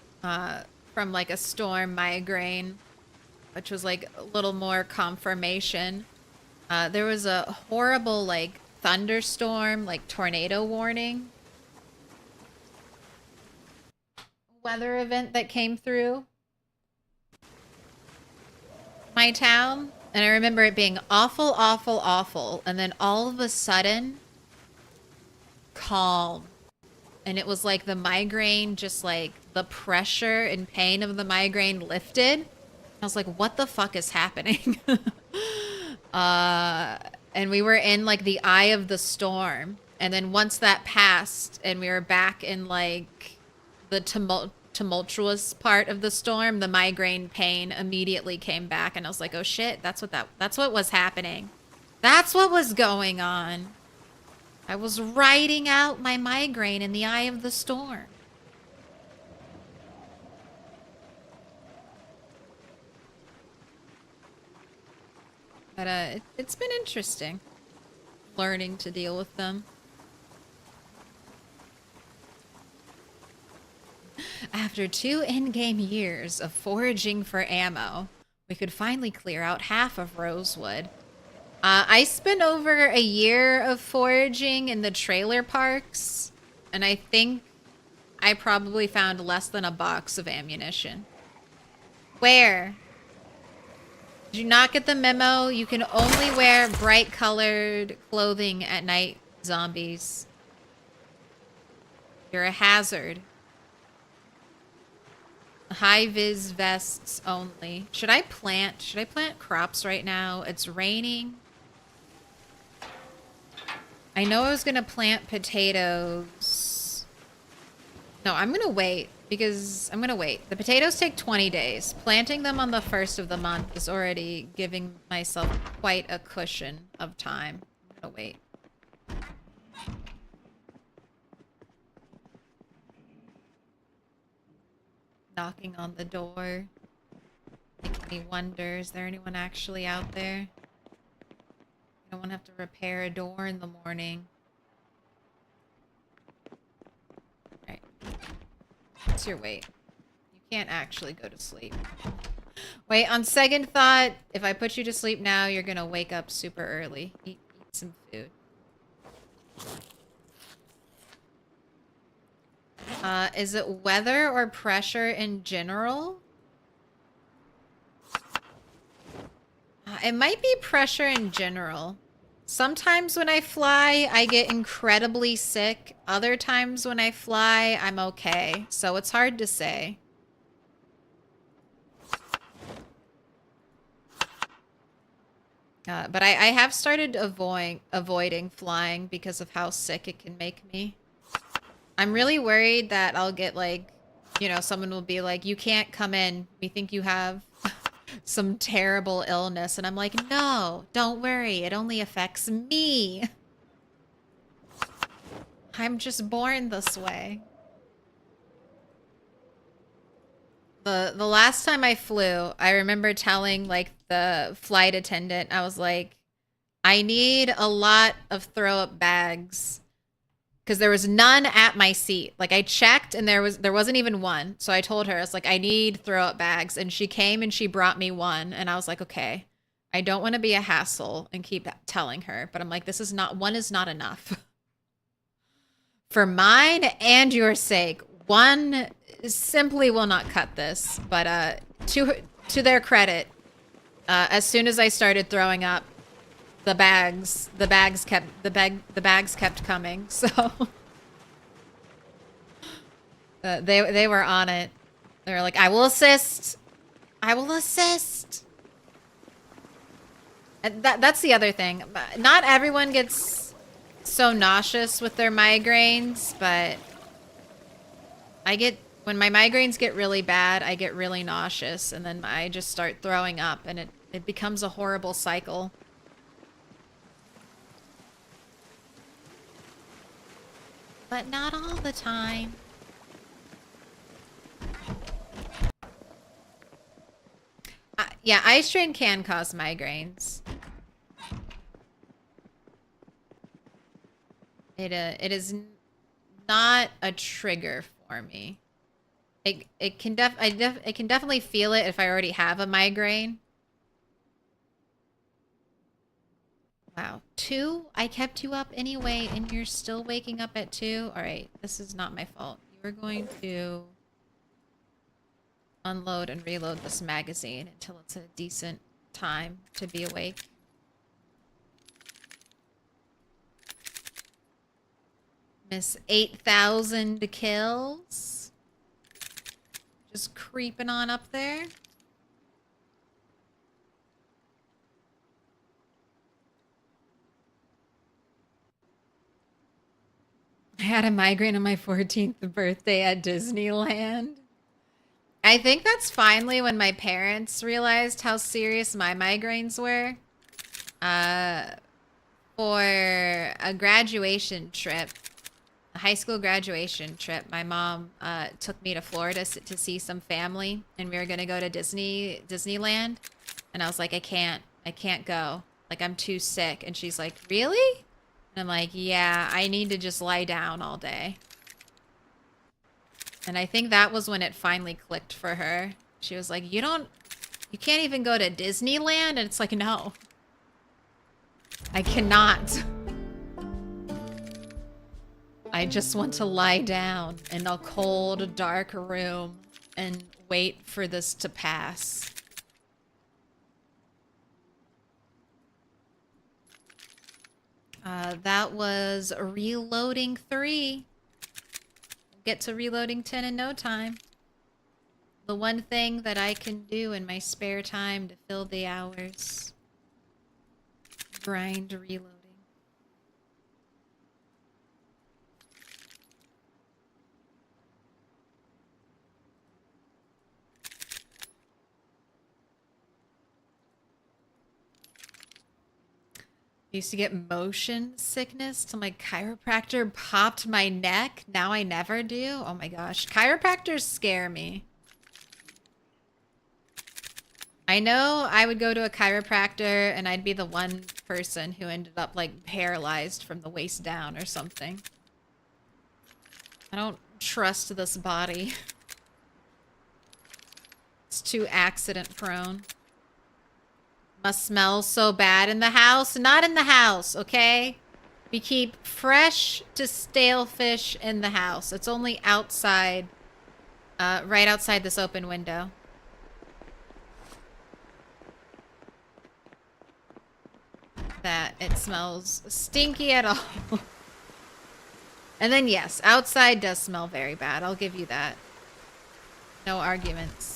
from like a storm migraine, which was like a little more confirmation. There was a horrible like thunderstorm, like tornado warning weather event that came through my town. And I remember it being awful, awful, awful. And then all of a sudden, calm. And it was like the migraine, just like the pressure and pain of the migraine lifted. I was like, what the fuck is happening? And we were in like the eye of the storm. And then once that passed and we were back in like the tumultuous part of the storm, the migraine pain immediately came back. And I was like, oh shit, that's what was happening. That's what was going on. I was riding out my migraine in the eye of the storm. But it's been interesting learning to deal with them. After 2 in-game years of foraging for ammo, we could finally clear out half of Rosewood. I spent over a year of foraging in the trailer parks, and I think I probably found less than a box of ammunition. Where? Did you not get the memo? You can only wear bright-colored clothing at night, zombies. You're a hazard. High-vis vests only. Should I plant crops right now? It's raining. I know I was gonna plant potatoes. No, I'm gonna wait because I'm gonna wait. The potatoes take 20 days. Planting them on the 1st of the month is already giving myself quite a cushion of time. I'm gonna wait. Knocking on the door. Making me wonder, is there anyone actually out there? I don't want to have to repair a door in the morning. Alright. What's your weight? You can't actually go to sleep. Wait, on second thought, if I put you to sleep now, you're gonna wake up super early. Eat some food. Is it weather or pressure in general? It might be pressure in general. Sometimes when I fly, I get incredibly sick. Other times when I fly, I'm okay. So it's hard to say. But I have started avoiding flying because of how sick it can make me. I'm really worried that I'll get like, you know, someone will be like, you can't come in. We think you have some terrible illness. And I'm like, no, don't worry. It only affects me. I'm just born this way. The last time I flew, I remember telling like the flight attendant, I was like, I need a lot of throw up bags. Because there was none at my seat. Like I checked and there wasn't even one. So I told her, I was like, I need throw up bags. And she came and she brought me one. And I was like, okay, I don't want to be a hassle and keep telling her. But I'm like, one is not enough. For mine and your sake, one simply will not cut this. But to their credit, as soon as I started throwing up, the bags kept coming. So they were on it. They were like, I will assist. I will assist. And that's the other thing. Not everyone gets so nauseous with their migraines, but I get When my migraines get really bad, I get really nauseous, and then I just start throwing up, and it becomes a horrible cycle. But not all the time. Yeah, eye strain can cause migraines. It is not a trigger for me. I can definitely feel it if I already have a migraine. Wow, 2? I kept you up anyway, and you're still waking up at 2? Alright, this is not my fault. You're going to unload and reload this magazine until it's a decent time to be awake. Miss 8,000 kills. Just creeping on up there. I had a migraine on my 14th birthday at Disneyland. I think that's finally when my parents realized how serious my migraines were. For a graduation trip, a high school graduation trip, my mom took me to Florida to see some family, and we were gonna go to Disneyland, and I was like, I can't go. Like, I'm too sick. And she's like, really? And I'm like, yeah, I need to just lie down all day. And I think that was when it finally clicked for her. She was like, you can't even go to Disneyland? And it's like, no. I cannot. I just want to lie down in a cold, dark room and wait for this to pass. That was reloading 3. Get to reloading 10 in no time. The one thing that I can do in my spare time to fill the hours. Grind reloading. I used to get motion sickness till my chiropractor popped my neck. Now I never do. Oh my gosh. Chiropractors scare me. I know I would go to a chiropractor and I'd be the one person who ended up like paralyzed from the waist down or something. I don't trust this body. It's too accident prone. Must smell so bad in the house. Not in the house, okay? We keep fresh to stale fish in the house. It's only outside, right outside this open window. That it smells stinky at all. And then yes, outside does smell very bad. I'll give you that. No arguments.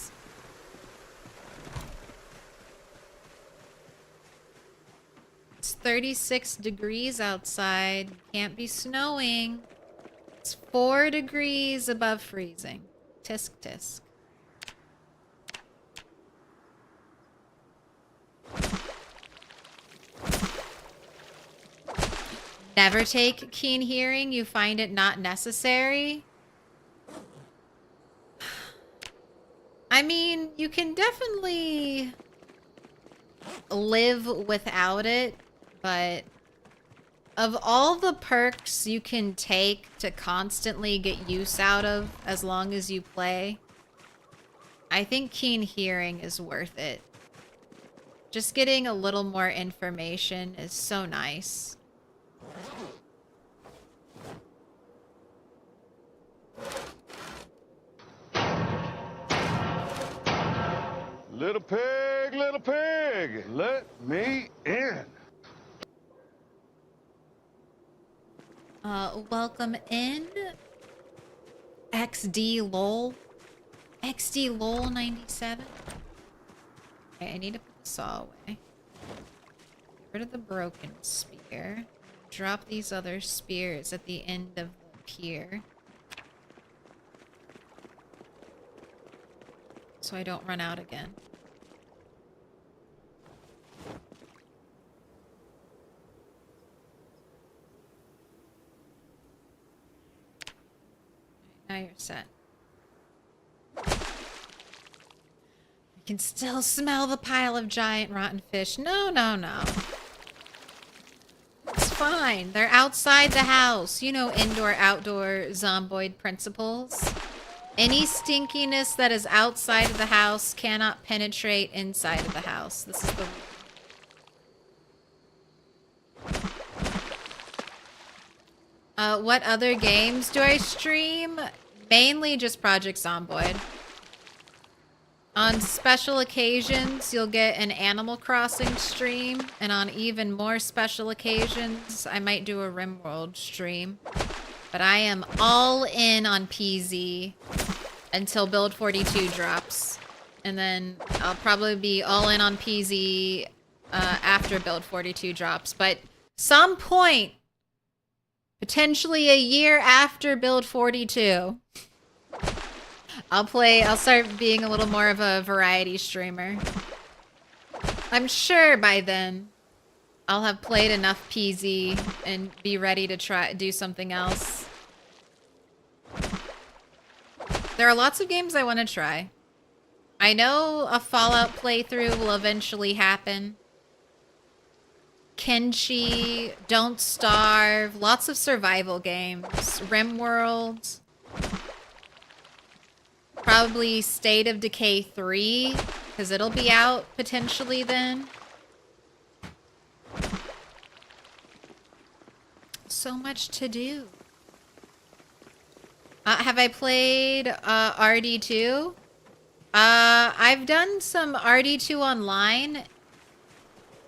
It's 36 degrees outside. Can't be snowing. It's 4 degrees above freezing. Tisk tisk. Never take keen hearing. You find it not necessary. I mean, you can definitely live without it, but of all the perks you can take to constantly get use out of as long as you play, I think keen hearing is worth it. Just getting a little more information is so nice. Little pig, let me in. Welcome in. XD lol. XD lol 97. Okay, I need to put the saw away. Get rid of the broken spear. Drop these other spears at the end of the pier. so I don't run out again. Now you're set. I can still smell the pile of giant rotten fish. No, no, no. It's fine. They're outside the house. You know, indoor-outdoor zomboid principles. Any stinkiness that is outside of the house cannot penetrate inside of the house. This is the... what other games do I stream? Mainly just Project Zomboid. On special occasions, you'll get an Animal Crossing stream, and on even more special occasions, I might do a RimWorld stream. But I am all in on PZ until Build 42 drops. And then I'll probably be all in on PZ after Build 42 drops. But some point, potentially a year after Build 42, I'll start being a little more of a variety streamer. I'm sure by then I'll have played enough PZ and be ready to do something else. There are lots of games I want to try. I know a Fallout playthrough will eventually happen. Kenshi, Don't Starve, lots of survival games. RimWorld. Probably State of Decay 3, because it'll be out potentially then. So much to do. Have I played RD2? I've done some RD2 online,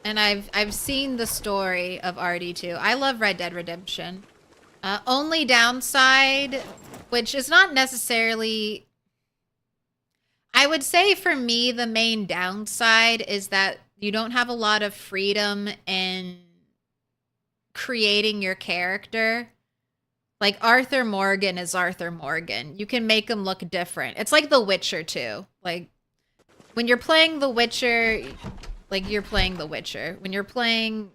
and I've seen the story of RD2. I love Red Dead Redemption. Only downside, which is not necessarily... I would say for me, the main downside is that you don't have a lot of freedom in creating your character. Like, Arthur Morgan is Arthur Morgan. You can make him look different. It's like The Witcher 2. Like, when you're playing The Witcher, like, you're playing The Witcher. When you're playing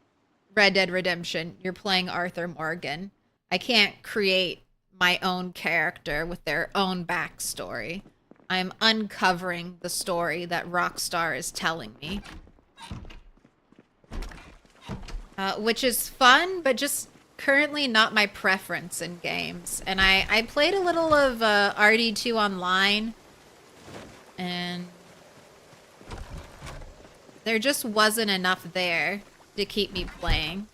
Red Dead Redemption, you're playing Arthur Morgan. I can't create my own character with their own backstory. I'm uncovering the story that Rockstar is telling me. Which is fun, but just currently not my preference in games. And I played a little of RD2 online, and there just wasn't enough there to keep me playing.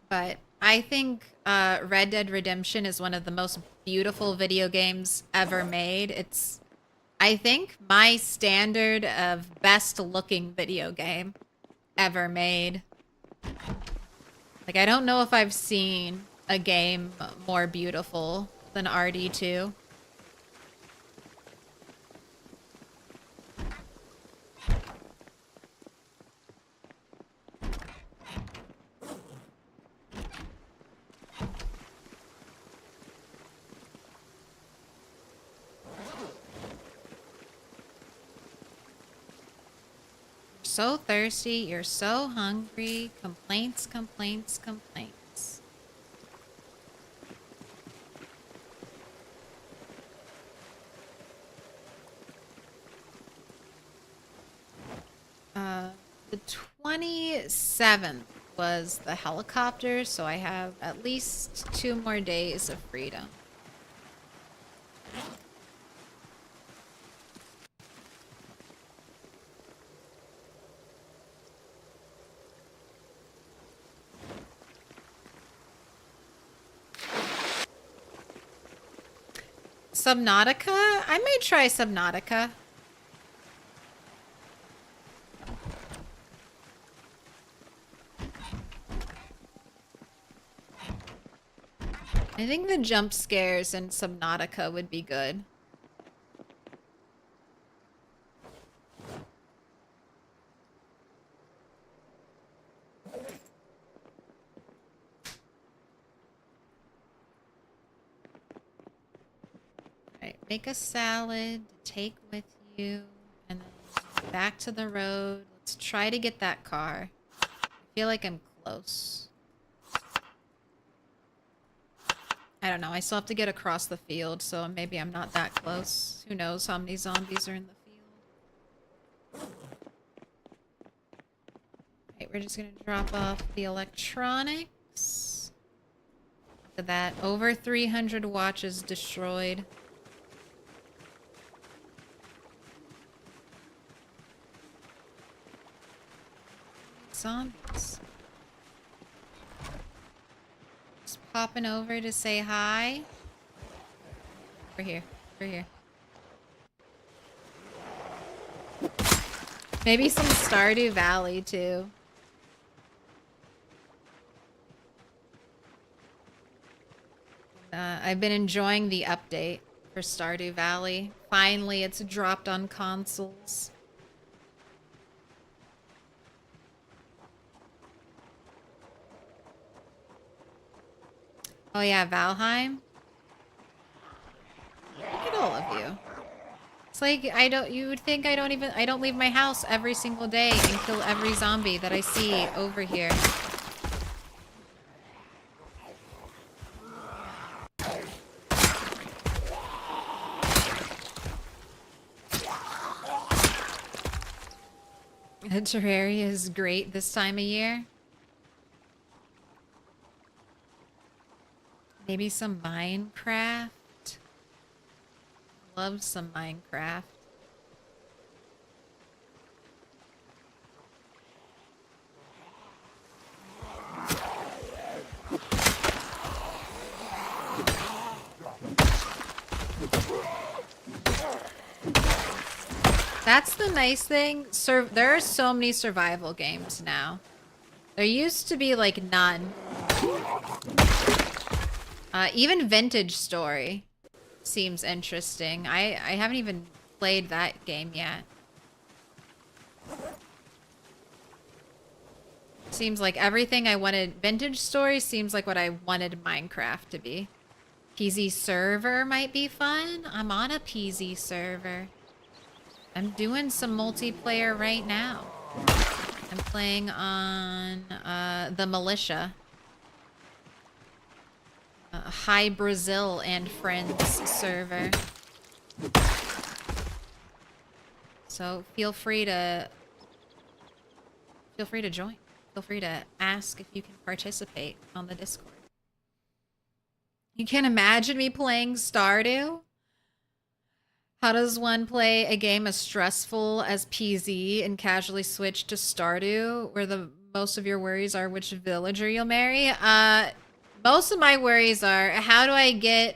But I think Red Dead Redemption is one of the most beautiful video games ever made. It's, I think, my standard of best looking video game ever made. Like, I don't know if I've seen a game more beautiful than RD2. So thirsty, you're so hungry. Complaints, complaints, complaints. The 27th was the helicopter, so I have at least 2 more days of freedom. Subnautica? I might try Subnautica. I think the jump scares in Subnautica would be good. Make a salad to take with you, and then back to the road. Let's try to get that car. I feel like I'm close. I don't know. I still have to get across the field, so maybe I'm not that close. Who knows how many zombies are in the field. Alright, we're just gonna drop off the electronics. Look at that. Over 300 watches destroyed. Zombies. Just popping over to say hi. Over here. Over here. Maybe some Stardew Valley too. I've been enjoying the update for Stardew Valley. Finally, it's dropped on consoles. Oh yeah, Valheim. Look at all of you. It's like you would think I don't leave my house every single day and kill every zombie that I see over here. Terraria is great this time of year. Maybe some Minecraft. Love some Minecraft. That's the nice thing. There are so many survival games now. There used to be like none. Even Vintage Story seems interesting. I haven't even played that game yet. Seems like everything I wanted. Vintage Story seems like what I wanted Minecraft to be. PZ server might be fun. I'm on a PZ server. I'm doing some multiplayer right now. I'm playing on the Militia. Hi Brazil and Friends server. So feel free to join. Feel free to ask if you can participate on the Discord. You can imagine me playing Stardew? How does one play a game as stressful as PZ and casually switch to Stardew, where most of your worries are which villager you'll marry? Most of my worries are, how do I get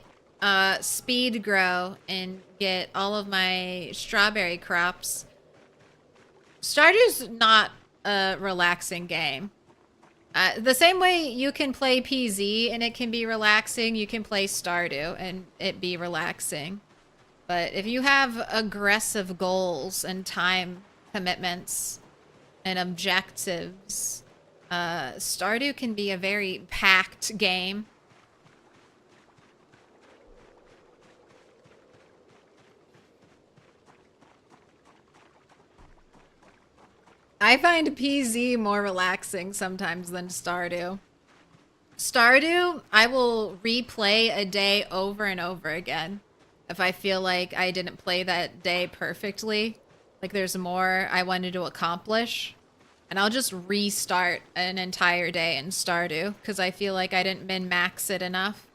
speed grow and get all of my strawberry crops? Stardew's not a relaxing game. The same way you can play PZ and it can be relaxing, you can play Stardew and it be relaxing. But if you have aggressive goals and time commitments and objectives, Stardew can be a very packed game. I find PZ more relaxing sometimes than Stardew. Stardew, I will replay a day over and over again if I feel like I didn't play that day perfectly. Like there's more I wanted to accomplish. And I'll just restart an entire day in Stardew because I feel like I didn't min-max it enough.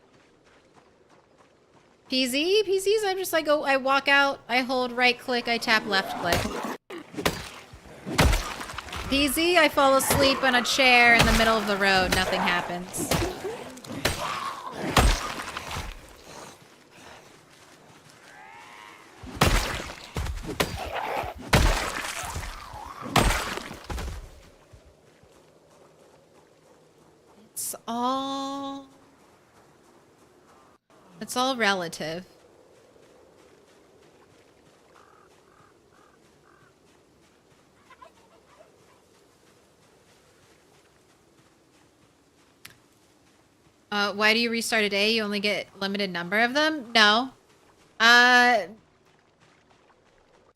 PZs, I'm just like, oh, I walk out, I hold right click, I tap left click. PZ, I fall asleep on a chair in the middle of the road, nothing happens. It's all relative. Why do you restart a day? You only get limited number of them? No.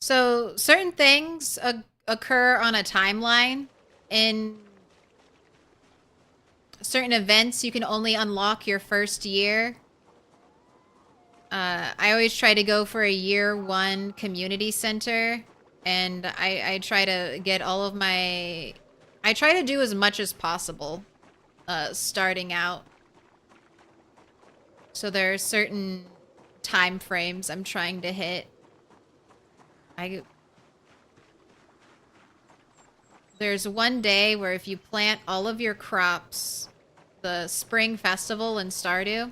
So certain things occur on a timeline. In certain events, you can only unlock your first year. I always try to go for a year 1 community center, and I try to get all of my... I try to do as much as possible starting out. So there are certain time frames I'm trying to hit. There's one day where if you plant all of your crops, the spring festival in Stardew,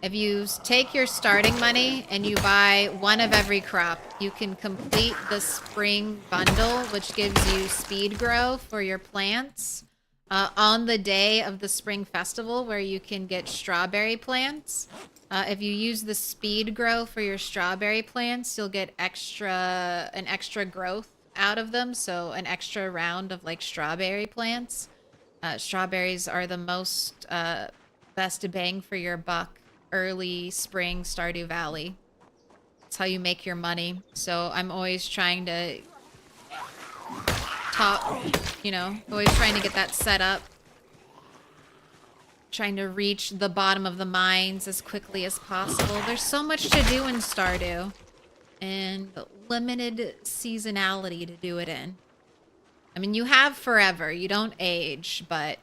if you take your starting money and you buy one of every crop, you can complete the spring bundle, which gives you speed grow for your plants. On the day of the spring festival, where you can get strawberry plants. If you use the speed grow for your strawberry plants, you'll get an extra growth out of them. So an extra round of like strawberry plants. Strawberries are the most best bang for your buck early spring Stardew Valley. That's how you make your money. So I'm always trying to always trying to get that set up. Trying to reach the bottom of the mines as quickly as possible. There's so much to do in Stardew. And limited seasonality to do it in. I mean, you have forever. You don't age, but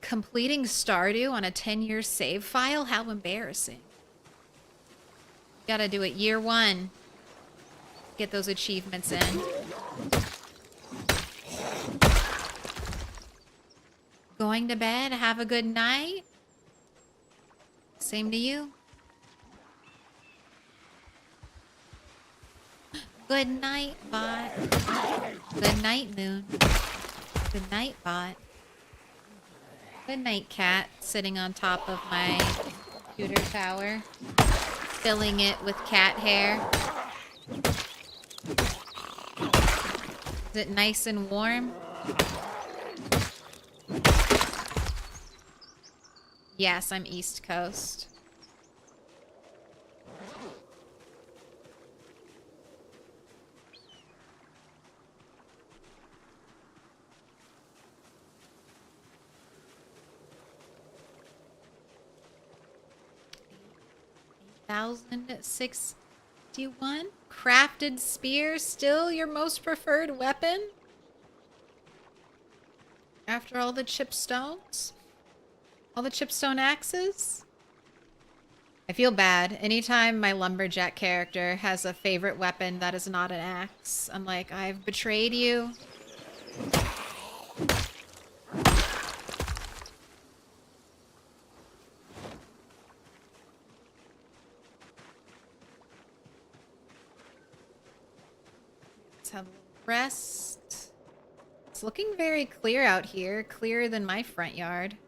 completing Stardew on a 10-year save file? How embarrassing. You gotta do it year 1. Get those achievements in. Going to bed? Have a good night? Same to you. Good night, bot. Good night, moon. Good night, bot. Good night, cat. Sitting on top of my computer tower. Filling it with cat hair. Is it nice and warm? Yes, I'm East Coast. $1,061. Crafted spear, still your most preferred weapon? After all the chipstones? All the chipstone axes? I feel bad. Anytime my lumberjack character has a favorite weapon that is not an axe, I'm like, I've betrayed you. Let's have a little rest. It's looking very clear out here, clearer than my front yard.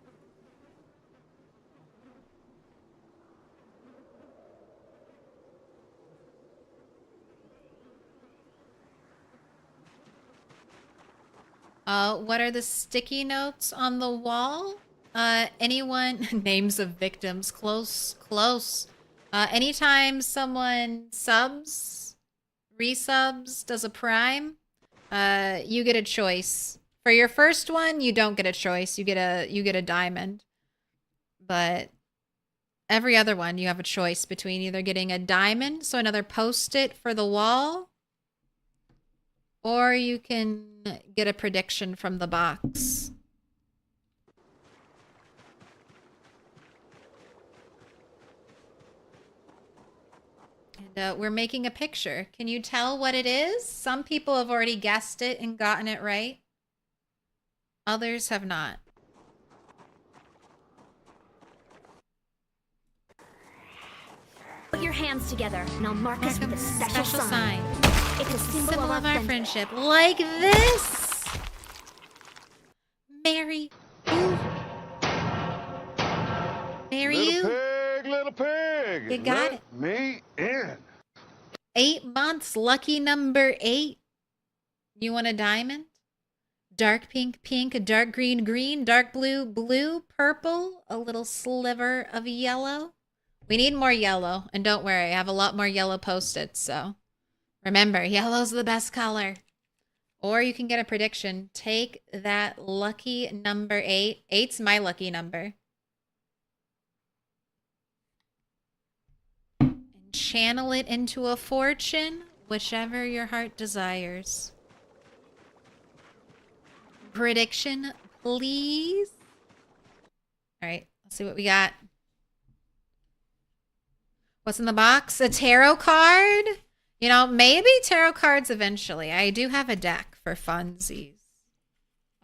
What are the sticky notes on the wall? Anyone... Names of victims. Close. Anytime someone resubs, does a prime, you get a choice. For your first one, you don't get a choice. You get a diamond. But every other one, you have a choice between either getting a diamond, so another post-it for the wall, or you can get a prediction from the box. And we're making a picture. Can you tell what it is? Some people have already guessed it and gotten it right. Others have not. Put your hands together, and I'll mark us with a special sign. It's a symbol of our friendship. Like this. Marry you. Marry you. Little pig. You got Let it. me in. 8 months. Lucky number 8. You want a diamond? Dark pink, pink, dark green, green, dark blue, blue, purple, a little sliver of yellow. We need more yellow. And don't worry, I have a lot more yellow Post-its, so. Remember, yellow's the best color. Or you can get a prediction. Take that lucky number 8. 8's my lucky number. And channel it into a fortune, whichever your heart desires. Prediction, please. All right, let's see what we got. What's in the box? A tarot card? You know, maybe tarot cards eventually. I do have a deck for funsies.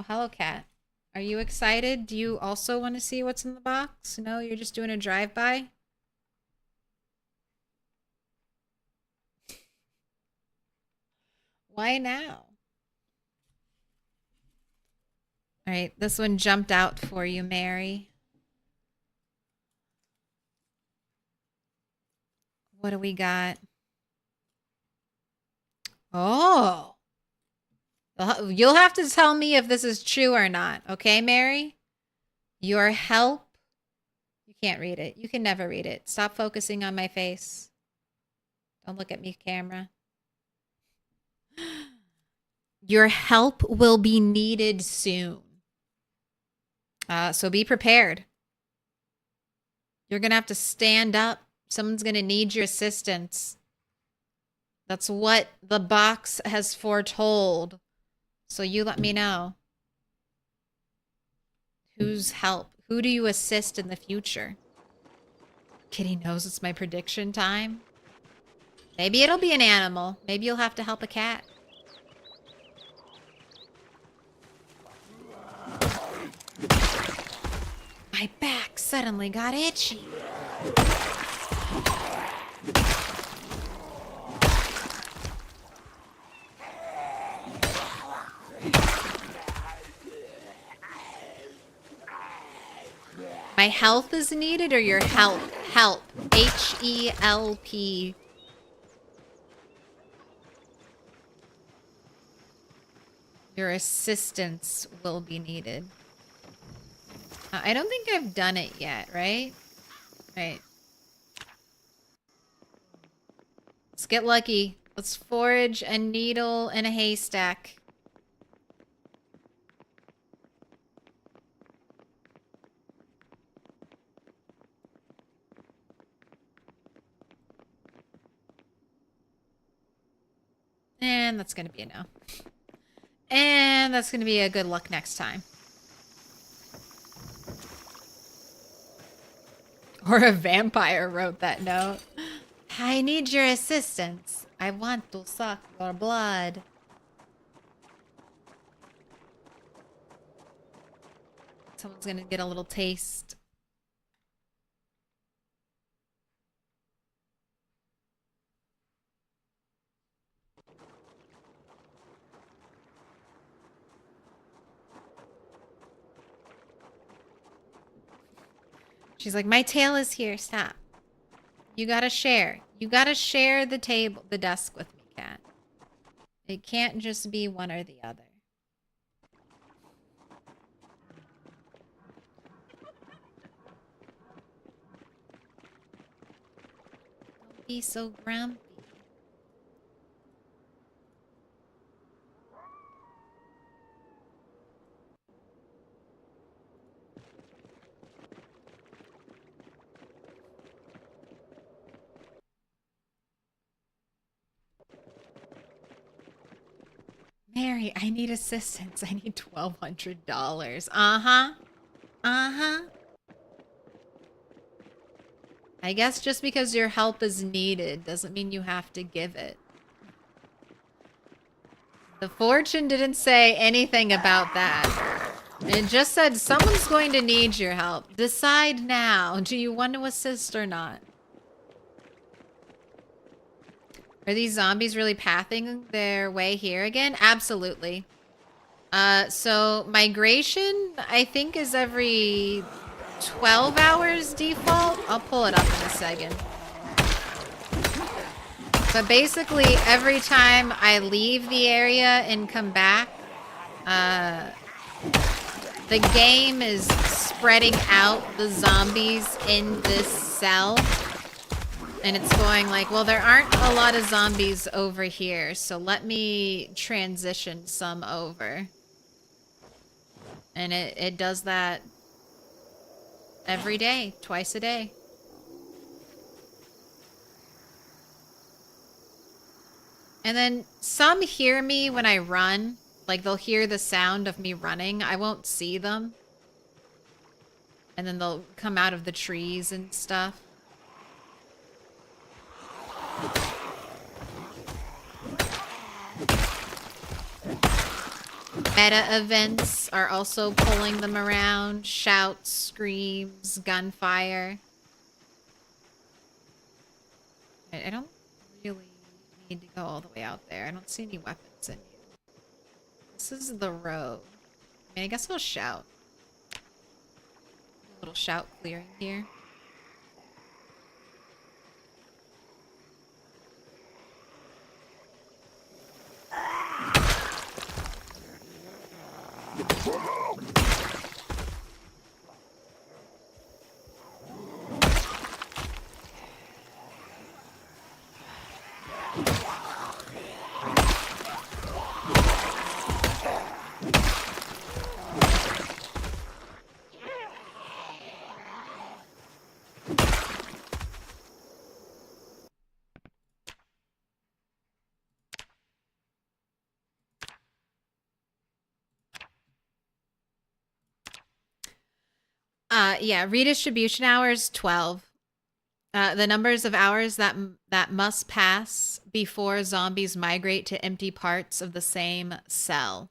Oh, hello, cat. Are you excited? Do you also want to see what's in the box? No, you're just doing a drive-by? Why now? All right, this one jumped out for you, Mary. What do we got? Oh. You'll have to tell me if this is true or not. Okay, Mary? Your help. You can't read it. You can never read it. Stop focusing on my face. Don't look at me, camera. Your help will be needed soon. So be prepared. You're going to have to stand up. Someone's going to need your assistance. That's what the box has foretold. So you let me know. Whose help? Who do you assist in the future? Kitty knows it's my prediction time. Maybe it'll be an animal. Maybe you'll have to help a cat. My back suddenly got itchy. My health is needed or your help? Help. H-E-L-P. Your assistance will be needed. I don't think I've done it yet, right? Right. Let's get lucky. Let's forage a needle in a haystack. And that's going to be a no. And that's going to be a good luck next time. Or a vampire wrote that note. I need your assistance. I want to suck your blood. Someone's going to get a little taste. She's like, my tail is here. Stop. You gotta share. You gotta share the table, the desk with me, cat. It can't just be one or the other. Don't be so grumpy. Mary, I need assistance. I need $1,200. Uh-huh. Uh-huh. I guess just because your help is needed doesn't mean you have to give it. The fortune didn't say anything about that. It just said someone's going to need your help. Decide now. Do you want to assist or not? Are these zombies really pathing their way here again? Absolutely. So migration, I think, is every 12 hours default. I'll pull it up in a second. But basically, every time I leave the area and come back, the game is spreading out the zombies in this cell And it's going like, well, there aren't a lot of zombies over here, so let me transition some over. And it does that every day, twice a day. And then some hear me when I run. Like, they'll hear the sound of me running. I won't see them. And then they'll come out of the trees and stuff. Meta events are also pulling them around. Shouts, screams, gunfire. I don't really need to go all the way out there. I don't see any weapons in here. This is the road. I mean, I guess I'll shout. A little shout clearing here. Yeah, redistribution hours 12. The numbers of hours that must pass before zombies migrate to empty parts of the same cell.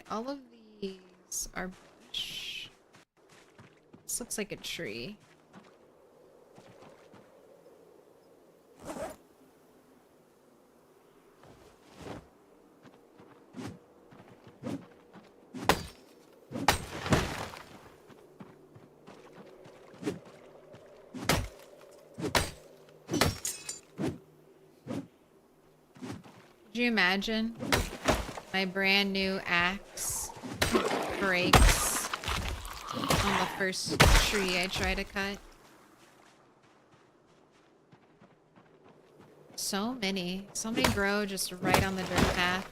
All of these are bush. This looks like a tree. Could you imagine? My brand new axe breaks on the first tree I try to cut. So many grow just right on the dirt path.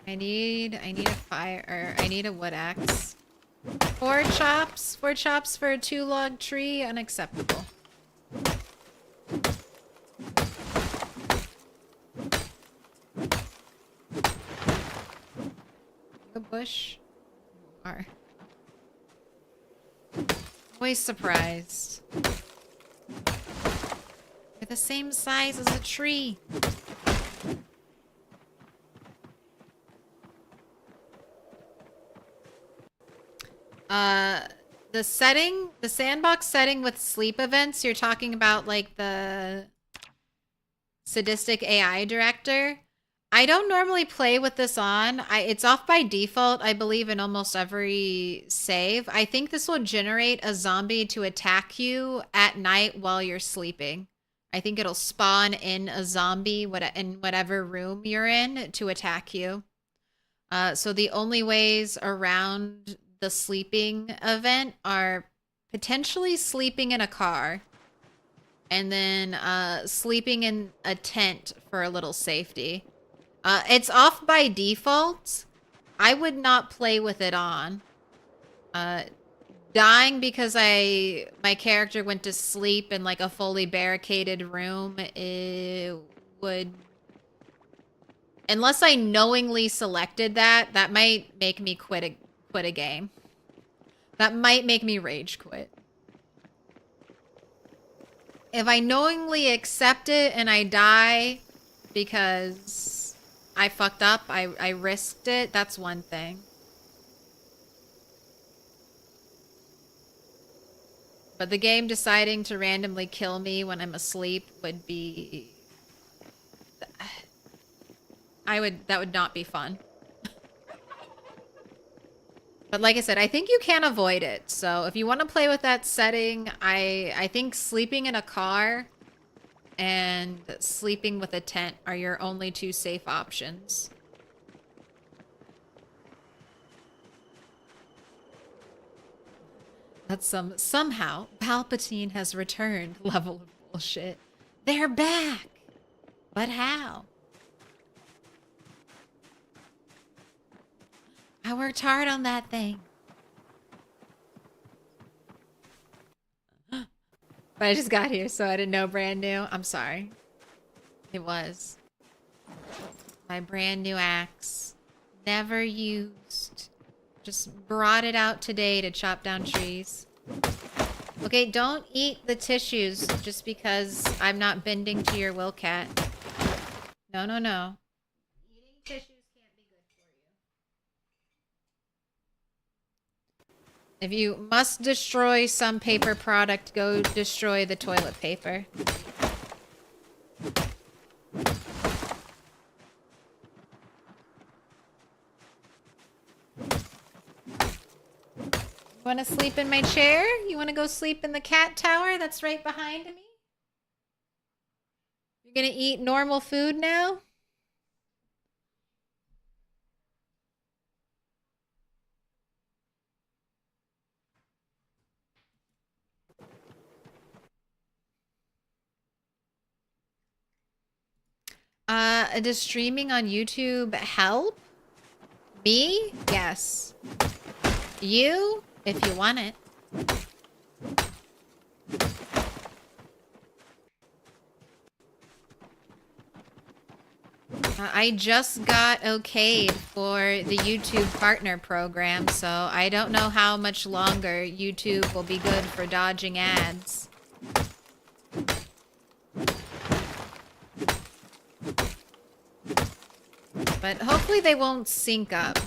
I need a fire, or I need a wood axe. 4 chops for a 2-log tree, unacceptable. A bush. Are always surprised. They're the same size as a tree. The sandbox setting with sleep events, you're talking about like the sadistic AI director. I don't normally play with this on. It's off by default, I believe, in almost every save. I think this will generate a zombie to attack you at night while you're sleeping. I think it'll spawn in a zombie in whatever room you're in to attack you. So the only ways around the sleeping event are potentially sleeping in a car and then sleeping in a tent for a little safety. It's off by default. I would not play with it on. Dying because my character went to sleep in like a fully barricaded room, it would... Unless I knowingly selected that might make me quit a game. That might make me rage quit. If I knowingly accept it and I die because I fucked up, I risked it, that's one thing. But the game deciding to randomly kill me when I'm asleep would be... that would not be fun. But like I said, I think you can avoid it. So if you want to play with that setting, I think sleeping in a car and sleeping with a tent are your only two safe options. That's somehow Palpatine has returned level of bullshit. They're back. But how? I worked hard on that thing. But I just got here, so I didn't know brand new. I'm sorry. It was. My brand new axe. Never used. Just brought it out today to chop down trees. Okay, don't eat the tissues just because I'm not bending to your will cat. No, no, no. Eating tissues can't be good for you. If you must destroy some paper product, go destroy the toilet paper. You want to sleep in my chair? You want to go sleep in the cat tower that's right behind me? You're going to eat normal food now? Does streaming on YouTube help? Me? Yes. You? If you want it. I just got okayed for the YouTube partner program, so I don't know how much longer YouTube will be good for dodging ads. But hopefully they won't sync up.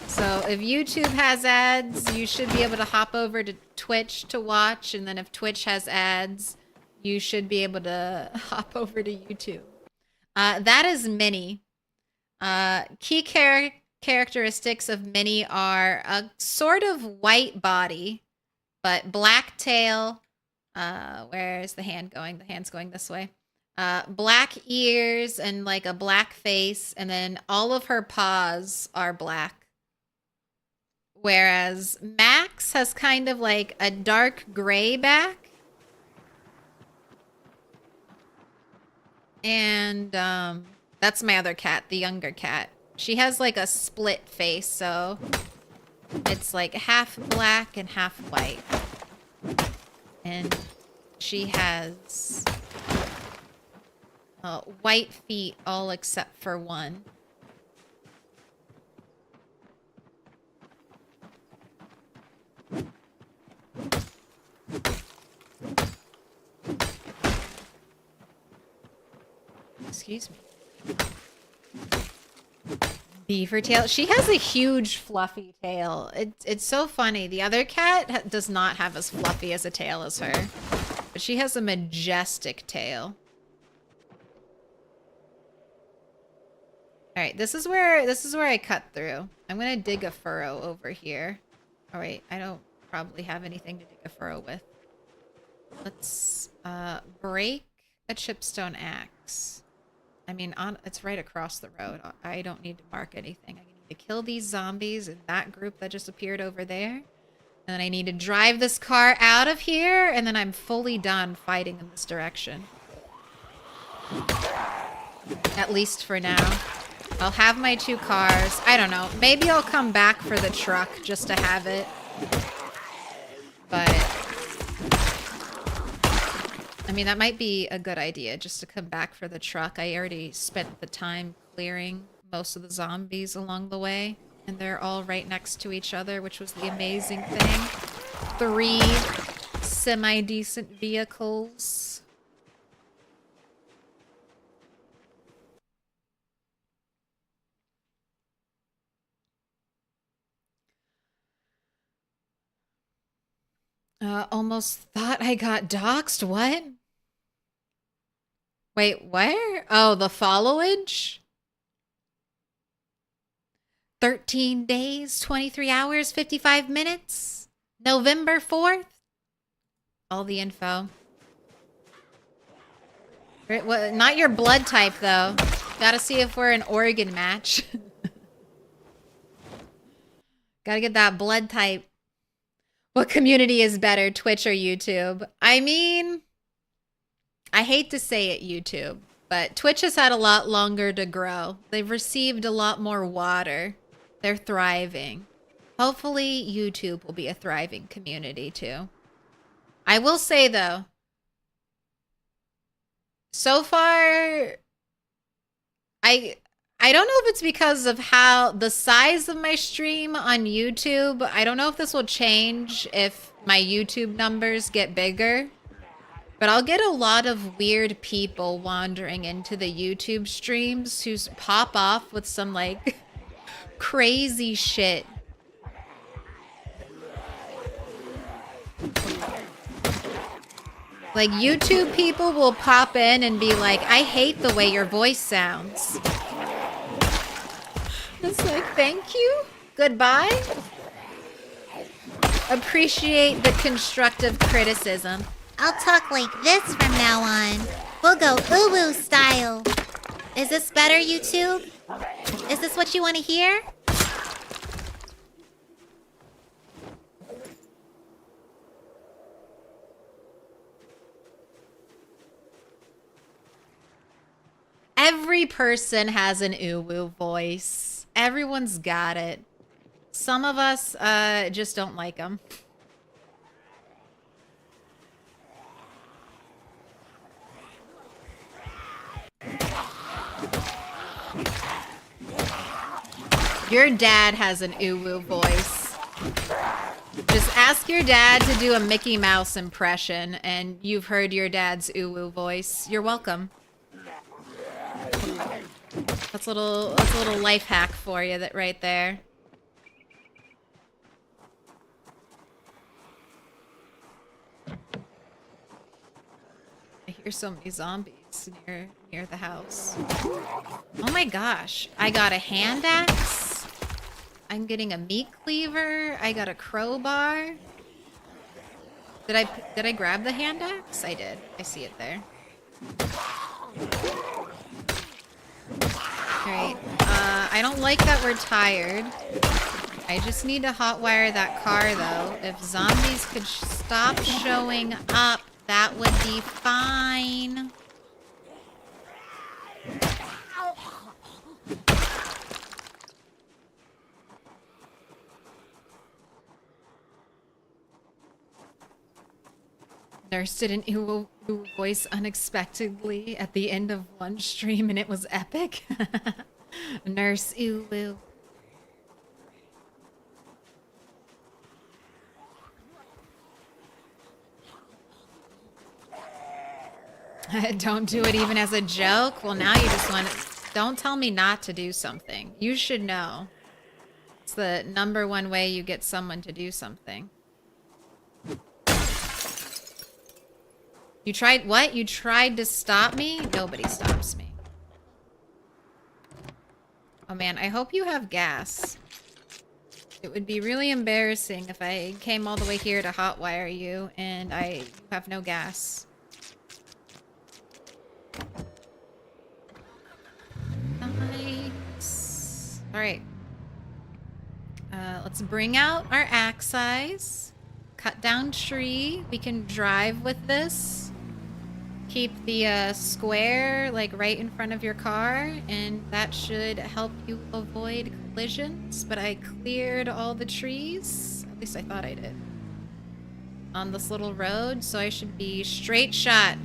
So if YouTube has ads, you should be able to hop over to Twitch to watch, and then if Twitch has ads, you should be able to hop over to YouTube. That is Minnie. Key characteristics of Minnie are a sort of white body, but black tail. Where's the hand going? The hand's going this way. Black ears and like a black face, and then all of her paws are black. Whereas Max has kind of like a dark gray back. And that's my other cat, the younger cat. She has like a split face, so it's like half black and half white. And she has white feet all except for one. Excuse me. Beaver tail. She has a huge fluffy tail. It's so funny. The other cat does not have as fluffy as a tail as her. But she has a majestic tail. Alright, this is where I cut through. I'm gonna dig a furrow over here. Oh wait, I don't probably have anything to dig a furrow with. Let's break a chipstone axe. I mean, it's right across the road. I don't need to mark anything. I need to kill these zombies in that group that just appeared over there. And then I need to drive this car out of here, and then I'm fully done fighting in this direction. At least for now. I'll have my 2 cars. I don't know. Maybe I'll come back for the truck just to have it. But I mean, that might be a good idea, just to come back for the truck. I already spent the time clearing most of the zombies along the way, and they're all right next to each other, which was the amazing thing. 3 semi-decent vehicles. Almost thought I got doxxed. What? Wait, where? Oh, the followage? 13 days, 23 hours, 55 minutes. November 4th. All the info. Not your blood type, though. Gotta see if we're an organ match. Gotta get that blood type. What community is better, Twitch or YouTube? I mean, I hate to say it, YouTube, but Twitch has had a lot longer to grow. They've received a lot more water. They're thriving. Hopefully, YouTube will be a thriving community, too. I will say, though, so far, I don't know if it's because of how the size of my stream on YouTube. I don't know if this will change if my YouTube numbers get bigger. But I'll get a lot of weird people wandering into the YouTube streams who pop off with some, like, crazy shit. Like, YouTube people will pop in and be like, I hate the way your voice sounds. It's like, thank you. Goodbye. Appreciate the constructive criticism. I'll talk like this from now on. We'll go uwu style. Is this better, YouTube? Is this what you want to hear? Every person has an uwu voice. Everyone's got it. Some of us just don't like them. Your dad has an uwu voice. Just ask your dad to do a Mickey Mouse impression, and you've heard your dad's uwu voice. You're welcome. That's a little life hack for you right there. I hear so many zombies near the house. Oh my gosh. I got a hand axe. I'm getting a meat cleaver. I got a crowbar. Did I grab the hand axe? I did. I see it there. Alright. I don't like that we're tired. I just need to hotwire that car, though. If zombies could stop showing up, that would be fine. Nurse did an uwu voice unexpectedly at the end of one stream, and it was epic. Nurse uwu. Don't do it even as a joke? Well, now you just want to... Don't tell me not to do something. You should know. It's the #1 way you get someone to do something. You tried... What? You tried to stop me? Nobody stops me. Oh, man. I hope you have gas. It would be really embarrassing if I came all the way here to hotwire you and you have no gas. Nice. Alright. Let's bring out our axe size. Cut down tree. We can drive with this. Keep the square like right in front of your car, and that should help you avoid collisions. But I cleared all the trees. At least I thought I did. On this little road, so I should be straight shot.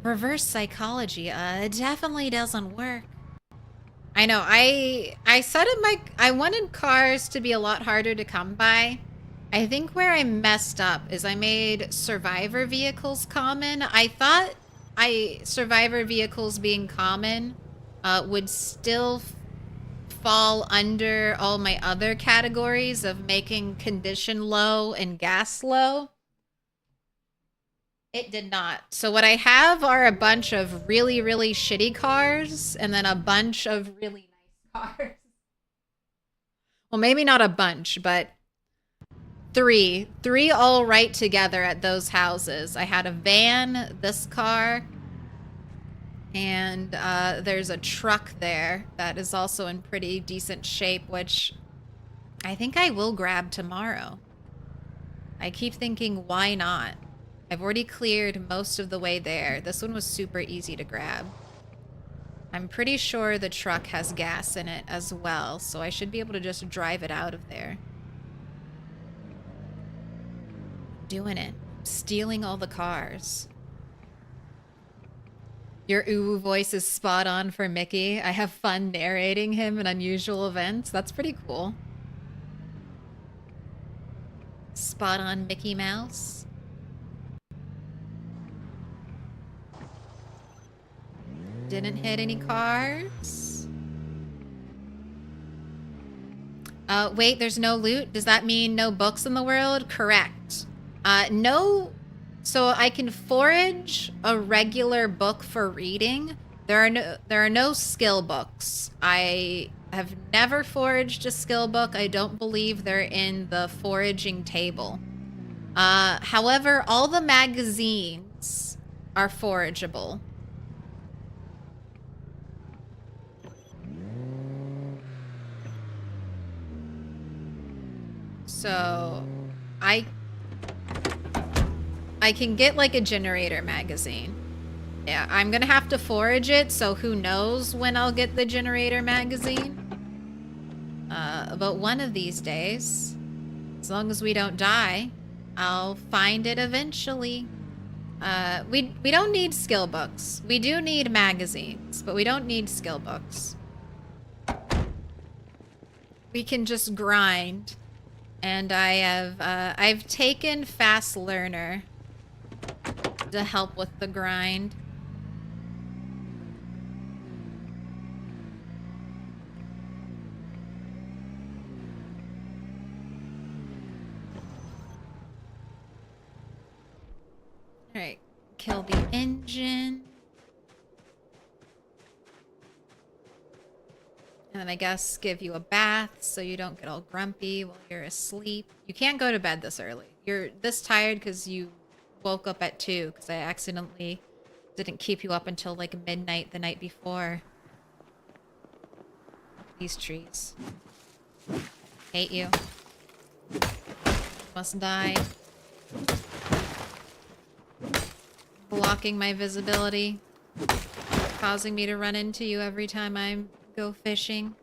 Reverse psychology, definitely doesn't work. I know, I set up I wanted cars to be a lot harder to come by. I think where I messed up is I made survivor vehicles common. I thought survivor vehicles being common would still fall under all my other categories of making condition low and gas low. It did not. So what I have are a bunch of really, really shitty cars and then a bunch of really nice cars. Well, maybe not a bunch, but three all right together at those houses. I had a van, this car, and there's a truck there that is also in pretty decent shape, which I think I will grab tomorrow. I keep thinking, why not? I've already cleared most of the way there. This one was super easy to grab. I'm pretty sure the truck has gas in it as well, so I should be able to just drive it out of there. Doing it. Stealing all the cars. Your uwu voice is spot on for Mickey. I have fun narrating him in unusual events. That's pretty cool. Spot on Mickey Mouse. Didn't hit any cars. Wait, there's no loot? Does that mean no books in the world? Correct. No. So I can forage a regular book for reading. There are no skill books. I have never foraged a skill book. I don't believe they're in the foraging table. However, all the magazines are forageable. So I can get like a generator magazine. Yeah, I'm gonna have to forage it, so who knows when I'll get the generator magazine. But one of these days, as long as we don't die, I'll find it eventually. We don't need skill books. We do need magazines, but we don't need skill books. We can just grind. And I've taken Fast Learner to help with the grind. All right, kill the engine. And then I guess give you a bath so you don't get all grumpy while you're asleep. You can't go to bed this early. You're this tired because you woke up at 2 because I accidentally didn't keep you up until like midnight the night before. These trees. Hate you. Must die. Blocking my visibility. Causing me to run into you every time I go fishing.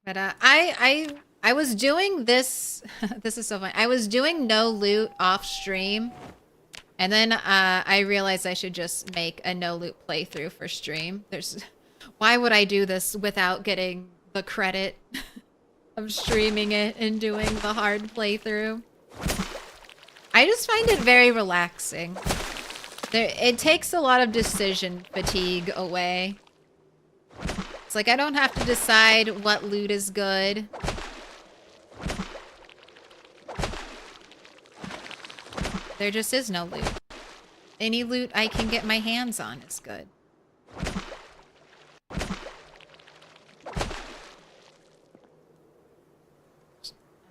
But I was doing this. This is so fun. I was doing no loot off stream, and then I realized I should just make a no loot playthrough for stream. Why would I do this without getting the credit of streaming it and doing the hard playthrough? I just find it very relaxing. It takes a lot of decision fatigue away. It's like I don't have to decide what loot is good. There just is no loot. Any loot I can get my hands on is good.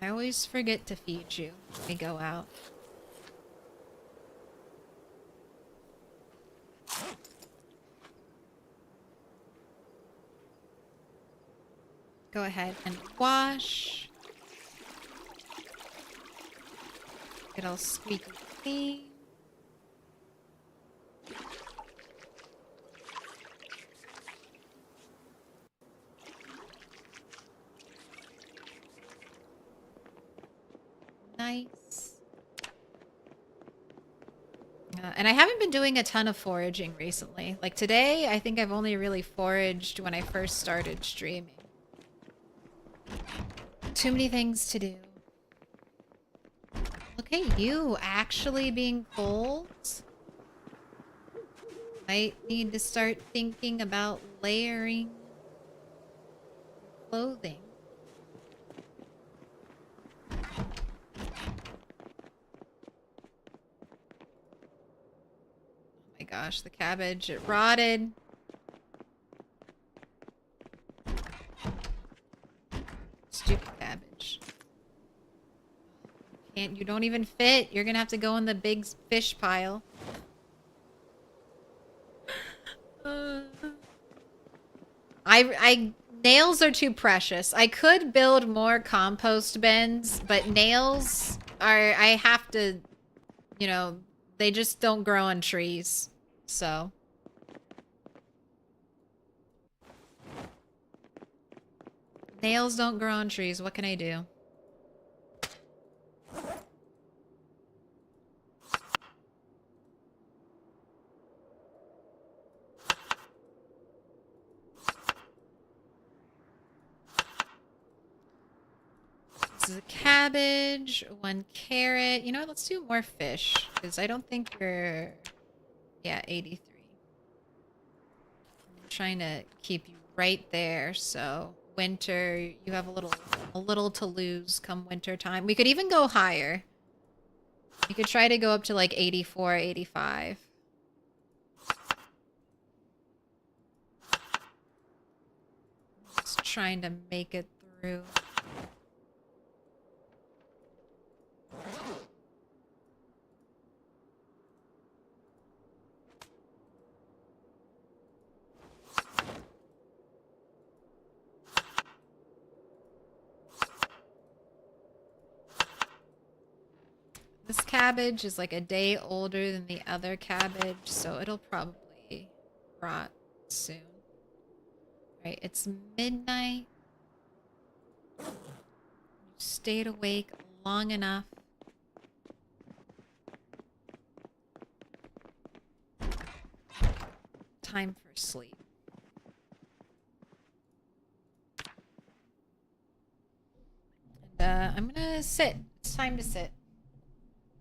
I always forget to feed you when we go out. Go ahead and wash. Get all squeaky clean. Nice. And I haven't been doing a ton of foraging recently. Like today, I think I've only really foraged when I first started streaming. Too many things to do. Look at you actually being cold. Might need to start thinking about layering clothing. Oh my gosh, the cabbage, it rotted. Stupid cabbage. You don't even fit. You're gonna have to go in the big fish pile. Nails are too precious. I could build more compost bins, but nails are, I have to, you know, they just don't grow on trees. So. Nails don't grow on trees. What can I do? This is a cabbage, 1 carrot. You know what? Let's do more fish, because I don't think we're... Yeah, 83. I'm trying to keep you right there, so... Winter, you have a little to lose come winter time. We could even go higher. You could try to go up to like 84, 85. Just trying to make it through. This cabbage is like a day older than the other cabbage, so it'll probably rot soon. Right, it's midnight. You stayed awake long enough. Time for sleep. And I'm gonna sit. It's time to sit.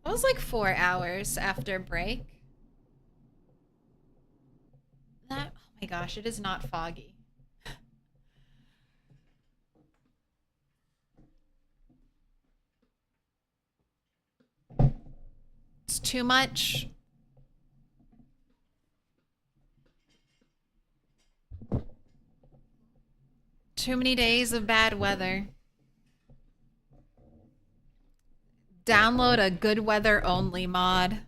That was like 4 hours after break. Oh my gosh, it is not foggy. It's too much. Too many days of bad weather. Download a good weather only mod.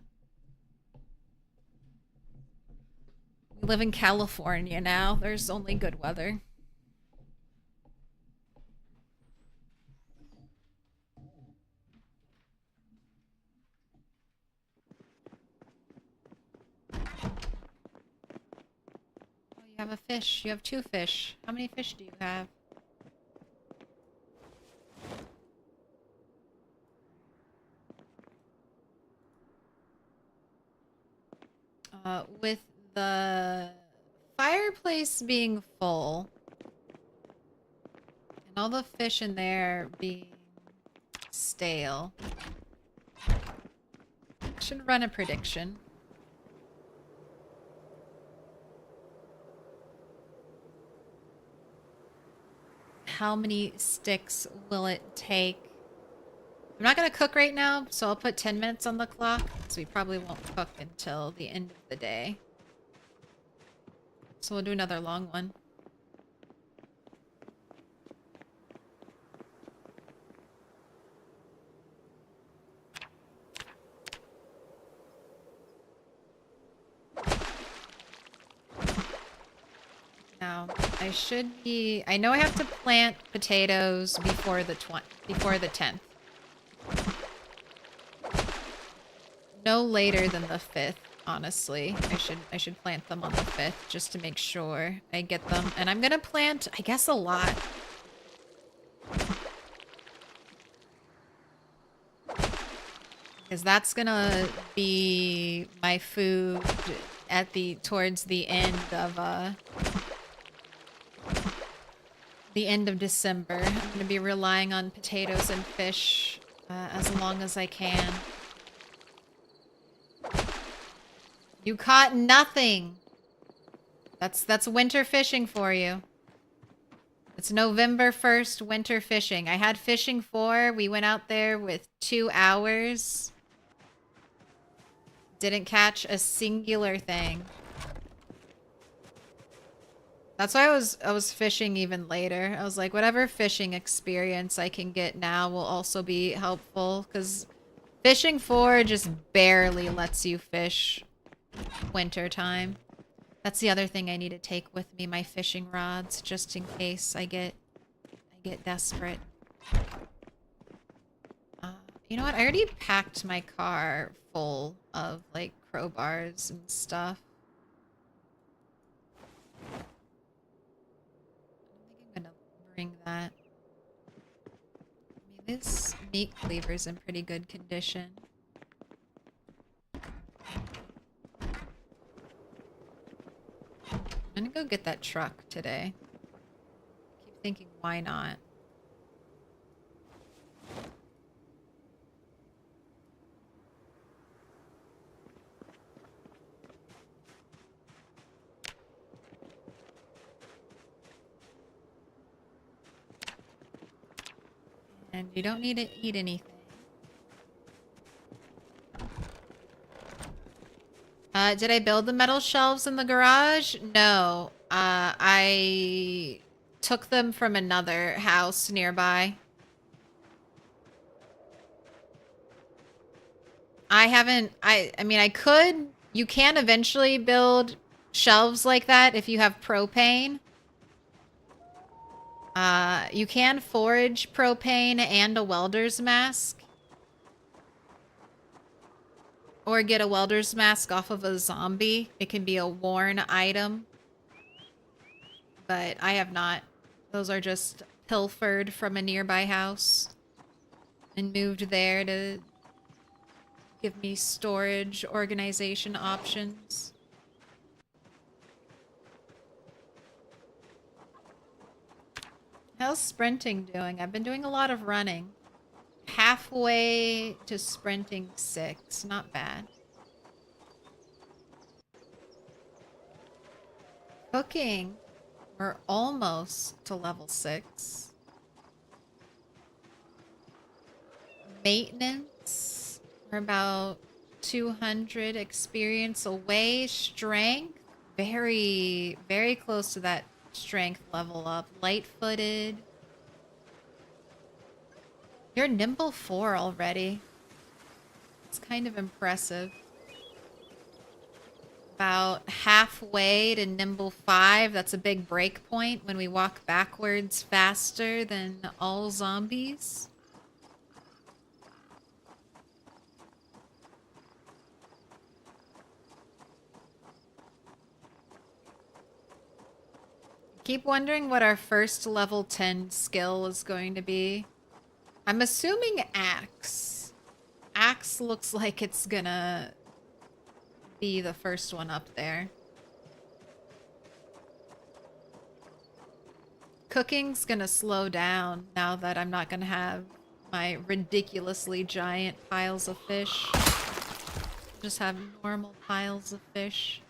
We live in California now. There's only good weather. Oh, you have a fish. You have 2 fish. How many fish do you have? With the fireplace being full and all the fish in there being stale, I should run a prediction. How many sticks will it take? I'm not going to cook right now, so I'll put 10 minutes on the clock, so we probably won't cook until the end of the day. So we'll do another long one. Now, I know I have to plant potatoes before the 10th. No later than the 5th, honestly. I should plant them on the 5th just to make sure I get them. And I'm gonna plant, I guess, a lot. Because that's gonna be my food at towards the end of December. I'm gonna be relying on potatoes and fish as long as I can. You caught nothing. That's winter fishing for you. It's November 1st winter fishing. I had fishing 4. We went out there with 2 hours. Didn't catch a singular thing. That's why I was fishing even later. I was like, whatever fishing experience I can get now will also be helpful, because fishing 4 just barely lets you fish winter time. That's the other thing I need to take with me, my fishing rods, just in case I get desperate. You know what? I already packed my car full of like crowbars and stuff. I don't think I'm gonna bring that. I mean, this meat cleaver's in pretty good condition. I'm gonna go get that truck today. Keep thinking, why not? And you don't need to eat anything. Did I build the metal shelves in the garage? No. I took them from another house nearby. I mean, I could. You can eventually build shelves like that if you have propane. You can forage propane and a welder's mask. Or get a welder's mask off of a zombie. It can be a worn item. But I have not. Those are just pilfered from a nearby house. And moved there to give me storage organization options. How's sprinting doing? I've been doing a lot of running. Halfway to sprinting 6. Not bad. Cooking. We're almost to level 6. Maintenance. We're about 200 experience away. Strength. Very, very close to that strength level up. Light-footed. You're nimble 4 already. It's kind of impressive. About halfway to nimble 5. That's a big break point when we walk backwards faster than all zombies. Keep wondering what our first level 10 skill is going to be. I'm assuming axe. Axe looks like it's gonna be the first one up there. Cooking's gonna slow down now that I'm not gonna have my ridiculously giant piles of fish. Just have normal piles of fish.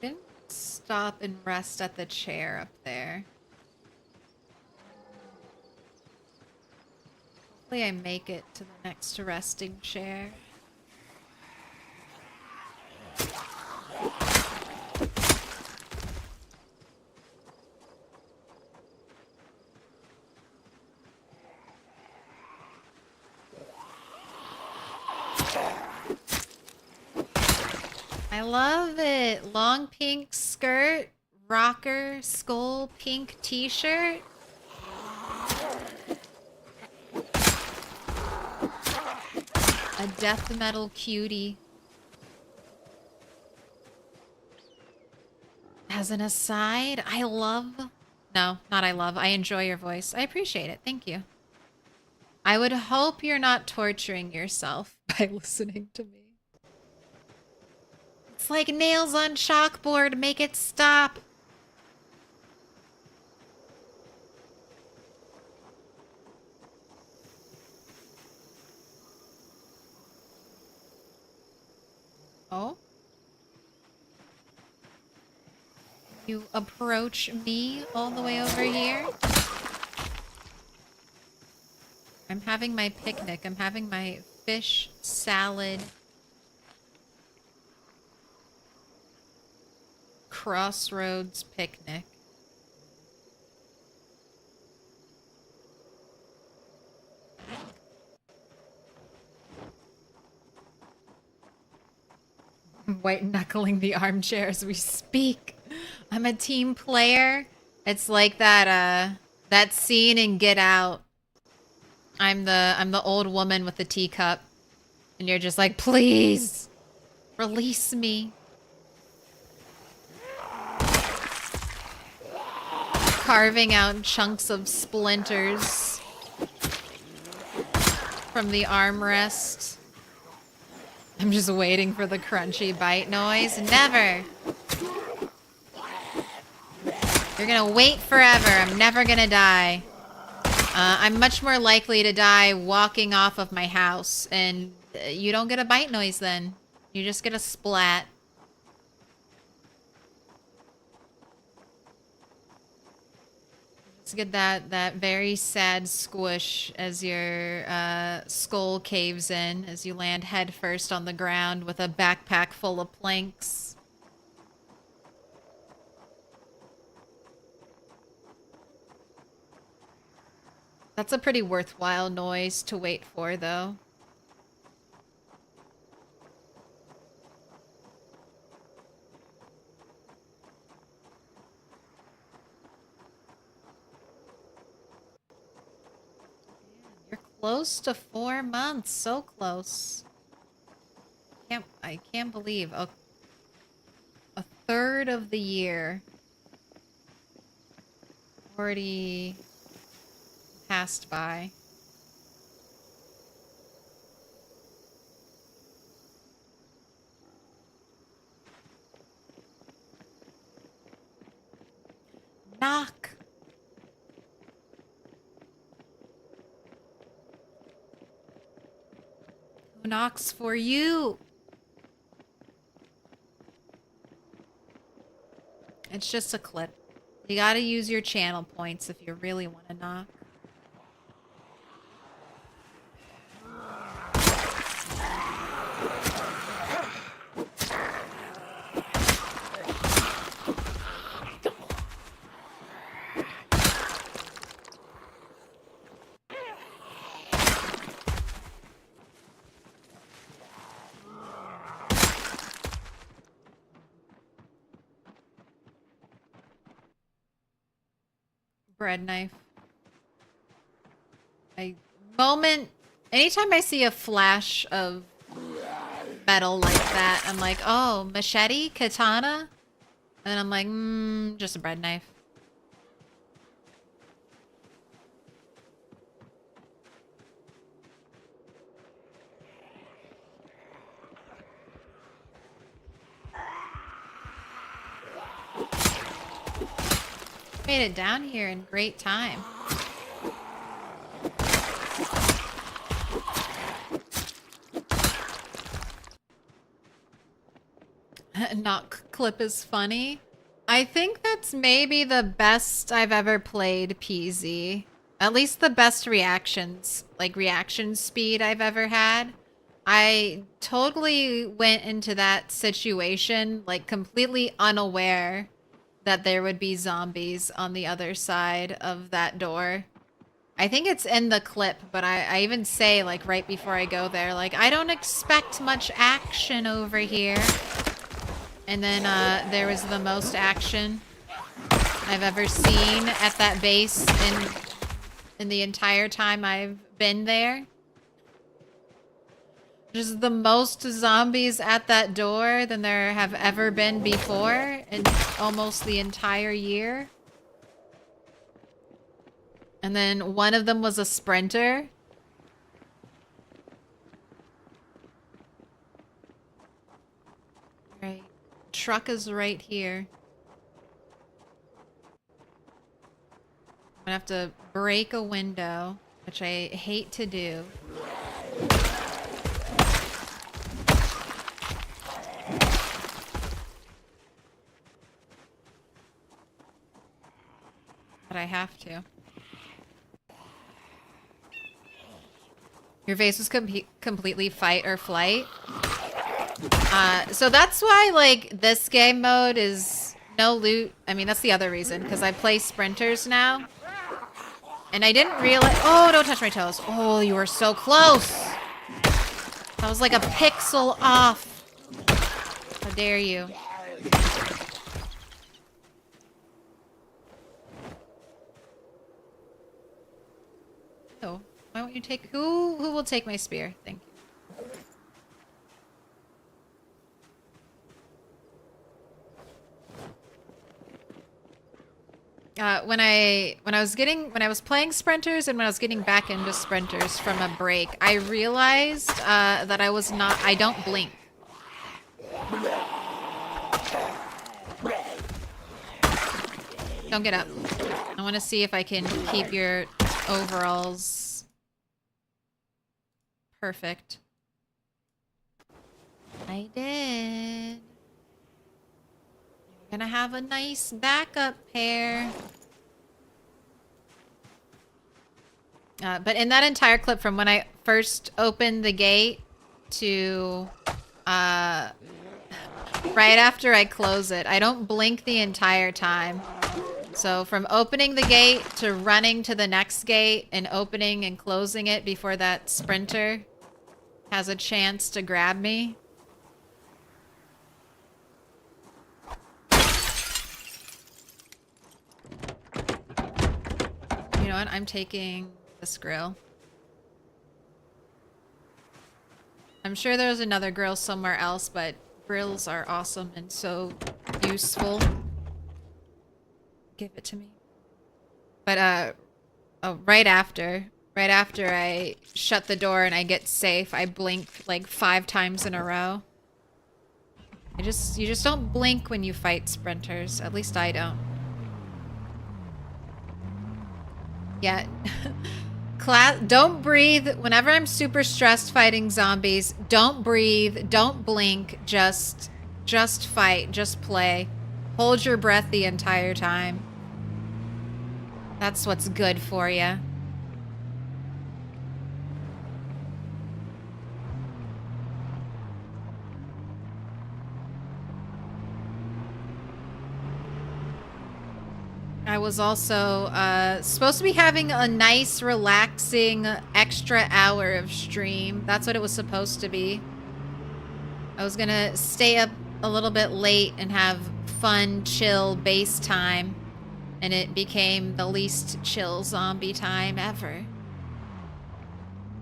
Didn't stop and rest at the chair up there. Hopefully I make it to the next resting chair. I love it. Long pink skirt, rocker, skull pink t-shirt. A death metal cutie. As an aside, I love... No, not I love. I enjoy your voice. I appreciate it. Thank you. I would hope you're not torturing yourself by listening to me. It's like nails on chalkboard. Make it stop. Oh? You approach me all the way over here? I'm having my picnic. I'm having my fish salad crossroads picnic. White knuckling the armchair as we speak. I'm a team player. It's like that that scene in Get Out. I'm the old woman with the teacup. And you're just like, please release me. Carving out chunks of splinters from the armrest. I'm just waiting for the crunchy bite noise. Never. You're gonna wait forever. I'm never gonna die. I'm much more likely to die walking off of my house, and you don't get a bite noise then. You just get a splat. Just get that very sad squish as your skull caves in as you land head first on the ground with a backpack full of planks. That's a pretty worthwhile noise to wait for, though. You're close to 4 months. So close. I can't believe a third of the year already passed by. Knock. Who knocks for you? It's just a clip. You gotta use your channel points if you really want to knock. Bread knife. Anytime I see a flash of metal like that, I'm like, oh, machete, katana? And I'm like, just a bread knife. Made it down here in great time. Knock clip is funny. I think that's maybe the best I've ever played PZ. At least the best reactions, like reaction speed I've ever had. I totally went into that situation like completely unaware that there would be zombies on the other side of that door. I think it's in the clip, but I even say, like, right before I go there, like, I don't expect much action over here. And then there was the most action I've ever seen at that base in the entire time I've been there. There's the most zombies at that door than there have ever been before in almost the entire year. And then one of them was a sprinter. Right. Truck is right here. I'm gonna have to break a window, which I hate to do. But I have to. Your face was completely fight or flight. So that's why, like, this game mode is no loot. I mean, that's the other reason, because I play sprinters now. And I didn't realize— oh, don't touch my toes. Oh, you were so close. That was like a pixel off. How dare you. Oh, why won't you take— who will take my spear? Thank you. When I was playing sprinters and when I was getting back into sprinters from a break, I realized that I don't blink. Don't get up. I want to see if I can keep your overalls perfect. I did. Gonna have a nice backup pair. But in that entire clip from when I first opened the gate to right after I close it, I don't blink the entire time. So from opening the gate to running to the next gate and opening and closing it before that sprinter has a chance to grab me. You know what? I'm taking this grill. I'm sure there's another grill somewhere else, but grills are awesome and so useful. Give it to me. But oh, right after I shut the door and I get safe, I blink like 5 times in a row. You just don't blink when you fight sprinters. At least I don't. Yeah. Don't breathe. Whenever I'm super stressed fighting zombies, don't breathe, don't blink, just fight, just play. Hold your breath the entire time. That's what's good for you. I was also supposed to be having a nice, relaxing extra hour of stream. That's what it was supposed to be. I was gonna stay up a little bit late and have fun, chill base time. And it became the least chill zombie time ever.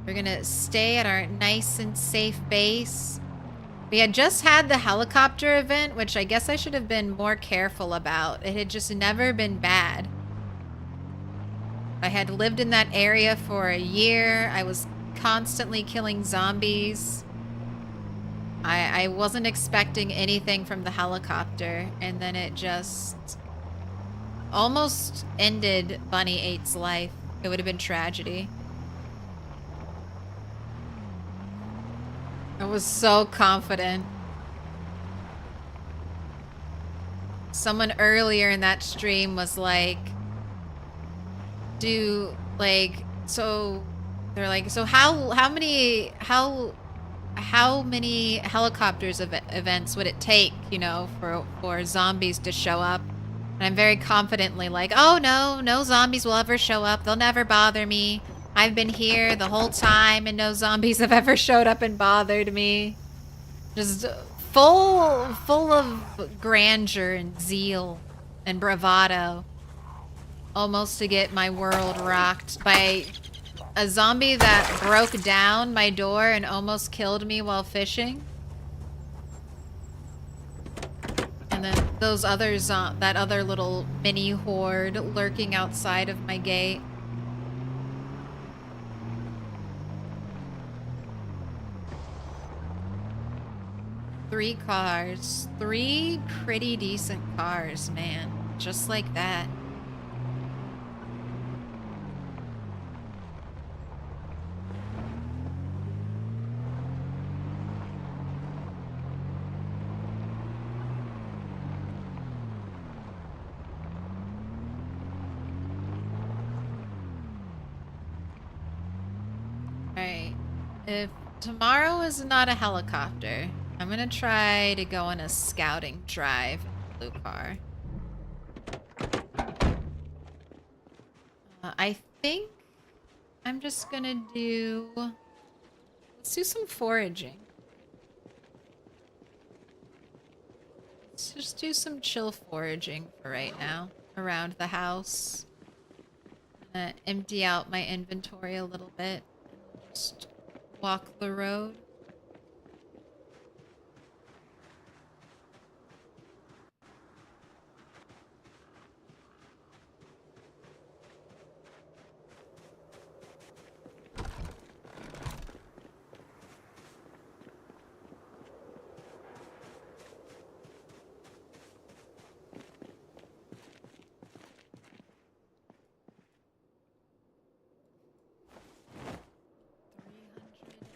We're gonna stay at our nice and safe base. We had just had the helicopter event, which I guess I should have been more careful about. It had just never been bad. I had lived in that area for a year. I was constantly killing zombies. I wasn't expecting anything from the helicopter, and then it just almost ended Bunny 8's life. It would have been tragedy. I was so confident. Someone earlier in that stream was like, they're like, so how many helicopters events would it take, you know, for zombies to show up? And I'm very confidently like, oh no zombies will ever show up. They'll never bother me. I've been here the whole time and no zombies have ever showed up and bothered me. Just full of grandeur and zeal and bravado. Almost to get my world rocked by a zombie that broke down my door and almost killed me while fishing. And then those others, that other little mini horde lurking outside of my gate. Three cars. 3 pretty decent cars, man. Just like that. Alright. If tomorrow is not a helicopter, I'm gonna try to go on a scouting drive in the blue car. I think I'm just gonna do... Let's do some foraging. Let's just do some chill foraging for right now around the house. I'm gonna empty out my inventory a little bit. Just walk the road.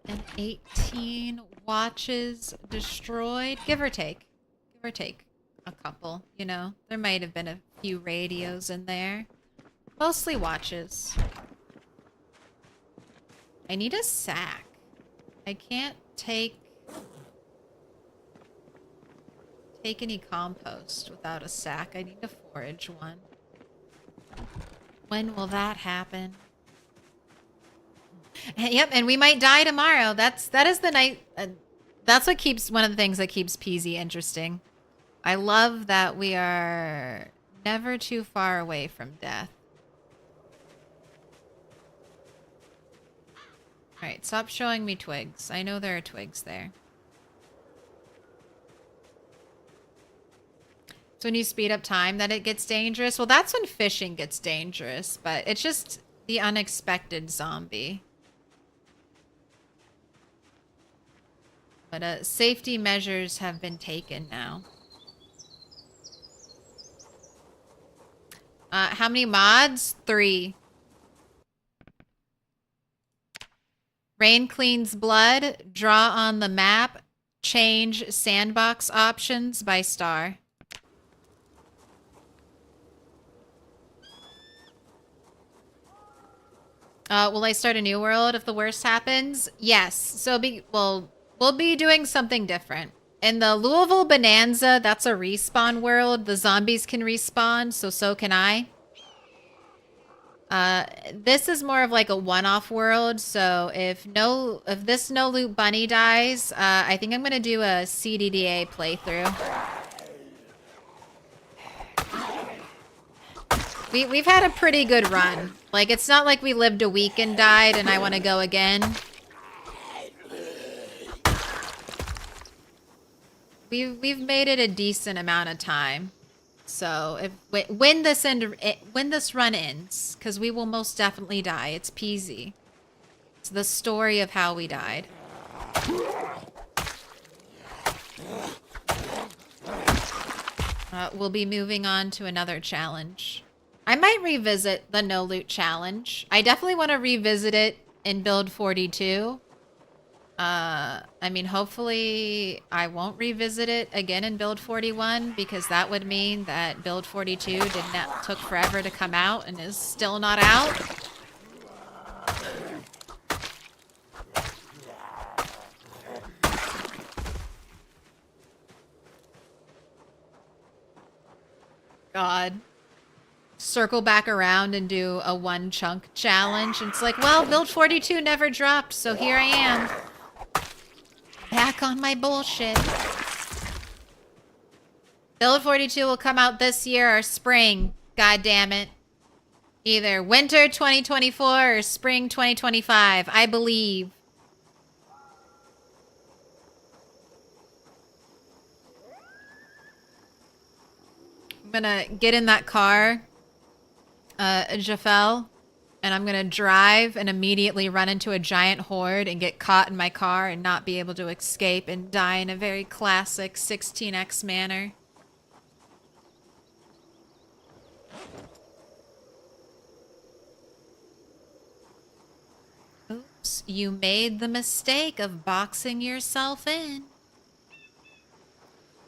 And 18 watches destroyed, give or take a couple, you know. There might have been a few radios in there. Mostly watches. I need a sack. I can't take any compost without a sack. I need to forage one. When will that happen? Yep, and we might die tomorrow. That is the night. That's what keeps one of the things that keeps PZ interesting. I love that we are never too far away from death. All right, stop showing me twigs. I know there are twigs there. So when you speed up time, that it gets dangerous. Well, that's when fishing gets dangerous, but it's just the unexpected zombie. But safety measures have been taken now. How many mods? 3. Rain cleans blood. Draw on the map. Change sandbox options by star. Will I start a new world if the worst happens? Yes. So we'll be doing something different. In the Louisville Bonanza, that's a respawn world. The zombies can respawn, so can I. This is more of like a one-off world, so if this no loot bunny dies, I think I'm gonna do a CDDA playthrough. We've had a pretty good run. Like, it's not like we lived a week and died and I want to go again. We've made it a decent amount of time. So when this run ends, because we will most definitely die. It's PZ. It's the story of how we died. We'll be moving on to another challenge. I might revisit the no loot challenge. I definitely want to revisit it in build 42. I mean, hopefully I won't revisit it again in build 41, because that would mean that build 42 took forever to come out and is still not out. God. Circle back around and do a one chunk challenge. And it's like, well, build 42 never dropped, so here I am. Back on my bullshit. Build 42 will come out this year or spring. God damn it. Either winter 2024 or spring 2025, I believe. I'm gonna get in that car, Jafel, and I'm gonna drive and immediately run into a giant horde and get caught in my car and not be able to escape and die in a very classic 16x manner. Oops, you made the mistake of boxing yourself in.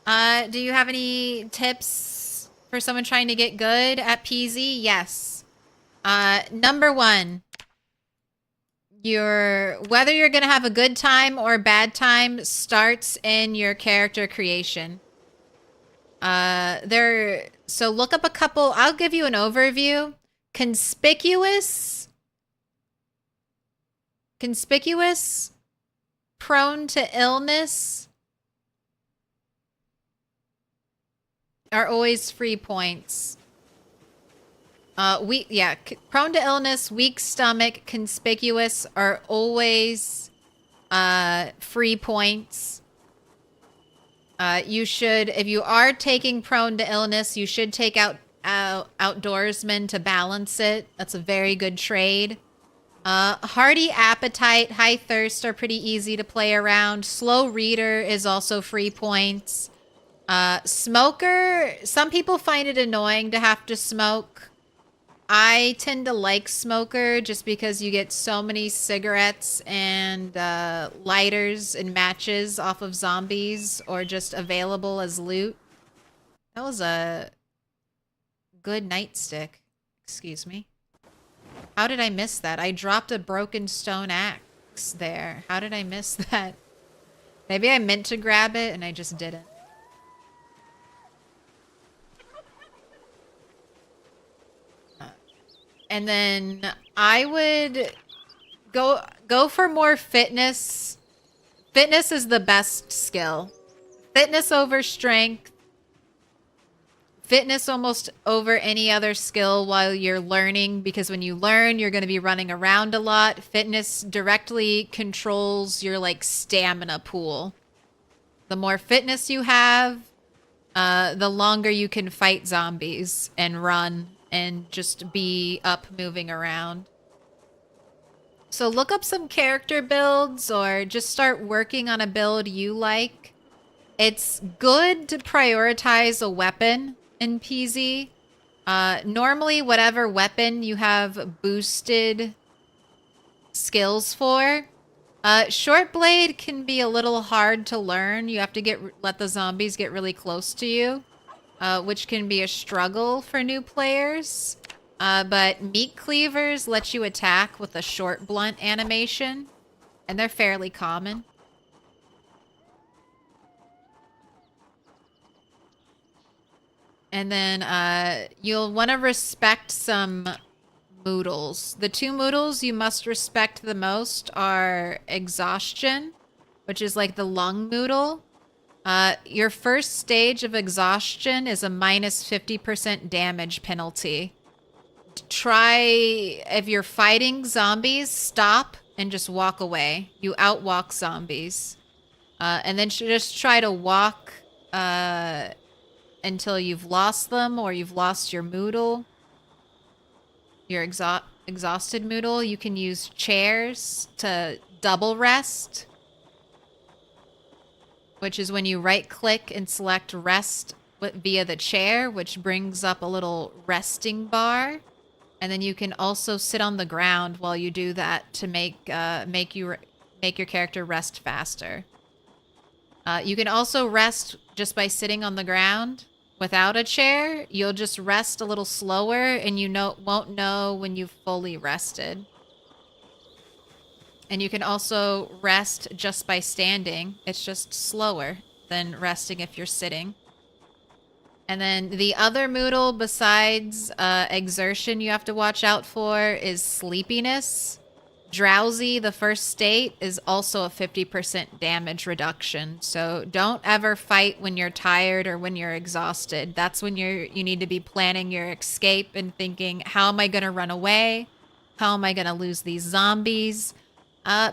Do you have any tips for someone trying to get good at PZ? Yes. Number one, whether you're gonna have a good time or a bad time starts in your character creation. So look up a couple, I'll give you an overview. Conspicuous, prone to illness, are always free points. Prone to illness, weak stomach, conspicuous are always free points. You should, if you are taking prone to illness, you should take out outdoorsman to balance it. That's a very good trade. Hearty appetite, high thirst are pretty easy to play around. Slow reader is also free points. Smoker, some people find it annoying to have to smoke. I tend to like smoker just because you get so many cigarettes and lighters and matches off of zombies or just available as loot. That was a good nightstick. Excuse me. How did I miss that? I dropped a broken stone axe there. How did I miss that? Maybe I meant to grab it and I just didn't. And then I would go for more fitness. Fitness is the best skill. Fitness over strength. Fitness almost over any other skill while you're learning, because when you learn, you're going to be running around a lot. Fitness directly controls your like stamina pool. The more fitness you have, the longer you can fight zombies and run and just be up moving around. So look up some character builds or just start working on a build you like. It's good to prioritize a weapon in PZ. Normally, whatever weapon you have boosted skills for. Short blade can be a little hard to learn. You have to let the zombies get really close to you, which can be a struggle for new players. But meat cleavers let you attack with a short blunt animation, and they're fairly common. And then you'll want to respect some moodles. The two moodles you must respect the most are exhaustion, which is like the lung moodle. Your first stage of exhaustion is a minus 50% damage penalty. If you're fighting zombies, stop and just walk away. You outwalk zombies. And then just try to walk until you've lost them or you've lost your moodle. Your exhausted moodle. You can use chairs to double rest, which is when you right click and select rest via the chair, which brings up a little resting bar. And then you can also sit on the ground while you do that to make your character rest faster. You can also rest just by sitting on the ground without a chair. You'll just rest a little slower, and you won't know when you've fully rested. And you can also rest just by standing. It's just slower than resting if you're sitting. And then the other moodle besides exertion you have to watch out for is sleepiness. Drowsy, the first state, is also a 50% damage reduction. So don't ever fight when you're tired or when you're exhausted. That's when you need to be planning your escape and thinking, how am I going to run away? How am I going to lose these zombies?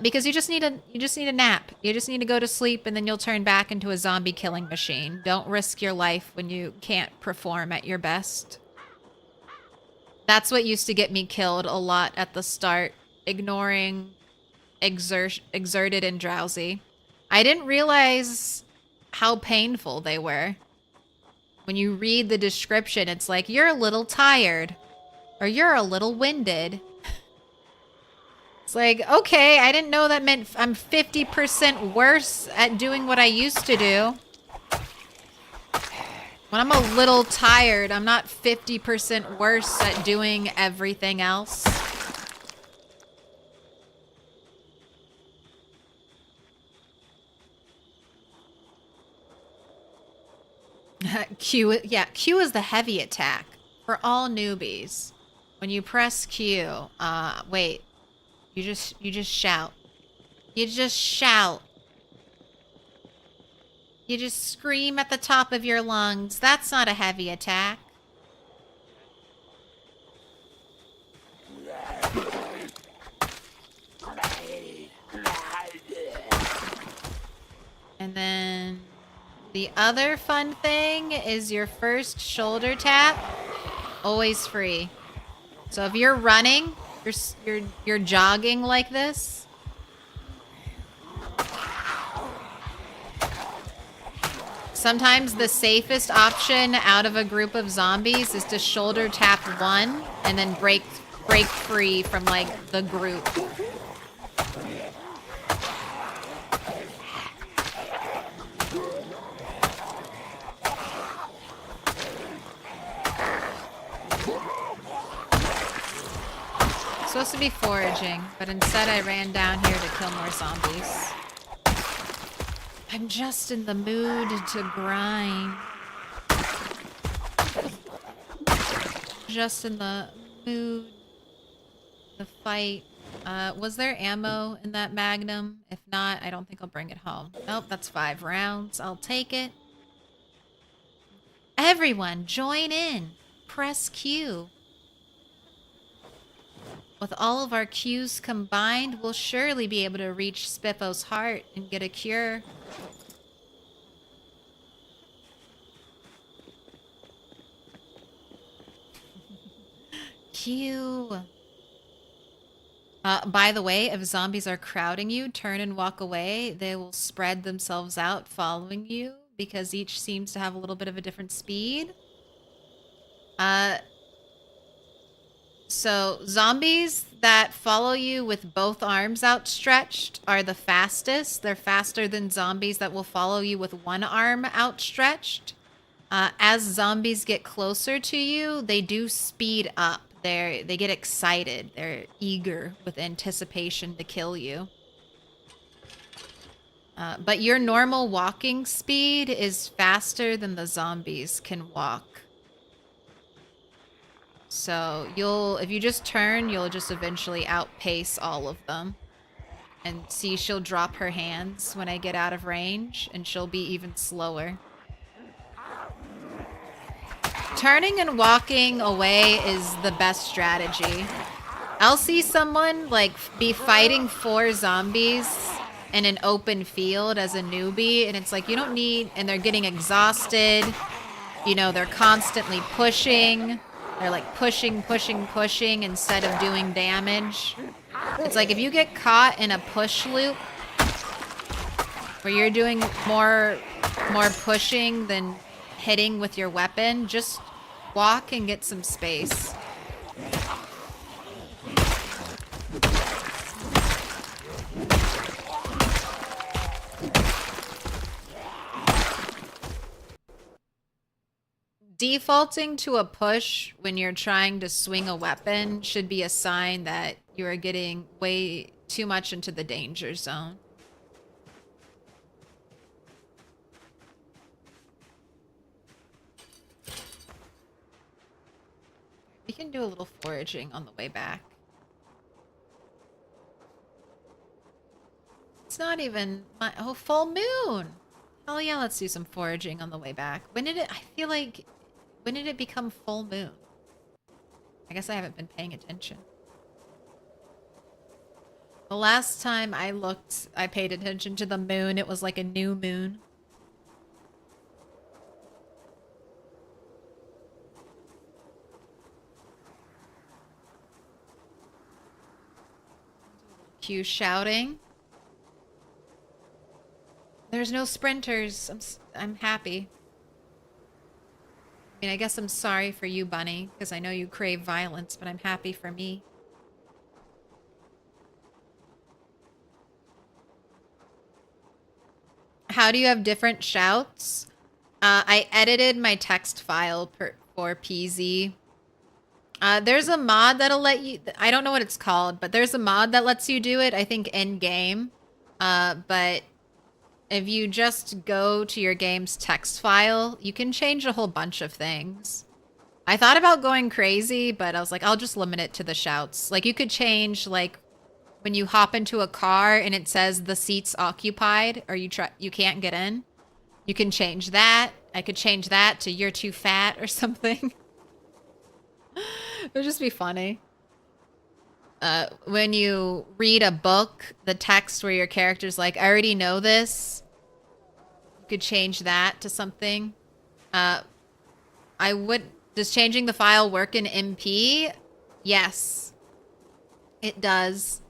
Because you just need a nap. You just need to go to sleep, and then you'll turn back into a zombie killing machine. Don't risk your life when you can't perform at your best. That's what used to get me killed a lot at the start. Ignoring exerted and drowsy. I didn't realize how painful they were. When you read the description, it's like, you're a little tired, or you're a little winded. It's like, okay, I didn't know that meant I'm 50% worse at doing what I used to do. When I'm a little tired, I'm not 50% worse at doing everything else. Q is the heavy attack for all newbies. When you press Q, wait, you just shout. You just shout. You just scream at the top of your lungs. That's not a heavy attack. And then the other fun thing is your first shoulder tap, always free. So if you're running, you're jogging like this. Sometimes the safest option out of a group of zombies is to shoulder tap one and then break free from like the group. Supposed to be foraging, but instead I ran down here to kill more zombies. I'm just in the mood to grind. Just in the mood to fight. Was there ammo in that Magnum? If not, I don't think I'll bring it home. Nope, that's 5 rounds. I'll take it. Everyone, join in. Press Q. With all of our Qs combined, we'll surely be able to reach Spiffo's heart and get a cure. Q. By the way, if zombies are crowding you, turn and walk away. They will spread themselves out following you because each seems to have a little bit of a different speed. So zombies that follow you with both arms outstretched are the fastest. They're faster than zombies that will follow you with one arm outstretched. As zombies get closer to you, they do speed up. They get excited. They're eager with anticipation to kill you. But your normal walking speed is faster than the zombies can walk. So if you just turn, you'll just eventually outpace all of them. And see, she'll drop her hands when I get out of range, and she'll be even slower. Turning and walking away is the best strategy. I'll see someone like be fighting 4 zombies in an open field as a newbie, and it's like you don't need, and they're getting exhausted. You know, they're constantly pushing. They're like pushing instead of doing damage. It's like if you get caught in a push loop where you're doing more pushing than hitting with your weapon, just walk and get some space. Defaulting to a push when you're trying to swing a weapon should be a sign that you are getting way too much into the danger zone. We can do a little foraging on the way back. It's not even my full moon. Oh yeah, let's do some foraging on the way back. When did it? I feel like when did it become full moon? I guess I haven't been paying attention. The last time I looked, I paid attention to the moon. It was like a new moon. Q shouting. There's no sprinters. I'm happy. I mean, I guess I'm sorry for you, Bunny, because I know you crave violence, but I'm happy for me. How do you have different shouts? I edited my text file for PZ. There's a mod that'll let you... I don't know what it's called, but there's a mod that lets you do it, I think, in-game. But if you just go to your game's text file, you can change a whole bunch of things. I thought about going crazy, but I was like, I'll just limit it to the shouts. Like, you could change, like, when you hop into a car and it says the seat's occupied or you can't get in. You can change that. I could change that to you're too fat or something. It would just be funny. When you read a book, the text where your character's like, I already know this. You could change that to something. Does changing the file work in MP? Yes. It does.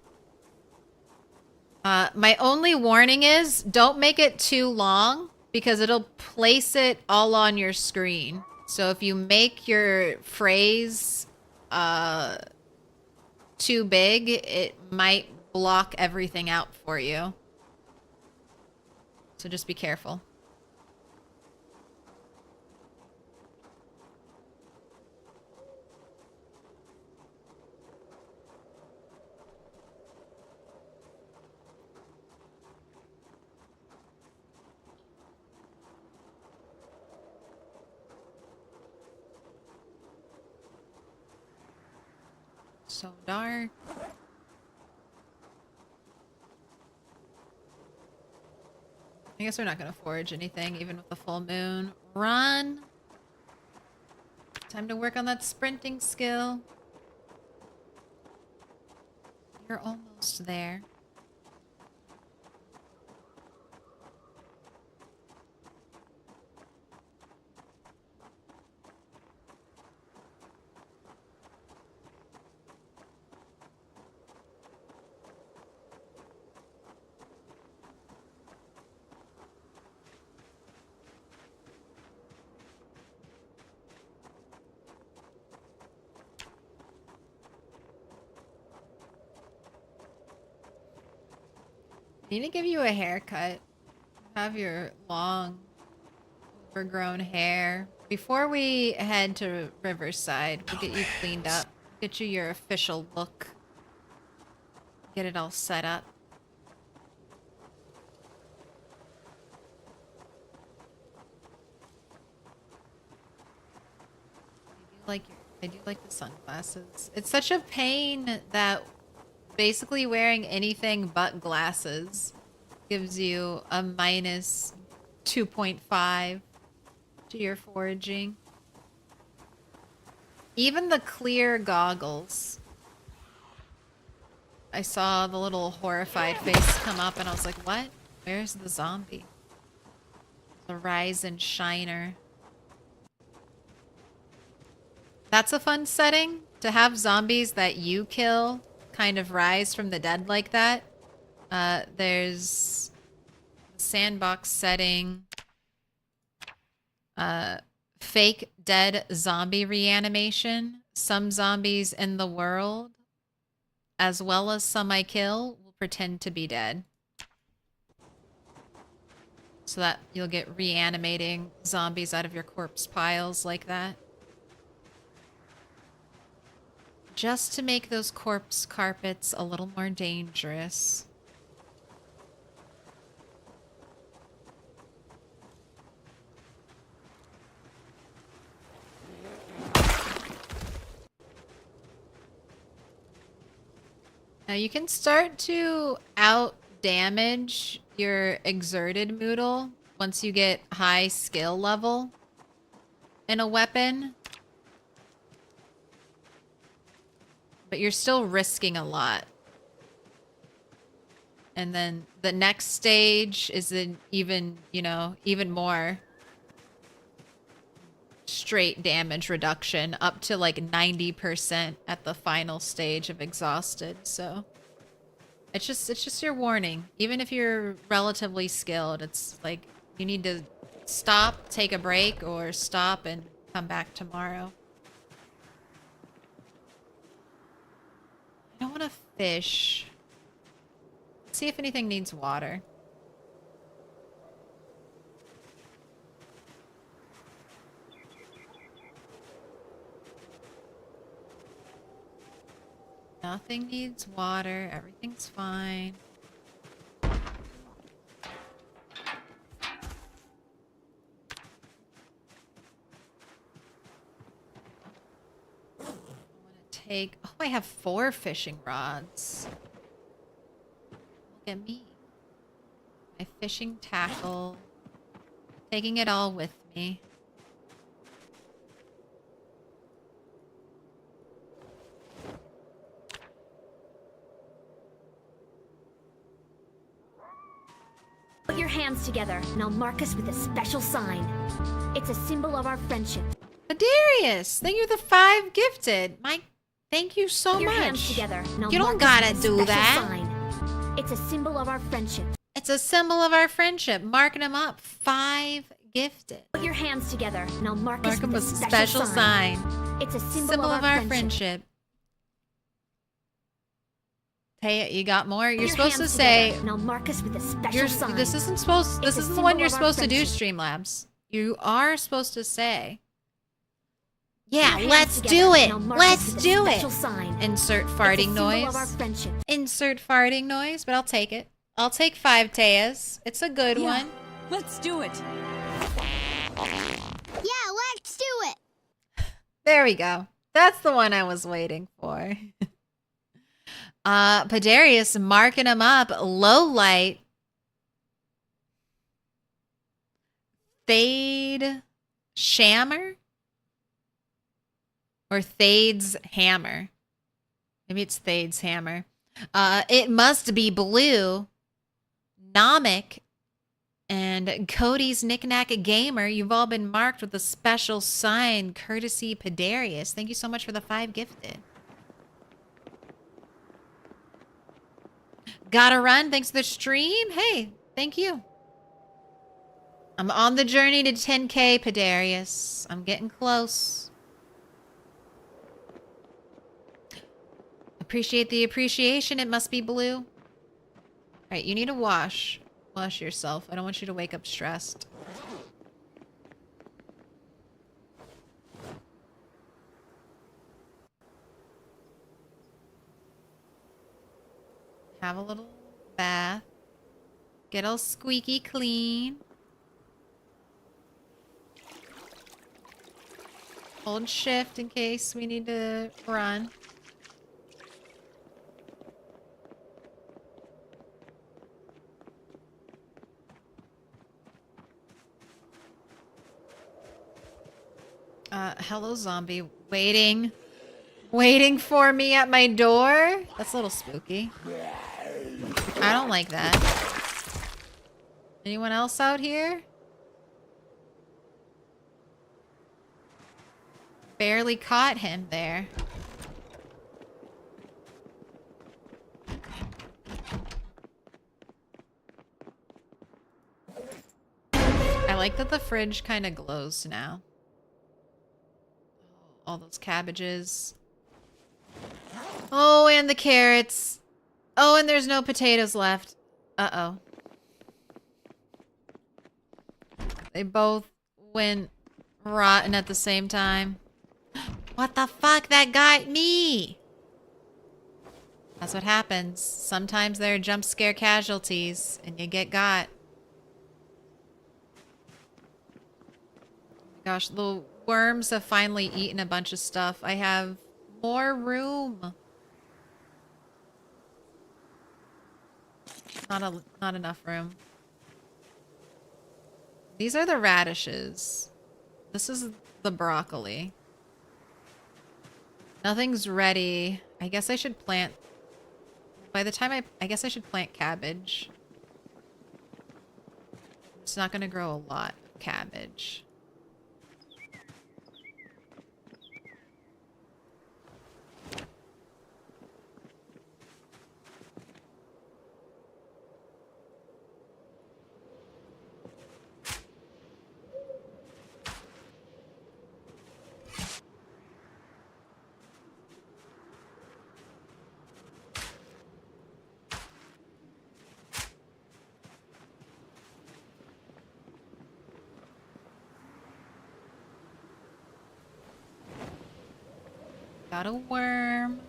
My only warning is don't make it too long because it'll place it all on your screen. So if you make your phrase too big, it might block everything out for you. So just be careful. So dark. I guess we're not gonna forage anything, even with the full moon. Run! Time to work on that sprinting skill. You're almost there. I need to give you a haircut. Have your long, overgrown hair. Before we head to Riverside, we'll get you cleaned up. Get you your official look. Get it all set up. I do like the sunglasses. It's such a pain that basically wearing anything but glasses gives you a minus 2.5 to your foraging. Even the clear goggles. I saw the little horrified face come up and I was like, what? Where's the zombie? The Rise and Shiner. That's a fun setting, to have zombies that you kill kind of rise from the dead like that. There's sandbox setting, fake dead zombie reanimation. Some zombies in the world, as well as some I kill, will pretend to be dead. So that you'll get reanimating zombies out of your corpse piles like that. Just to make those corpse carpets a little more dangerous. Now you can start to damage your exerted moodle once you get high skill level in a weapon. But you're still risking a lot. And then the next stage is an even, you know, even more straight damage reduction up to like 90% at the final stage of exhausted. So it's just your warning. Even if you're relatively skilled, it's like you need to stop, take a break, or stop and come back tomorrow. I don't want to fish. Let's see if anything needs water. Nothing needs water. Everything's fine. I want to take... Oh, I have 4 fishing rods. Look at me. My fishing tackle. Taking it all with me. Put your hands together, and I'll mark us with a special sign. It's a symbol of our friendship. Adarius, thank you for the 5 gifted. Mike, thank you so Put your much. hands together, and I'll You don't mark us gotta with a do special that. sign. It's a symbol of our friendship. It's a symbol of our friendship. Marking them up. 5 gifted. Put your hands together, and I'll mark us Mark them with with a a special special sign. It's a symbol, Symbol of our friendship. Hey, you got more? You're Put your supposed to hands say... together, and I'll mark us with a special sign. This isn't supposed... This It's a isn't the one symbol you're of our supposed to do, friendship. Streamlabs. You are supposed to say... Yeah, Put your hands let's together, do it. and I'll mark us Let's with a do special it. sign. Insert It's a farting symbol noise. of our friendship. Insert farting noise, but I'll take it. I'll take 5 Teas. It's a good Yeah. one. Let's do it. Yeah, let's do it. There we go. That's the one I was waiting for. Padarius marking him up. Low light. Thade Shammer? Or Thade's Hammer. Maybe it's Thade's Hammer. It must be blue. Namek and Cody's Knickknack Gamer. You've all been marked with a special sign, courtesy Padarius. Thank you so much for the 5 gifted. Gotta run. Thanks for the stream. Hey, thank you. I'm on the journey to 10K, Padarius. I'm getting close. Appreciate the appreciation. It must be blue. All right, you need to wash. Wash yourself. I don't want you to wake up stressed. Have a little bath. Get all squeaky clean. Hold shift in case we need to run. Hello, zombie. Waiting for me at my door? That's a little spooky. I don't like that. Anyone else out here? Barely caught him there. I like that the fridge kind of glows now. All those cabbages. Oh, and the carrots. Oh, and there's no potatoes left. Uh-oh. They both went rotten at the same time. What the fuck? That got me! That's what happens. Sometimes there are jump scare casualties, and you get got. Gosh, the worms have finally eaten a bunch of stuff. I have more room. Not enough room. These are the radishes. This is the broccoli. Nothing's ready. I guess I should plant... By the time I guess I should plant cabbage. It's not going to grow a lot of cabbage. Got a worm.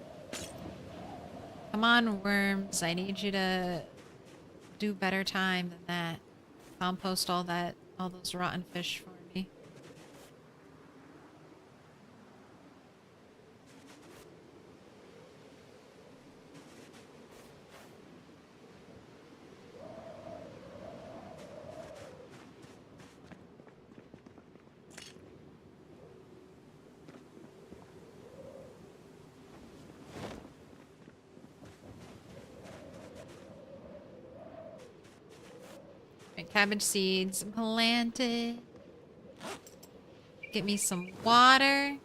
Come on, worms. I need you to do better time than that. Compost all those rotten fish for me. Cabbage seeds planted. Get me some water.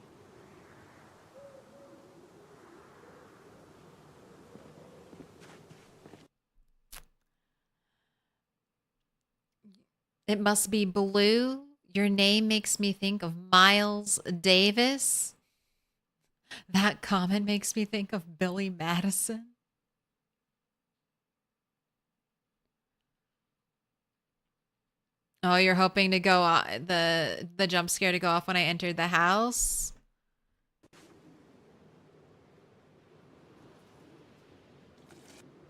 It must be blue. Your name makes me think of Miles Davis. That comment makes me think of Billy Madison. Oh, you're hoping to go the jump scare to go off when I entered the house?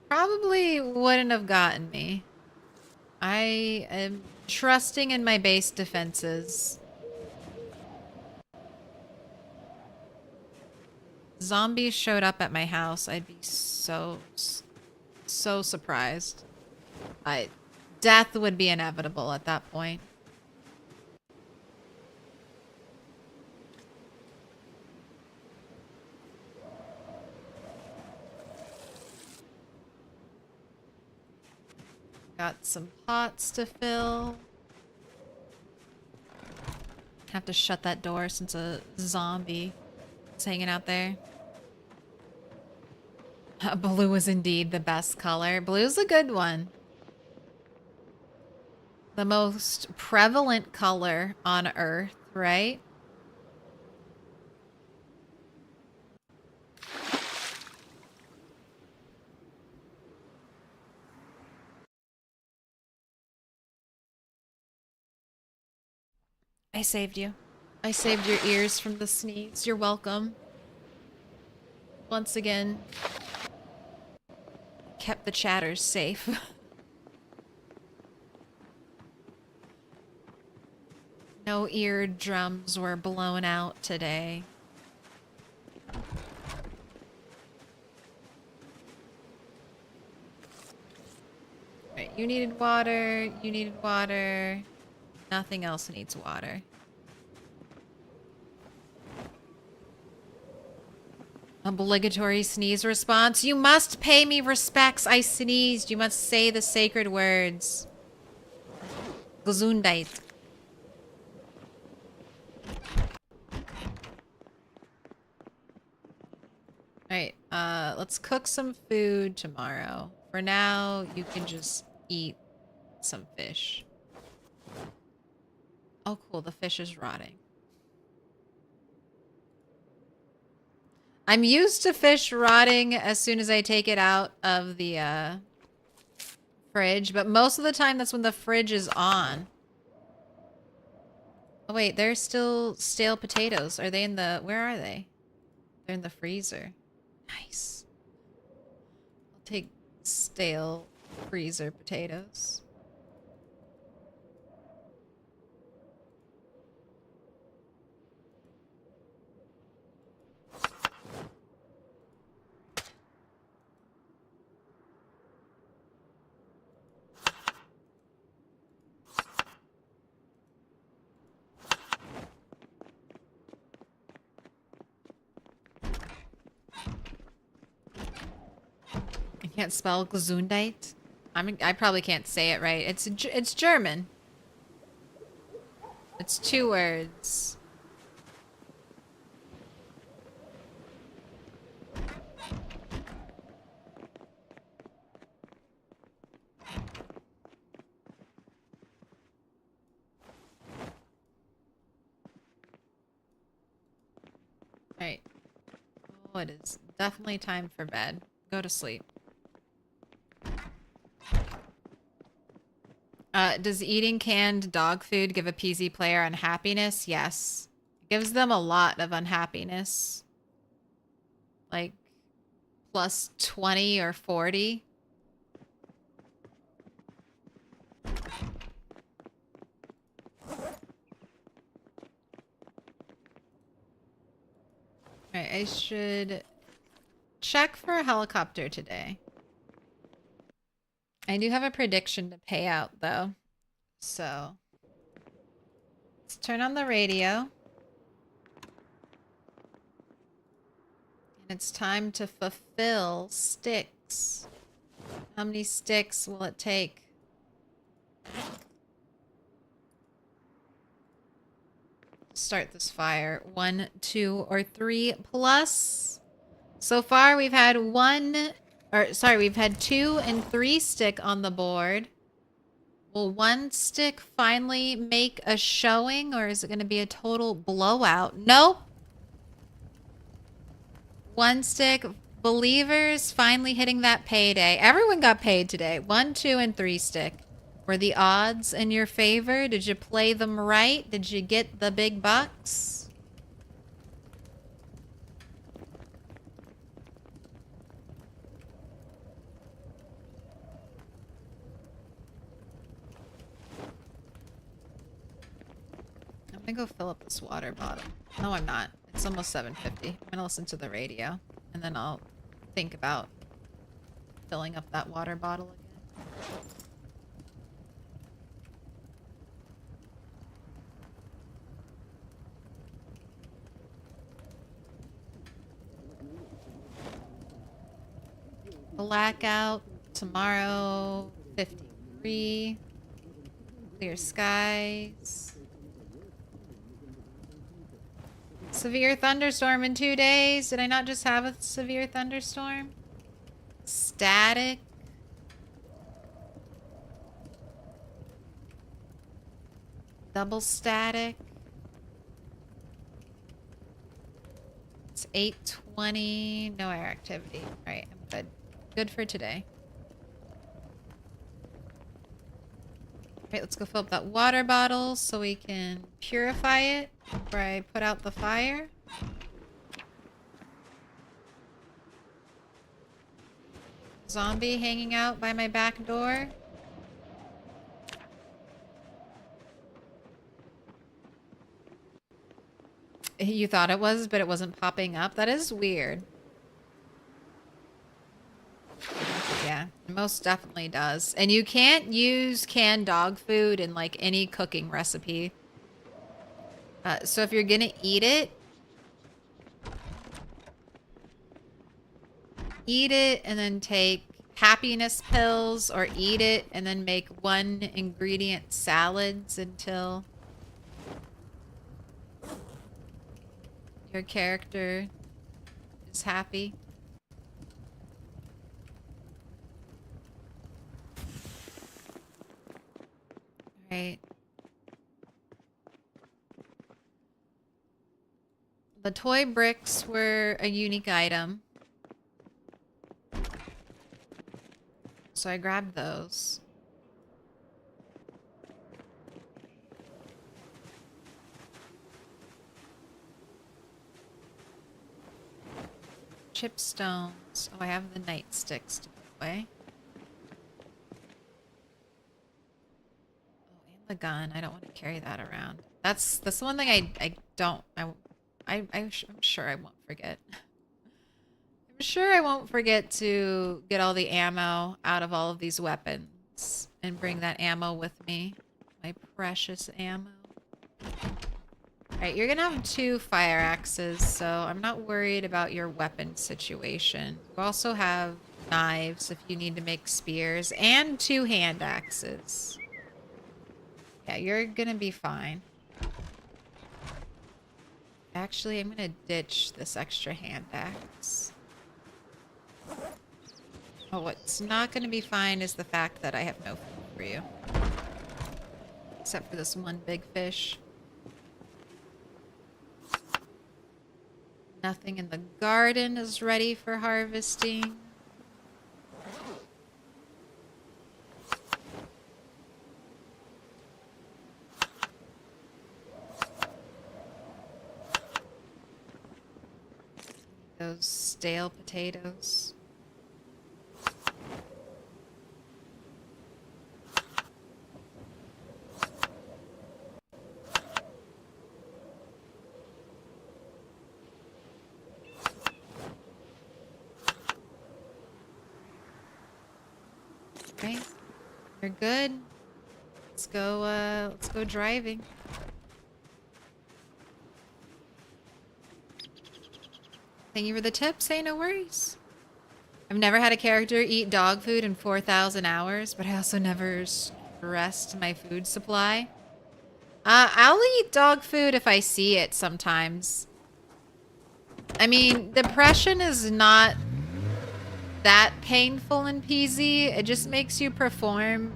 Probably wouldn't have gotten me. I am trusting in my base defenses. Zombies showed up at my house, I'd be so surprised. Death would be inevitable at that point. Got some pots to fill. Have to shut that door since a zombie is hanging out there. Blue is indeed the best color. Blue's a good one. The most prevalent color on Earth, right? I saved you. I saved your ears from the sneeze. You're welcome. Once again, kept the chatters safe. No eardrums were blown out today. Right, you needed water, you needed water. Nothing else needs water. Obligatory sneeze response. You must pay me respects. I sneezed. You must say the sacred words. Gesundheit. Alright, let's cook some food tomorrow. For now, you can just eat some fish. Oh, cool. The fish is rotting. I'm used to fish rotting as soon as I take it out of the fridge, but most of the time that's when the fridge is on. Oh wait, there's still stale potatoes. Are they in the... Where are they? They're in the freezer. Nice. I'll take stale freezer potatoes. Can't spell Gesundheit? I probably can't say it right. It's German. It's 2 words. Right. Oh, it is definitely time for bed. Go to sleep. Does eating canned dog food give a PZ player unhappiness? Yes. It gives them a lot of unhappiness. Like, plus 20 or 40. Alright, I should check for a helicopter today. I do have a prediction to pay out, though. So, let's turn on the radio. And it's time to fulfill sticks. How many sticks will it take? Start this fire. 1, 2, or 3 plus. So far, we've had 2 and 3 stick on the board. Will 1 stick finally make a showing, or is it going to be a total blowout? Nope. 1 stick. Believers finally hitting that payday. Everyone got paid today. 1, 2, and 3 stick. Were the odds in your favor? Did you play them right? Did you get the big bucks? I'm gonna go fill up this water bottle. No, I'm not. It's almost 7:50. I'm gonna listen to the radio, and then I'll think about filling up that water bottle again. Blackout tomorrow, 53. Clear skies. Severe thunderstorm in 2 days. Did I not just have a severe thunderstorm? Static. Double static. It's 8:20. No air activity. All right, I'm good. Good for today. All right, let's go fill up that water bottle so we can purify it before I put out the fire. Zombie hanging out by my back door. You thought it was, but it wasn't popping up. That is weird. Yeah, it most definitely does. And you can't use canned dog food in like any cooking recipe. So if you're gonna eat it and then take happiness pills, or eat it and then make 1 ingredient salads until your character is happy. Right. The toy bricks were a unique item, so I grabbed those. Chipstones. Oh, I have the nightsticks to put away. Oh, and the gun. I don't want to carry that around. That's the one thing I'm sure I won't forget. I'm sure I won't forget to get all the ammo out of all of these weapons and bring that ammo with me. My precious ammo. Alright, you're gonna have 2 fire axes, so I'm not worried about your weapon situation. You also have knives if you need to make spears, and 2 hand axes. Yeah, you're gonna be fine. Actually, I'm gonna ditch this extra hand axe. Oh, what's not gonna be fine is the fact that I have no food for you. Except for this one big fish. Nothing in the garden is ready for harvesting. Those stale potatoes. Okay, you're good. Let's go driving. Thank you for the tips. Hey, no worries. I've never had a character eat dog food in 4,000 hours, but I also never stressed my food supply. I'll eat dog food if I see it sometimes. I mean, depression is not that painful in PZ. It just makes you perform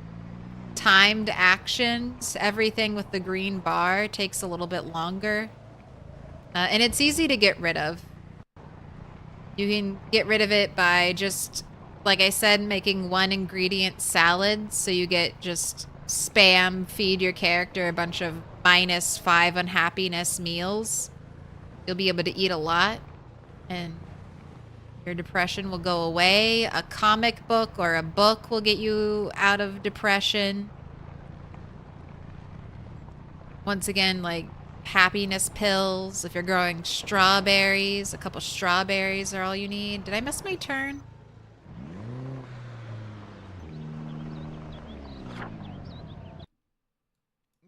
timed actions. Everything with the green bar takes a little bit longer. And it's easy to get rid of. You can get rid of it by just, like I said, making 1 ingredient salads. So you get just spam, feed your character a bunch of -5 unhappiness meals. You'll be able to eat a lot. And your depression will go away. A comic book or a book will get you out of depression. Once again, like happiness pills. If you're growing strawberries, a couple strawberries are all you need. Did I miss my turn?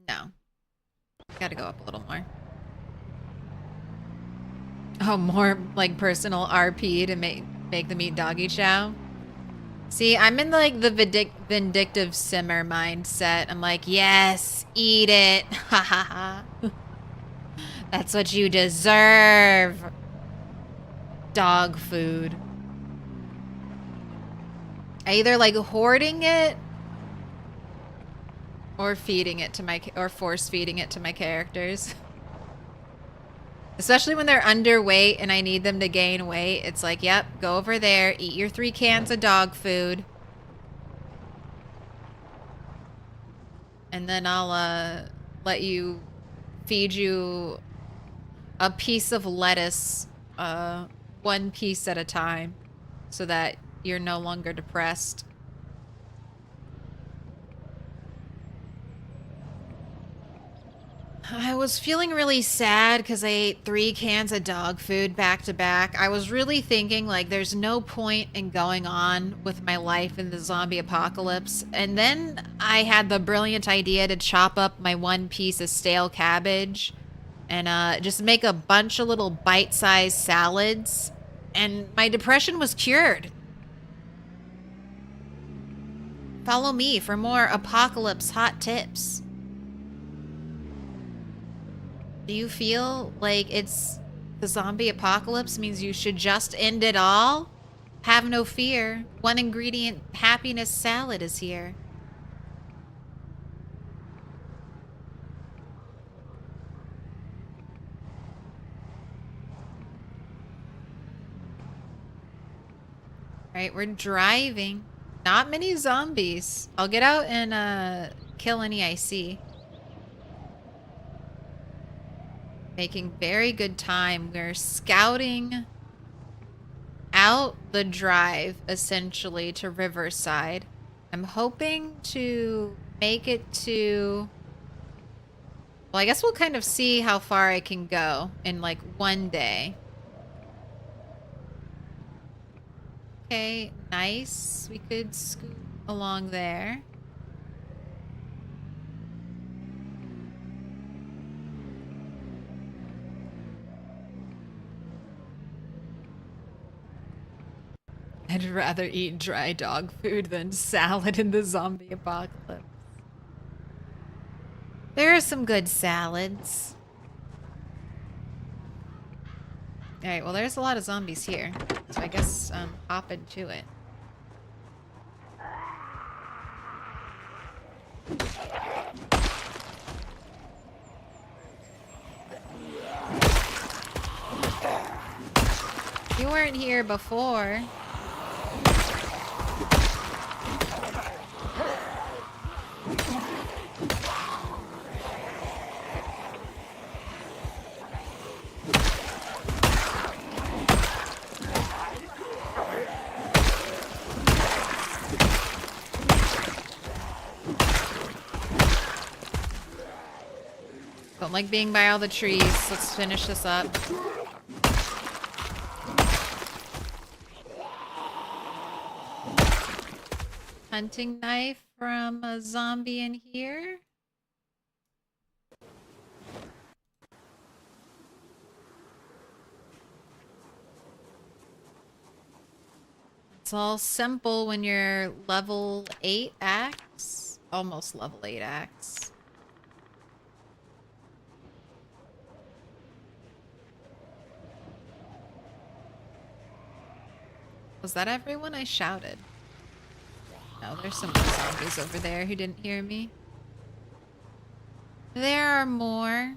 No. Gotta go up a little more. Oh, more like personal RP to make them eat doggy chow. See, I'm in like the vindictive simmer mindset. I'm like, yes, eat it. Ha ha ha. That's what you deserve. Dog food. I either like hoarding it or feeding it to or force feeding it to my characters. Especially when they're underweight and I need them to gain weight. It's like, yep, go over there, eat your 3 cans of dog food. And then I'll feed you a piece of lettuce, 1 piece at a time, so that you're no longer depressed. I was feeling really sad because I ate 3 cans of dog food back to back. I was really thinking, like, there's no point in going on with my life in the zombie apocalypse. And then I had the brilliant idea to chop up my 1 piece of stale cabbage and just make a bunch of little bite-sized salads. And my depression was cured. Follow me for more apocalypse hot tips. Do you feel like it's the zombie apocalypse means you should just end it all? Have no fear. 1 ingredient happiness salad is here. Alright, we're driving. Not many zombies. I'll get out and kill any I see. Making very good time. We're scouting out the drive, essentially, to Riverside. I'm hoping to make it to... Well, I guess we'll kind of see how far I can go in, like, 1 day. Okay, nice. We could scoot along there. I'd rather eat dry dog food than salad in the zombie apocalypse. There are some good salads. Alright, well there's a lot of zombies here. So I guess hop into it. You weren't here before. Don't like being by all the trees. Let's finish this up. Hunting knife from a zombie in here. It's all simple when you're level 8 axe. Almost level 8 axe. Was that everyone? I shouted. No, there's some more zombies over there who didn't hear me. There are more.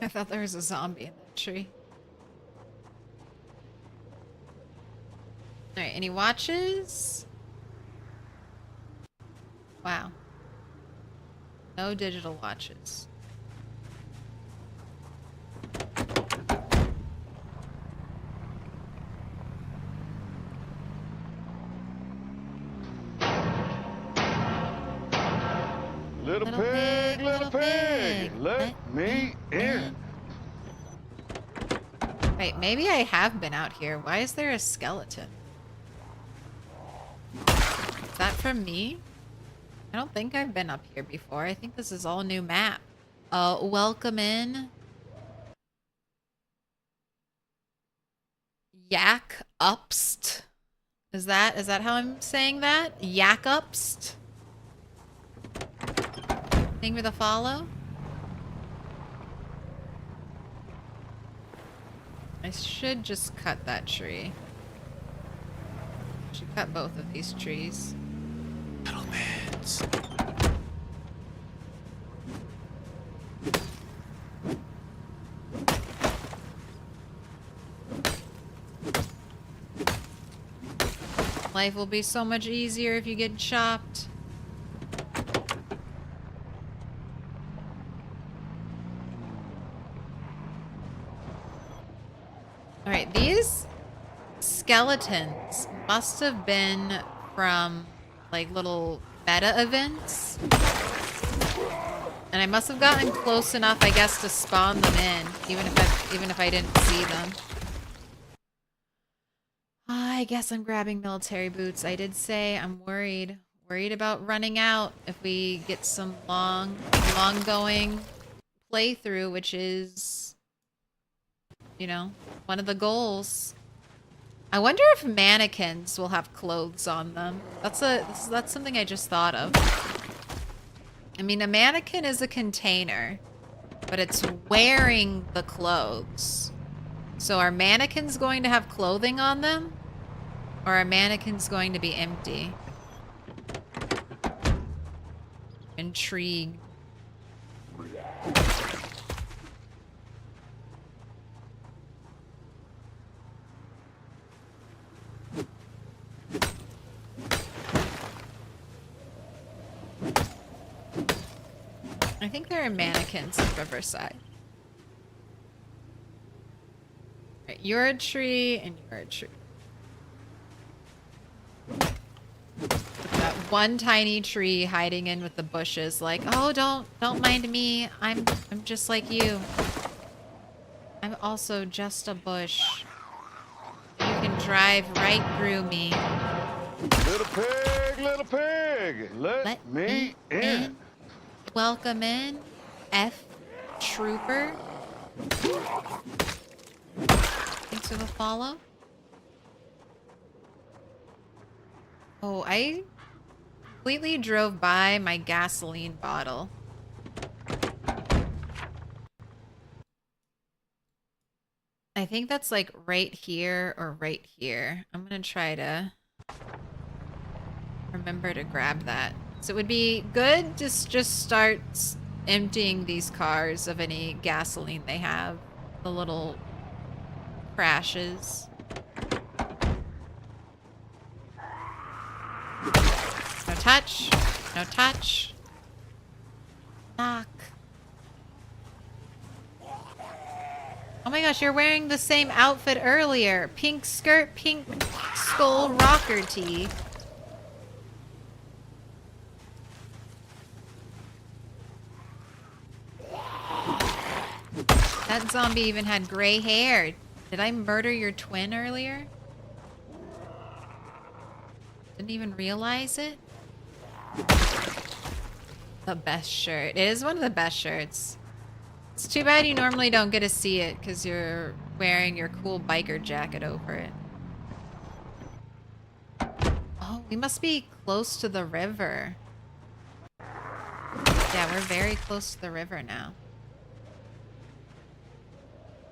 I thought there was a zombie in that tree. Alright, any watches? Wow. No digital watches. Little pig, little pig, let me in. Wait, maybe I have been out here. Why is there a skeleton? Is that from me? I don't think I've been up here before. I think this is all new map. Welcome in. Yak upst. Is that how I'm saying that? Yak upst. Thank you for the follow. I should just cut that tree. Should cut both of these trees. Settlements. Life will be so much easier if you get chopped. Alright, these skeletons must have been from like little meta events. And I must have gotten close enough, I guess, to spawn them in, even if I didn't see them. I guess I'm grabbing military boots. I did say I'm worried about running out if we get some long-going playthrough, which is, you know, one of the goals. I wonder if mannequins will have clothes on them. That's something I just thought of. I mean, a mannequin is a container, but it's wearing the clothes. So are mannequins going to have clothing on them? Or are mannequins going to be empty? Intrigued. I think there are mannequins in Riverside. Right, you're a tree and you're a tree. Put that one tiny tree hiding in with the bushes, like, oh, don't mind me. I'm just like you. I'm also just a bush. You can drive right through me. Little pig, let me in. Welcome in, F Trooper. Thanks for the follow. Oh, I completely drove by my gasoline bottle. I think that's like right here or right here. I'm gonna try to remember to grab that. So it would be good to just start emptying these cars of any gasoline they have. The little crashes. No touch. No touch. Knock. Oh my gosh, you're wearing the same outfit earlier. Pink skirt, pink skull rocker tee. That zombie even had gray hair. Did I murder your twin earlier? Didn't even realize it? The best shirt. It is one of the best shirts. It's too bad you normally don't get to see it because you're wearing your cool biker jacket over it. Oh, we must be close to the river. Yeah, we're very close to the river now.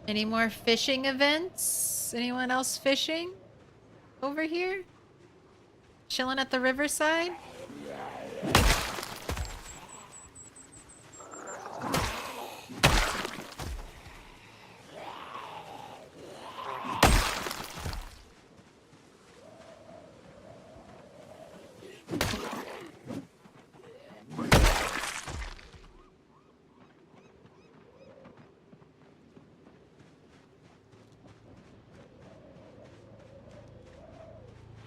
Any more fishing events? Anyone else fishing over here? Chilling at the riverside?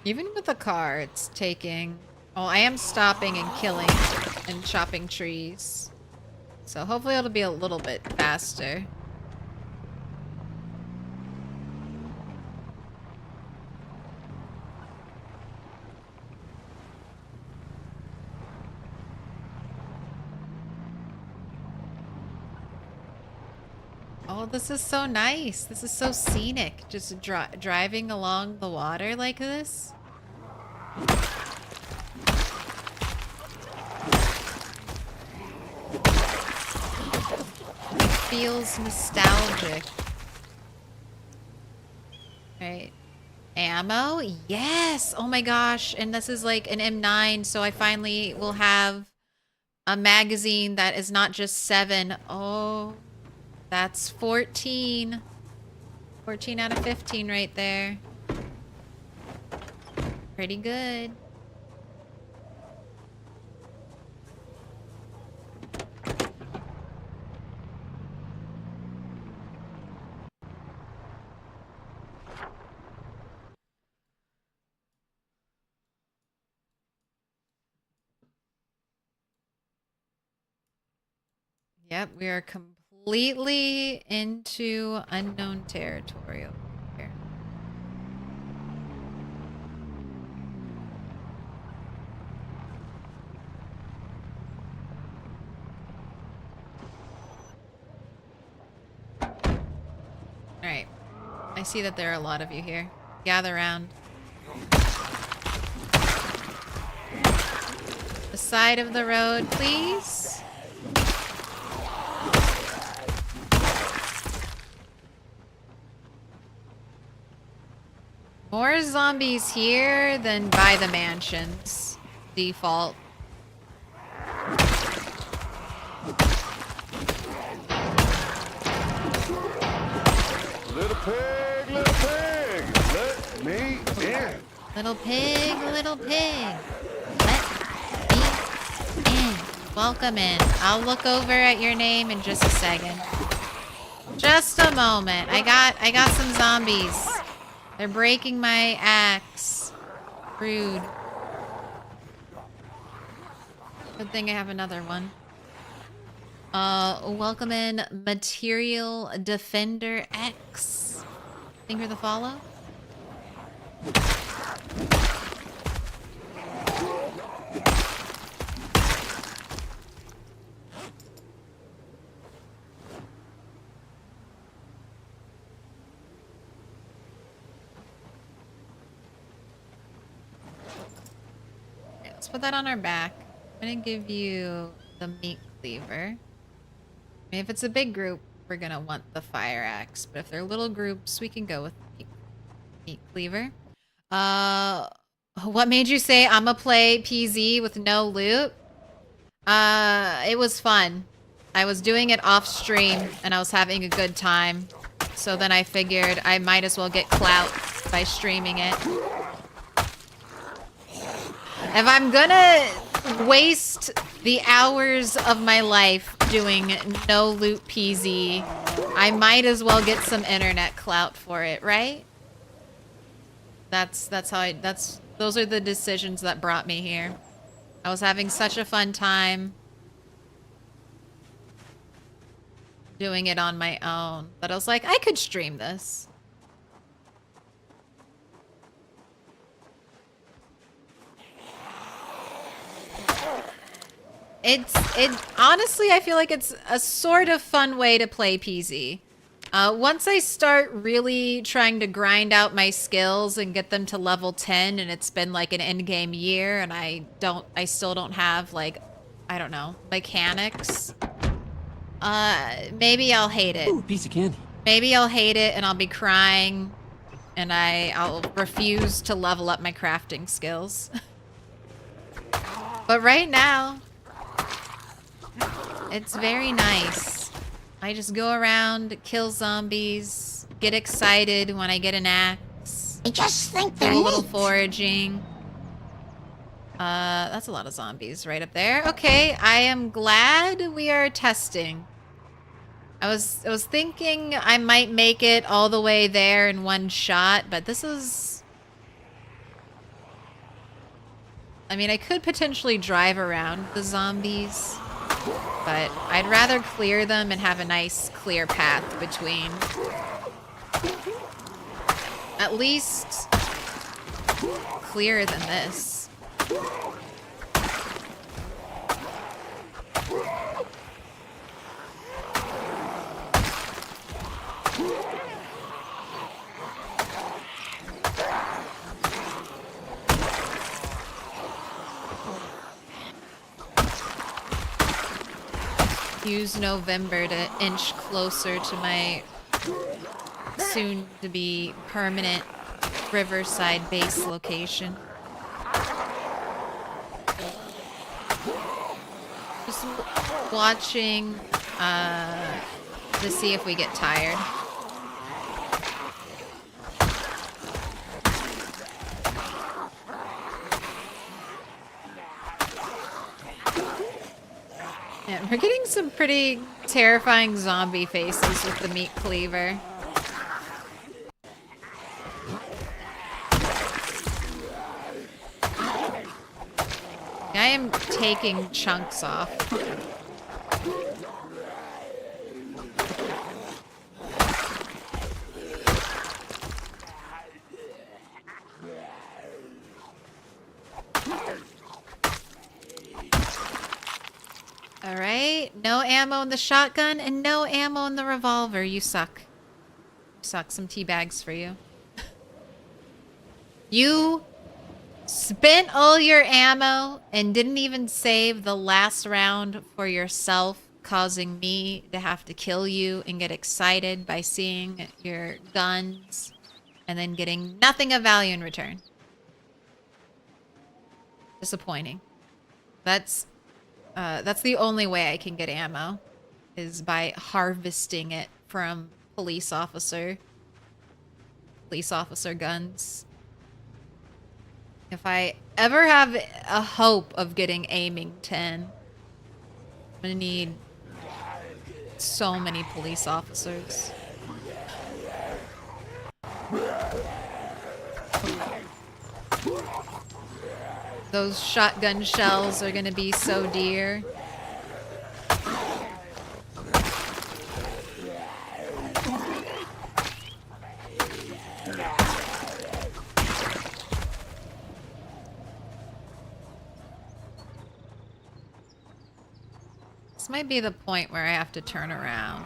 Even with the car, it's taking... Oh, I am stopping and killing and chopping trees. So hopefully it'll be a little bit faster. Oh, this is so nice. This is so scenic. Just driving along the water like this. It feels nostalgic. Right. Ammo? Yes! Oh my gosh. And this is like an M9, so I finally will have a magazine that is not just 7. Oh... That's 14. 14 out of 15 right there. Pretty good. Yep, we are completely into unknown territory over here. Alright. I see that there are a lot of you here. Gather round. The side of the road, please. More zombies here than by the mansions. Default. Little pig, let me in. Little pig, let me in. Welcome in. I'll look over at your name in just a second. Just a moment. I got some zombies. They're breaking my axe. Rude. Good thing I have another one. Welcome in Material Defender X. Thank you for the follow. Okay, let's put that on our back. I'm gonna give you the meat cleaver. I mean, if it's a big group, we're gonna want the fire axe. But if they're little groups, we can go with the meat cleaver. What made you say I'ma play PZ with no loot? It was fun. I was doing it off stream and I was having a good time. So then I figured I might as well get clout by streaming it. If I'm gonna waste the hours of my life doing no loot PZ, I might as well get some internet clout for it, right? Those are the decisions that brought me here. I was having such a fun time doing it on my own that I was like, I could stream this. Honestly, I feel like it's a sort of fun way to play PZ. Once I start really trying to grind out my skills and get them to level 10, and it's been like an end-game year, and I still don't have, like, I don't know, mechanics, maybe I'll hate it. Ooh, piece of candy. Maybe I'll hate it, and I'll be crying, and I'll refuse to level up my crafting skills. But right now, it's very nice. I just go around, kill zombies, get excited when I get an axe. I just think Do they're a little neat. foraging. That's a lot of zombies right up there. Okay, I am glad we are testing. I was thinking I might make it all the way there in one shot, but this is... I mean, I could potentially drive around the zombies, but I'd rather clear them and have a nice clear path between. At least clearer than this. Use November to inch closer to my soon-to-be permanent Riverside base location. Just watching to see if we get tired. Yeah, we're getting some pretty terrifying zombie faces with the meat cleaver. I am taking chunks off. All right, no ammo in the shotgun and no ammo in the revolver. You suck. You suck. Some tea bags for you. You spent all your ammo and didn't even save the last round for yourself, causing me to have to kill you and get excited by seeing your guns and then getting nothing of value in return. Disappointing. That's the only way I can get ammo, is by harvesting it from police officer guns. If I ever have a hope of getting aiming 10, I'm gonna need so many police officers. Those shotgun shells are gonna be so dear. This might be the point where I have to turn around.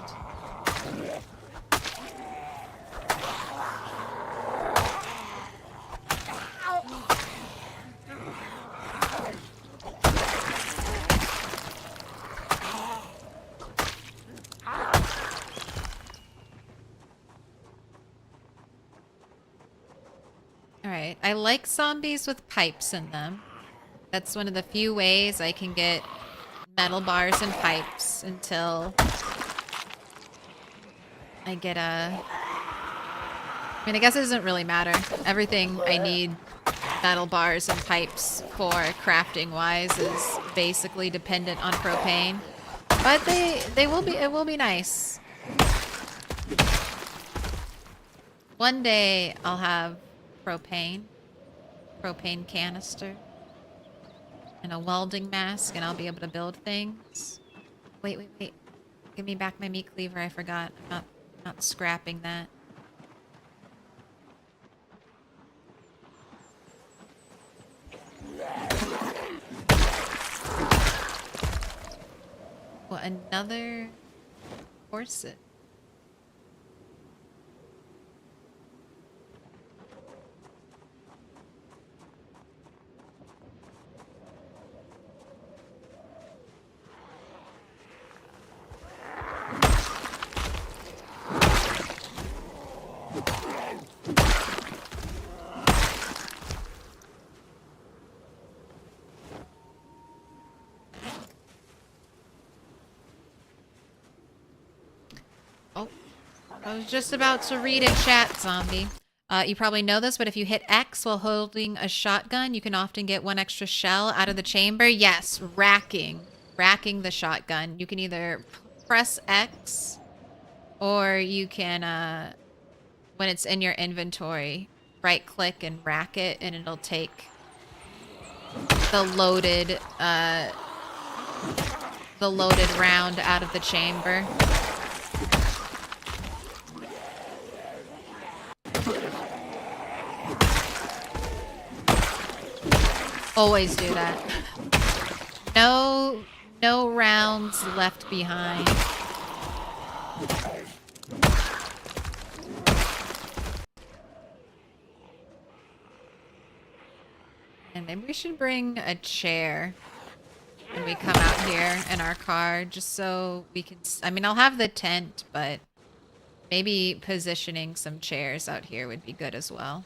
Alright, I like zombies with pipes in them. That's one of the few ways I can get metal bars and pipes until I get a... I mean, I guess it doesn't really matter. Everything I need metal bars and pipes for crafting-wise is basically dependent on propane. But they will be, it will be nice. One day I'll have propane canister, and a welding mask, and I'll be able to build things. Wait. Give me back my meat cleaver, I forgot. I'm not scrapping that. What, another corset? Oh, I was just about to read a chat, zombie. You probably know this, but if you hit X while holding a shotgun, you can often get one extra shell out of the chamber. Yes, racking the shotgun. You can either press X, or you can, when it's in your inventory, right-click and rack it, and it'll take the loaded round out of the chamber. Always do that. No rounds left behind. And maybe we should bring a chair when we come out here in our car, just so we can... I mean, I'll have the tent, but maybe positioning some chairs out here would be good as well.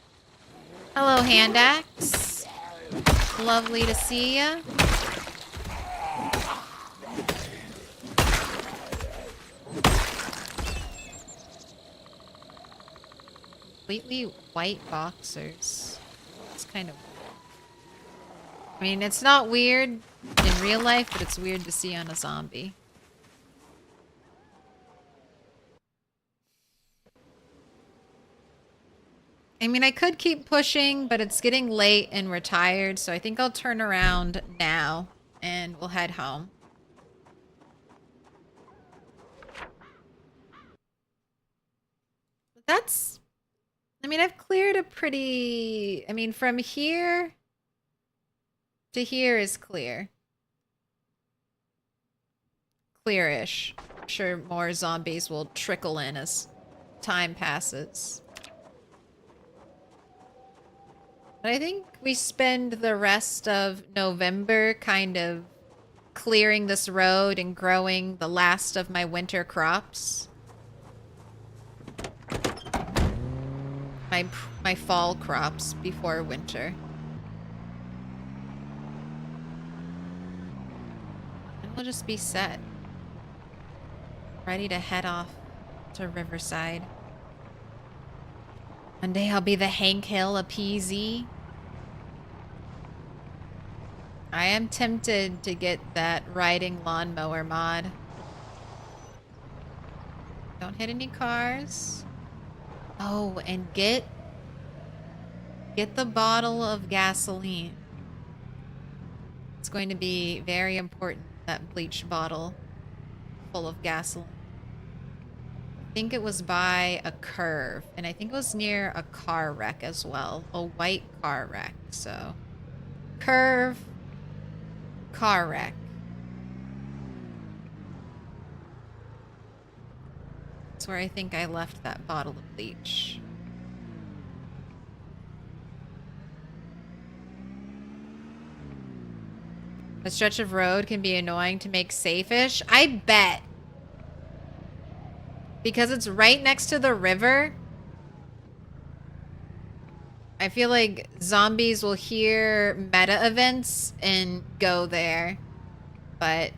Hello, Hand Axe. Lovely to see ya. Completely white boxers. It's kind of... I mean, it's not weird in real life, but it's weird to see on a zombie. I mean, I could keep pushing, but it's getting late and we're tired, so I think I'll turn around now and we'll head home. But that's... I mean, I've cleared a pretty... I mean, from here to here is clear. Clearish. I'm sure more zombies will trickle in as time passes. But I think we spend the rest of November kind of clearing this road and growing the last of my winter crops. My fall crops before winter. And we'll just be set. Ready to head off to Riverside. One day I'll be the Hank Hill of PZ. I am tempted to get that riding lawnmower mod. Don't hit any cars. Oh, and get the bottle of gasoline. It's going to be very important, that bleach bottle full of gasoline. I think it was by a curve, and I think it was near a car wreck as well. A white car wreck, so... Curve, car wreck. That's where I think I left that bottle of bleach. A stretch of road can be annoying to make safe-ish. I bet. Because it's right next to the river, I feel like zombies will hear meta events and go there. But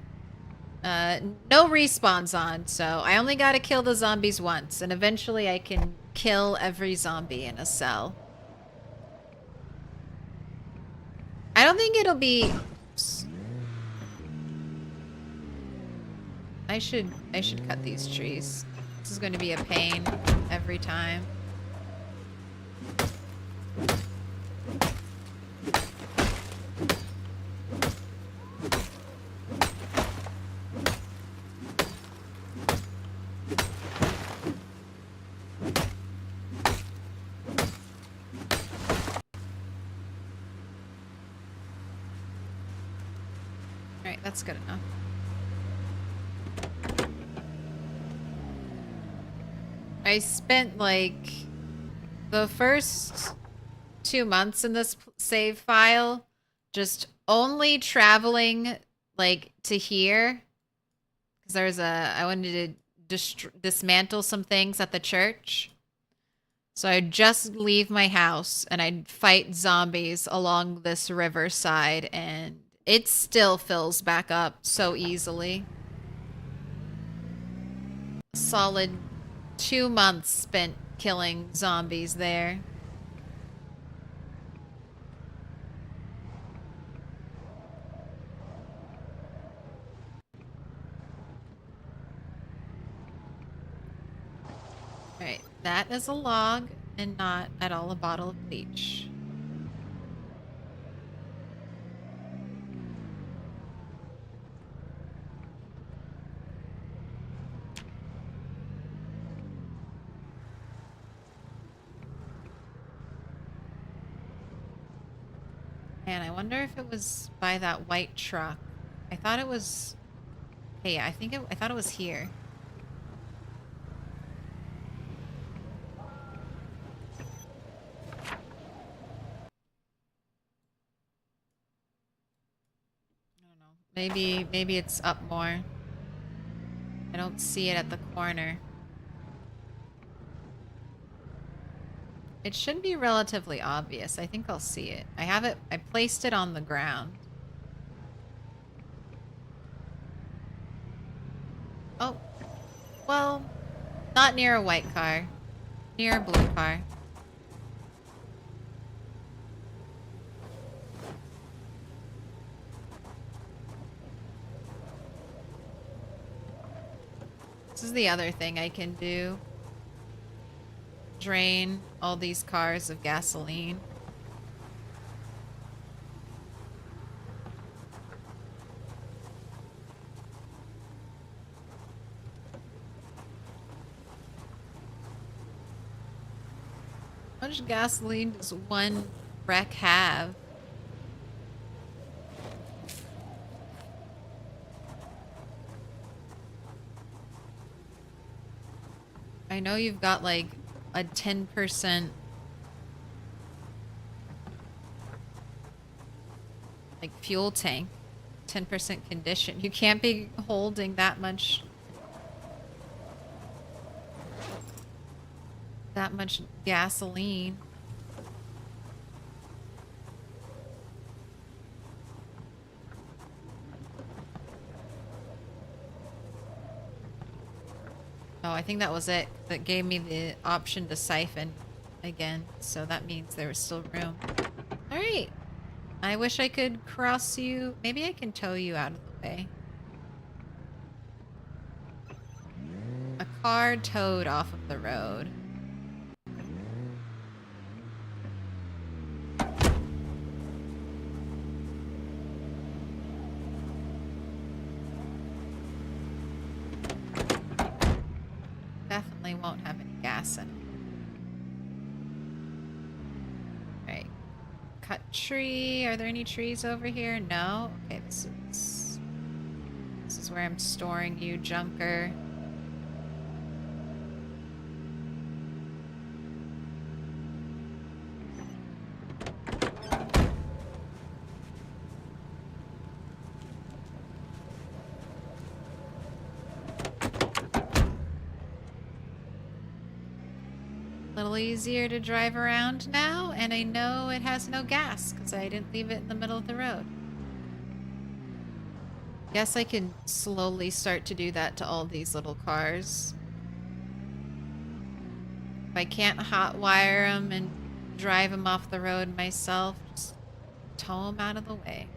no respawns on, so I only gotta kill the zombies once, and eventually I can kill every zombie in a cell. I don't think it'll be... Oops. I should cut these trees. This is going to be a pain every time. Alright, that's good enough. I spent like the first 2 months in this save file just only traveling like to here, because I wanted to dismantle some things at the church. So I'd just leave my house and I'd fight zombies along this riverside, and it still fills back up so easily. Solid 2 months spent killing zombies there. Alright, that is a log and not at all a bottle of bleach. Man, I wonder if it was by that white truck. I thought it was... Hey, I thought it was here. Maybe it's up more. I don't see it at the corner. It should be relatively obvious. I think I'll see it. I placed it on the ground. Oh. Well, not near a white car. Near a blue car. This is the other thing I can do. Drain all these cars of gasoline. How much gasoline does one wreck have? I know you've got like a 10% like fuel tank, 10% condition. You can't be holding that much gasoline. Oh, I think that was it. That gave me the option to siphon again. So that means there was still room. Alright. I wish I could cross you. Maybe I can tow you out of the way. A car towed off of the road. definitely won't have any gas in it. Alright. Cut tree. Are there any trees over here? No? Okay, this is where I'm storing you, junker. A little easier to drive around now, and I know it has no gas because I didn't leave it in the middle of the road. Guess I can slowly start to do that to all these little cars. If I can't hotwire them and drive them off the road myself, just tow them out of the way.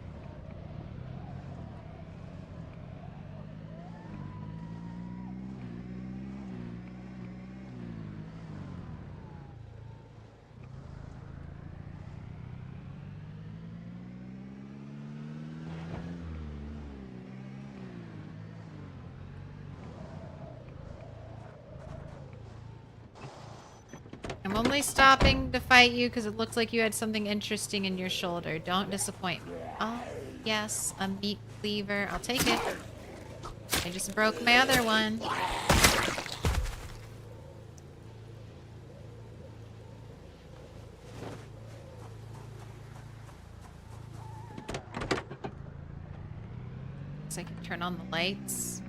I'm only stopping to fight you because it looks like you had something interesting in your shoulder. Don't disappoint me. Oh, yes, a meat cleaver. I'll take it. I just broke my other one. Looks like I can turn on the lights.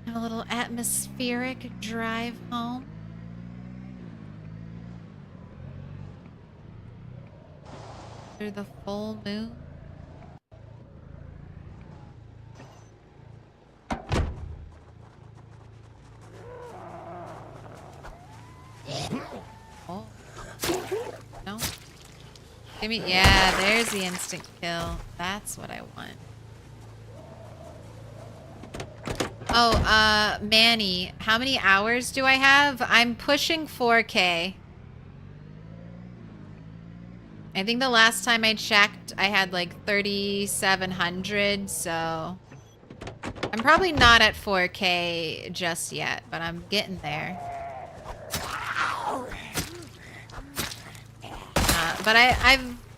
A little atmospheric drive home. Through the full moon. Oh. No. Give me, yeah, there's the instant kill. That's what I want. Oh, Manny, how many hours do I have? I'm pushing 4K. I think the last time I checked, I had like 3,700, so... I'm probably not at 4K just yet, but I'm getting there. But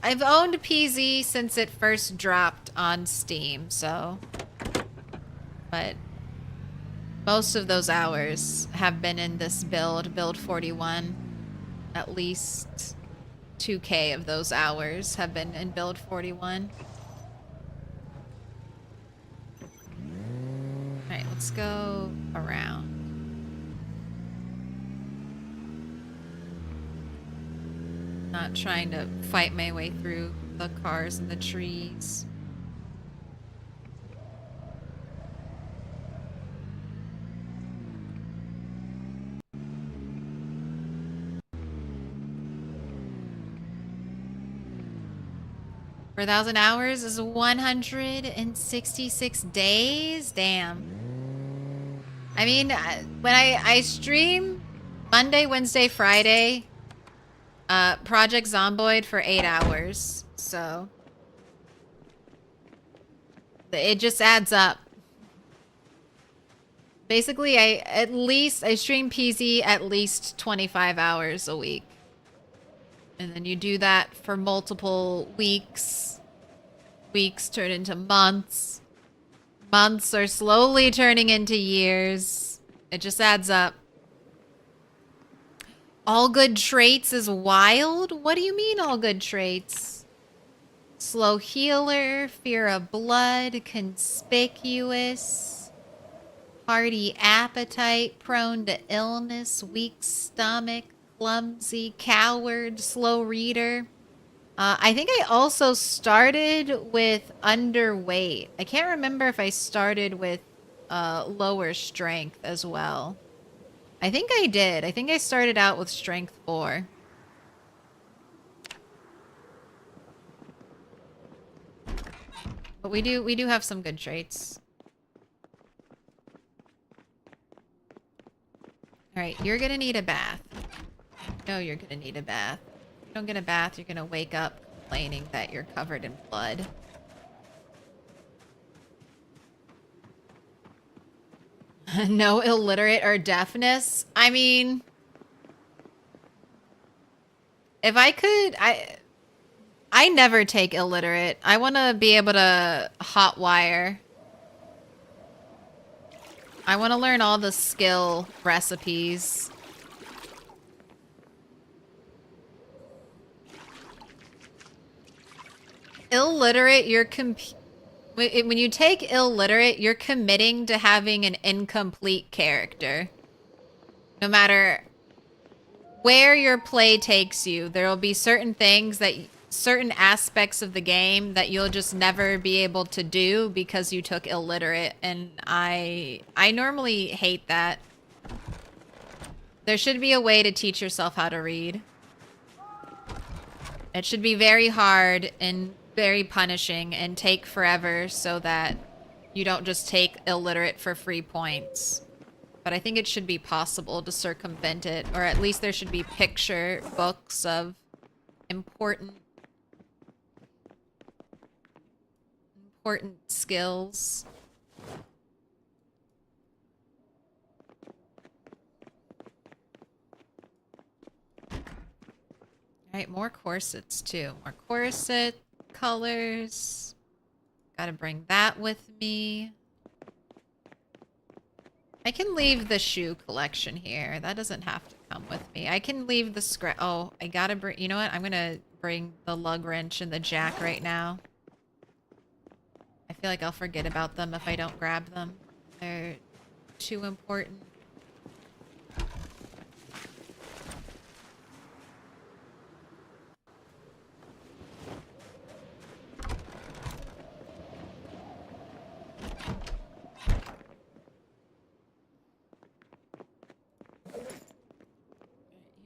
I've owned PZ since it first dropped on Steam, so... But... most of those hours have been in this build 41. At least 2K of those hours have been in build 41. Alright, let's go around. Not trying to fight my way through the cars and the trees. For 1,000 hours is 166 days? Damn. I mean, when I stream Monday, Wednesday, Friday, Project Zomboid for 8 hours, so it just adds up. Basically, I stream PZ at least 25 hours a week. And then you do that for multiple weeks. Weeks turn into months. Months are slowly turning into years. It just adds up. All good traits is wild? What do you mean all good traits? Slow healer, fear of blood, conspicuous, hearty appetite, prone to illness, weak stomach, clumsy, coward, slow reader. I think I also started with underweight. I can't remember if I started with lower strength as well. I think I did. I think I started out with strength 4. But we do have some good traits. All right, you're gonna need a bath. No, you're gonna need a bath. If you don't get a bath, you're gonna wake up complaining that you're covered in blood. No illiterate or deafness. I mean, if I could, I never take illiterate. I want to be able to hotwire. I want to learn all the skill recipes. Illiterate, when you take illiterate, you're committing to having an incomplete character. No matter where your play takes you, there will be certain things that certain aspects of the game that you'll just never be able to do because you took illiterate, and I normally hate that. There should be a way to teach yourself how to read. It should be very hard and very punishing and take forever so that you don't just take illiterate for free points. But I think it should be possible to circumvent it, or at least there should be picture books of important skills. Alright, more corsets too. More corset colors. Gotta bring that with me. I can leave the shoe collection here. That doesn't have to come with me. I can leave the scrap. Oh, I gotta bring. You know what? I'm gonna bring the lug wrench and the jack right now. I feel like I'll forget about them if I don't grab them. They're too important.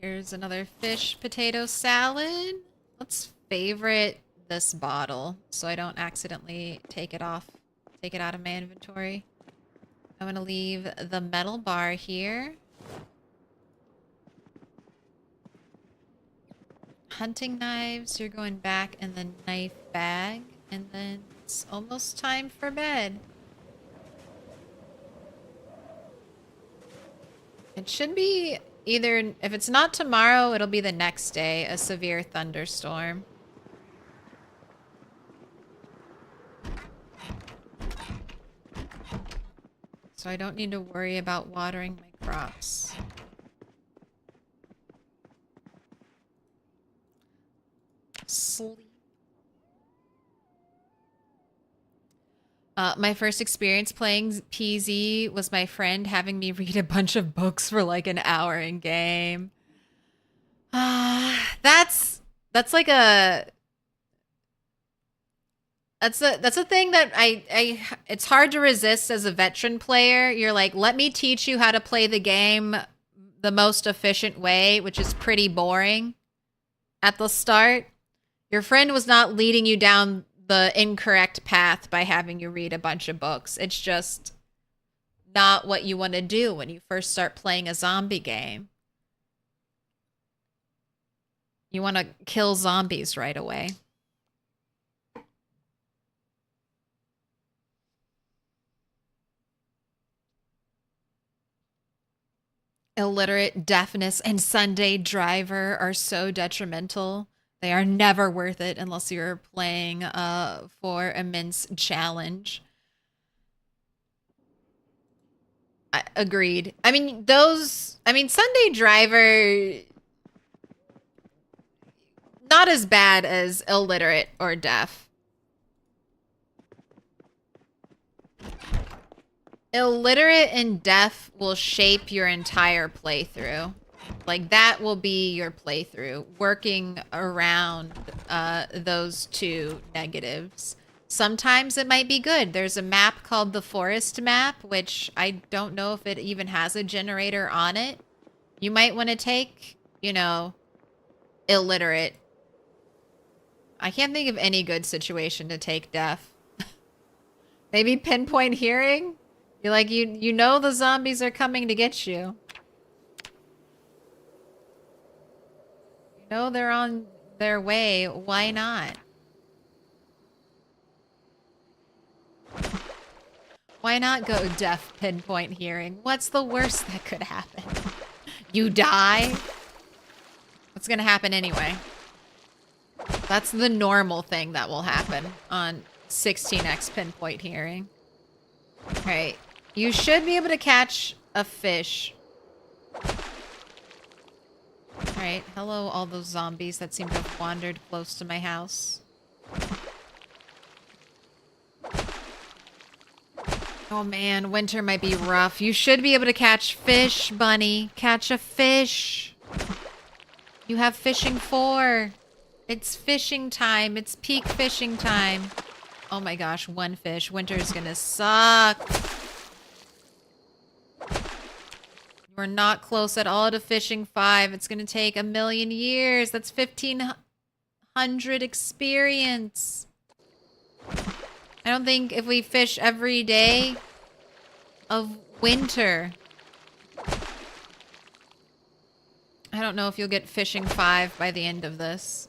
Here's another fish potato salad. Let's favorite this bottle so I don't accidentally take it out of my inventory. I'm gonna leave the metal bar here. Hunting knives, you're going back in the knife bag, and then it's almost time for bed. It should be either, if it's not tomorrow, it'll be the next day, a severe thunderstorm. So I don't need to worry about watering my crops. Sleep. My first experience playing PZ was my friend having me read a bunch of books for like an hour in game. That's like a that's a thing that it's hard to resist as a veteran player. You're like, let me teach you how to play the game the most efficient way, which is pretty boring at the start. Your friend was not leading you down the incorrect path by having you read a bunch of books. It's just not what you want to do when you first start playing a zombie game. You want to kill zombies right away. Illiterate, deafness, and Sunday driver are so detrimental. They are never worth it unless you're playing for immense challenge. Agreed. I mean, Sunday driver, not as bad as illiterate or deaf. Illiterate and deaf will shape your entire playthrough. Like, that will be your playthrough, working around those two negatives. Sometimes it might be good. There's a map called the Forest Map, which I don't know if it even has a generator on it. You might want to take, you know, illiterate. I can't think of any good situation to take deaf. Maybe pinpoint hearing? You're like, you know the zombies are coming to get you. You know they're on their way. Why not? Why not go deaf pinpoint hearing? What's the worst that could happen? You die? What's gonna happen anyway? That's the normal thing that will happen on 16x pinpoint hearing. Alright. You should be able to catch a fish. Alright, hello all those zombies that seem to have wandered close to my house. Oh man, winter might be rough. You should be able to catch fish, bunny. Catch a fish. You have fishing 4. It's fishing time. It's peak fishing time. Oh my gosh, 1 fish. Winter's gonna suck. We're not close at all to fishing 5. It's gonna take 1,000,000 years. That's 1,500 experience. I don't think if we fish every day of winter. I don't know if you'll get fishing 5 by the end of this.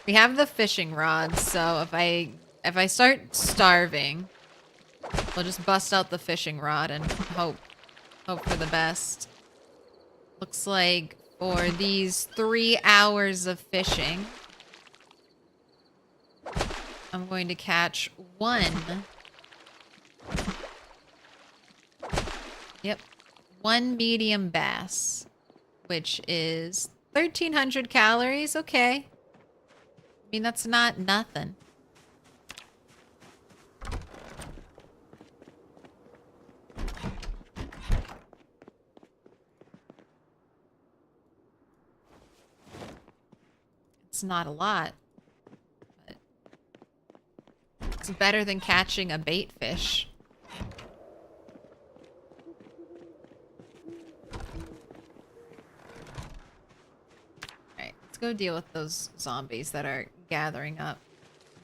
We have the fishing rods, so if I start starving, we'll just bust out the fishing rod and hope for the best. Looks like for these 3 hours of fishing, I'm going to catch 1. Yep. 1 medium bass, which is 1,300 calories. Okay. I mean, that's not nothing. It's not a lot. But it's better than catching a bait fish. Alright, let's go deal with those zombies that are gathering up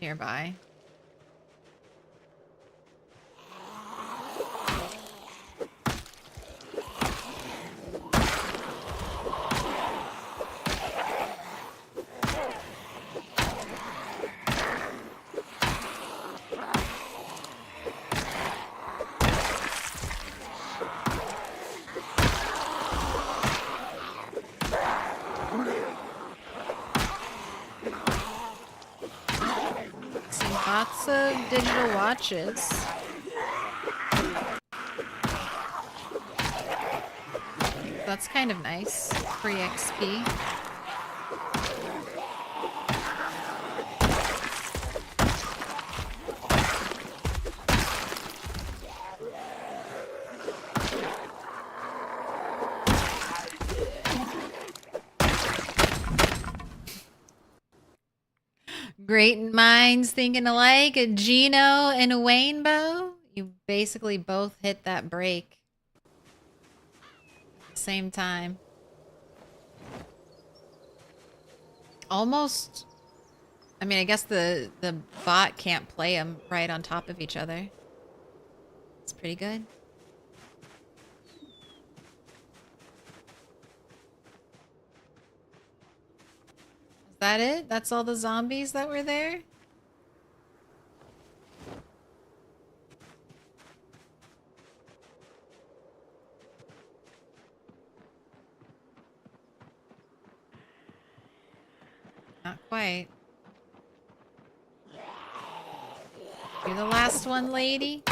nearby. Lots of digital watches. That's kind of nice. Free XP. Great minds thinking alike. A Gino and a Waynbo. You basically both hit that break. Same time. Almost. I mean, I guess the bot can't play them right on top of each other. It's pretty good. Is that it? That's all the zombies that were there? Not quite. You're the last one, lady?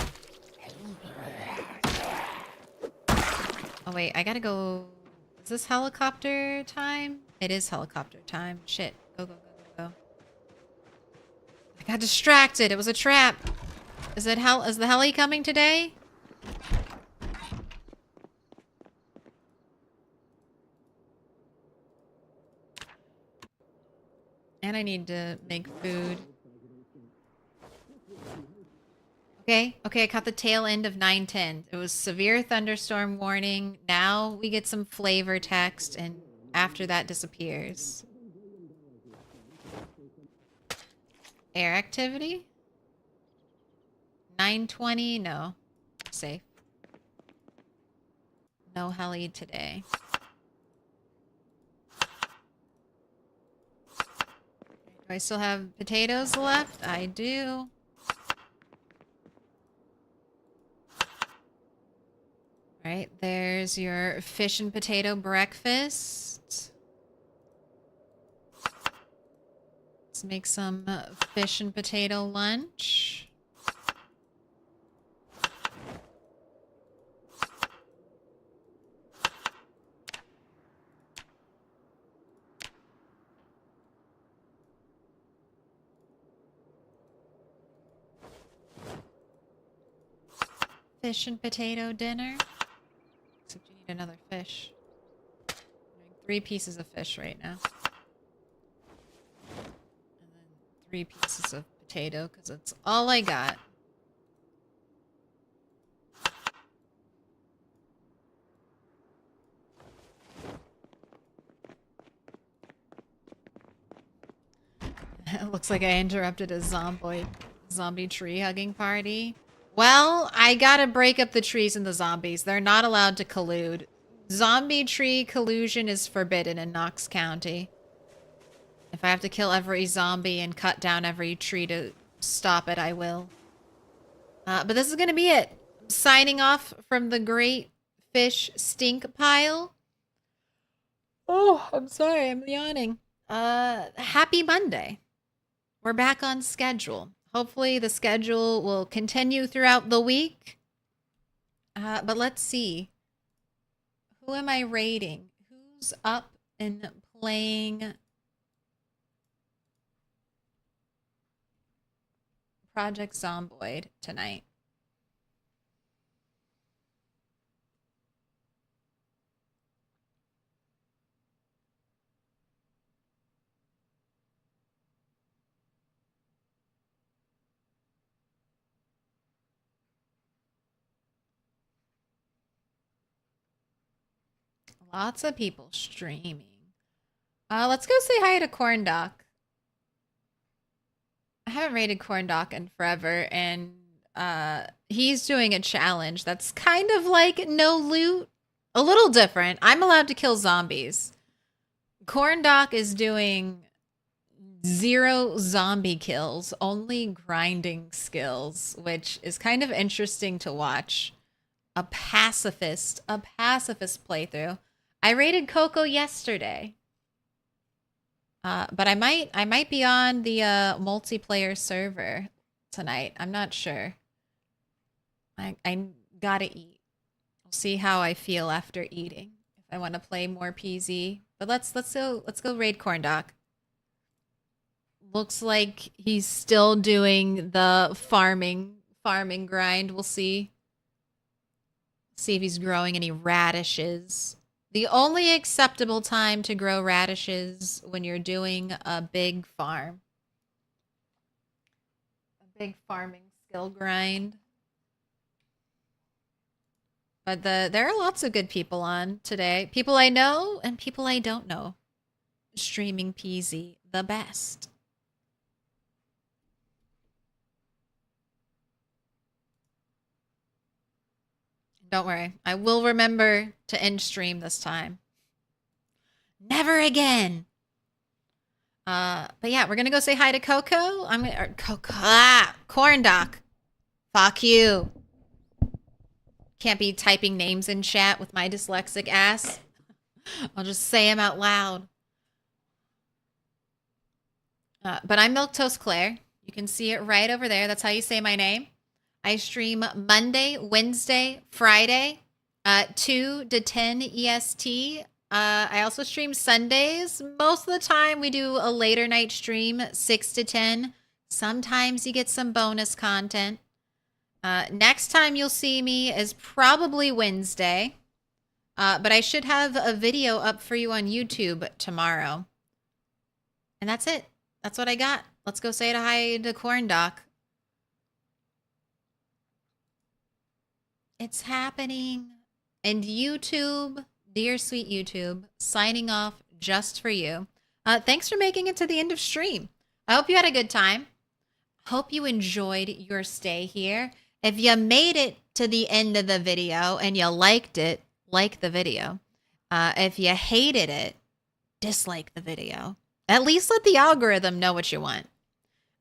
Oh wait, I gotta go. Is this helicopter time? It is helicopter time. Shit. Go, go, go, go, go. I got distracted. It was a trap. Is the heli coming today? And I need to make food. Okay, I caught the tail end of 9:10. It was severe thunderstorm warning. Now we get some flavor text, and after that disappears. Air activity? 9:20? No. Safe. No heli today. I still have potatoes left? I do. Right, there's your fish and potato breakfast. Let's make some fish and potato lunch. Fish and potato dinner. Except you need another fish. I'm doing 3 pieces of fish right now. And then 3 pieces of potato, because that's all I got. It looks like I interrupted a zombie tree hugging party. Well, I gotta break up the trees and the zombies. They're not allowed to collude. Zombie tree collusion is forbidden in Knox County. If I have to kill every zombie and cut down every tree to stop it, I will. But this is gonna be it. I'm signing off from the Great Fish Stink Pile. Oh, I'm sorry, I'm yawning. Happy Monday. We're back on schedule. Hopefully the schedule will continue throughout the week. But let's see. Who am I raiding? Who's up and playing Project Zomboid tonight? Lots of people streaming. Let's go say hi to Corn Doc. I haven't raided Corn Doc in forever, and he's doing a challenge that's kind of like no loot. A little different. I'm allowed to kill zombies. Corn Doc is doing 0 zombie kills, only grinding skills, which is kind of interesting to watch. A pacifist playthrough. I raided Coco yesterday. But I might be on the multiplayer server tonight. I'm not sure. I gotta eat. We'll see how I feel after eating. If I want to play more PZ. But let's go raid Corn Doc. Looks like he's still doing the farming grind. We'll see. See if he's growing any radishes. The only acceptable time to grow radishes when you're doing a big farm. A big farming skill grind. But there are lots of good people on today. People I know and people I don't know. Streaming PZ the best. Don't worry. I will remember to end stream this time. Never again. But yeah, we're gonna go say hi to Coco. Corn Doc. Fuck you. Can't be typing names in chat with my dyslexic ass. I'll just say them out loud. But I'm Milquetoast Claire. You can see it right over there. That's how you say my name. I stream Monday, Wednesday, Friday, 2 to 10 EST. I also stream Sundays. Most of the time we do a later night stream, 6 to 10. Sometimes you get some bonus content. Next time you'll see me is probably Wednesday. But I should have a video up for you on YouTube tomorrow. And that's it. That's what I got. Let's go say hi to Corn Doc. It's happening. And YouTube, dear sweet YouTube, signing off just for you. Thanks for making it to the end of stream. I hope you had a good time. Hope you enjoyed your stay here. If you made it to the end of the video and you liked it, like the video. If you hated it, dislike the video. At least let the algorithm know what you want.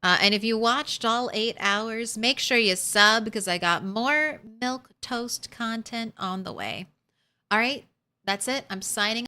And if you watched all 8 hours, make sure you sub because I got more Milquetoast content on the way. All right, that's it. I'm signing